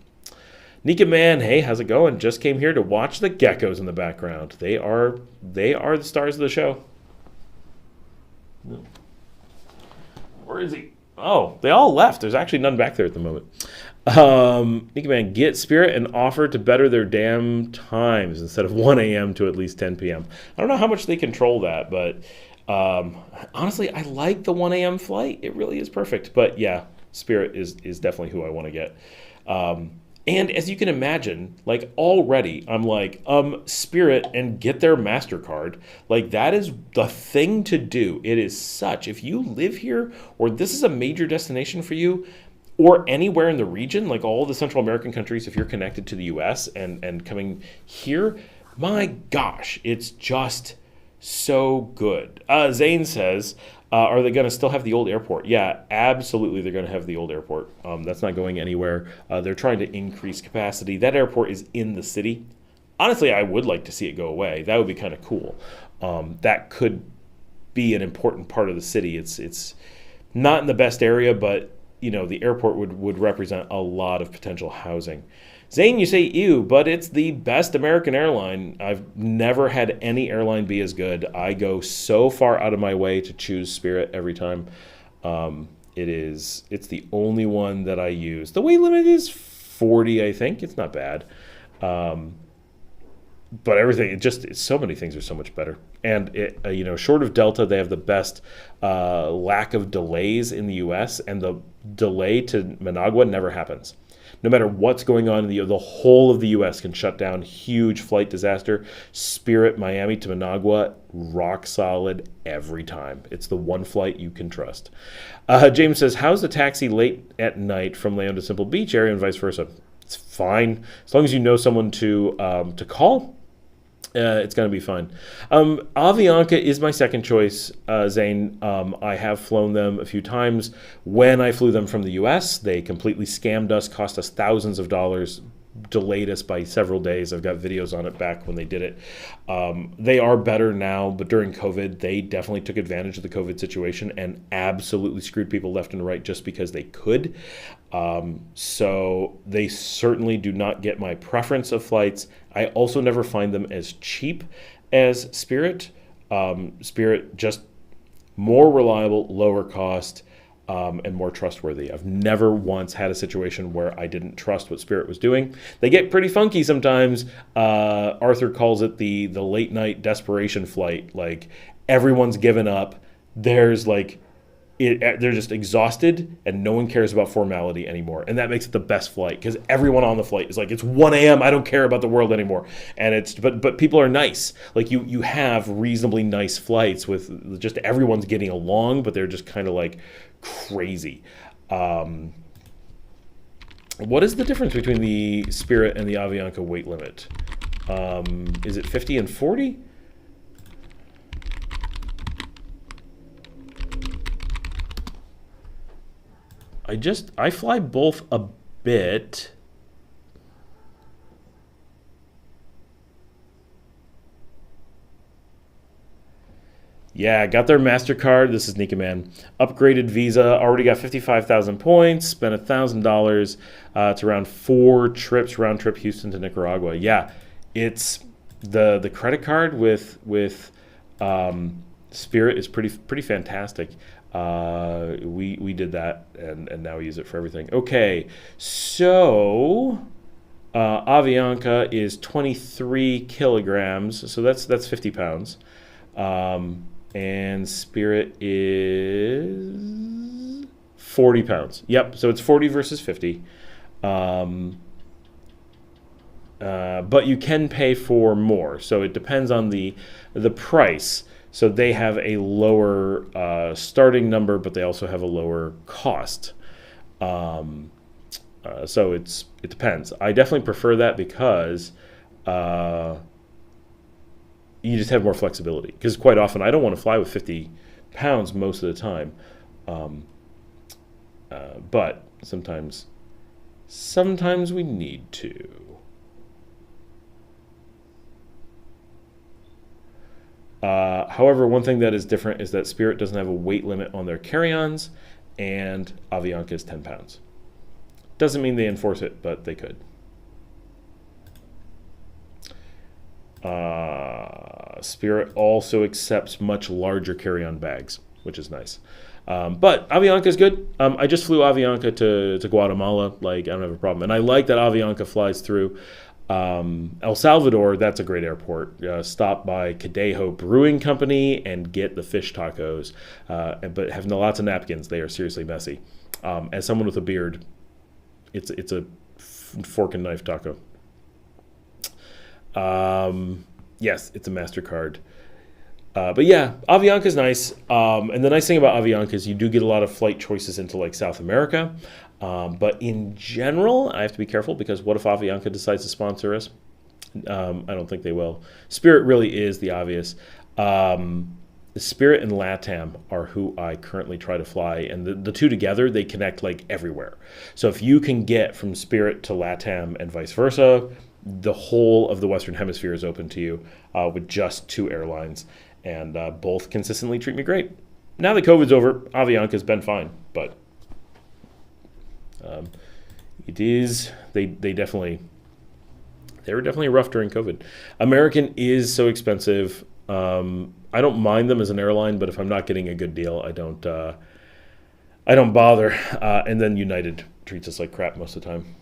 Nika Man, hey, how's it going? Just came here to watch the geckos in the background. They are the stars of the show. Where is he? Oh, they all left. There's actually none back there at the moment. Nika Man, get Spirit and offer to better their damn times instead of 1 a.m. to at least 10 p.m. I don't know how much they control that, but honestly, I like the 1 a.m. flight. It really is perfect. But yeah, Spirit is definitely who I want to get. And as you can imagine, like already I'm like, Spirit and get their MasterCard. Like that is the thing to do. It is such, if you live here or this is a major destination for you or anywhere in the region, like all the Central American countries, if you're connected to the US and coming here, my gosh, it's just so good. Zane says, are they going to still have the old airport? Yeah, absolutely they're going to have the old airport. That's not going anywhere. They're trying to increase capacity. That airport is in the city. Honestly, I would like to see it go away. That would be kind of cool. That could be an important part of the city. It's not in the best area, but the airport would represent a lot of potential housing. Zane, you say ew, but it's the best American airline. I've never had any airline be as good. I go so far out of my way to choose Spirit every time. It's the only one that I use. The weight limit is 40, I think. It's not bad. But everything, so many things are so much better. And short of Delta, they have the best lack of delays in the U.S. And the delay to Managua never happens. No matter what's going on in the whole of the U.S. can shut down. Huge flight disaster. Spirit Miami to Managua, rock solid every time. It's the one flight you can trust. James says, how's the taxi late at night from Leon to Simple Beach area and vice versa? It's fine as long as you know someone to call. It's going to be fine. Avianca is my second choice, Zane. I have flown them a few times. When I flew them from the U.S., they completely scammed us, cost us thousands of dollars, delayed us by several days. I've got videos on it back when they did it. They are better now, but during COVID, they definitely took advantage of the COVID situation and absolutely screwed people left and right just because they could. So they certainly do not get my preference of flights. I also never find them as cheap as Spirit. Spirit, just more reliable, lower cost, and more trustworthy. I've never once had a situation where I didn't trust what Spirit was doing. They get pretty funky sometimes. Arthur calls it the late night desperation flight. Like, everyone's given up. There's they're just exhausted and no one cares about formality anymore. And that makes it the best flight because everyone on the flight is like, it's 1 a.m. I don't care about the world anymore. And but people are nice. Like you have reasonably nice flights with just everyone's getting along, but they're just kind of like crazy. What is the difference between the Spirit and the Avianca weight limit? Is it 50 and 40? I fly both a bit. Yeah, got their MasterCard. This is Nika Man. Upgraded Visa. Already got 55,000 points. Spent $1,000. It's around 4 trips, round trip Houston to Nicaragua. Yeah, it's the credit card with Spirit is pretty fantastic. We did that and now we use it for everything. Okay, so Avianca is 23 kilograms, so that's 50 pounds. And Spirit is 40 pounds. Yep, so it's 40 versus 50. But you can pay for more, so it depends on the price. So they have a lower starting number, but they also have a lower cost. So it depends. I definitely prefer that because you just have more flexibility. Because quite often I don't want to fly with 50 pounds most of the time, but sometimes we need to. However, one thing that is different is that Spirit doesn't have a weight limit on their carry-ons, and Avianca is 10 pounds. Doesn't mean they enforce it, but they could. Spirit also accepts much larger carry-on bags, which is nice. But Avianca is good. I just flew Avianca to Guatemala. I don't have a problem. And I like that Avianca flies through El Salvador. That's a great airport. Stop by Cadejo Brewing Company and get the fish tacos, but have lots of napkins. They are seriously messy. As someone with a beard, it's a fork and knife taco. Yes, it's a MasterCard. But yeah, Avianca is nice. And the nice thing about Avianca is you do get a lot of flight choices into South America. But in general, I have to be careful because what if Avianca decides to sponsor us? I don't think they will. Spirit really is the obvious. Spirit and LATAM are who I currently try to fly. And the two together, they connect everywhere. So if you can get from Spirit to LATAM and vice versa, the whole of the Western Hemisphere is open to you with just 2 airlines. And both consistently treat me great. Now that COVID's over, Avianca's been fine, but It is, they were definitely rough during COVID. American is so expensive. I don't mind them as an airline, but if I'm not getting a good deal, I don't bother. And then United treats us like crap most of the time.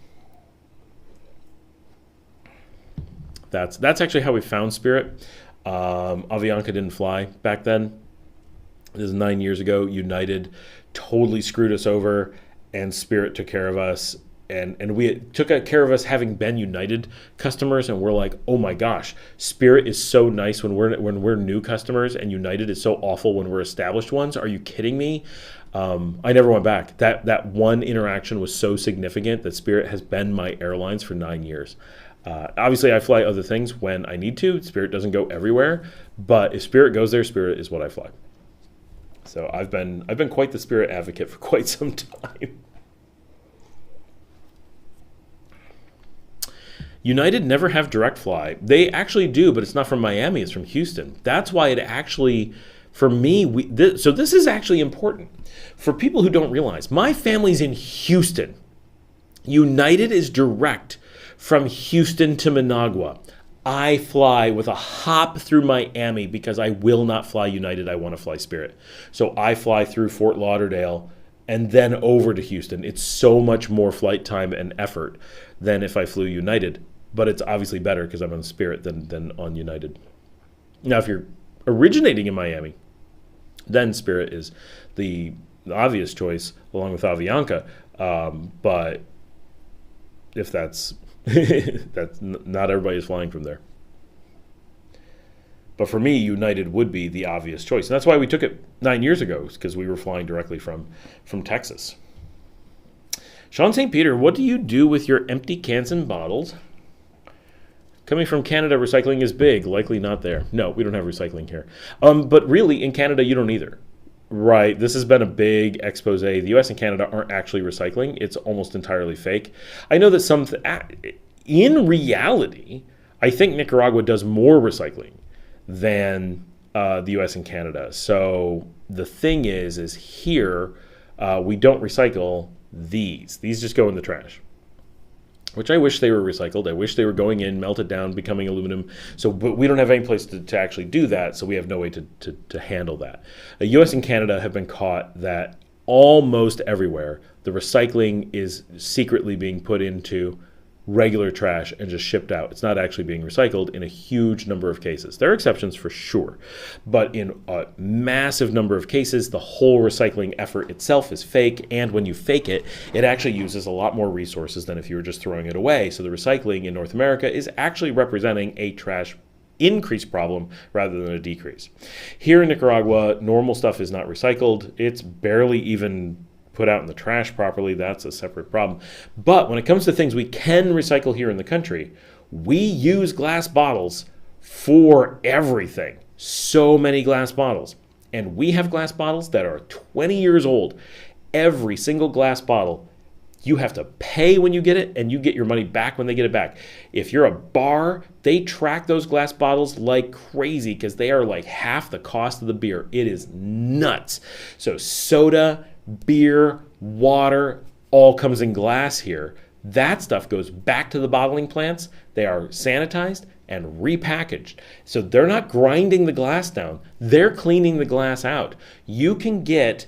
That's actually how we found Spirit. Avianca didn't fly back then. This is 9 years ago. United totally screwed us over, and Spirit took care of us. And we took care of us having been United customers, and we're like, oh my gosh, Spirit is so nice when we're new customers, and United is so awful when we're established ones. Are you kidding me? I never went back. That one interaction was so significant that Spirit has been my airlines for 9 years. Obviously, I fly other things when I need to. Spirit doesn't go everywhere, but if Spirit goes there, Spirit is what I fly. So I've been quite the Spirit advocate for quite some time. United never have direct fly. They actually do, but it's not from Miami. It's from Houston. That's why it actually, for me, so this is actually important. For people who don't realize, my family's in Houston. United is direct from Houston to Managua. I fly with a hop through Miami because I will not fly United. I want to fly Spirit. So I fly through Fort Lauderdale and then over to Houston. It's so much more flight time and effort than if I flew United. But it's obviously better because I'm on Spirit than on United. Now, if you're originating in Miami, then Spirit is the obvious choice along with Avianca. But if that's not everybody is flying from there. But for me, United would be the obvious choice. And that's why we took it 9 years ago, because we were flying directly from Texas. Sean St. Peter, what do you do with your empty cans and bottles? Coming from Canada, recycling is big. Likely not there. No, we don't have recycling here. But really, in Canada, you don't either. Right. This has been a big expose. The U.S. and Canada aren't actually recycling. It's almost entirely fake. I know that in reality, I think Nicaragua does more recycling than the U.S. and Canada. So the thing is here, we don't recycle these. These just go in the trash, which I wish they were recycled. I wish they were going in, melted down, becoming aluminum. But we don't have any place to actually do that, so we have no way to handle that. The U.S. and Canada have been caught that almost everywhere, the recycling is secretly being put into regular trash and just shipped out. It's not actually being recycled in a huge number of cases. There are exceptions for sure, but in a massive number of cases, the whole recycling effort itself is fake, and when you fake it, it actually uses a lot more resources than if you were just throwing it away. So the recycling in North America is actually representing a trash increase problem rather than a decrease. Here in Nicaragua, normal stuff is not recycled. It's barely even put out in the trash properly. That's a separate problem. But when it comes to things we can recycle here in the country, we use glass bottles for everything. So many glass bottles. And we have glass bottles that are 20 years old. Every single glass bottle, you have to pay when you get it, and you get your money back when they get it back. If you're a bar, they track those glass bottles like crazy because they are like half the cost of the beer. It is nuts. So soda, beer, water, all comes in glass here. That stuff goes back to the bottling plants. They are sanitized and repackaged. So they're not grinding the glass down. They're cleaning the glass out. You can get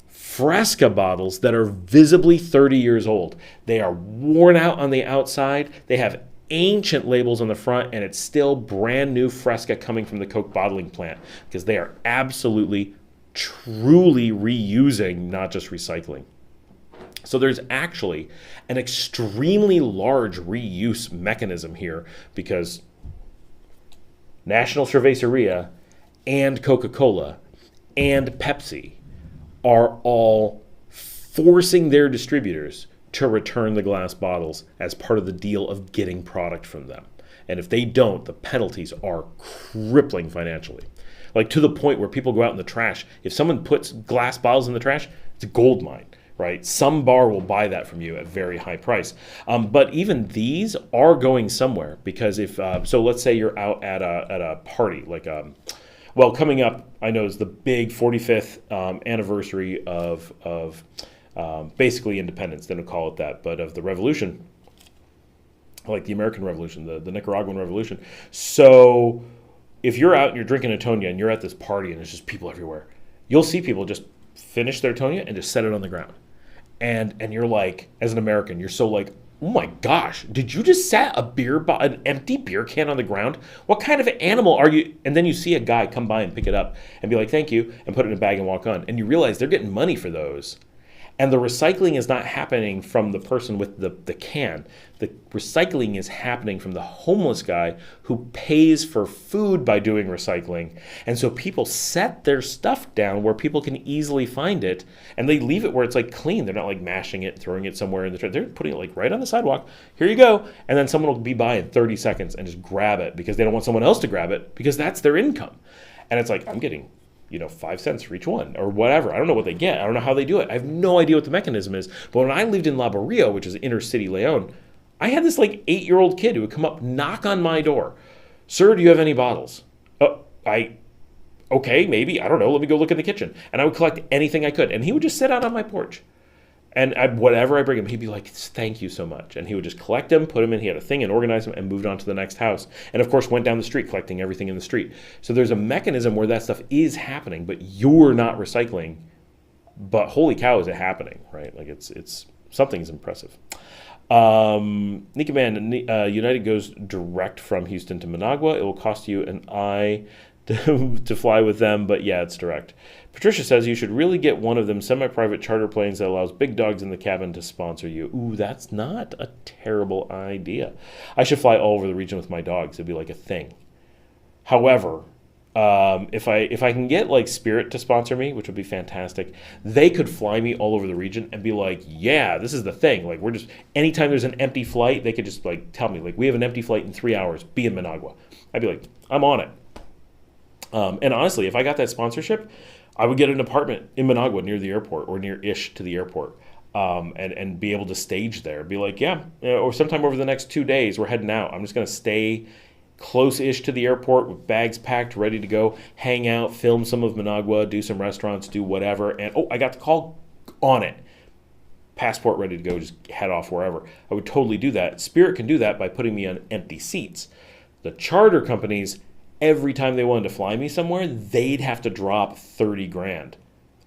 Fresca bottles that are visibly 30 years old. They are worn out on the outside. They have ancient labels on the front, and it's still brand new Fresca coming from the Coke bottling plant because they are absolutely truly reusing, not just recycling. So there's actually an extremely large reuse mechanism here because National Cerveceria and Coca-Cola and Pepsi are all forcing their distributors to return the glass bottles as part of the deal of getting product from them. And if they don't, the penalties are crippling financially. Like to the point where people go out in the trash. If someone puts glass bottles in the trash, it's a gold mine, right? Some bar will buy that from you at a very high price. But even these are going somewhere because if, so let's say you're out at a party, like, well, coming up, I know is the big 45th anniversary of basically independence. They don't call it that, but of the revolution, like the American Revolution, the Nicaraguan Revolution. So if you're out and you're drinking a Tonya and you're at this party and there's just people everywhere, you'll see people just finish their Tonya and just set it on the ground. And you're like, as an American, you're so like, oh my gosh, did you just set an empty beer can on the ground? What kind of animal are you? And then you see a guy come by and pick it up and be like, thank you, and put it in a bag and walk on. And you realize they're getting money for those. And the recycling is not happening from the person with the can. The recycling is happening from the homeless guy who pays for food by doing recycling. And so people set their stuff down where people can easily find it, and they leave it where it's like clean. They're not like mashing it, throwing it somewhere in the trash. They're putting it like right on the sidewalk. Here you go. And then someone will be by in 30 seconds and just grab it because they don't want someone else to grab it because that's their income. And it's like, I'm getting 5 cents for each one or whatever. I don't know what they get. I don't know how they do it. I have no idea what the mechanism is. But when I lived in La Barrio, which is inner city Leon, I had this like 8-year-old kid who would come up, knock on my door. Sir, do you have any bottles? Okay, maybe. I don't know. Let me go look in the kitchen. And I would collect anything I could. And he would just sit out on my porch. And whatever I bring him, he'd be like, thank you so much. And he would just collect them, put them in. He had a thing and organized them and moved on to the next house. And of course, went down the street collecting everything in the street. So there's a mechanism where that stuff is happening, but you're not recycling. But holy cow, is it happening, right? Like it's something's impressive. Nika Man, United goes direct from Houston to Managua. It will cost you an eye to fly with them, but yeah, it's direct. Patricia says you should really get one of them semi-private charter planes that allows big dogs in the cabin to sponsor you. Ooh, that's not a terrible idea. I should fly all over the region with my dogs. It'd be like a thing. However, if I can get like Spirit to sponsor me, which would be fantastic, they could fly me all over the region and be like, yeah, this is the thing. Like we're just, anytime there's an empty flight, they could just like tell me like, we have an empty flight in 3 hours, be in Managua. I'd be like, I'm on it. And honestly, if I got that sponsorship, I would get an apartment in Managua near the airport or near-ish to the airport and be able to stage there. Be like, yeah, or sometime over the next 2 days, we're heading out. I'm just going to stay close-ish to the airport with bags packed, ready to go, hang out, film some of Managua, do some restaurants, do whatever. And, I got the call on it. Passport ready to go, just head off wherever. I would totally do that. Spirit can do that by putting me on empty seats. The charter companies, every time they wanted to fly me somewhere, they'd have to drop 30 grand,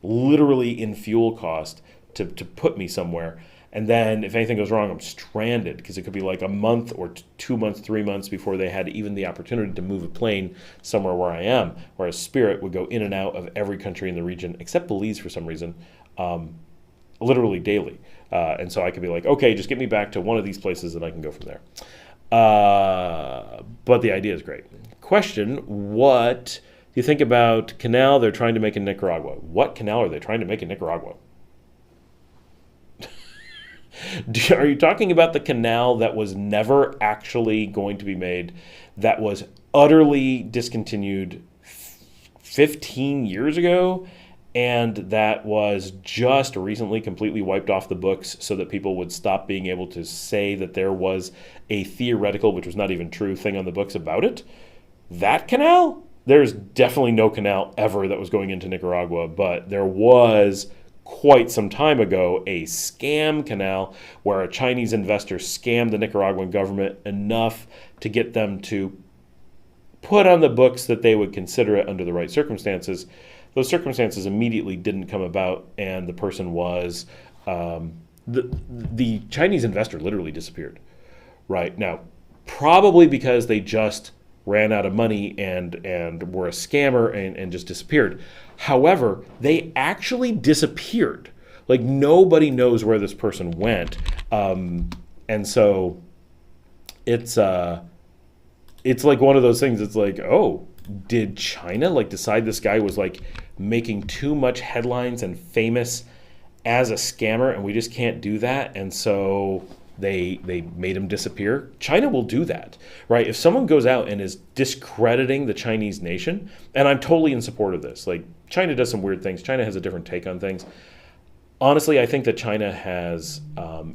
literally in fuel cost to put me somewhere. And then if anything goes wrong, I'm stranded because it could be like a month or 2 months, 3 months before they had even the opportunity to move a plane somewhere where I am. Whereas Spirit would go in and out of every country in the region, except Belize for some reason, literally daily. And so I could be like, okay, just get me back to one of these places and I can go from there. But the idea is great. Question, what do you think about canal they're trying to make in Nicaragua? What canal are they trying to make in Nicaragua? Are you talking about the canal that was never actually going to be made, that was utterly discontinued 15 years ago, and that was just recently completely wiped off the books so that people would stop being able to say that there was a theoretical, which was not even true, thing on the books about it? That canal? There's definitely no canal ever that was going into Nicaragua, but there was quite some time ago a scam canal where a Chinese investor scammed the Nicaraguan government enough to get them to put on the books that they would consider it under the right circumstances. Those circumstances immediately didn't come about, and the person was the Chinese investor literally disappeared. Right now, probably because they just ran out of money and were a scammer and just disappeared. However, they actually disappeared. Like nobody knows where this person went, and so it's like one of those things. It's like, oh, did China like decide this guy was like making too much headlines and famous as a scammer, and we just can't do that, and so they made him disappear? China will do that, right? If someone goes out and is discrediting the Chinese nation, and I'm totally in support of this, like China does some weird things. China has a different take on things. Honestly, I think that China has,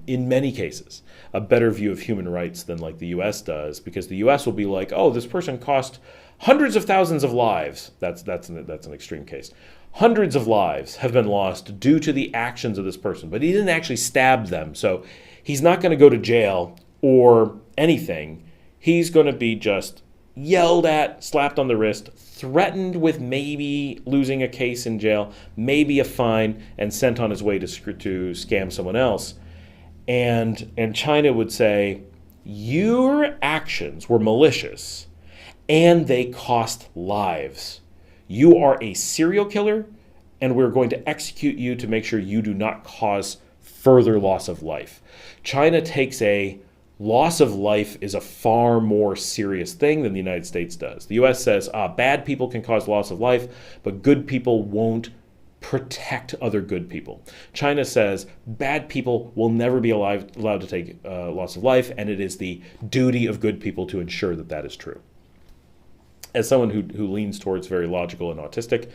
in many cases, a better view of human rights than like the U.S. does, because the U.S. will be like, oh, this person cost hundreds of thousands of lives. That's an extreme case. Hundreds of lives have been lost due to the actions of this person, but he didn't actually stab them. So he's not going to go to jail or anything. He's going to be just yelled at, slapped on the wrist, threatened with maybe losing a case in jail, maybe a fine, and sent on his way to scam someone else. And China would say, your actions were malicious and they cost lives. You are a serial killer, and we're going to execute you to make sure you do not cause further loss of life. China takes a loss of life is a far more serious thing than the United States does. The US says bad people can cause loss of life, but good people won't protect other good people. China says bad people will never be allowed to take loss of life, and it is the duty of good people to ensure that that is true. As someone who leans towards very logical and autistic,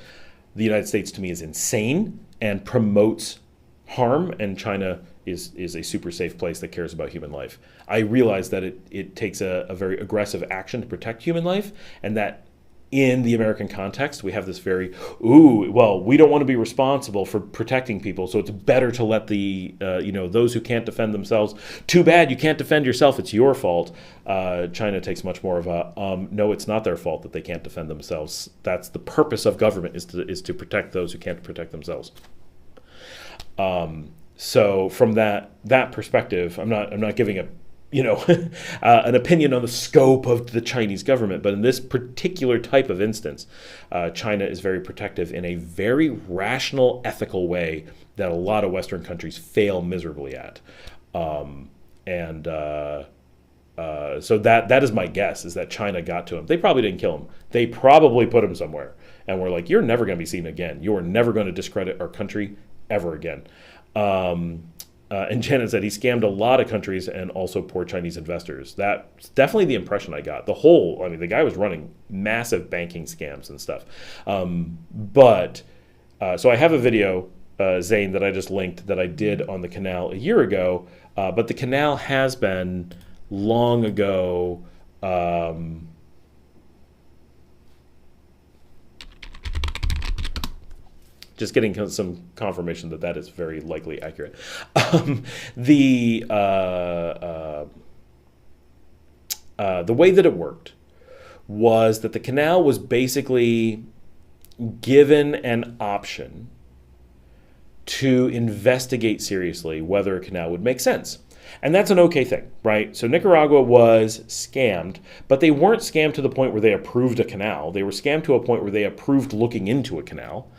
the United States to me is insane and promotes harm, and China is a super safe place that cares about human life. I realize that it takes a very aggressive action to protect human life, and that in the American context, we have this very, we don't want to be responsible for protecting people, so it's better to let the, those who can't defend themselves, too bad, you can't defend yourself, it's your fault. China takes much more of a, no, it's not their fault that they can't defend themselves. That's the purpose of government, is to protect those who can't protect themselves. So from that perspective, I'm not giving an opinion on the scope of the Chinese government, but in this particular type of instance, China is very protective in a very rational, ethical way that a lot of Western countries fail miserably at. So that is my guess, is that China got to him. They probably didn't kill him. They probably put him somewhere. And we're like, you're never going to be seen again. You are never going to discredit our country ever again. And Janet said he scammed a lot of countries and also poor Chinese investors. That's definitely the impression I got. The guy was running massive banking scams and stuff. So I have a video, Zane, that I just linked that I did on the canal a year ago. But the canal has been long ago. Just getting some confirmation that is very likely accurate. The way that it worked was that the canal was basically given an option to investigate seriously whether a canal would make sense. And that's an okay thing, right? So Nicaragua was scammed, but they weren't scammed to the point where they approved a canal. They were scammed to a point where they approved looking into a canal.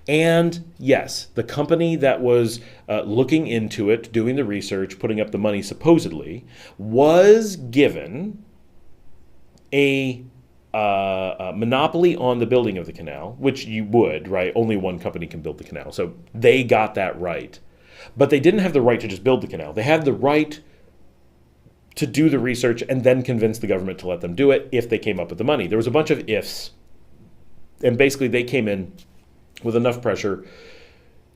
And yes, the company that was looking into it, doing the research, putting up the money supposedly, was given a monopoly on the building of the canal, which you would, right? Only one company can build the canal. So they got that right. But they didn't have the right to just build the canal. They had the right to do the research and then convince the government to let them do it if they came up with the money. There was a bunch of ifs. And basically they came in with enough pressure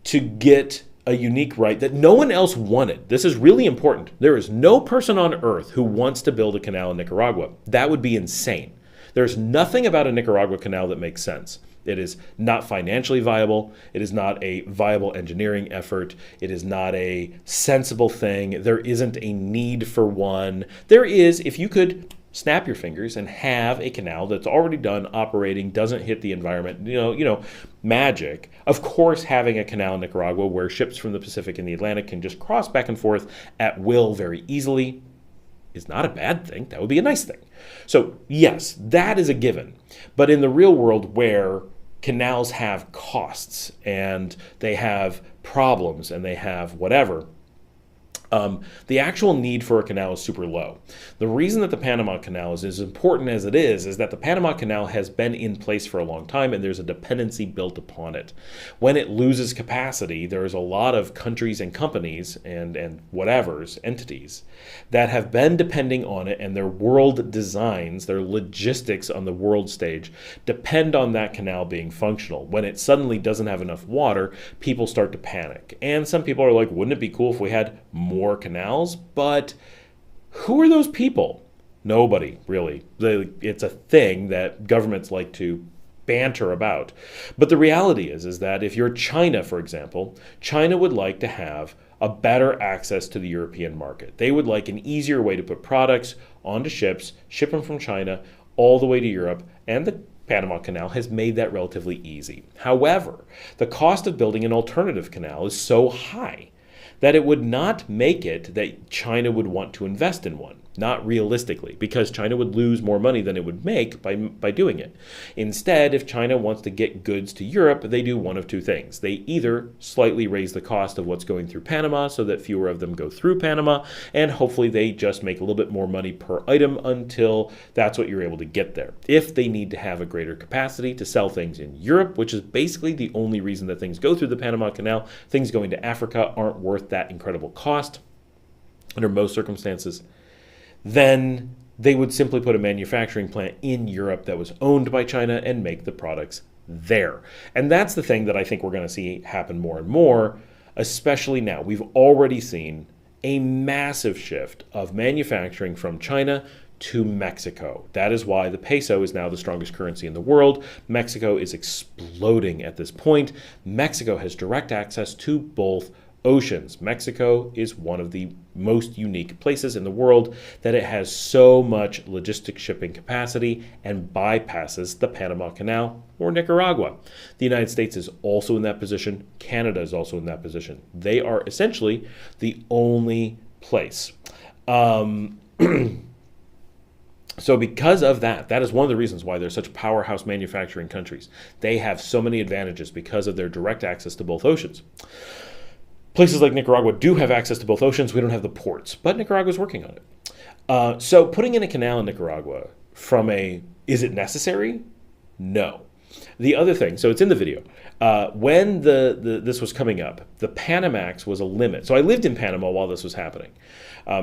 to get a unique right that no one else wanted. This is really important. There is no person on earth who wants to build a canal in Nicaragua. That would be insane. There's nothing about a Nicaragua canal that makes sense. It is not financially viable. It is not a viable engineering effort. It is not a sensible thing. There isn't a need for one. There is, if you could snap your fingers and have a canal that's already done, operating, doesn't hit the environment, magic. Of course, having a canal in Nicaragua where ships from the Pacific and the Atlantic can just cross back and forth at will very easily is not a bad thing. That would be a nice thing. So yes, that is a given. But in the real world, where canals have costs and they have problems and they have whatever, the actual need for a canal is super low. The reason that the Panama Canal is as important as it is that the Panama Canal has been in place for a long time and there's a dependency built upon it. When it loses capacity, there's a lot of countries and companies and whatevers, entities, that have been depending on it, and their world designs, their logistics on the world stage depend on that canal being functional. When it suddenly doesn't have enough water, people start to panic. And some people are like, wouldn't it be cool if we had more canals? But who are those people? Nobody, really. It's a thing that governments like to banter about. But the reality is that if you're China, for example, China would like to have a better access to the European market. They would like an easier way to put products onto ships, ship them from China all the way to Europe, and the Panama Canal has made that relatively easy. However, the cost of building an alternative canal is so high that it would not make it that China would want to invest in one. Not realistically, because China would lose more money than it would make by doing it. Instead, if China wants to get goods to Europe, they do one of two things. They either slightly raise the cost of what's going through Panama so that fewer of them go through Panama, and hopefully they just make a little bit more money per item until that's what you're able to get there. If they need to have a greater capacity to sell things in Europe, which is basically the only reason that things go through the Panama Canal, things going to Africa aren't worth that incredible cost under most circumstances, then they would simply put a manufacturing plant in Europe that was owned by China and make the products there. And that's the thing that I think we're going to see happen more and more, especially now. We've already seen a massive shift of manufacturing from China to Mexico. That is why the peso is now the strongest currency in the world. Mexico is exploding at this point. Mexico has direct access to both oceans. Mexico is one of the most unique places in the world that it has so much logistic shipping capacity and bypasses the Panama Canal or Nicaragua. The United States is also in that position. Canada is also in that position. They are essentially the only place. So because of that, that is one of the reasons why they're such powerhouse manufacturing countries. They have so many advantages because of their direct access to both oceans. Places like Nicaragua do have access to both oceans. We don't have the ports, but Nicaragua is working on it. So putting in a canal in Nicaragua is it necessary? No. The other thing, so it's in the video, when this was coming up, the Panamax was a limit. So I lived in Panama while this was happening.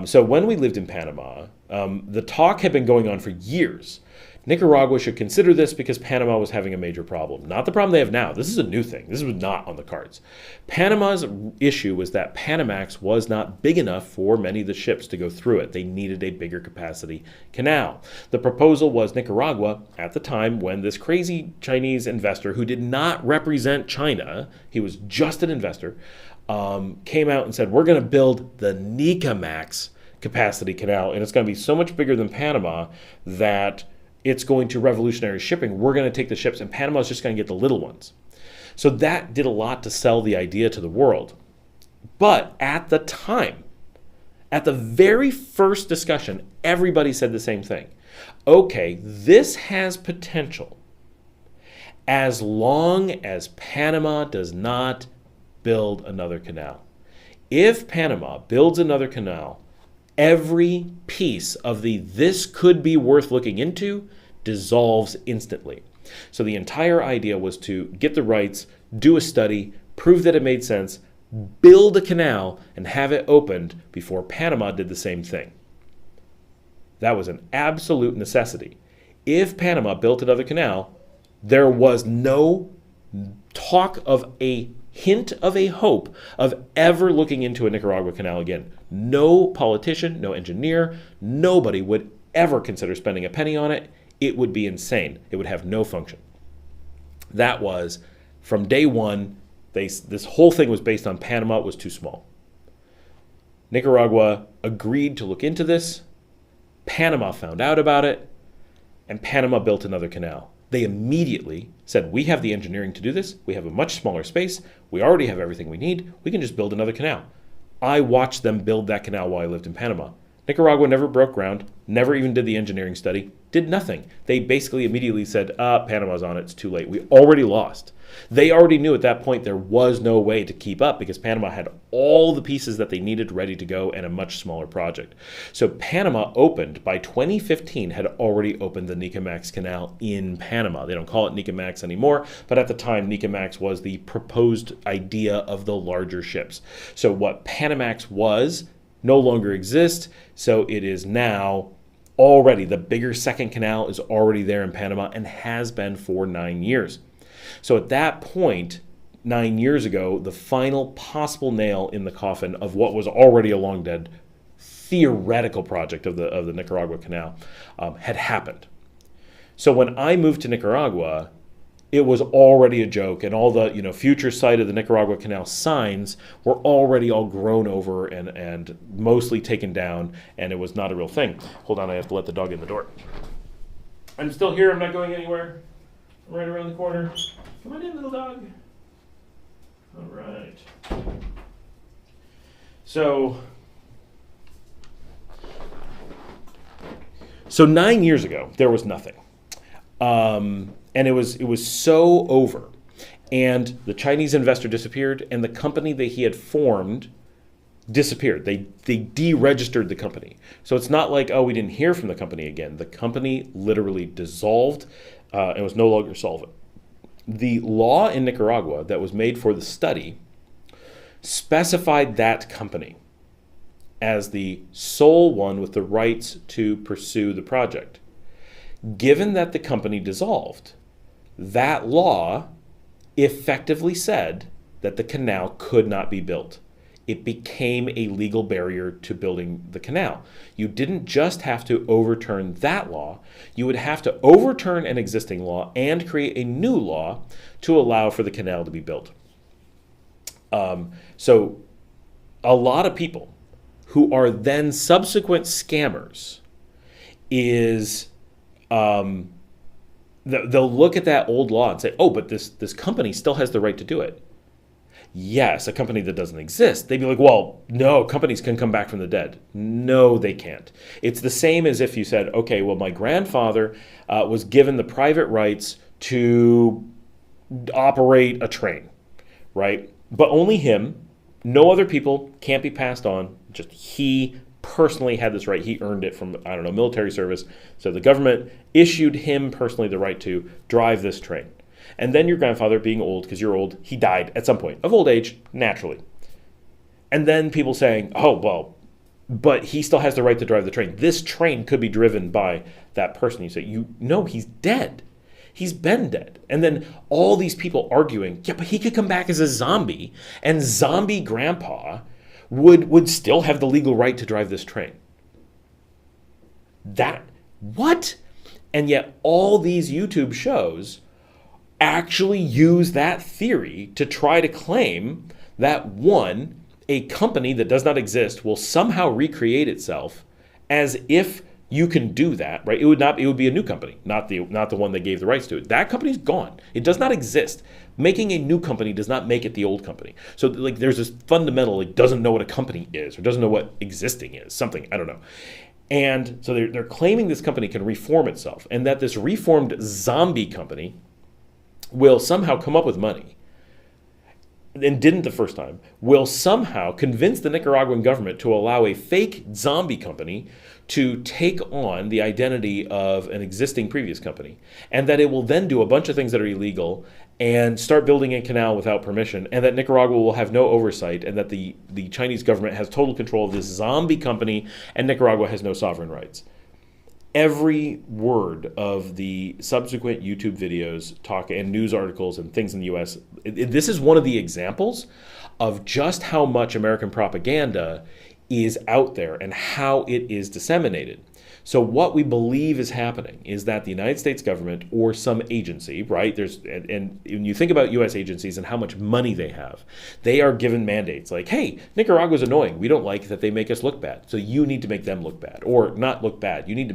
So when we lived in Panama, the talk had been going on for years. Nicaragua should consider this because Panama was having a major problem. Not the problem they have now. This is a new thing. This was not on the cards. Panama's issue was that Panamax was not big enough for many of the ships to go through it. They needed a bigger capacity canal. The proposal was Nicaragua, at the time when this crazy Chinese investor who did not represent China, he was just an investor, came out and said, we're going to build the Nicamax capacity canal, and it's going to be so much bigger than Panama that it's going to revolutionize shipping. We're going to take the ships, and Panama's just going to get the little ones. So that did a lot to sell the idea to the world. But at the time, at the very first discussion, everybody said the same thing. Okay, this has potential as long as Panama does not build another canal. If Panama builds another canal, every piece of this could be worth looking into dissolves instantly. So the entire idea was to get the rights, do a study, prove that it made sense, build a canal, and have it opened before Panama did the same thing. That was an absolute necessity. If Panama built another canal, there was no talk of a hint of a hope of ever looking into a Nicaragua canal again. No politician, no engineer, nobody would ever consider spending a penny on it. It would be insane. It would have no function. That was, from day one, this whole thing was based on Panama was too small. Nicaragua agreed to look into this. Panama found out about it, and Panama built another canal. They immediately said, we have the engineering to do this. We have a much smaller space. We already have everything we need. We can just build another canal. I watched them build that canal while I lived in Panama. Nicaragua never broke ground, never even did the engineering study, did nothing. They basically immediately said, Panama's on it, it's too late. We already lost. They already knew at that point there was no way to keep up because Panama had all the pieces that they needed ready to go and a much smaller project. So Panama opened, by 2015, had already opened the Nicamax Canal in Panama. They don't call it Nicamax anymore, but at the time, Nicamax was the proposed idea of the larger ships. So what Panamax was no longer exists, so it is now already, the bigger second canal is already there in Panama and has been for 9 years. So at that point, 9 years ago, the final possible nail in the coffin of what was already a long dead theoretical project of the Nicaragua Canal had happened. So when I moved to Nicaragua, it was already a joke, and all the future site of the Nicaragua Canal signs were already all grown over and mostly taken down, and it was not a real thing. Hold on, I have to let the dog in the door. I'm still here. I'm not going anywhere. I'm right around the corner. Come on in, little dog. All right. So 9 years ago, there was nothing. And it was so over. And the Chinese investor disappeared, and the company that he had formed disappeared. They deregistered the company. So it's not like, oh, we didn't hear from the company again. The company literally dissolved and was no longer solvent. The law in Nicaragua that was made for the study specified that company as the sole one with the rights to pursue the project. Given that the company dissolved, that law effectively said that the canal could not be built. It became a legal barrier to building the canal. You didn't just have to overturn that law, you would have to overturn an existing law and create a new law to allow for the canal to be built. So a lot of people who are then subsequent scammers they'll look at that old law and say, oh, but this company still has the right to do it. Yes, a company that doesn't exist. They'd be like, well, no, companies can come back from the dead. No, they can't. It's the same as if you said, okay, well, my grandfather was given the private rights to operate a train, right? But only him, no other people, can't be passed on. Just he personally had this right. He earned it from, I don't know, military service. So the government issued him personally the right to drive this train. And then your grandfather, being old, because you're old, he died at some point of old age, naturally. And then people saying, oh, well, but he still has the right to drive the train. This train could be driven by that person. You say, no, he's dead. He's been dead. And then all these people arguing, yeah, but he could come back as a zombie, and zombie grandpa would still have the legal right to drive this train. What? And yet all these YouTube shows actually use that theory to try to claim that, one, a company that does not exist will somehow recreate itself as if you can do that, right? It would be a new company, not the one that gave the rights to it. That company's gone. It does not exist. Making a new company does not make it the old company. So like there's this fundamental, doesn't know what a company is or doesn't know what existing is, something, I don't know. And so they're claiming this company can reform itself, and that this reformed zombie company will somehow come up with money, and didn't the first time, will somehow convince the Nicaraguan government to allow a fake zombie company to take on the identity of an existing previous company, and that it will then do a bunch of things that are illegal and start building a canal without permission, and that Nicaragua will have no oversight, and that the Chinese government has total control of this zombie company, and Nicaragua has no sovereign rights. Every word of the subsequent YouTube videos, talk, and news articles and things in the U.S., this is one of the examples of just how much American propaganda is out there and how it is disseminated. So what we believe is happening is that the United States government or some agency, right? And when you think about U.S. agencies and how much money they have, they are given mandates like, hey, Nicaragua's annoying. We don't like that they make us look bad. So you need to make them look bad, or not look bad. You need to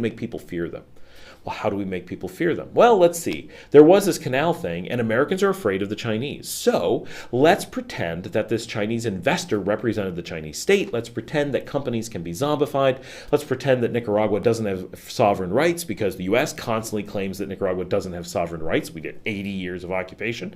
make people fear them. Well, how do we make people fear them? Well, let's see. There was this canal thing, and Americans are afraid of the Chinese. So let's pretend that this Chinese investor represented the Chinese state. Let's pretend that companies can be zombified. Let's pretend that Nicaragua doesn't have sovereign rights, because the U.S. constantly claims that Nicaragua doesn't have sovereign rights. We did 80 years of occupation,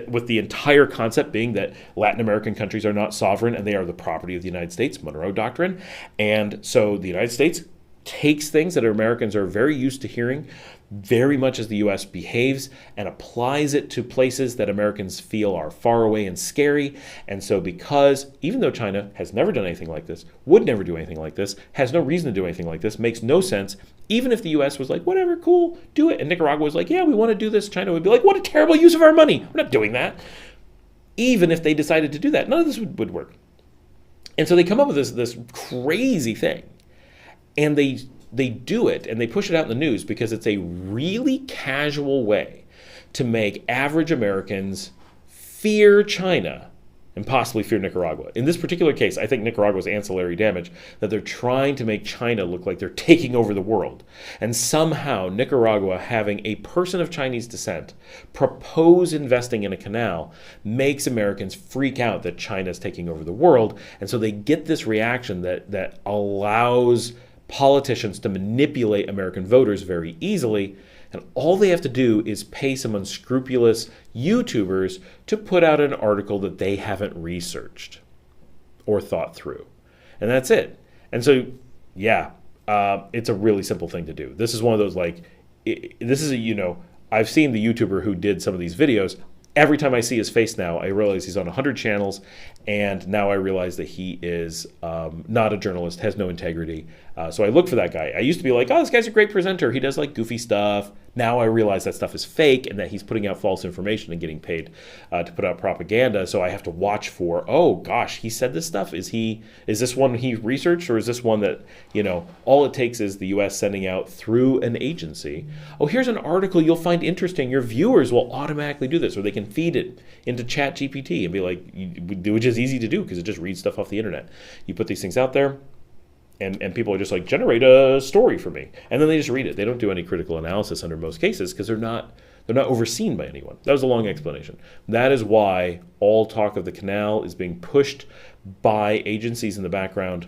with the entire concept being that Latin American countries are not sovereign and they are the property of the United States, Monroe Doctrine. And so the United States takes things that Americans are very used to hearing, very much as the U.S. behaves, and applies it to places that Americans feel are far away and scary. And so because, even though China has never done anything like this, would never do anything like this, has no reason to do anything like this, makes no sense, even if the U.S. was like, whatever, cool, do it, and Nicaragua was like, yeah, we want to do this, China would be like, what a terrible use of our money. We're not doing that. Even if they decided to do that, none of this would work. And so they come up with this crazy thing. And they do it, and they push it out in the news because it's a really casual way to make average Americans fear China and possibly fear Nicaragua. In this particular case, I think Nicaragua's ancillary damage, that they're trying to make China look like they're taking over the world. And somehow Nicaragua, having a person of Chinese descent propose investing in a canal, makes Americans freak out that China's taking over the world. And so they get this reaction that allows politicians to manipulate American voters very easily. And all they have to do is pay some unscrupulous YouTubers to put out an article that they haven't researched or thought through. And that's it. And so, yeah, it's a really simple thing to do. This is one of those, I've seen the YouTuber who did some of these videos. Every time I see his face now, I realize he's on 100 channels, and now I realize that he is not a journalist, has no integrity. So I look for that guy. I used to be like, oh, this guy's a great presenter. He does like goofy stuff. Now I realize that stuff is fake and that he's putting out false information and getting paid to put out propaganda. So I have to watch for, oh gosh, he said this stuff. Is this one he researched, or is this one that, all it takes is the US sending out through an agency? Oh, here's an article you'll find interesting. Your viewers will automatically do this, or they can feed it into ChatGPT and be like, which is easy to do because it just reads stuff off the internet. You put these things out there, and people are just like, generate a story for me. And then they just read it. They don't do any critical analysis under most cases because they're not overseen by anyone. That was a long explanation. That is why all talk of the canal is being pushed by agencies in the background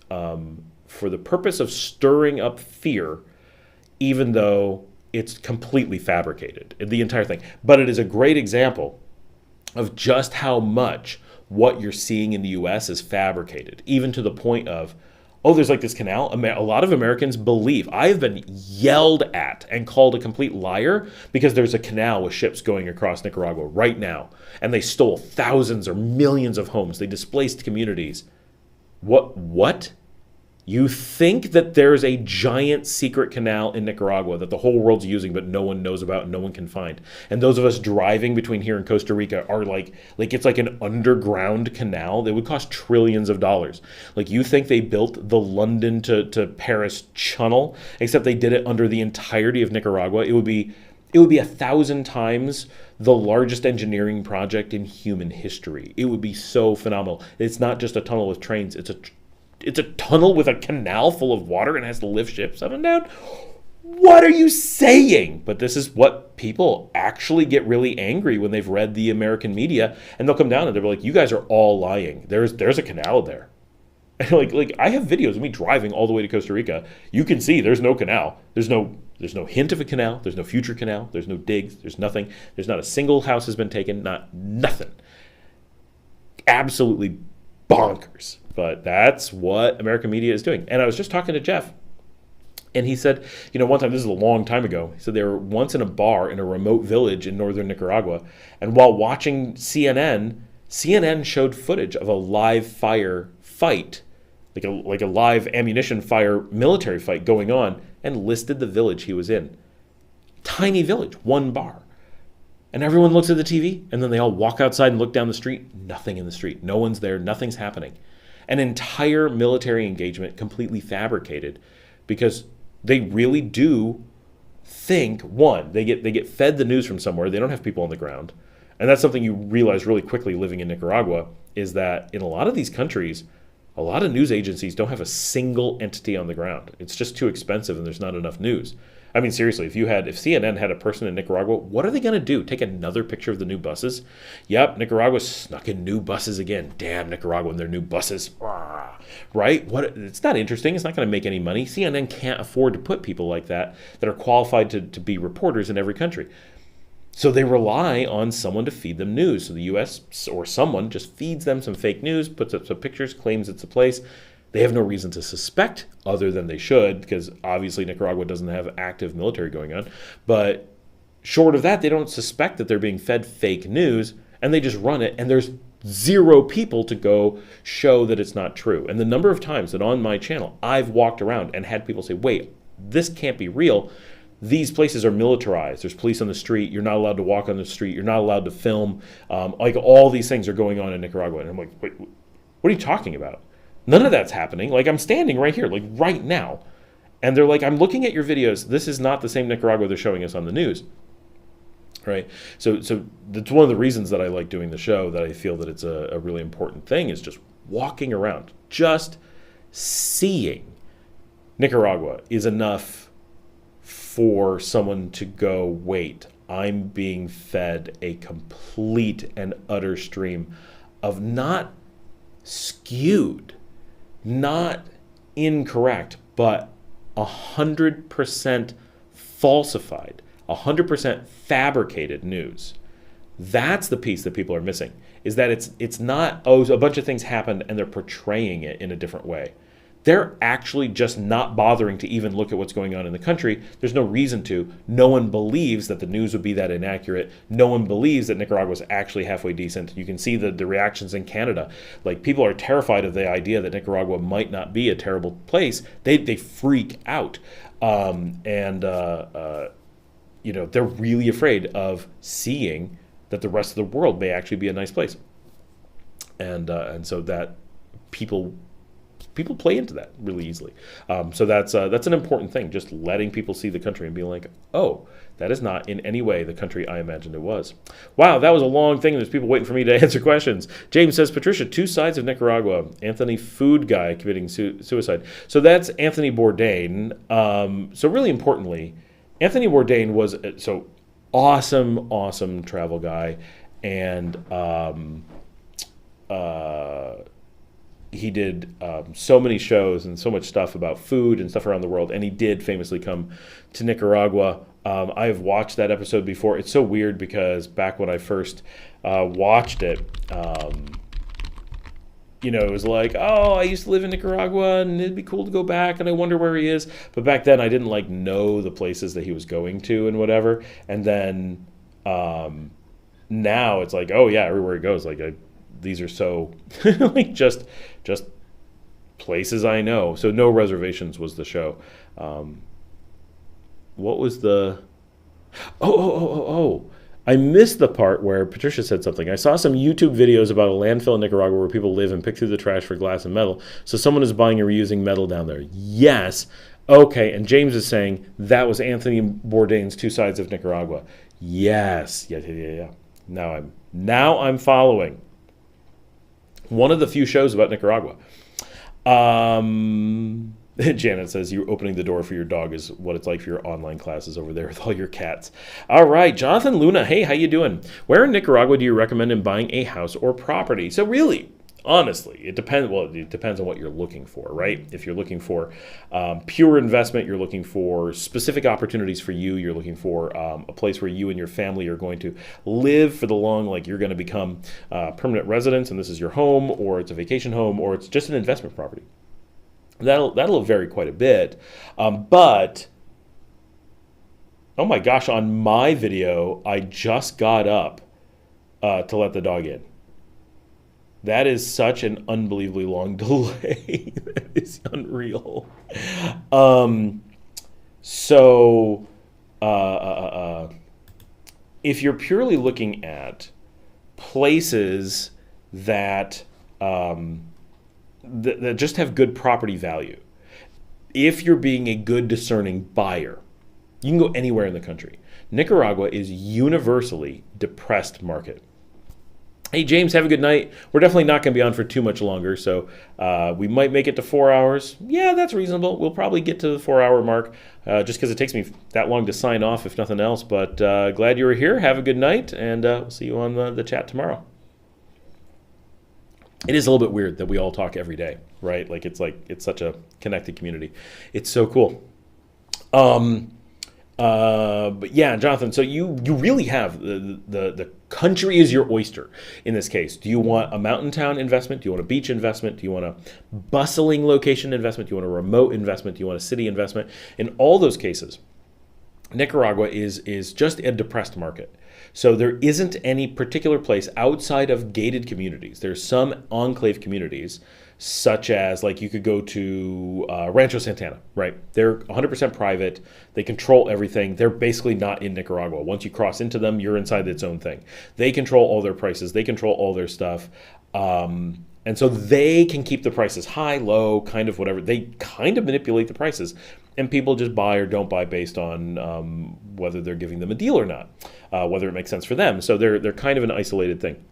for the purpose of stirring up fear, even though it's completely fabricated, the entire thing. But it is a great example of just how much what you're seeing in the US is fabricated, even to the point of, oh, there's like this canal. A lot of Americans believe. I have been yelled at and called a complete liar because there's a canal with ships going across Nicaragua right now. And they stole thousands or millions of homes. They displaced communities. What? You think that there's a giant secret canal in Nicaragua that the whole world's using but no one knows about and no one can find. And those of us driving between here and Costa Rica are like it's like an underground canal that would cost trillions of dollars. Like, you think they built the London to Paris channel, except they did it under the entirety of Nicaragua. It would be 1,000 times the largest engineering project in human history. It would be so phenomenal. It's not just a tunnel with trains. It's a tunnel with a canal full of water and has to lift ships up and down. What are you saying? But this is what people actually get really angry when they've read the American media, and they'll come down and they'll be like, you guys are all lying. There's a canal there. And like I have videos of me driving all the way to Costa Rica. You can see there's no canal. There's no hint of a canal. There's no future canal. There's no digs. There's nothing. There's not a single house has been taken. Nothing. Absolutely bonkers. But that's what American media is doing. And I was just talking to Jeff, and he said, one time, this is a long time ago, he said they were once in a bar in a remote village in northern Nicaragua, and while watching CNN showed footage of a live fire fight, like a live ammunition fire military fight going on, and listed the village he was in. Tiny village, one bar. And everyone looks at the TV, and then they all walk outside and look down the street. Nothing in the street. No one's there. Nothing's happening. An entire military engagement completely fabricated, because they really do think, one, they get fed the news from somewhere. They don't have people on the ground. And that's something you realize really quickly living in Nicaragua, is that in a lot of these countries, a lot of news agencies don't have a single entity on the ground. It's just too expensive and there's not enough news. I mean, seriously, if CNN had a person in Nicaragua, what are they going to do? Take another picture of the new buses? Yep, Nicaragua snuck in new buses again. Damn Nicaragua and their new buses. Right? It's not interesting. It's not going to make any money. CNN can't afford to put people like that are qualified to be reporters in every country. So they rely on someone to feed them news. So the U.S. or someone just feeds them some fake news, puts up some pictures, claims it's a place. They have no reason to suspect, other than they should, because obviously Nicaragua doesn't have active military going on. But short of that, they don't suspect that they're being fed fake news, and they just run it, and there's zero people to go show that it's not true. And the number of times that on my channel I've walked around and had people say, wait, this can't be real. These places are militarized. There's police on the street. You're not allowed to walk on the street. You're not allowed to film. All these things are going on in Nicaragua. And I'm like, wait, what are you talking about? None of that's happening. Like, I'm standing right here, like right now. And they're like, I'm looking at your videos. This is not the same Nicaragua they're showing us on the news. right? So that's one of the reasons that I like doing the show, that I feel that it's a really important thing, is just walking around. Just seeing Nicaragua is enough for someone to go, wait, I'm being fed a complete and utter stream of not skewed, not incorrect, but 100% falsified, 100% fabricated news. That's the piece that people are missing, is that it's not, oh, a bunch of things happened and they're portraying it in a different way. They're actually just not bothering to even look at what's going on in the country. There's no reason to. No one believes that the news would be that inaccurate. No one believes that Nicaragua is actually halfway decent. You can see the reactions in Canada. Like, people are terrified of the idea that Nicaragua might not be a terrible place. They freak out. They're really afraid of seeing that the rest of the world may actually be a nice place. And so that people play into that really easily. So that's an important thing, just letting people see the country and being like, oh, that is not in any way the country I imagined it was. Wow, that was a long thing. There's people waiting for me to answer questions. James says, Patricia, two sides of Nicaragua. Anthony Food Guy committing suicide. So that's Anthony Bourdain. So really importantly, Anthony Bourdain was awesome travel guy. And he did so many shows and so much stuff about food and stuff around the world, and he did famously come to Nicaragua. I have watched that episode before. It's so weird because back when I first watched it, it was like, oh, I used to live in Nicaragua and it'd be cool to go back and I wonder where he is. But back then I didn't know the places that he was going to and whatever. And then now it's like, oh yeah, everywhere he goes, these are so just places I know. So No Reservations was the show. What was the? Oh! I missed the part where Patricia said something. I saw some YouTube videos about a landfill in Nicaragua where people live and pick through the trash for glass and metal. So someone is buying and reusing metal down there. Yes. Okay. And James is saying that was Anthony Bourdain's Two Sides of Nicaragua. Yes. Yeah. Now I'm following. One of the few shows about Nicaragua. Janet says, you opening the door for your dog is what it's like for your online classes over there with all your cats. All right, Jonathan Luna, hey, how you doing? Where in Nicaragua do you recommend in buying a house or property? So really, honestly, it depends. Well, it depends on what you're looking for, right? If you're looking for pure investment, you're looking for specific opportunities for you, you're looking for a place where you and your family are going to live for the long, like you're going to become permanent residents and this is your home, or it's a vacation home, or it's just an investment property. That'll vary quite a bit. But, oh my gosh, on my video, I just got up to let the dog in. That is such an unbelievably long delay. That is unreal. If you're purely looking at places that that just have good property value, if you're being a good discerning buyer, you can go anywhere in the country. Nicaragua is universally depressed market. Hey, James, have a good night. We're definitely not going to be on for too much longer, so we might make it to 4 hours. Yeah, that's reasonable. We'll probably get to the 4-hour mark just because it takes me that long to sign off, if nothing else. But glad you were here. Have a good night, and we'll see you on the chat tomorrow. It is a little bit weird that we all talk every day, right? It's such a connected community. It's so cool. But yeah, Jonathan, so you really have the country is your oyster in this case. Do you want a mountain town investment? Do you want a beach investment? Do you want a bustling location investment? Do you want a remote investment? Do you want a city investment? In all those cases, Nicaragua is just a depressed market. So there isn't any particular place outside of gated communities. There's some enclave communities, such as you could go to Rancho Santana, right? They're 100% private. They control everything. They're basically not in Nicaragua. Once you cross into them, you're inside its own thing. They control all their prices. They control all their stuff. And so they can keep the prices high, low, kind of whatever. They kind of manipulate the prices. and people just buy or don't buy based on whether they're giving them a deal or not, whether it makes sense for them. So they're kind of an isolated thing.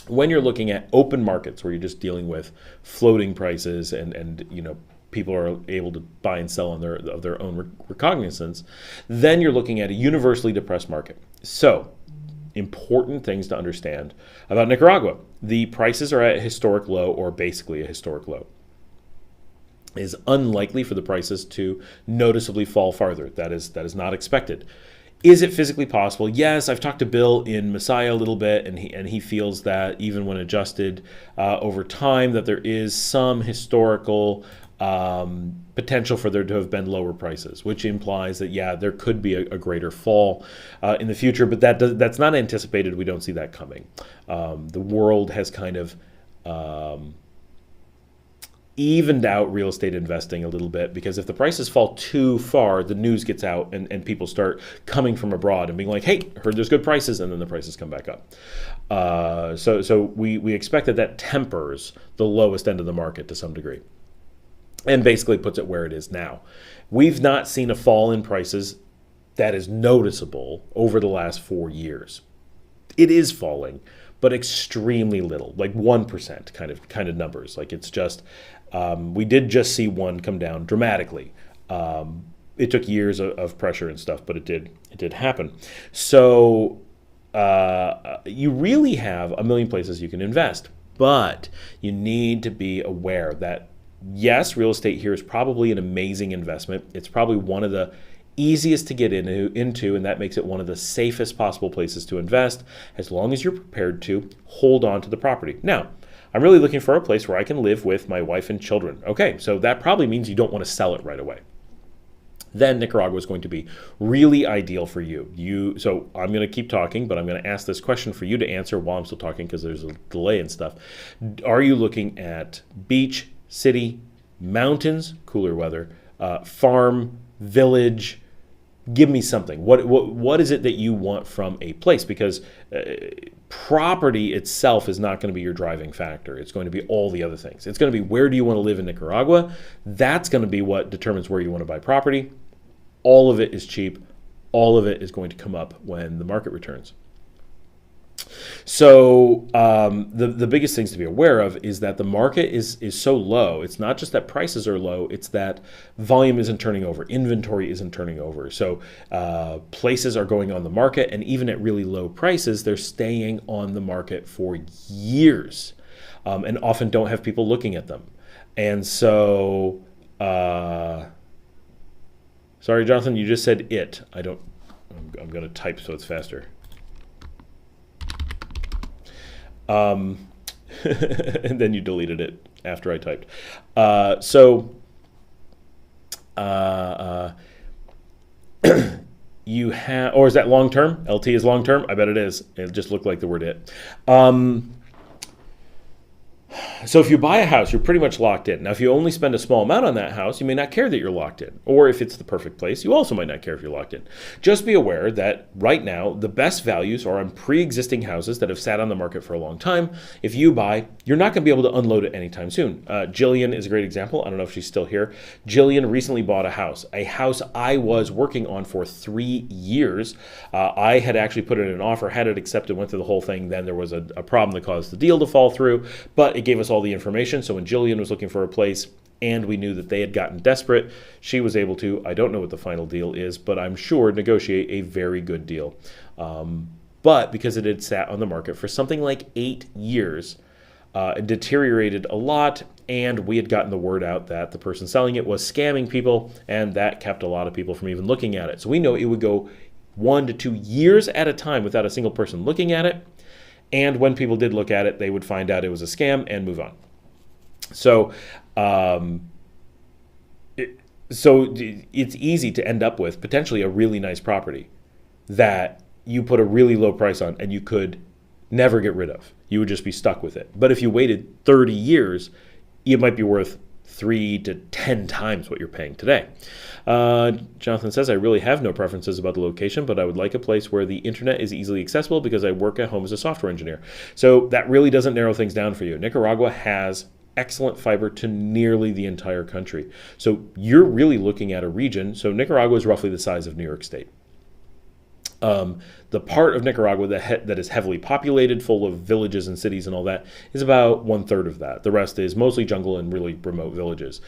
When you're looking at open markets where you're just dealing with floating prices and people are able to buy and sell on their own recognizance, then you're looking at a universally depressed market. So important things to understand about Nicaragua. The prices are at a historic low, or basically a historic low. It is unlikely for the prices to noticeably fall farther. That is not expected. Is it physically possible? Yes, I've talked to Bill in Messiah a little bit, and he feels that even when adjusted over time, that there is some historical potential for there to have been lower prices, which implies that, yeah, there could be a greater fall in the future, but that's not anticipated. We don't see that coming. The world has kind of evened out real estate investing a little bit, because if the prices fall too far, the news gets out and people start coming from abroad and being like, hey, heard there's good prices, and then the prices come back up. So we expect that tempers the lowest end of the market to some degree, and basically puts it where it is now. We've not seen a fall in prices that is noticeable over the last 4 years. It is falling, but extremely little, like 1% kind of numbers. Like it's just, we did just see one come down dramatically. It took years of pressure and stuff, but it did happen. So you really have a million places you can invest, but you need to be aware that, yes, real estate here is probably an amazing investment. It's probably one of the easiest to get into, and that makes it one of the safest possible places to invest, as long as you're prepared to hold on to the property. Now, I'm really looking for a place where I can live with my wife and children. Okay, so that probably means you don't want to sell it right away. Then Nicaragua is going to be really ideal for you. So I'm going to keep talking, but I'm going to ask this question for you to answer while I'm still talking, because there's a delay and stuff. Are you looking at beach, city, mountains, cooler weather, farm, village? Give me something. What is it that you want from a place? Because property itself is not going to be your driving factor. It's going to be all the other things. It's going to be, where do you want to live in Nicaragua? That's going to be what determines where you want to buy property. All of it is cheap. All of it is going to come up when the market returns. So the biggest things to be aware of is that the market is so low. It's not just that prices are low, it's that volume isn't turning over, inventory isn't turning over. So places are going on the market, and even at really low prices, they're staying on the market for years, and often don't have people looking at them. And so, sorry, Jonathan, you just said it. I'm going to type so it's faster. And then you deleted it after I typed. You have, or is that long term? LT is long term? I bet it is. It just looked like the word it. So if you buy a house, you're pretty much locked in. Now, if you only spend a small amount on that house, you may not care that you're locked in. Or if it's the perfect place, you also might not care if you're locked in. Just be aware that right now, the best values are on pre-existing houses that have sat on the market for a long time. If you buy, you're not going to be able to unload it anytime soon. Jillian is a great example. I don't know if she's still here. Jillian recently bought a house I was working on for 3 years. I had actually put in an offer, had it accepted, went through the whole thing. Then there was a problem that caused the deal to fall through, but it gave us all the information. So when Jillian was looking for a place and we knew that they had gotten desperate, she was able to, I don't know what the final deal is, but I'm sure negotiate a very good deal. But because it had sat on the market for something like 8 years, it deteriorated a lot, and we had gotten the word out that the person selling it was scamming people, and that kept a lot of people from even looking at it. So we know it would go 1 to 2 years at a time without a single person looking at it. And when people did look at it, they would find out it was a scam and move on. So, it's easy to end up with potentially a really nice property that you put a really low price on and you could never get rid of. You would just be stuck with it. But if you waited 30 years, it might be worth 3 to 10 times what you're paying today. Jonathan says, I really have no preferences about the location, but I would like a place where the internet is easily accessible because I work at home as a software engineer. So that really doesn't narrow things down for you. Nicaragua has excellent fiber to nearly the entire country. So you're really looking at a region. So Nicaragua is roughly the size of New York State. The part of Nicaragua that is heavily populated, full of villages and cities and all that, is about 1/3 of that. The rest is mostly jungle and really remote villages.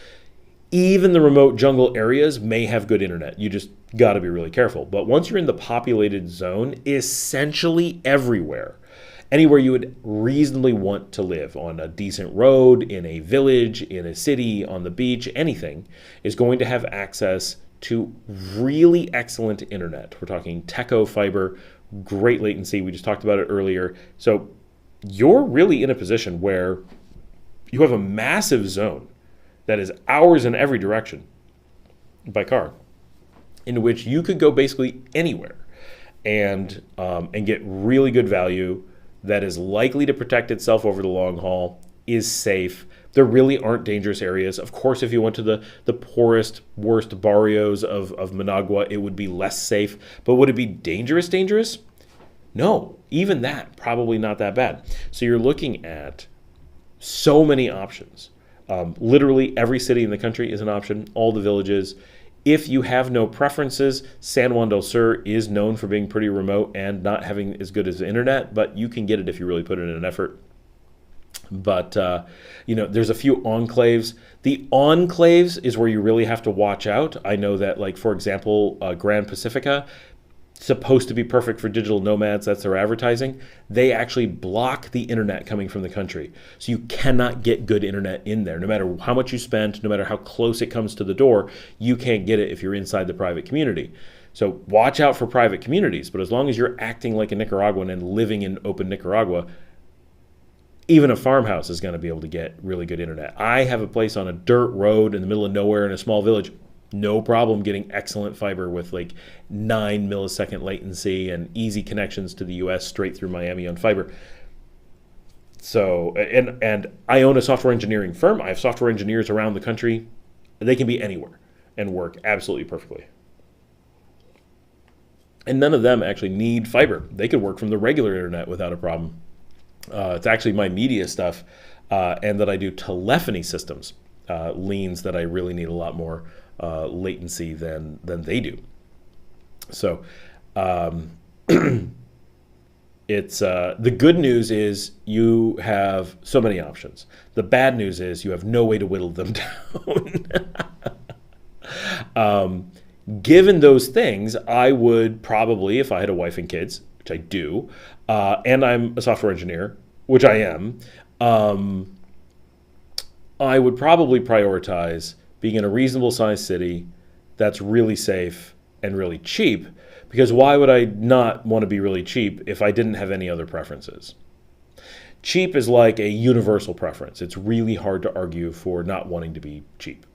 Even the remote jungle areas may have good internet. You just got to be really careful. But once you're in the populated zone, essentially everywhere, anywhere you would reasonably want to live, on a decent road, in a village, in a city, on the beach, anything, is going to have access to really excellent internet. We're talking Teco fiber, great latency. We just talked about it earlier. So you're really in a position where you have a massive zone that is hours in every direction by car, in which you could go basically anywhere and get really good value that is likely to protect itself over the long haul, is safe. There really aren't dangerous areas. Of course, if you went to the poorest, worst barrios of Managua, it would be less safe. But would it be dangerous? No, even that, probably not that bad. So you're looking at so many options. Literally every city in the country is an option, all the villages. If you have no preferences, San Juan del Sur is known for being pretty remote and not having as good as the internet, but you can get it if you really put in an effort. But, there's a few enclaves. The enclaves is where you really have to watch out. I know that, like, for example, Grand Pacifica, supposed to be perfect for digital nomads. That's their advertising. They actually block the internet coming from the country. So you cannot get good internet in there. No matter how much you spend, no matter how close it comes to the door, you can't get it if you're inside the private community. So watch out for private communities. But as long as you're acting like a Nicaraguan and living in open Nicaragua, even a farmhouse is going to be able to get really good internet. I have a place on a dirt road in the middle of nowhere in a small village. No problem getting excellent fiber with like 9 millisecond latency and easy connections to the US straight through Miami on fiber. So, and I own a software engineering firm. I have software engineers around the country. They can be anywhere and work absolutely perfectly. And none of them actually need fiber. They could work from the regular internet without a problem. It's actually my media stuff and that I do telephony systems leans that I really need a lot more latency than they do. So it's the good news is you have so many options. The bad news is you have no way to whittle them down. Given those things, I would probably, if I had a wife and kids, which I do, and I'm a software engineer, which I am, I would probably prioritize being in a reasonable sized city that's really safe and really cheap, because why would I not want to be really cheap if I didn't have any other preferences? Cheap is like a universal preference. It's really hard to argue for not wanting to be cheap.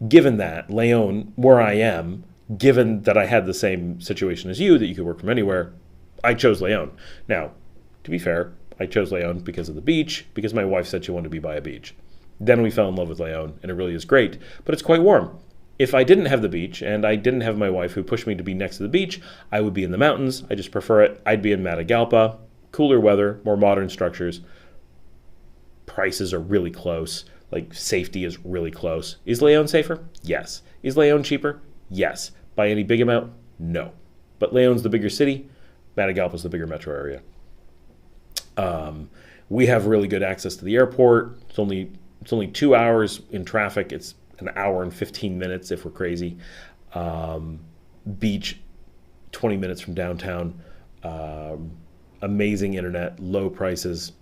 Given that, Leon, where I am, given that I had the same situation as you, that you could work from anywhere, I chose Leon. Now, to be fair, I chose Leon because of the beach, because my wife said she wanted to be by a beach. Then we fell in love with Leon, and it really is great, but it's quite warm. If I didn't have the beach, and I didn't have my wife who pushed me to be next to the beach, I would be in the mountains. I just prefer it. I'd be in Matagalpa, cooler weather, more modern structures. Prices are really close. Like, safety is really close. Is Leon safer? Yes. Is Leon cheaper? Yes. By any big amount? No. But Leon's the bigger city. Matagalpa's the bigger metro area. We have really good access to the airport. It's only 2 hours in traffic. It's an hour and 15 minutes if we're crazy. Beach, 20 minutes from downtown. Amazing internet, low prices.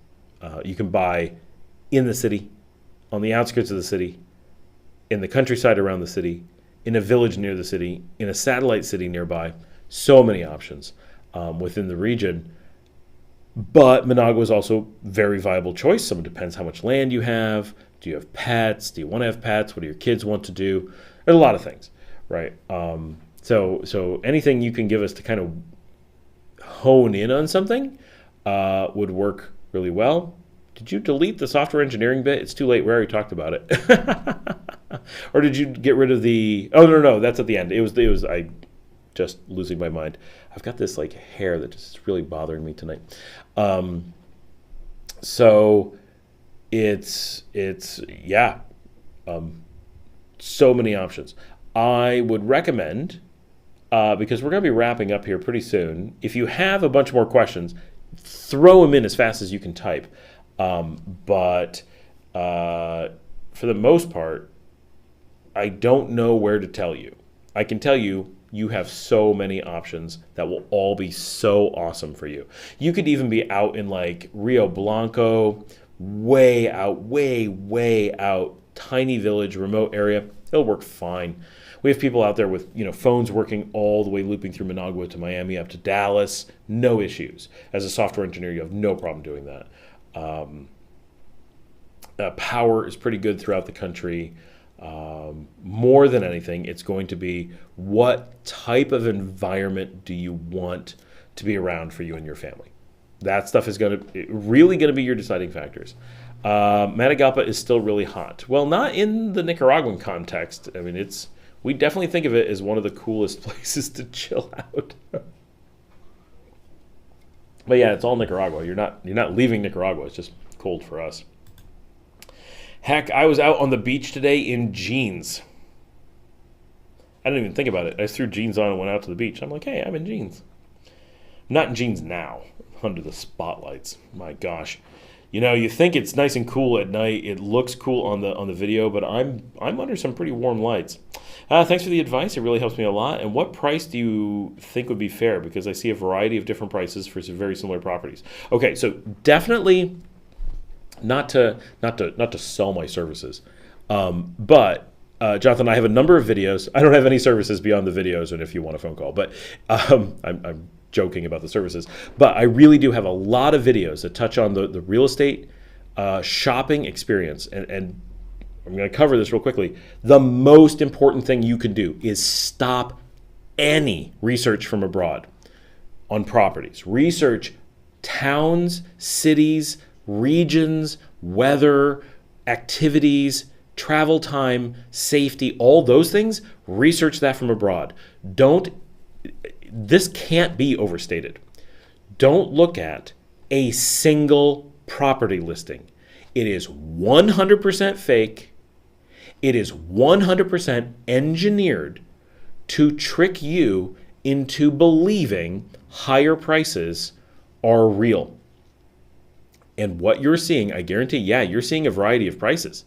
You can buy in the city, on the outskirts of the city, in the countryside around the city, in a village near the city, in a satellite city nearby. So many options within the region. But Managua is also a very viable choice. It depends how much land you have. Do you have pets? Do you want to have pets? What do your kids want to do? There's a lot of things, right? So anything you can give us to kind of hone in on something would work really well. Did you delete the software engineering bit? It's too late. We already talked about it. Or did you get rid of the... Oh, no, that's at the end. It was I just losing my mind. I've got this like hair that just is really bothering me tonight. So Yeah, so many options. I would recommend, because we're going to be wrapping up here pretty soon, if you have a bunch more questions, throw them in as fast as you can type. But for the most part, I don't know where to tell you. I can tell you, you have so many options that will all be so awesome for you. You could even be out in like Rio Blanco, way out, way out, tiny village, remote area. It'll work fine. We have people out there with phones working all the way looping through Managua to Miami up to Dallas. No issues. As a software engineer, you have no problem doing that. Power is pretty good throughout the country. More than anything, it's going to be what type of environment do you want to be around for you and your family. That stuff is really going to be your deciding factors. Matagalpa is still really hot. Well, not in the Nicaraguan context. I mean, we definitely think of it as one of the coolest places to chill out. But yeah, it's all Nicaragua. You're not leaving Nicaragua. It's just cold for us. Heck, I was out on the beach today in jeans. I didn't even think about it. I just threw jeans on and went out to the beach. I'm like, hey, I'm in jeans. I'm not in jeans now, under the spotlights. My gosh. You think it's nice and cool at night. It looks cool on the video, but I'm under some pretty warm lights. Thanks for the advice. It really helps me a lot. And what price do you think would be fair? Because I see a variety of different prices for some very similar properties. Okay, so definitely not to sell my services, but Jonathan, I have a number of videos. I don't have any services beyond the videos, and if you want a phone call, but I'm joking about the services. But I really do have a lot of videos that touch on the real estate shopping experience, and I'm going to cover this real quickly. The most important thing you can do is stop any research from abroad on properties. Research towns, cities, regions, weather, activities, travel time, safety, all those things. Research that from abroad. This can't be overstated. Don't look at a single property listing. It is 100% fake. It is 100% engineered to trick you into believing higher prices are real. And what you're seeing, I guarantee, you're seeing a variety of prices.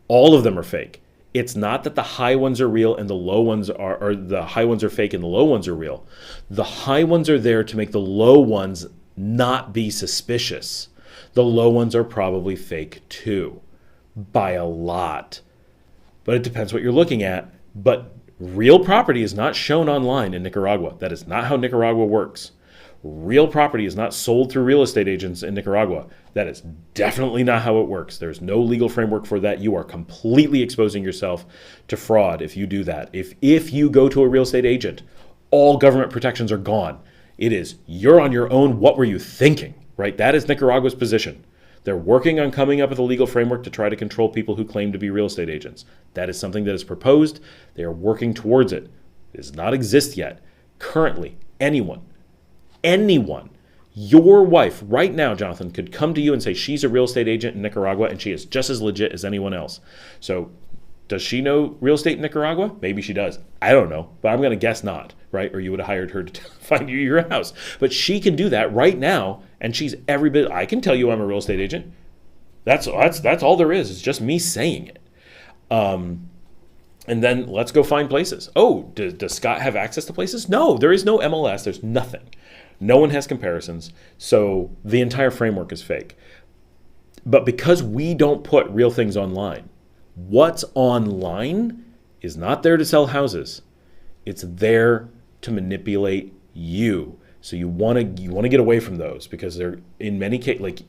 All of them are fake. It's not that the high ones are real and the low ones are, or the high ones are fake and the low ones are real. The high ones are there to make the low ones not be suspicious. The low ones are probably fake too, by a lot. But it depends what you're looking at. But real property is not shown online in Nicaragua. That is not how Nicaragua works. Real property is not sold through real estate agents in Nicaragua. That is definitely not how it works. There's no legal framework for that. You are completely exposing yourself to fraud if you do that. If you go to a real estate agent, all government protections are gone. It is, you're on your own. What were you thinking, right? That is Nicaragua's position. They're working on coming up with a legal framework to try to control people who claim to be real estate agents. That is something that is proposed. They are working towards it. It does not exist yet. Currently, anyone, your wife right now, Jonathan, could come to you and say she's a real estate agent in Nicaragua and she is just as legit as anyone else. So does she know real estate in Nicaragua? Maybe she does. I don't know, but I'm going to guess not, right? Or you would have hired her to find you your house. But she can do that right now, and she's every bit. I can tell you I'm a real estate agent. That's all there is. It's just me saying it. And then let's go find places. Oh, does Scott have access to places? No, there is no MLS. There's nothing. No one has comparisons. So the entire framework is fake. But because we don't put real things online, what's online is not there to sell houses. It's there to manipulate you. So you want to get away from those, because they're, in many cases,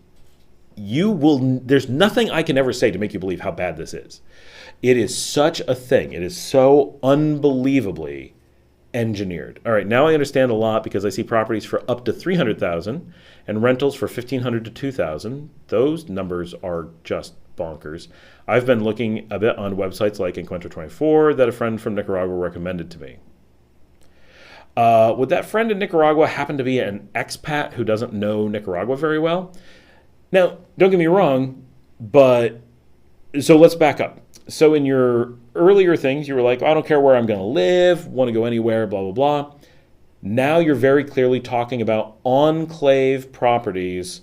there's nothing I can ever say to make you believe how bad this is. It is such a thing. It is so unbelievably engineered. All right, now I understand a lot, because I see properties for up to $300,000 and rentals for $1,500 to $2,000. Those numbers are just bonkers. I've been looking a bit on websites like Encuentro24 that a friend from Nicaragua recommended to me. Would that friend in Nicaragua happen to be an expat who doesn't know Nicaragua very well? Now, don't get me wrong, But so let's back up. So in your earlier things, you were like, I don't care where I'm going to live, want to go anywhere, blah, blah, blah. Now you're very clearly talking about enclave properties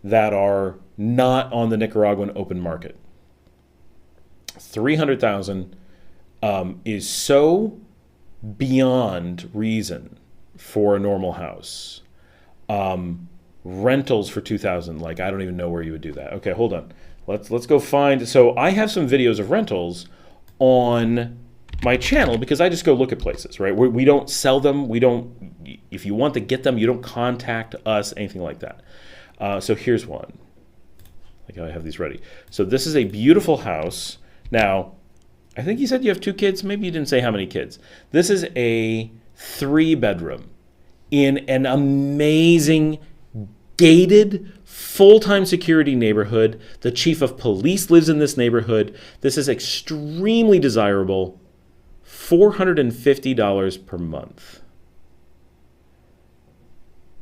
that are not on the Nicaraguan open market. 300,000 is so beyond reason for a normal house. Rentals for 2,000, like I don't even know where you would do that. Okay, hold on. Let's go find. So I have some videos of rentals on my channel because I just go look at places, right? We don't sell them. We don't. If you want to get them, you don't contact us, anything like that. So here's one. Like I have these ready. So this is a beautiful house. Now, I think you said you have 2 kids. Maybe you didn't say how many kids. This is a 3-bedroom in an amazing gated full-time security neighborhood. The chief of police lives in this neighborhood. This is extremely desirable. $450 per month.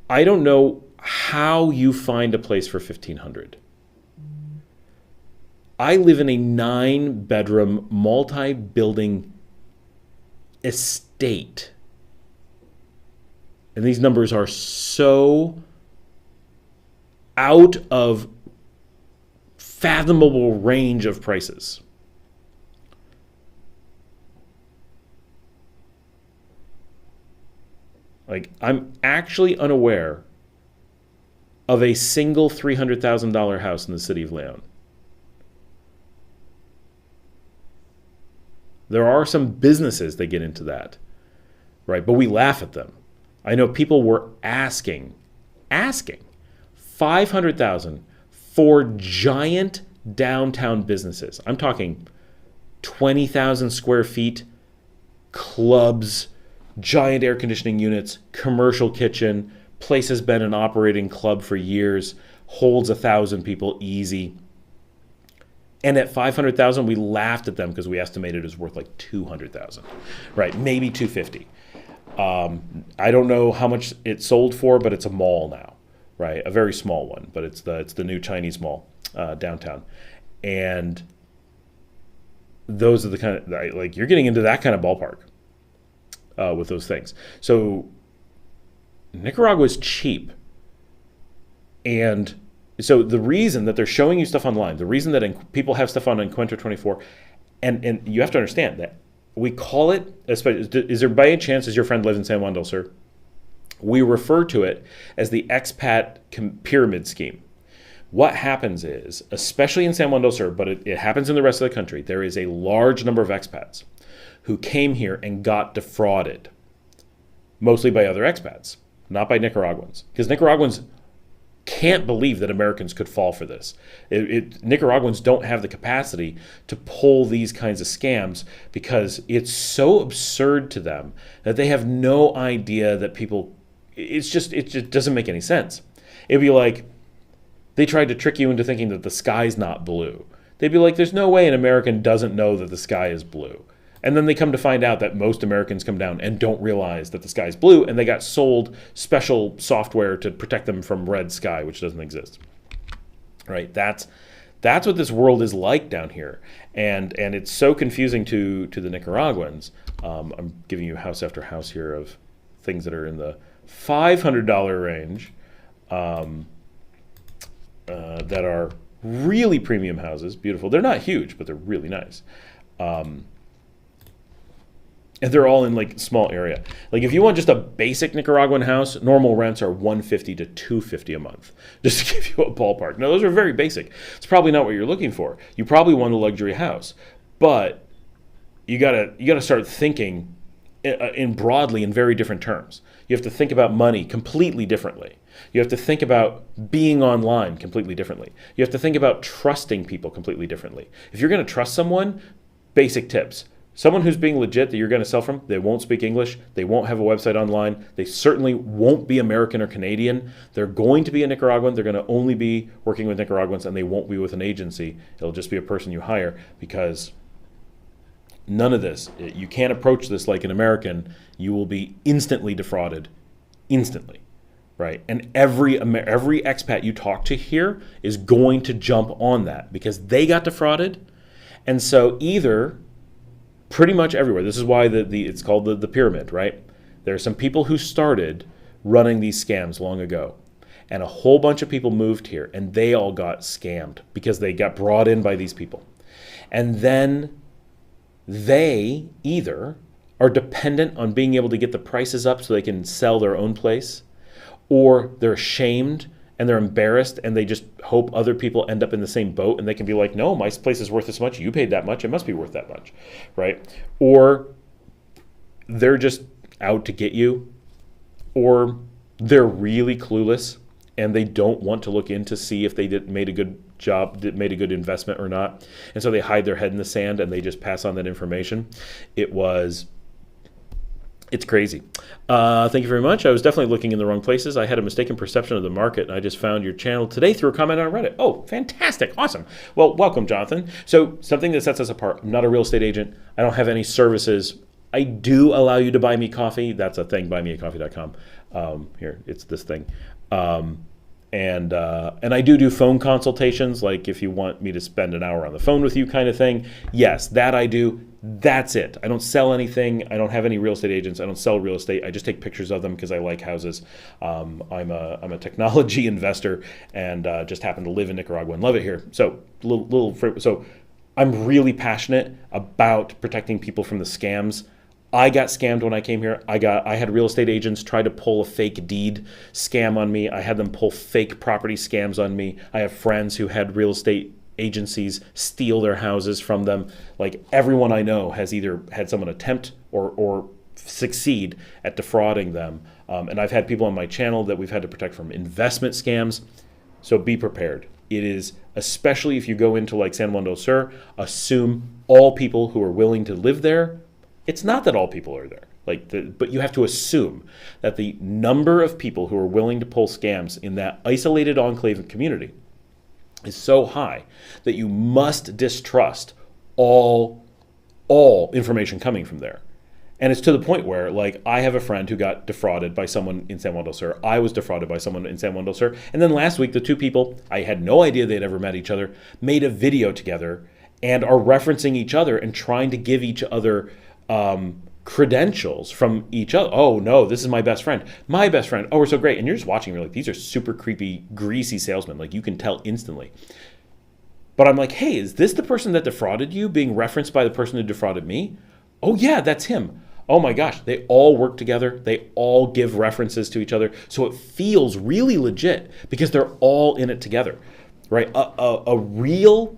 I don't know how you find a place for $1,500. I live in a 9-bedroom multi-building estate. And these numbers are so out of fathomable range of prices. Like, I'm actually unaware of a single $300,000 house in the city of Leon. There are some businesses that get into that, right? But we laugh at them. I know people were asking $500,000 for giant downtown businesses. I'm talking 20,000 square feet, clubs, giant air conditioning units, commercial kitchen, place has been an operating club for years, holds 1,000 people easy. And at $500,000, we laughed at them because we estimated it was worth like $200,000, right? Maybe $250,000. I don't know how much it sold for, but it's a mall now, right? A very small one, but it's the new Chinese mall downtown, and those are the kind of, like, you're getting into that kind of ballpark with those things. So Nicaragua is cheap, and so the reason that they're showing you stuff online, the reason that people have stuff on Encuentro 24, and you have to understand that we call it, is there by any chance, does your friend live in San Juan del Sur? We refer to it as the expat pyramid scheme. What happens is, especially in San Juan del Sur, but it happens in the rest of the country, there is a large number of expats who came here and got defrauded, mostly by other expats, not by Nicaraguans, because Nicaraguans can't believe that Americans could fall for this. Nicaraguans don't have the capacity to pull these kinds of scams because it's so absurd to them that they have no idea that people, it just doesn't make any sense. It'd be like they tried to trick you into thinking that the sky's not blue. They'd be like, there's no way an American doesn't know that the sky is blue. And then they come to find out that most Americans come down and don't realize that the sky's blue, and they got sold special software to protect them from red sky, which doesn't exist. Right? That's what this world is like down here, and it's so confusing to the Nicaraguans. I'm giving you house after house here of things that are in the $500 range, that are really premium houses, beautiful. They're not huge, but they're really nice. And they're all in like small area. Like if you want just a basic Nicaraguan house, normal rents are $150 to $250 a month, just to give you a ballpark. Now those are very basic. It's probably not what you're looking for. You probably want a luxury house, but you gotta start thinking in broadly in very different terms. You have to think about money completely differently. You have to think about being online completely differently. You have to think about trusting people completely differently. If you're going to trust someone, basic tips. Someone who's being legit that you're going to sell from, they won't speak English, they won't have a website online, they certainly won't be American or Canadian. They're going to be a Nicaraguan, they're going to only be working with Nicaraguans, and they won't be with an agency. It'll just be a person you hire, because none of this, you can't approach this like an American. You will be instantly defrauded, instantly. right? And every expat you talk to here is going to jump on that because they got defrauded. And so either pretty much everywhere, this is why it's called the pyramid, right? There are some people who started running these scams long ago. And a whole bunch of people moved here and they all got scammed because they got brought in by these people. And then they either are dependent on being able to get the prices up so they can sell their own place, or they're ashamed and they're embarrassed and they just hope other people end up in the same boat and they can be like, no, my place is worth this much. You paid that much. It must be worth that much, right? Or they're just out to get you, or they're really clueless and they don't want to look in to see if they made a good job, made a good investment or not. And so they hide their head in the sand and they just pass on that information. It's crazy. Thank you very much. I was definitely looking in the wrong places. I had a mistaken perception of the market, and I just found your channel today through a comment on Reddit. Oh, fantastic. Awesome. Well, welcome, Jonathan. So something that sets us apart. I'm not a real estate agent. I don't have any services. I do allow you to buy me coffee. That's a thing, buymeacoffee.com. Here, it's this thing. And I do phone consultations, like if you want me to spend an hour on the phone with you kind of thing. Yes, that I do. That's it. I don't sell anything. I don't have any real estate agents. I don't sell real estate. I just take pictures of them because I like houses. I'm a technology investor and just happen to live in Nicaragua and love it here. So so I'm really passionate about protecting people from the scams. I got scammed when I came here. I had real estate agents try to pull a fake deed scam on me. I had them pull fake property scams on me. I have friends who had real estate agencies steal their houses from them. Like everyone I know has either had someone attempt or succeed at defrauding them. And I've had people on my channel that we've had to protect from investment scams. So be prepared. It is, especially if you go into like San Juan del Sur, assume all people who are willing to live there. It's not that all people are there, but you have to assume that the number of people who are willing to pull scams in that isolated enclave community is so high that you must distrust all information coming from there. And it's to the point where, like, I have a friend who got defrauded by someone in San Juan del Sur. I was defrauded by someone in San Juan del Sur. And then last week, the two people, I had no idea they'd ever met each other, made a video together and are referencing each other and trying to give each other credentials from each other. Oh no, this is my best friend. My best friend. Oh, we're so great. And you're just watching, you're like, these are super creepy, greasy salesmen. Like you can tell instantly. But I'm like, hey, is this the person that defrauded you being referenced by the person who defrauded me? Oh yeah, that's him. Oh my gosh, they all work together. They all give references to each other. So it feels really legit because they're all in it together, right? A real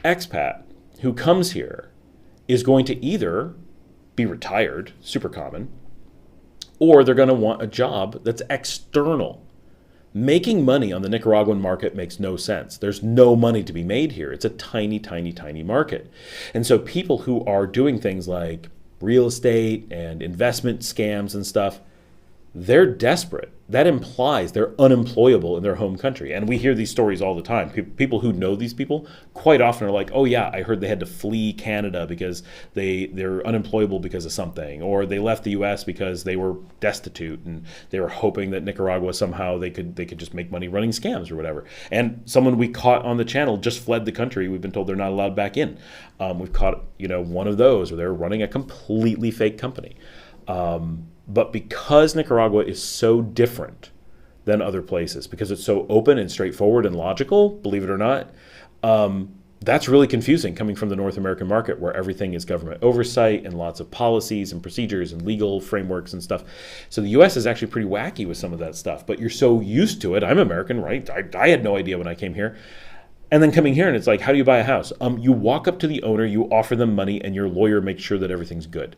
expat who comes here is going to either be retired, super common, or they're going to want a job that's external. Making money on the Nicaraguan market makes no sense. There's no money to be made here. It's a tiny, tiny, tiny market. And so people who are doing things like real estate and investment scams and stuff, they're desperate. That implies they're unemployable in their home country. And we hear these stories all the time. People who know these people quite often are like, oh yeah, I heard they had to flee Canada because they're unemployable because of something, or they left the US because they were destitute and they were hoping that Nicaragua somehow they could just make money running scams or whatever. And someone we caught on the channel just fled the country. We've been told they're not allowed back in. We've caught one of those where they're running a completely fake company. But because Nicaragua is so different than other places, because it's so open and straightforward and logical, believe it or not, that's really confusing coming from the North American market where everything is government oversight and lots of policies and procedures and legal frameworks and stuff. So the US is actually pretty wacky with some of that stuff, but you're so used to it. I'm American, right? I had no idea when I came here. And then coming here and it's like, how do you buy a house? You walk up to the owner, you offer them money, and your lawyer makes sure that everything's good.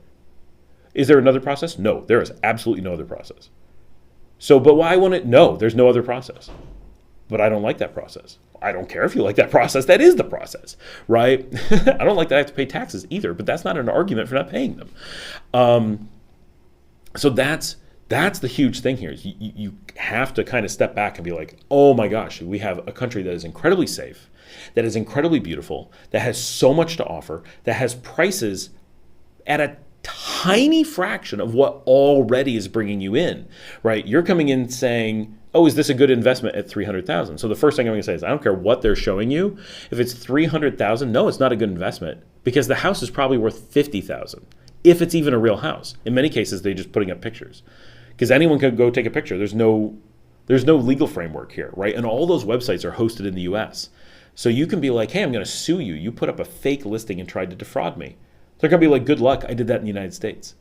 Is there another process? No, there is absolutely no other process. So, but why won't it? No, there's no other process. But I don't like that process. I don't care if you like that process. That is the process, right? I don't like that I have to pay taxes either, but that's not an argument for not paying them. So that's the huge thing here. You have to kind of step back and be like, oh my gosh, we have a country that is incredibly safe, that is incredibly beautiful, that has so much to offer, that has prices at a tiny fraction of what already is bringing you in, right? You're coming in saying, oh, is this a good investment at 300,000? So the first thing I'm going to say is, I don't care what they're showing you. If it's 300,000, no, it's not a good investment, because the house is probably worth 50,000, if it's even a real house. In many cases, they're just putting up pictures, because anyone could go take a picture. There's no legal framework here, right? And all those websites are hosted in the US. So you can be like, hey, I'm going to sue you. You put up a fake listing and tried to defraud me. They're going to be like, good luck. I did that in the United States.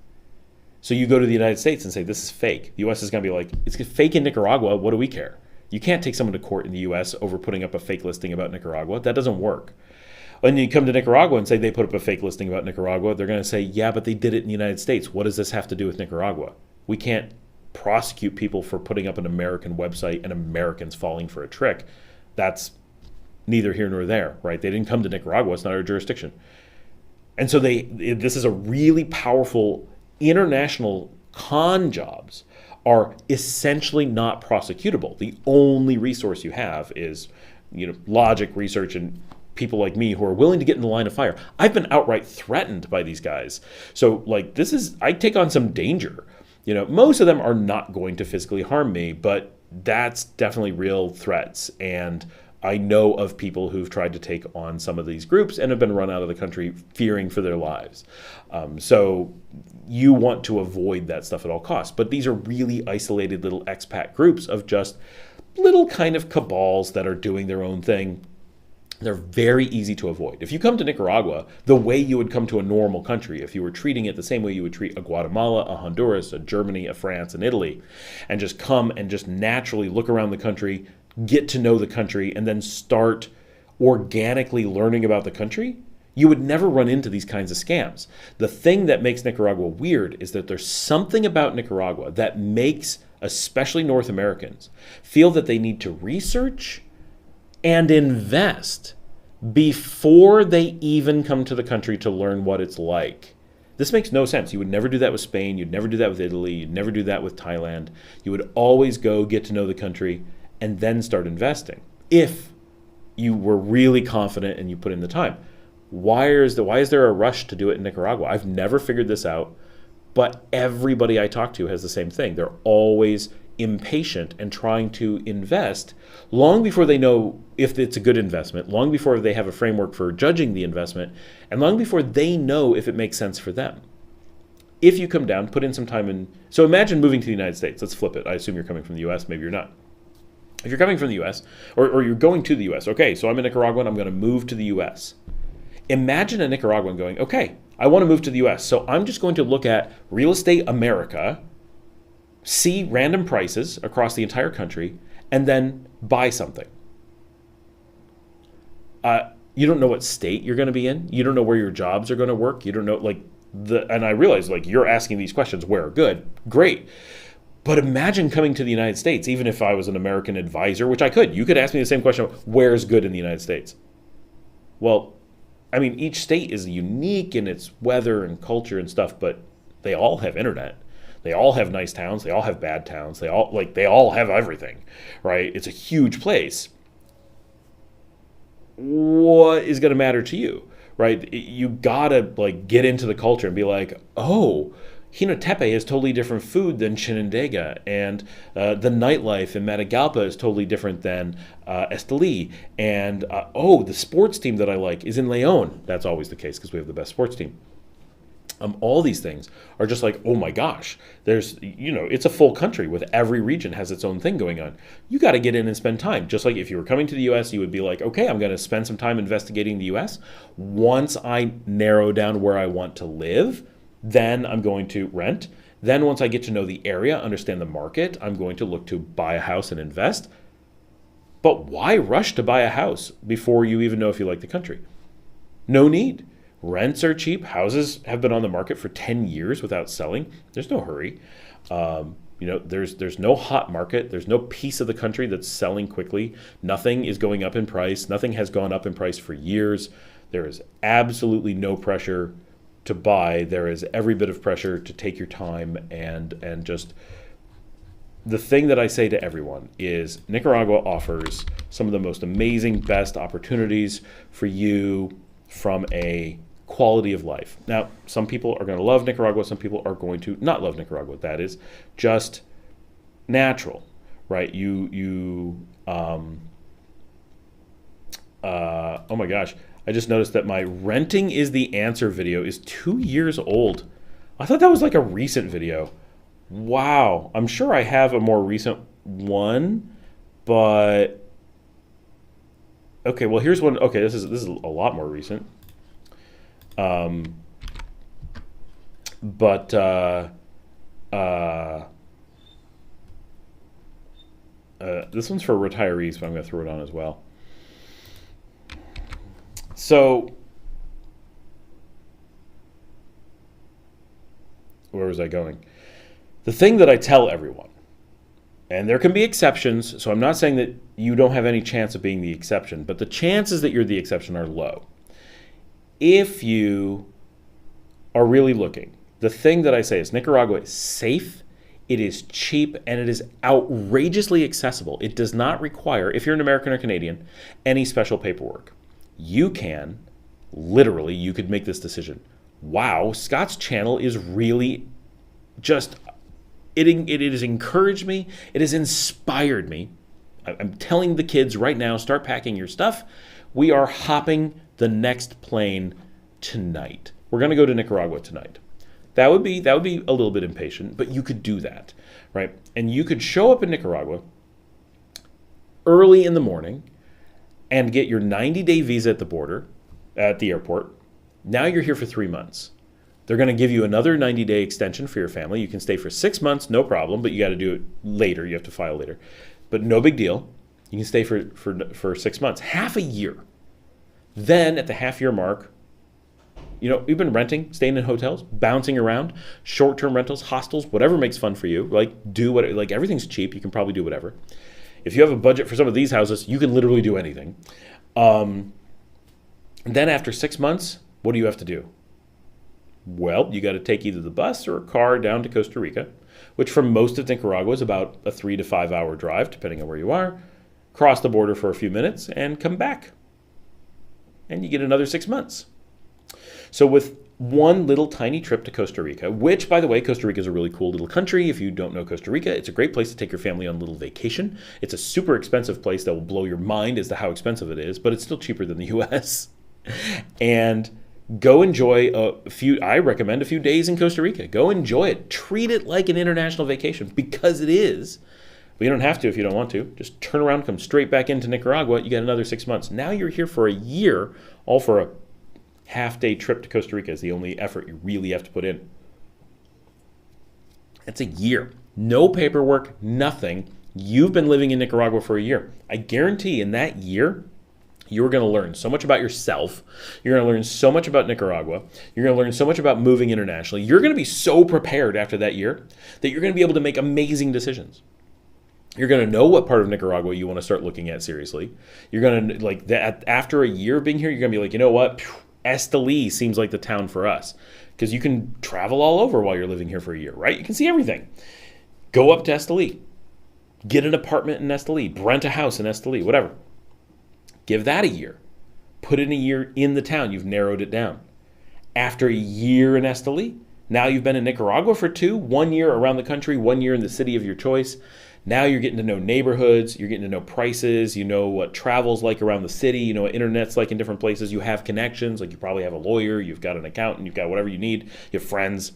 So you go to the United States and say, this is fake. The US is going to be like, it's fake in Nicaragua. What do we care? You can't take someone to court in the US over putting up a fake listing about Nicaragua. That doesn't work. When you come to Nicaragua and say they put up a fake listing about Nicaragua, they're going to say, yeah, but they did it in the United States. What does this have to do with Nicaragua? We can't prosecute people for putting up an American website and Americans falling for a trick. That's neither here nor there, right? They didn't come to Nicaragua. It's not our jurisdiction. And so this is a really powerful international con jobs are essentially not prosecutable. The only resource you have is, logic, research, and people like me who are willing to get in the line of fire. I've been outright threatened by these guys. So I take on some danger. Most of them are not going to physically harm me, but that's definitely real threats. And I know of people who've tried to take on some of these groups and have been run out of the country fearing for their lives. So you want to avoid that stuff at all costs. But these are really isolated little expat groups of just little kind of cabals that are doing their own thing. They're very easy to avoid. If you come to Nicaragua, the way you would come to a normal country, if you were treating it the same way you would treat a Guatemala, a Honduras, a Germany, a France, and Italy, and just come and just naturally look around the country, get to know the country, and then start organically learning about the country, you would never run into these kinds of scams. The thing that makes Nicaragua weird is that there's something about Nicaragua that makes especially North Americans feel that they need to research and invest before they even come to the country to learn what it's like. This makes no sense. You would never do that with Spain. You'd never do that with Italy. You'd never do that with Thailand. You would always go get to know the country and then start investing if you were really confident and you put in the time. Why is there a rush to do it in Nicaragua? I've never figured this out, but everybody I talk to has the same thing. They're always impatient and trying to invest long before they know if it's a good investment, long before they have a framework for judging the investment, and long before they know if it makes sense for them. If you come down, put in some time in. So imagine moving to the United States. Let's flip it. I assume you're coming from the US, maybe you're not. If you're coming from the US, or you're going to the US, okay, so I'm a Nicaraguan, I'm going to move to the US. Imagine a Nicaraguan going, okay, I want to move to the US, so I'm just going to look at Real Estate America, see random prices across the entire country, and then buy something. You don't know what state you're going to be in. You don't know where your jobs are going to work. You don't know, and I realize, you're asking these questions where are good. Great. But imagine coming to the United States, even if I was an American advisor, which I could. You could ask me the same question, where's good in the United States? Well, I mean, each state is unique in its weather and culture and stuff, but they all have internet. They all have nice towns. They all have bad towns. They all have everything, right? It's a huge place. What is going to matter to you, right? You gotta get into the culture and be like, oh, Hinotepe is totally different food than Chinandega, and the nightlife in Matagalpa is totally different than Esteli, and the sports team that I like is in Leon. That's always the case because we have the best sports team. All these things are just oh my gosh, there's, it's a full country with every region has its own thing going on. You got to get in and spend time. Just like if you were coming to the US, you would be like, okay, I'm going to spend some time investigating the US. Once I narrow down where I want to live, then I'm going to rent. Then once I get to know the area, understand the market, I'm going to look to buy a house and invest. But why rush to buy a house before you even know if you like the country? No need. Rents are cheap. Houses have been on the market for 10 years without selling. There's no hurry. There's no hot market. There's no piece of the country that's selling quickly. Nothing is going up in price. Nothing has gone up in price for years. There is absolutely no pressure to buy. There is every bit of pressure to take your time and just the thing that I say to everyone is Nicaragua offers some of the most amazing, best opportunities for you from a quality of life. Now, some people are going to love Nicaragua. Some people are going to not love Nicaragua. That is just natural, right? Oh my gosh. I just noticed that my renting is the answer video is 2 years old. I thought that was like a recent video. Wow. I'm sure I have a more recent one, but okay, well here's one. Okay, this is a lot more recent. This one's for retirees, but I'm going to throw it on as well. So, where was I going? The thing that I tell everyone, and there can be exceptions, so I'm not saying that you don't have any chance of being the exception, but the chances that you're the exception are low. If you are really looking, the thing that I say is Nicaragua is safe, it is cheap, and it is outrageously accessible. It does not require, if you're an American or Canadian, any special paperwork. You can, literally, you could make this decision. Wow, Scott's channel is really just, it has encouraged me, it has inspired me. I'm telling the kids right now, start packing your stuff. We are hopping the next plane tonight. We're going to go to Nicaragua tonight. That would be a little bit impatient, but you could do that, right? And you could show up in Nicaragua early in the morning and get your 90-day visa at the border, at the airport. Now you're here for 3 months. They're going to give you another 90-day extension for your family. You can stay for 6 months, no problem, but you got to do it later. You have to file later. But no big deal. You can stay for 6 months, half a year. Then at the half-year mark, you know, you've been renting, staying in hotels, bouncing around, short-term rentals, hostels, whatever makes fun for you. Like everything's cheap. You can probably do whatever. If you have a budget for some of these houses, you can literally do anything. Then after 6 months, what do you have to do? Well, you got to take either the bus or a car down to Costa Rica, which from most of Nicaragua is about a 3 to 5 hour drive, depending on where you are. Cross the border for a few minutes and come back. And you get another 6 months. So with one little tiny trip to Costa Rica, which, by the way, Costa Rica is a really cool little country. If you don't know Costa Rica, it's a great place to take your family on a little vacation. It's a super expensive place that will blow your mind as to how expensive it is, but it's still cheaper than the US. And go enjoy I recommend a few days in Costa Rica. Go enjoy it. Treat it like an international vacation, because it is. But you don't have to if you don't want to. Just turn around, come straight back into Nicaragua. You got another 6 months. Now you're here for a year, all for a half-day trip to Costa Rica is the only effort you really have to put in. That's a year. No paperwork, nothing. You've been living in Nicaragua for a year. I guarantee in that year, you're going to learn so much about yourself. You're going to learn so much about Nicaragua. You're going to learn so much about moving internationally. You're going to be so prepared after that year that you're going to be able to make amazing decisions. You're going to know what part of Nicaragua you want to start looking at seriously. You're going to, like, that after a year of being here, you're going to be like, you know what? Esteli seems like the town for us, because you can travel all over while you're living here for a year, right? You can see everything. Go up to Esteli. Get an apartment in Esteli. Rent a house in Esteli, whatever. Give that a year. Put in a year in the town. You've narrowed it down. After a year in Esteli, now you've been in Nicaragua for 2, 1 year around the country, 1 year in the city of your choice. Now you're getting to know neighborhoods, you're getting to know prices, you know what travel's like around the city, you know what internet's like in different places, you have connections, like you probably have a lawyer, you've got an accountant, you've got whatever you need, you have friends.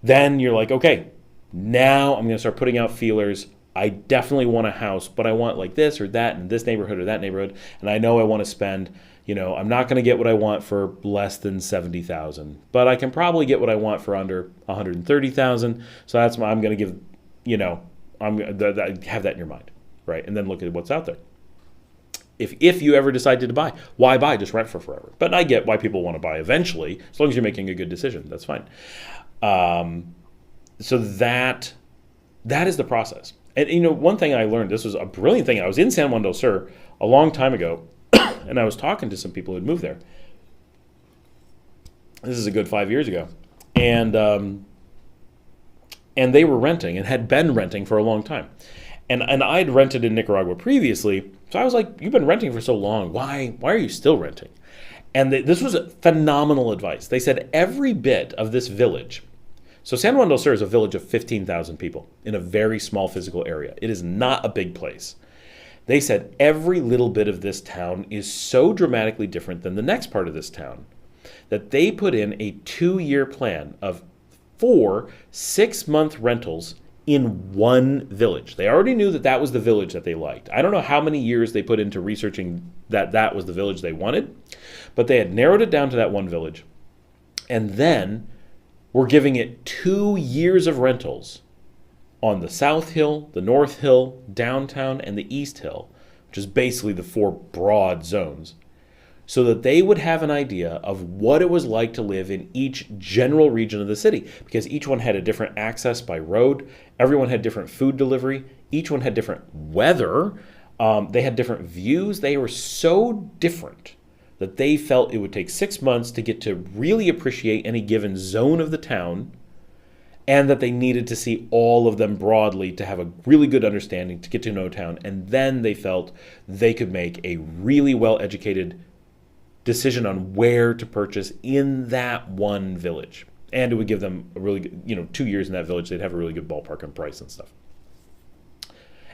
Then you're like, okay, now I'm gonna start putting out feelers. I definitely want a house, but I want like this or that in this neighborhood or that neighborhood, and I know I wanna spend, you know, I'm not gonna get what I want for less than $70,000, but I can probably get what I want for under $130,000, so that's why I'm gonna give, you know, have that in your mind, right? And then look at what's out there. If you ever decided to buy, why buy? Just rent for forever. But I get why people want to buy eventually, as long as you're making a good decision. That's fine. So that is the process. And you know, one thing I learned, this was a brilliant thing. I was in San Juan del Sur a long time ago, and I was talking to some people who had moved there. This is a good 5 years ago, and they were renting and had been renting for a long time. And I'd rented in Nicaragua previously, so I was like, you've been renting for so long, why are you still renting? And this was phenomenal advice. They said every bit of this village. So San Juan del Sur is a village of 15,000 people in a very small physical area. It is not a big place. They said every little bit of this town is so dramatically different than the next part of this town that they put in a 2-year plan of 4 6-month rentals in one village. They already knew that that was the village that they liked. I don't know how many years they put into researching that that was the village they wanted, but they had narrowed it down to that one village. And then we're giving it 2 years of rentals on the South Hill, the North Hill, downtown, and the East Hill, which is basically the 4 broad zones, so that they would have an idea of what it was like to live in each general region of the city, because each one had a different access by road, everyone had different food delivery, each one had different weather, they had different views. They were so different that they felt it would take 6 months to get to really appreciate any given zone of the town, and that they needed to see all of them broadly to have a really good understanding, to get to know town, and then they felt they could make a really well-educated decision on where to purchase in that one village. And it would give them a really good, 2 years in that village, they'd have a really good ballpark on price and stuff.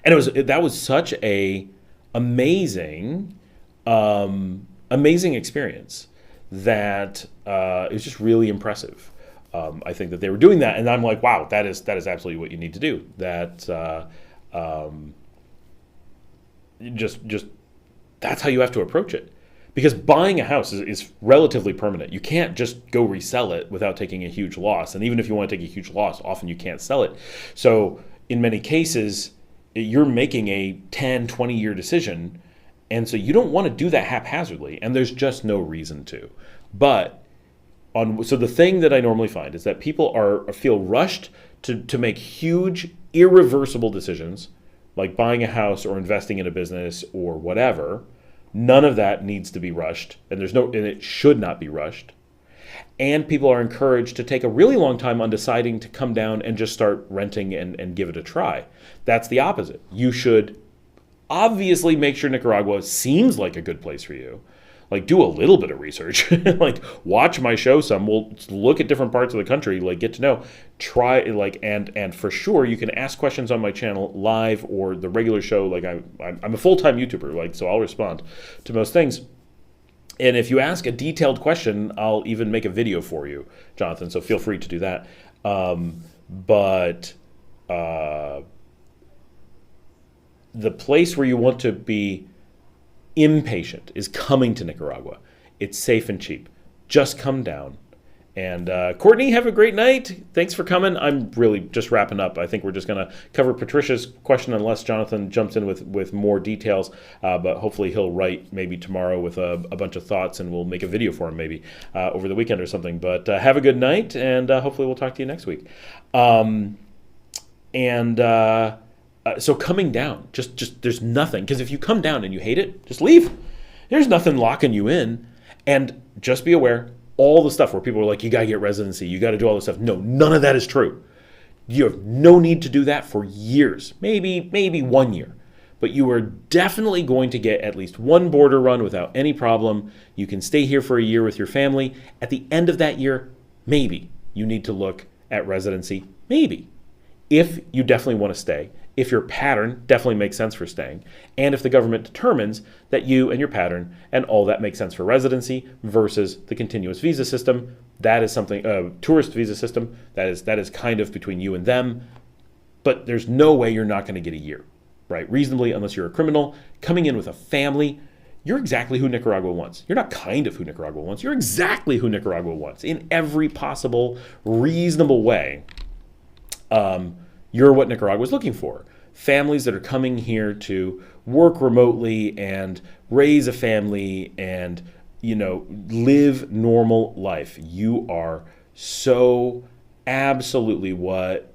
And that was such a amazing experience that it was just really impressive. I think that they were doing that, and I'm like, wow, that is absolutely what you need to do. That just that's how you have to approach it. Because buying a house is relatively permanent. You can't just go resell it without taking a huge loss. And even if you want to take a huge loss, often you can't sell it. So in many cases, you're making a 10, 20-year decision. And so you don't want to do that haphazardly. And there's just no reason to. But so the thing that I normally find is that people feel rushed to make huge, irreversible decisions, like buying a house or investing in a business or whatever. None of that needs to be rushed, and it should not be rushed. And people are encouraged to take a really long time on deciding to come down and just start renting and give it a try. That's the opposite. You should obviously make sure Nicaragua seems like a good place for you. Like, do a little bit of research. Like, watch my show some. We'll look at different parts of the country, like, get to know. Try, like, and for sure, you can ask questions on my channel live or the regular show. Like, I'm a full-time YouTuber, like, so I'll respond to most things. And if you ask a detailed question, I'll even make a video for you, Jonathan, so feel free to do that. But the place where you want to be impatient is coming to Nicaragua. It's safe and cheap. Just come down. And Courtney, have a great night. Thanks for coming. I'm really just wrapping up. I think we're just going to cover Patricia's question unless Jonathan jumps in with more details. But hopefully he'll write maybe tomorrow with a bunch of thoughts, and we'll make a video for him maybe over the weekend or something. But have a good night, and hopefully we'll talk to you next week. So coming down, just there's nothing. Because if you come down and you hate it, just leave. There's nothing locking you in. And just be aware, all the stuff where people are like, you got to get residency, you got to do all this stuff. No, none of that is true. You have no need to do that for years, maybe 1 year. But you are definitely going to get at least one border run without any problem. You can stay here for a year with your family. At the end of that year, maybe you need to look at residency, maybe. If you definitely want to stay. If your pattern definitely makes sense for staying, and if the government determines that you and your pattern and all that makes sense for residency versus the continuous visa system, that is something, tourist visa system, that is kind of between you and them, but there's no way you're not going to get a year, right? Reasonably, unless you're a criminal, coming in with a family, you're exactly who Nicaragua wants. You're not kind of who Nicaragua wants, you're exactly who Nicaragua wants in every possible reasonable way. You're what Nicaragua is looking for. Families that are coming here to work remotely and raise a family and, live normal life. You are so absolutely what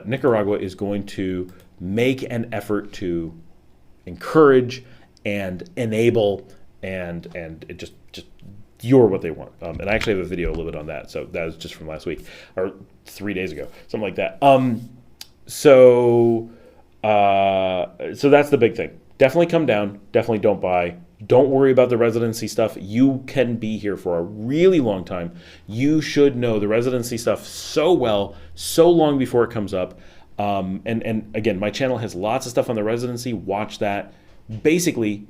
Nicaragua is going to make an effort to encourage and enable, and it just you're what they want. And I actually have a video a little bit on that. So that was just from last week or 3 days ago, something like that. So that's the big thing. Definitely come down. Definitely don't buy. Don't worry about the residency stuff. You can be here for a really long time. You should know the residency stuff so well, so long before it comes up. And again, my channel has lots of stuff on the residency. Watch that. Basically,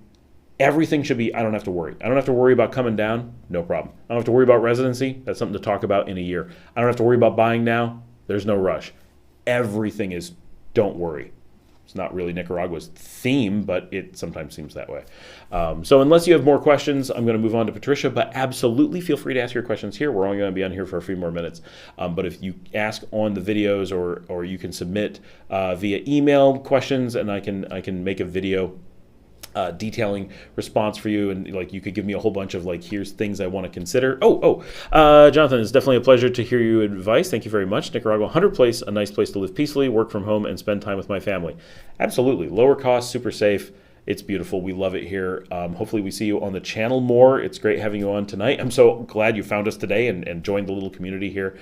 everything should be, I don't have to worry. I don't have to worry about coming down. No problem. I don't have to worry about residency. That's something to talk about in a year. I don't have to worry about buying now. There's no rush. Everything is, don't worry. It's not really Nicaragua's theme, but it sometimes seems that way. So unless you have more questions, I'm going to move on to Patricia, but absolutely feel free to ask your questions here. We're only going to be on here for a few more minutes. But if you ask on the videos or you can submit via email questions, and I can make a video detailing response for you, and like you could give me a whole bunch of like, here's things I want to consider. Jonathan, it's definitely a pleasure to hear your advice. Thank you very much. Nicaragua, 100 place, a nice place to live peacefully, work from home, and spend time with my family. Absolutely, lower cost, super safe. It's beautiful. We love it here. Hopefully we see you on the channel more. It's great having you on tonight. I'm so glad you found us today and joined the little community here.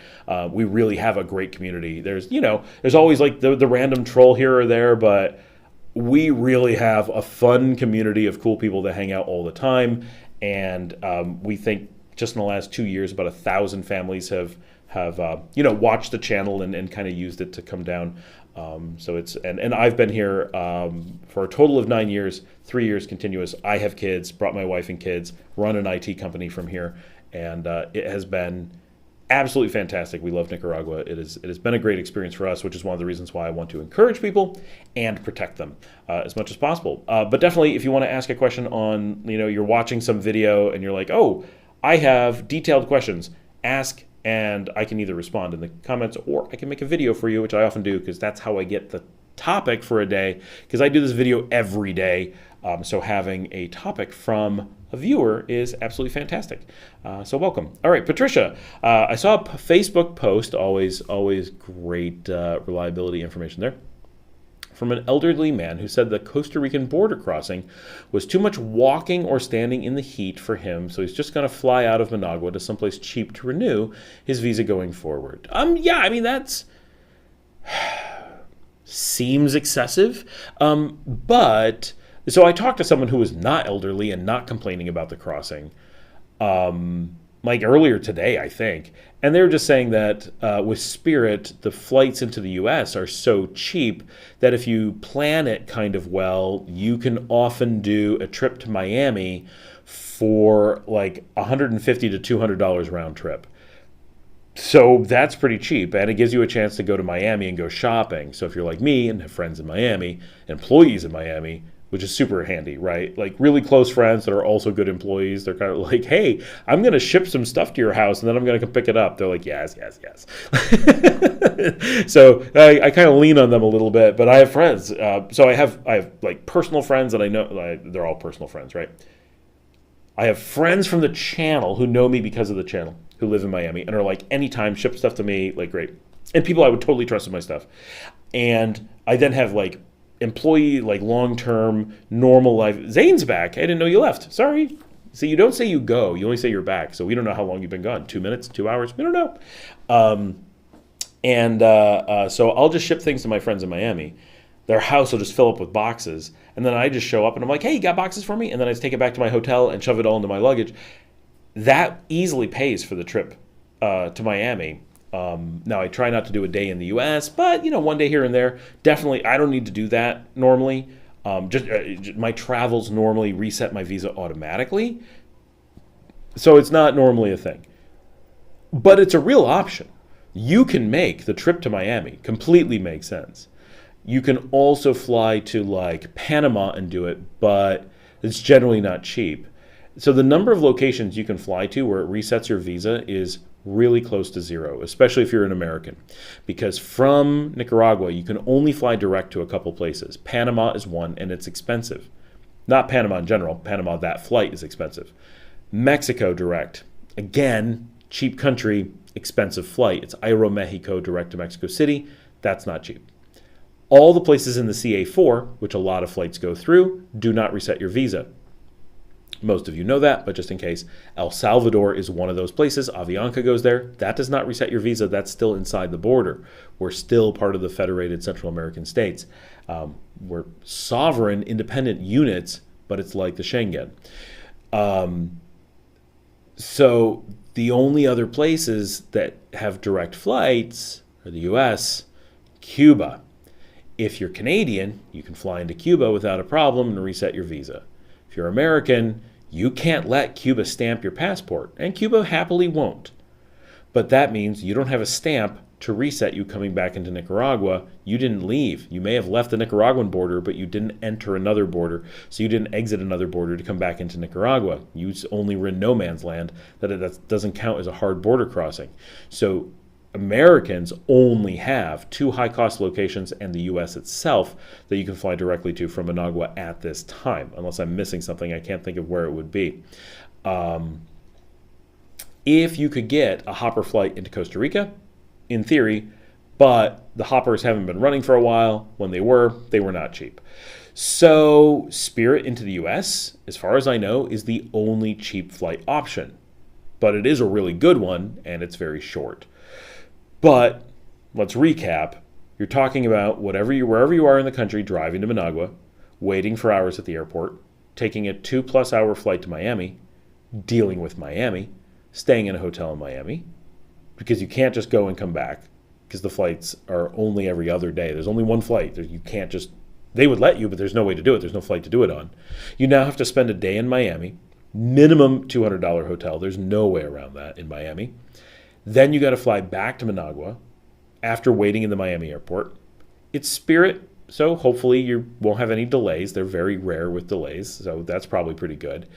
We really have a great community. There's always like the random troll here or there, but we really have a fun community of cool people that hang out all the time. And we think just in the last 2 years, about 1,000 families have watched the channel and kind of used it to come down. So it's, and I've been here for a total of 9 years, 3 years continuous. I have kids, brought my wife and kids, run an IT company from here. And it has been absolutely fantastic. We love Nicaragua. It has been a great experience for us, which is one of the reasons why I want to encourage people and protect them as much as possible. But definitely, if you want to ask a question on, you're watching some video and you're like, oh, I have detailed questions, ask, and I can either respond in the comments or I can make a video for you, which I often do because that's how I get the topic for a day, because I do this video every day. So having a topic from a viewer is absolutely fantastic. So welcome. All right, Patricia, I saw a Facebook post, always great reliability information there, from an elderly man who said the Costa Rican border crossing was too much walking or standing in the heat for him, so he's just going to fly out of Managua to someplace cheap to renew his visa going forward. Yeah, I mean, that's seems excessive, but so I talked to someone who was not elderly and not complaining about the crossing, like earlier today, I think. And they were just saying that with Spirit, the flights into the U.S. are so cheap that if you plan it kind of well, you can often do a trip to Miami for like $150 to $200 round trip. So that's pretty cheap, and it gives you a chance to go to Miami and go shopping. So if you're like me and have friends in Miami, employees in Miami, which is super handy, right? Like really close friends that are also good employees. They're kind of like, hey, I'm going to ship some stuff to your house and then I'm going to come pick it up. They're like, yes. So I kind of lean on them a little bit, but I have friends. So I have like personal friends that I know, they're all personal friends, right? I have friends from the channel who know me because of the channel, who live in Miami and are like, anytime, ship stuff to me, like great. And people I would totally trust with my stuff. And I then have like employee, like long-term, normal life. Zane's back. I didn't know you left. Sorry. See, you don't say you go. You only say you're back. So we don't know how long you've been gone. 2 minutes, 2 hours? We don't know. So I'll just ship things to my friends in Miami. Their house will just fill up with boxes. And then I just show up and I'm like, hey, you got boxes for me? And then I just take it back to my hotel and shove it all into my luggage. That easily pays for the trip to Miami. Now I try not to do a day in the U.S., but one day here and there. Definitely, I don't need to do that normally. My travels normally reset my visa automatically, so it's not normally a thing. But it's a real option. You can make the trip to Miami completely make sense. You can also fly to like Panama and do it, but it's generally not cheap. So the number of locations you can fly to where it resets your visa is really close to zero, especially if you're an American. Because from Nicaragua, you can only fly direct to a couple places. Panama is one, and it's expensive. Not Panama in general. Panama, that flight is expensive. Mexico direct. Again, cheap country, expensive flight. It's Aeromexico direct to Mexico City. That's not cheap. All the places in the CA4, which a lot of flights go through, do not reset your visa. Most of you know that, but just in case, El Salvador is one of those places. Avianca goes there. That does not reset your visa. That's still inside the border. We're still part of the Federated Central American States. We're sovereign, independent units, but it's like the Schengen. So the only other places that have direct flights are the US, Cuba. If you're Canadian, you can fly into Cuba without a problem and reset your visa. If you're American, you can't let Cuba stamp your passport, and Cuba happily won't. But that means you don't have a stamp to reset you coming back into Nicaragua. You didn't leave. You may have left the Nicaraguan border, but you didn't enter another border, so you didn't exit another border to come back into Nicaragua. You only were in no man's land. That doesn't count as a hard border crossing. So Americans only have 2 high-cost locations and the U.S. itself that you can fly directly to from Managua at this time. Unless I'm missing something, I can't think of where it would be. If you could get a hopper flight into Costa Rica, in theory, but the hoppers haven't been running for a while. When they were not cheap. So Spirit into the U.S., as far as I know, is the only cheap flight option. But it is a really good one, and it's very short. But let's recap. You're talking about wherever you are in the country, driving to Managua, waiting for hours at the airport, taking a 2+ hour flight to Miami, dealing with Miami, staying in a hotel in Miami, because you can't just go and come back because the flights are only every other day. There's only one flight. You can't just, they would let you, but there's no way to do it. There's no flight to do it on. You now have to spend a day in Miami, minimum $200 hotel. There's no way around that in Miami. Then you got to fly back to Managua after waiting in the Miami airport. It's Spirit, so hopefully you won't have any delays. They're very rare with delays, so that's probably pretty good.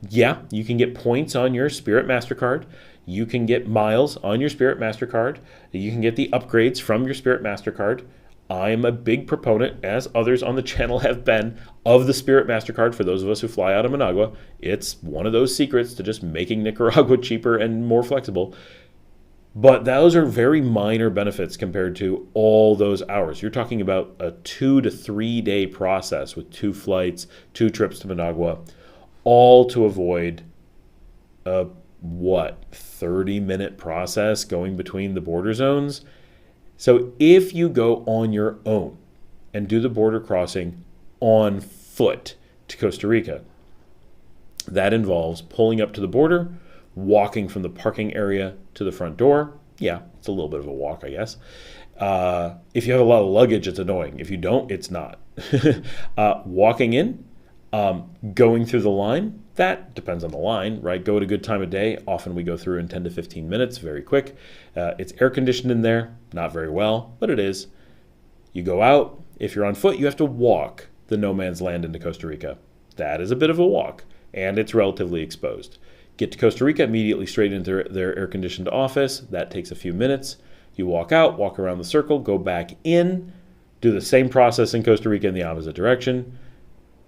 You can get points on your Spirit MasterCard. You can get miles on your Spirit MasterCard. You can get the upgrades from your Spirit MasterCard. I'm a big proponent, as others on the channel have been, of the Spirit MasterCard for those of us who fly out of Managua. It's one of those secrets to just making Nicaragua cheaper and more flexible. But those are very minor benefits compared to all those hours. You're talking about a 2 to 3 day process with 2 flights, 2 trips to Managua, all to avoid a 30-minute process going between the border zones. So if you go on your own and do the border crossing on foot to Costa Rica, that involves pulling up to the border, walking from the parking area to the front door. Yeah, it's a little bit of a walk, I guess. If you have a lot of luggage, it's annoying. If you don't, it's not. Walking in, going through the line, that depends on the line, right? Go at a good time of day. Often we go through in 10 to 15 minutes, very quick. It's air conditioned in there, not very well, but it is. You go out. If you're on foot, you have to walk the no man's land into Costa Rica. That is a bit of a walk, and it's relatively exposed. Get to Costa Rica, immediately straight into their air-conditioned office. That takes a few minutes. You walk out, walk around the circle, go back in, do the same process in Costa Rica in the opposite direction.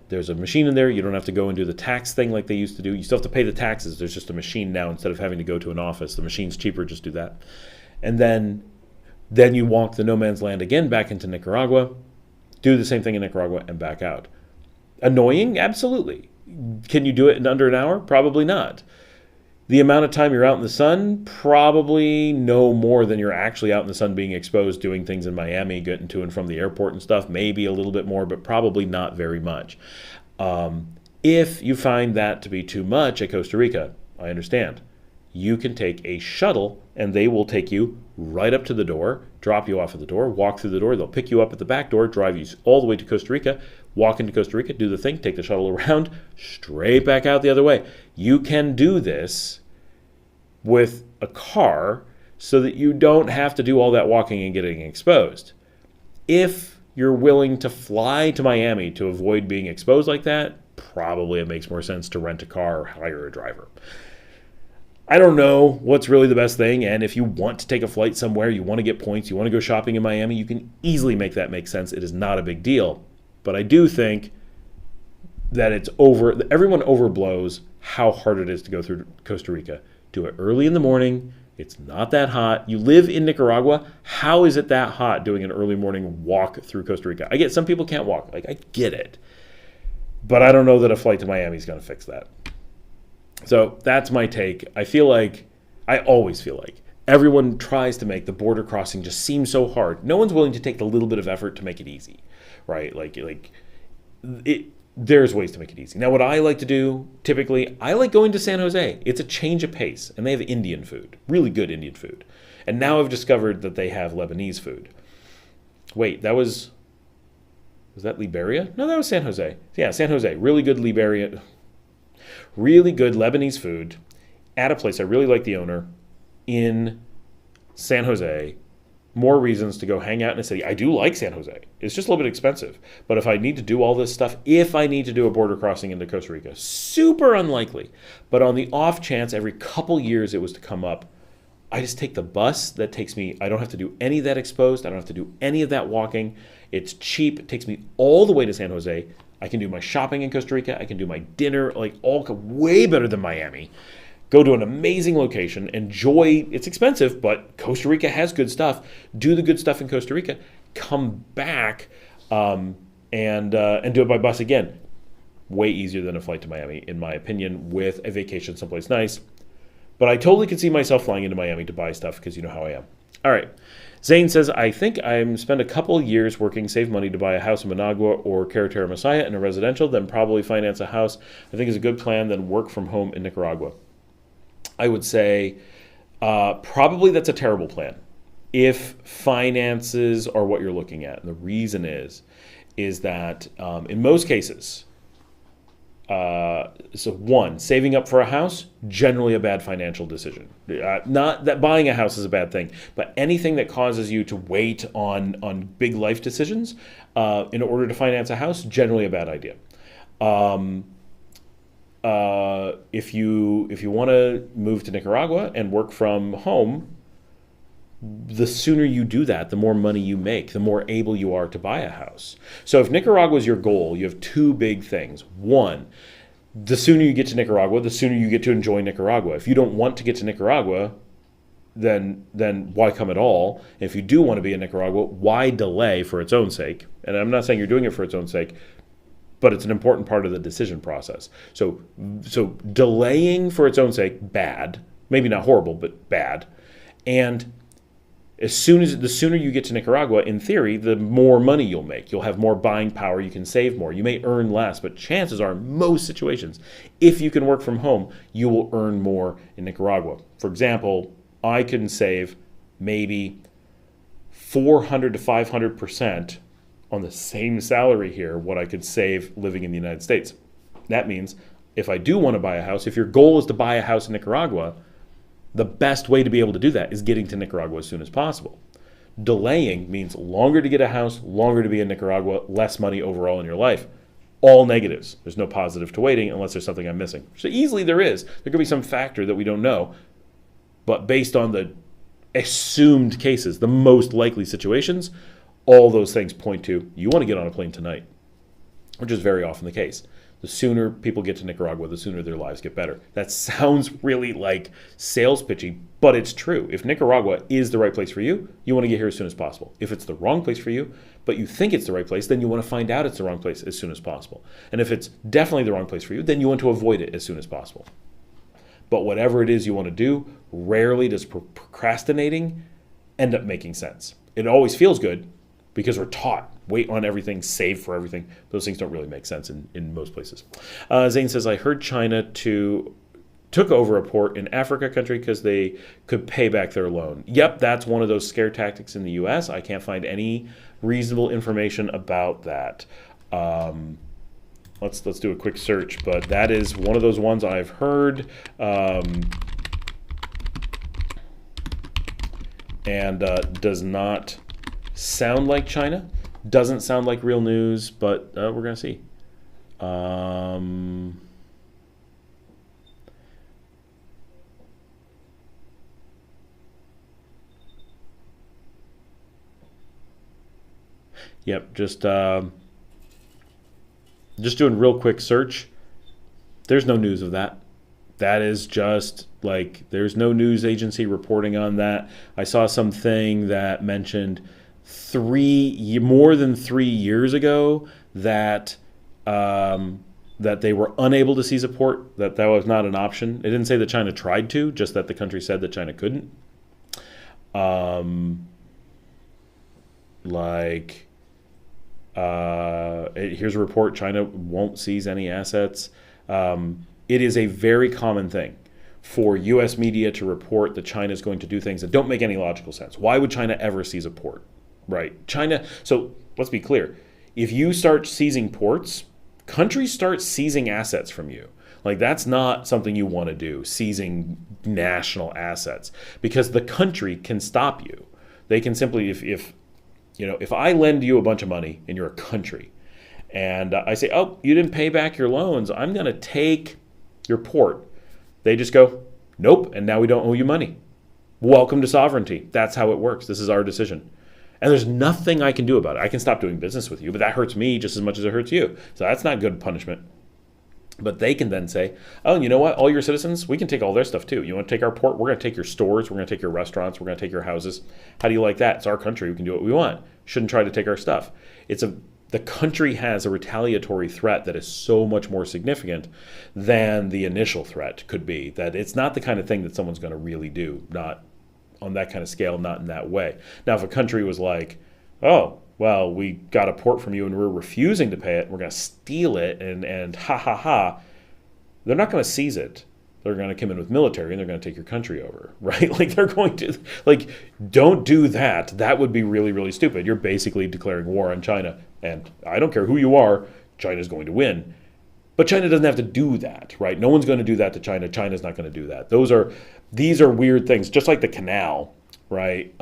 There's a machine in there. You don't have to go and do the tax thing like they used to do. You still have to pay the taxes. There's just a machine now instead of having to go to an office. The machine's cheaper, just do that. And then you walk the no man's land again back into Nicaragua, do the same thing in Nicaragua, and back out. Annoying? Absolutely. Can you do it in under an hour? Probably not. The amount of time you're out in the sun, probably no more than you're actually out in the sun being exposed, doing things in Miami, getting to and from the airport and stuff. Maybe a little bit more, but probably not very much. If you find that to be too much at Costa Rica, I understand. You can take a shuttle, and they will take you right up to the door, drop you off at the door, walk through the door. They'll pick you up at the back door, drive you all the way to Costa Rica, walk into Costa Rica, do the thing, take the shuttle around, straight back out the other way. You can do this with a car so that you don't have to do all that walking and getting exposed. If you're willing to fly to Miami to avoid being exposed like that, probably it makes more sense to rent a car or hire a driver. I don't know what's really the best thing, and if you want to take a flight somewhere, you want to get points, you want to go shopping in Miami, you can easily make that make sense. It is not a big deal. But I do think that everyone overblows how hard it is to go through Costa Rica. Do it early in the morning. It's not that hot. You live in Nicaragua. How is it that hot doing an early morning walk through Costa Rica? I get some people can't walk. I get it. But I don't know that a flight to Miami is going to fix that. So that's my take. I always feel like everyone tries to make the border crossing just seem so hard. No one's willing to take the little bit of effort to make it easy, right? there's ways to make it easy. Now, what I like to do, typically, I like going to San Jose. It's a change of pace, and they have Indian food, really good Indian food. And now I've discovered that they have Lebanese food. Wait, was that Liberia? No, that was San Jose. Yeah, San Jose, really good really good Lebanese food at a place. I really like the owner in San Jose. More reasons to go hang out in a city. I do like San Jose. It's just a little bit expensive. But if I need to do all this stuff, if I need to do a border crossing into Costa Rica, super unlikely. But on the off chance, every couple years it was to come up, I just take the bus that takes me. I don't have to do any of that exposed. I don't have to do any of that walking. It's cheap. It takes me all the way to San Jose. I can do my shopping in Costa Rica. I can do my dinner, like all way better than Miami. Go to an amazing location, enjoy, it's expensive, but Costa Rica has good stuff. Do the good stuff in Costa Rica, come back and do it by bus again. Way easier than a flight to Miami, in my opinion, with a vacation someplace nice. But I totally could see myself flying into Miami to buy stuff because you know how I am. All right. Zane says, I think I'm spend a couple years working, save money to buy a house in Managua or Carretera Masaya in a residential, then probably finance a house. I think is a good plan, then work from home in Nicaragua. I would say probably that's a terrible plan if finances are what you're looking at. And the reason is that in most cases, so one, saving up for a house, generally a bad financial decision. Not that buying a house is a bad thing, but anything that causes you to wait on big life decisions in order to finance a house, generally a bad idea. If you want to move to Nicaragua and work from home, the sooner you do that, the more money you make, the more able you are to buy a house. So if Nicaragua is your goal, you have two big things. One, the sooner you get to Nicaragua, the sooner you get to enjoy Nicaragua. If you don't want to get to Nicaragua, then why come at all? If you do want to be in Nicaragua, why delay for its own sake? And I'm not saying you're doing it for its own sake, but it's an important part of the decision process. So delaying for its own sake, bad. Maybe not horrible, but bad. And the sooner you get to Nicaragua, in theory, the more money you'll make. You'll have more buying power. You can save more. You may earn less, but chances are, in most situations, if you can work from home, you will earn more in Nicaragua. For example, I can save maybe 400 to 500% on the same salary here, what I could save living in the United States. That means if I do want to buy a house, if your goal is to buy a house in Nicaragua, the best way to be able to do that is getting to Nicaragua as soon as possible. Delaying means longer to get a house, longer to be in Nicaragua, less money overall in your life. All negatives. There's no positive to waiting unless there's something I'm missing. So easily there is. There could be some factor that we don't know. But based on the assumed cases, the most likely situations, all those things point to you want to get on a plane tonight, which is very often the case. The sooner people get to Nicaragua, the sooner their lives get better. That sounds really like sales pitchy, but it's true. If Nicaragua is the right place for you, you want to get here as soon as possible. If it's the wrong place for you, but you think it's the right place, then you want to find out it's the wrong place as soon as possible. And if it's definitely the wrong place for you, then you want to avoid it as soon as possible. But whatever it is you want to do, rarely does procrastinating end up making sense. It always feels good because we're taught, wait on everything, save for everything. Those things don't really make sense in most places. Zane says, I heard China took over a port in Africa country because they could pay back their loan. Yep, that's one of those scare tactics in the U.S. I can't find any reasonable information about that. Let's do a quick search, but that is one of those ones I've heard. And does not sound like China. Doesn't sound like real news, but we're going to see. Yep, just doing real quick search. There's no news of that. That is just like, there's no news agency reporting on that. I saw something that mentioned more than 3 years ago that that they were unable to seize a port, that was not an option. It didn't say that China tried to, just that the country said that China couldn't. Here's a report: China won't seize any assets. It is a very common thing for U.S. media to report that China is going to do things that don't make any logical sense. Why would China ever seize a port, right? China. So let's be clear: if you start seizing ports, countries start seizing assets from you. Like, that's not something you want to do, seizing national assets, because the country can stop you. They can simply, if I lend you a bunch of money and you're a country, and I say, oh, you didn't pay back your loans, I'm going to take your port. They just go, nope, and now we don't owe you money. Welcome to sovereignty. That's how it works. This is our decision. And there's nothing I can do about it. I can stop doing business with you, but that hurts me just as much as it hurts you. So that's not good punishment. But they can then say, oh, you know what? All your citizens, we can take all their stuff too. You want to take our port? We're going to take your stores. We're going to take your restaurants. We're going to take your houses. How do you like that? It's our country. We can do what we want. Shouldn't try to take our stuff. The country has a retaliatory threat that is so much more significant than the initial threat could be. That it's not the kind of thing that someone's going to really do, not on that kind of scale, not in that way. Now, if a country was like, oh, well, we got a port from you and we're refusing to pay it, we're going to steal it, and ha ha ha, they're not going to seize it. They're going to come in with military and they're going to take your country over, right? Like, they're going to, like, don't do that. That would be really, really stupid. You're basically declaring war on China. And I don't care who you are, China's going to win. But China doesn't have to do that, right? No one's going to do that to China. China's not going to do that. These are weird things, just like the canal, right?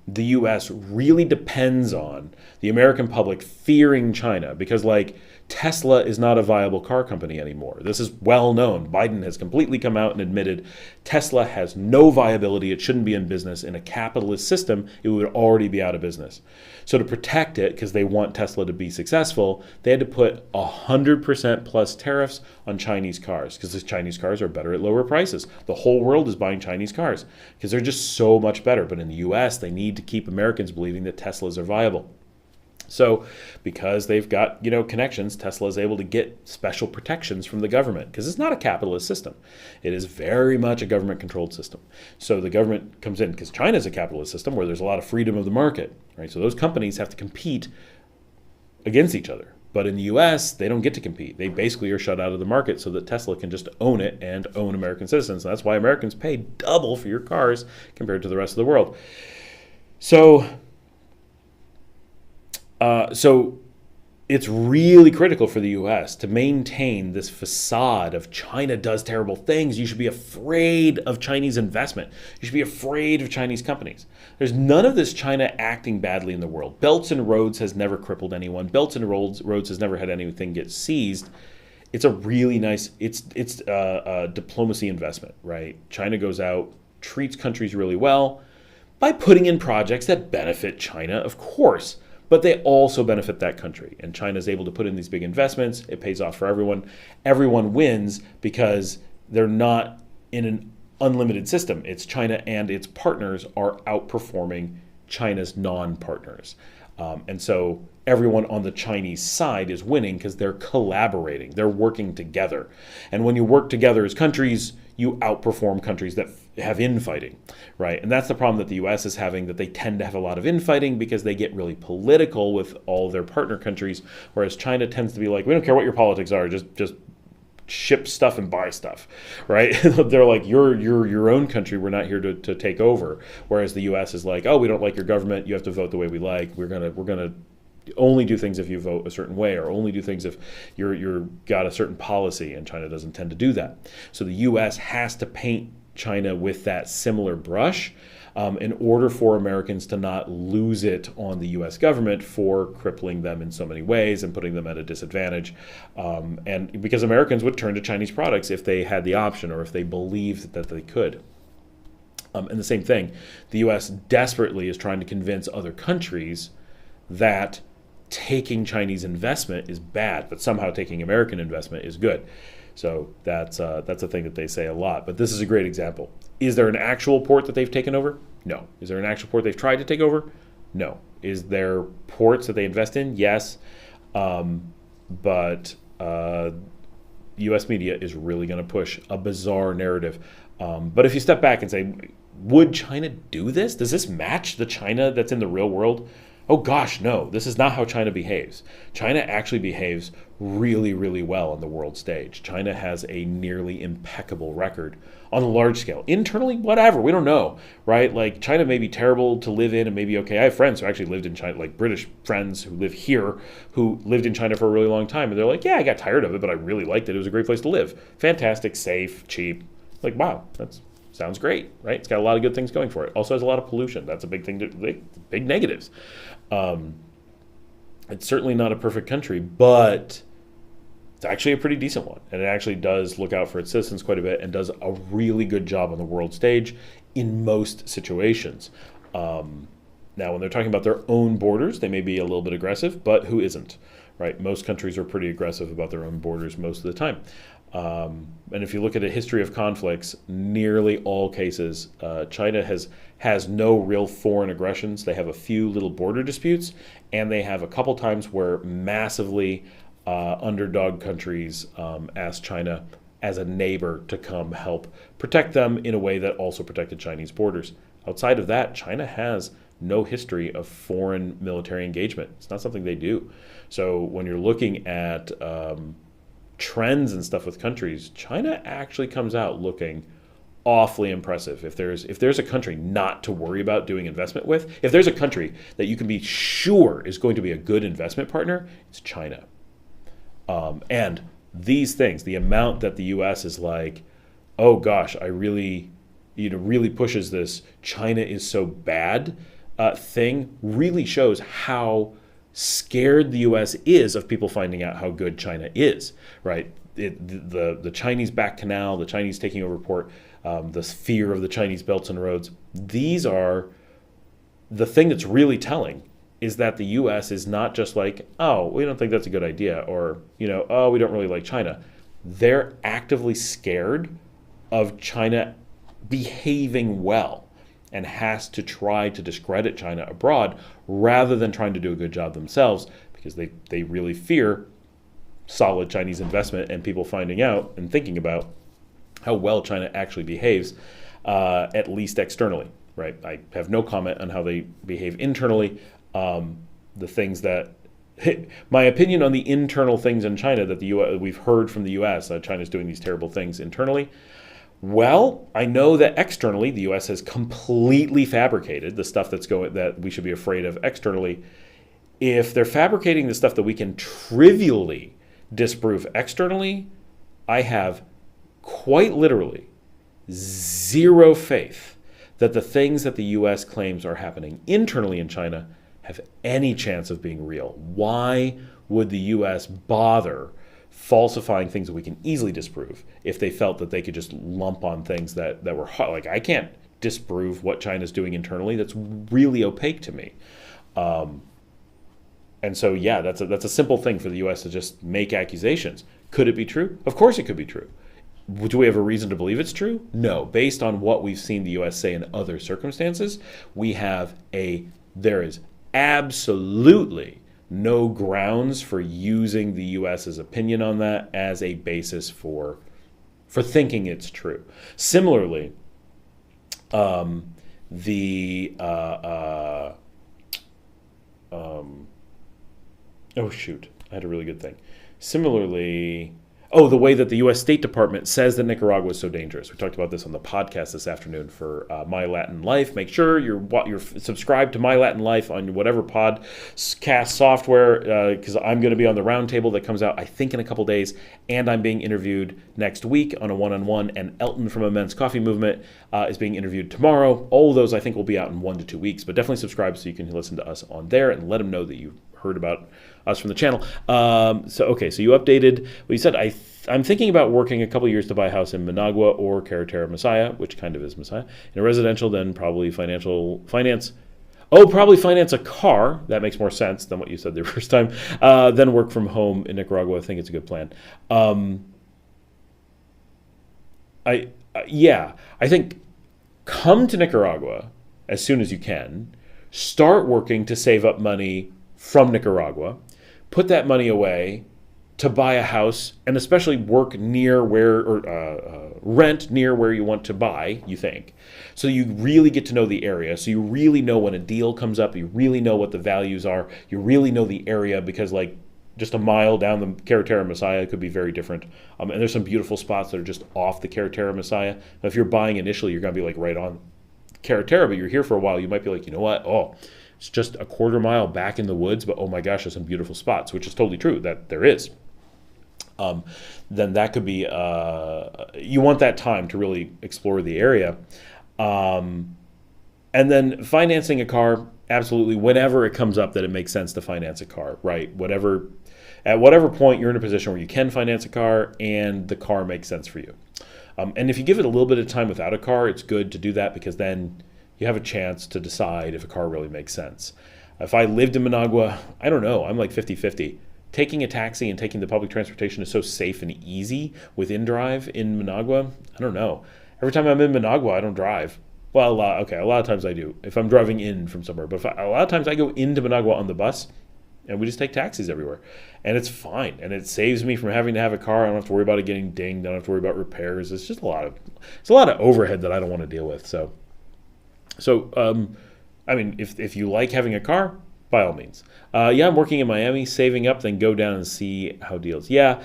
The U.S. really depends on the American public fearing China because, like, Tesla is not a viable car company anymore. This is well known. Biden has completely come out and admitted Tesla has no viability. It shouldn't be in business. In a capitalist system, it would already be out of business. So to protect it, because they want Tesla to be successful, they had to put 100% plus tariffs on Chinese cars because the Chinese cars are better at lower prices. The whole world is buying Chinese cars because they're just so much better. But in the U.S., they need to keep Americans believing that Teslas are viable. So because they've got, connections, Tesla is able to get special protections from the government because it's not a capitalist system. It is very much a government-controlled system. So the government comes in because China is a capitalist system where there's a lot of freedom of the market, right? So those companies have to compete against each other. But in the U.S., they don't get to compete. They basically are shut out of the market so that Tesla can just own it and own American citizens. And that's why Americans pay double for your cars compared to the rest of the world. So it's really critical for the U.S. to maintain this facade of China does terrible things. You should be afraid of Chinese investment. You should be afraid of Chinese companies. There's none of this China acting badly in the world. Belts and Roads has never crippled anyone. Belts and Roads has never had anything get seized. It's a really nice, it's a diplomacy investment, right? China goes out, treats countries really well by putting in projects that benefit China, of course. But they also benefit that country. And China is able to put in these big investments. It pays off for everyone. Everyone wins because they're not in an unlimited system. It's China and its partners are outperforming China's non-partners. And so everyone on the Chinese side is winning because they're collaborating. They're working together. And when you work together as countries, you outperform countries that have infighting, right? And that's the problem that the U.S. is having, that they tend to have a lot of infighting because they get really political with all their partner countries, whereas China tends to be like, we don't care what your politics are, just ship stuff and buy stuff, right? They're like, you're your own country, we're not here to take over. Whereas the U.S. is like, oh, we don't like your government, you have to vote the way we like, we're gonna only do things if you vote a certain way, or only do things if you're got a certain policy, and China doesn't tend to do that. So the U.S. has to paint China with that similar brush in order for Americans to not lose it on the U.S. government for crippling them in so many ways and putting them at a disadvantage. And because Americans would turn to Chinese products if they had the option or if they believed that they could. And the same thing, the U.S. desperately is trying to convince other countries that taking Chinese investment is bad, but somehow taking American investment is good. So that's a thing that they say a lot. But this is a great example. Is there an actual port that they've taken over? No. Is there an actual port they've tried to take over? No. Is there ports that they invest in? Yes. But U.S. media is really going to push a bizarre narrative. But if you step back and say, would China do this? Does this match the China that's in the real world? Oh gosh, no, this is not how China behaves. China actually behaves really, really well on the world stage. China has a nearly impeccable record on a large scale. Internally, whatever, we don't know, right? Like China may be terrible to live in and maybe okay. I have friends who actually lived in China, like British friends who live here, who lived in China for a really long time. And they're like, yeah, I got tired of it, but I really liked it. It was a great place to live. Fantastic, safe, cheap. Like, wow, that's sounds great, right? It's got a lot of good things going for it. Also has a lot of pollution. That's a big thing, big negatives. It's certainly not a perfect country, but it's actually a pretty decent one. And it actually does look out for its citizens quite a bit and does a really good job on the world stage in most situations. Now, when they're talking about their own borders, they may be a little bit aggressive, but who isn't, right? Most countries are pretty aggressive about their own borders most of the time. And if you look at a history of conflicts, nearly all cases, China has no real foreign aggressions. They have a few little border disputes, and they have a couple times where massively underdog countries asked China as a neighbor to come help protect them in a way that also protected Chinese borders. Outside of that, China has no history of foreign military engagement. It's not something they do. So when you're looking at trends and stuff with countries, China actually comes out looking awfully impressive. If there's a country not to worry about doing investment with, if there's a country that you can be sure is going to be a good investment partner, it's China. And these things, the amount that the U.S. is like, oh gosh, I really, really pushes this China is so bad thing, really shows how scared the U.S. is of people finding out how good China is, right? The Chinese-backed canal, the Chinese taking over port, the fear of the Chinese belts and roads, these are the thing that's really telling is that the U.S. is not just like, oh, we don't think that's a good idea, or, oh, we don't really like China. They're actively scared of China behaving well and has to try to discredit China abroad rather than trying to do a good job themselves, because they really fear solid Chinese investment and people finding out and thinking about how well China actually behaves, at least externally, right? I have no comment on how they behave internally. The things that, my opinion on the internal things in China that we've heard from the U.S., China's doing these terrible things internally. Well, I know that externally the U.S. has completely fabricated the stuff that we should be afraid of externally. If they're fabricating the stuff that we can trivially disprove externally, I have quite literally zero faith that the things that the U.S. claims are happening internally in China have any chance of being real. Why would the U.S. bother falsifying things that we can easily disprove if they felt that they could just lump on things that were hot? Like, I can't disprove what China's doing internally. That's really opaque to me. And so, yeah, that's a simple thing for the U.S. to just make accusations. Could it be true? Of course it could be true. Do we have a reason to believe it's true? No. Based on what we've seen the U.S. say in other circumstances, there is absolutely no grounds for using the U.S.'s opinion on that as a basis for thinking it's true. Similarly, oh shoot, I had a really good thing. Similarly, the way that the U.S. State Department says that Nicaragua is so dangerous. We talked about this on the podcast this afternoon for My Latin Life. Make sure you're subscribed to My Latin Life on whatever podcast software, because I'm going to be on the roundtable that comes out, I think, in a couple days, and I'm being interviewed next week on a one-on-one, and Elton from Immense Coffee Movement is being interviewed tomorrow. All of those, I think, will be out in 1 to 2 weeks, but definitely subscribe so you can listen to us on there and let them know that you heard about us from the channel. So you updated what you said. I'm thinking about working a couple years to buy a house in Managua or Carretera Messiah, which kind of is Messiah, in a residential, then probably finance a car. That makes more sense than what you said the first time. Then work from home in Nicaragua. I think it's a good plan. I think come to Nicaragua as soon as you can. Start working to save up money from Nicaragua. Put that money away to buy a house, and especially work near where, or rent near where you want to buy, you think. So you really get to know the area. So you really know when a deal comes up, you really know what the values are, you really know the area, because like just a mile down the Carretera Messiah could be very different. And there's some beautiful spots that are just off the Carretera Messiah. Now, if you're buying initially, you're going to be like right on Carretera, but you're here for a while, you might be like, you know what? Oh, it's just a quarter mile back in the woods, but oh my gosh, there's some beautiful spots, which is totally true, that there is. Then that could be, you want that time to really explore the area. And then financing a car, absolutely, whenever it comes up that it makes sense to finance a car, right? At whatever point you're in a position where you can finance a car and the car makes sense for you. And if you give it a little bit of time without a car, it's good to do that, because then you have a chance to decide if a car really makes sense. If I lived in Managua, I don't know, I'm like 50-50. Taking a taxi and taking the public transportation is so safe and easy with InDrive in Managua. I don't know. Every time I'm in Managua, I don't drive. Well, a lot of times I do if I'm driving in from somewhere. But a lot of times I go into Managua on the bus, and we just take taxis everywhere. And it's fine. And it saves me from having to have a car. I don't have to worry about it getting dinged. I don't have to worry about repairs. It's just a lot of overhead that I don't want to deal with. So I mean, if you like having a car, by all means. Yeah, I'm working in Miami, saving up, then go down and see how deals. Yeah,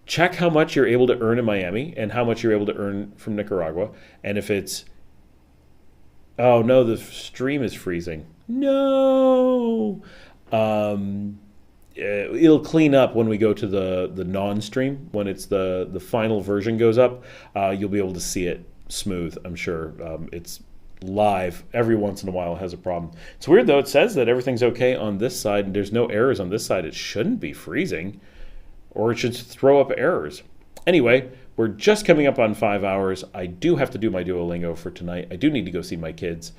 check how much you're able to earn in Miami and how much you're able to earn from Nicaragua. And if it's, oh no, the stream is freezing. No. It'll clean up when we go to the non-stream. When it's the final version goes up, you'll be able to see it smooth, I'm sure. It's live every once in a while has a problem. It's weird though, it says that everything's okay on this side and there's no errors on this side. It shouldn't be freezing, or it should throw up errors. Anyway, we're just coming up on 5 hours. I do have to do my Duolingo for tonight. I do need to go see my kids.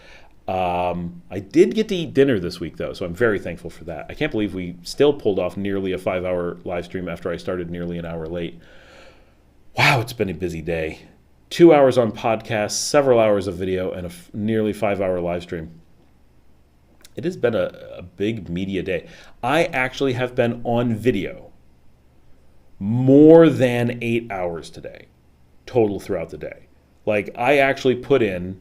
I did get to eat dinner this week though, so I'm very thankful for that. I can't believe we still pulled off nearly a 5-hour live stream after I started nearly an hour late. Wow, it's been a busy day. 2 hours on podcasts, several hours of video, and a nearly 5-hour live stream. It has been a big media day. I actually have been on video more than 8 hours today, total throughout the day. Like, I actually put in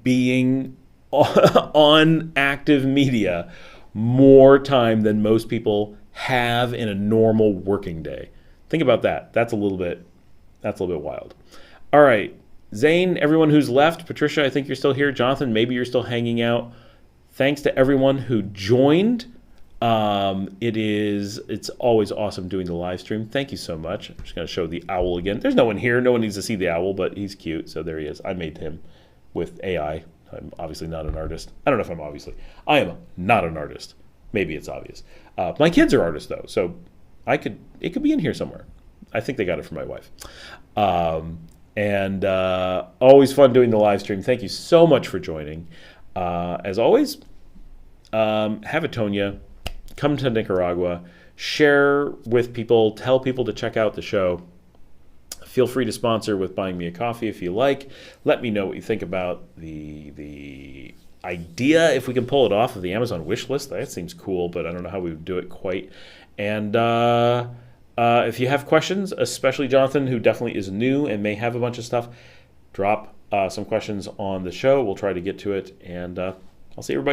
being on active media more time than most people have in a normal working day. Think about that. That's a little bit wild. All right, Zane, everyone who's left, Patricia, I think you're still here. Jonathan, maybe you're still hanging out. Thanks to everyone who joined. It's always awesome doing the live stream. Thank you so much. I'm just going to show the owl again. There's no one here. No one needs to see the owl, but he's cute, so there he is. I made him with AI. I'm obviously not an artist. I don't know if I'm obviously. I am not an artist. Maybe it's obvious. My kids are artists, though, so it could be in here somewhere. I think they got it from my wife. And always fun doing the live stream. Thank you so much for joining. As always, have a Tonya. Come to Nicaragua. Share with people. Tell people to check out the show. Feel free to sponsor with buying me a coffee if you like. Let me know what you think about the idea, if we can pull it off of the Amazon wish list. That seems cool, but I don't know how we would do it quite. And if you have questions, especially Jonathan, who definitely is new and may have a bunch of stuff, drop some questions on the show. We'll try to get to it, and I'll see everybody.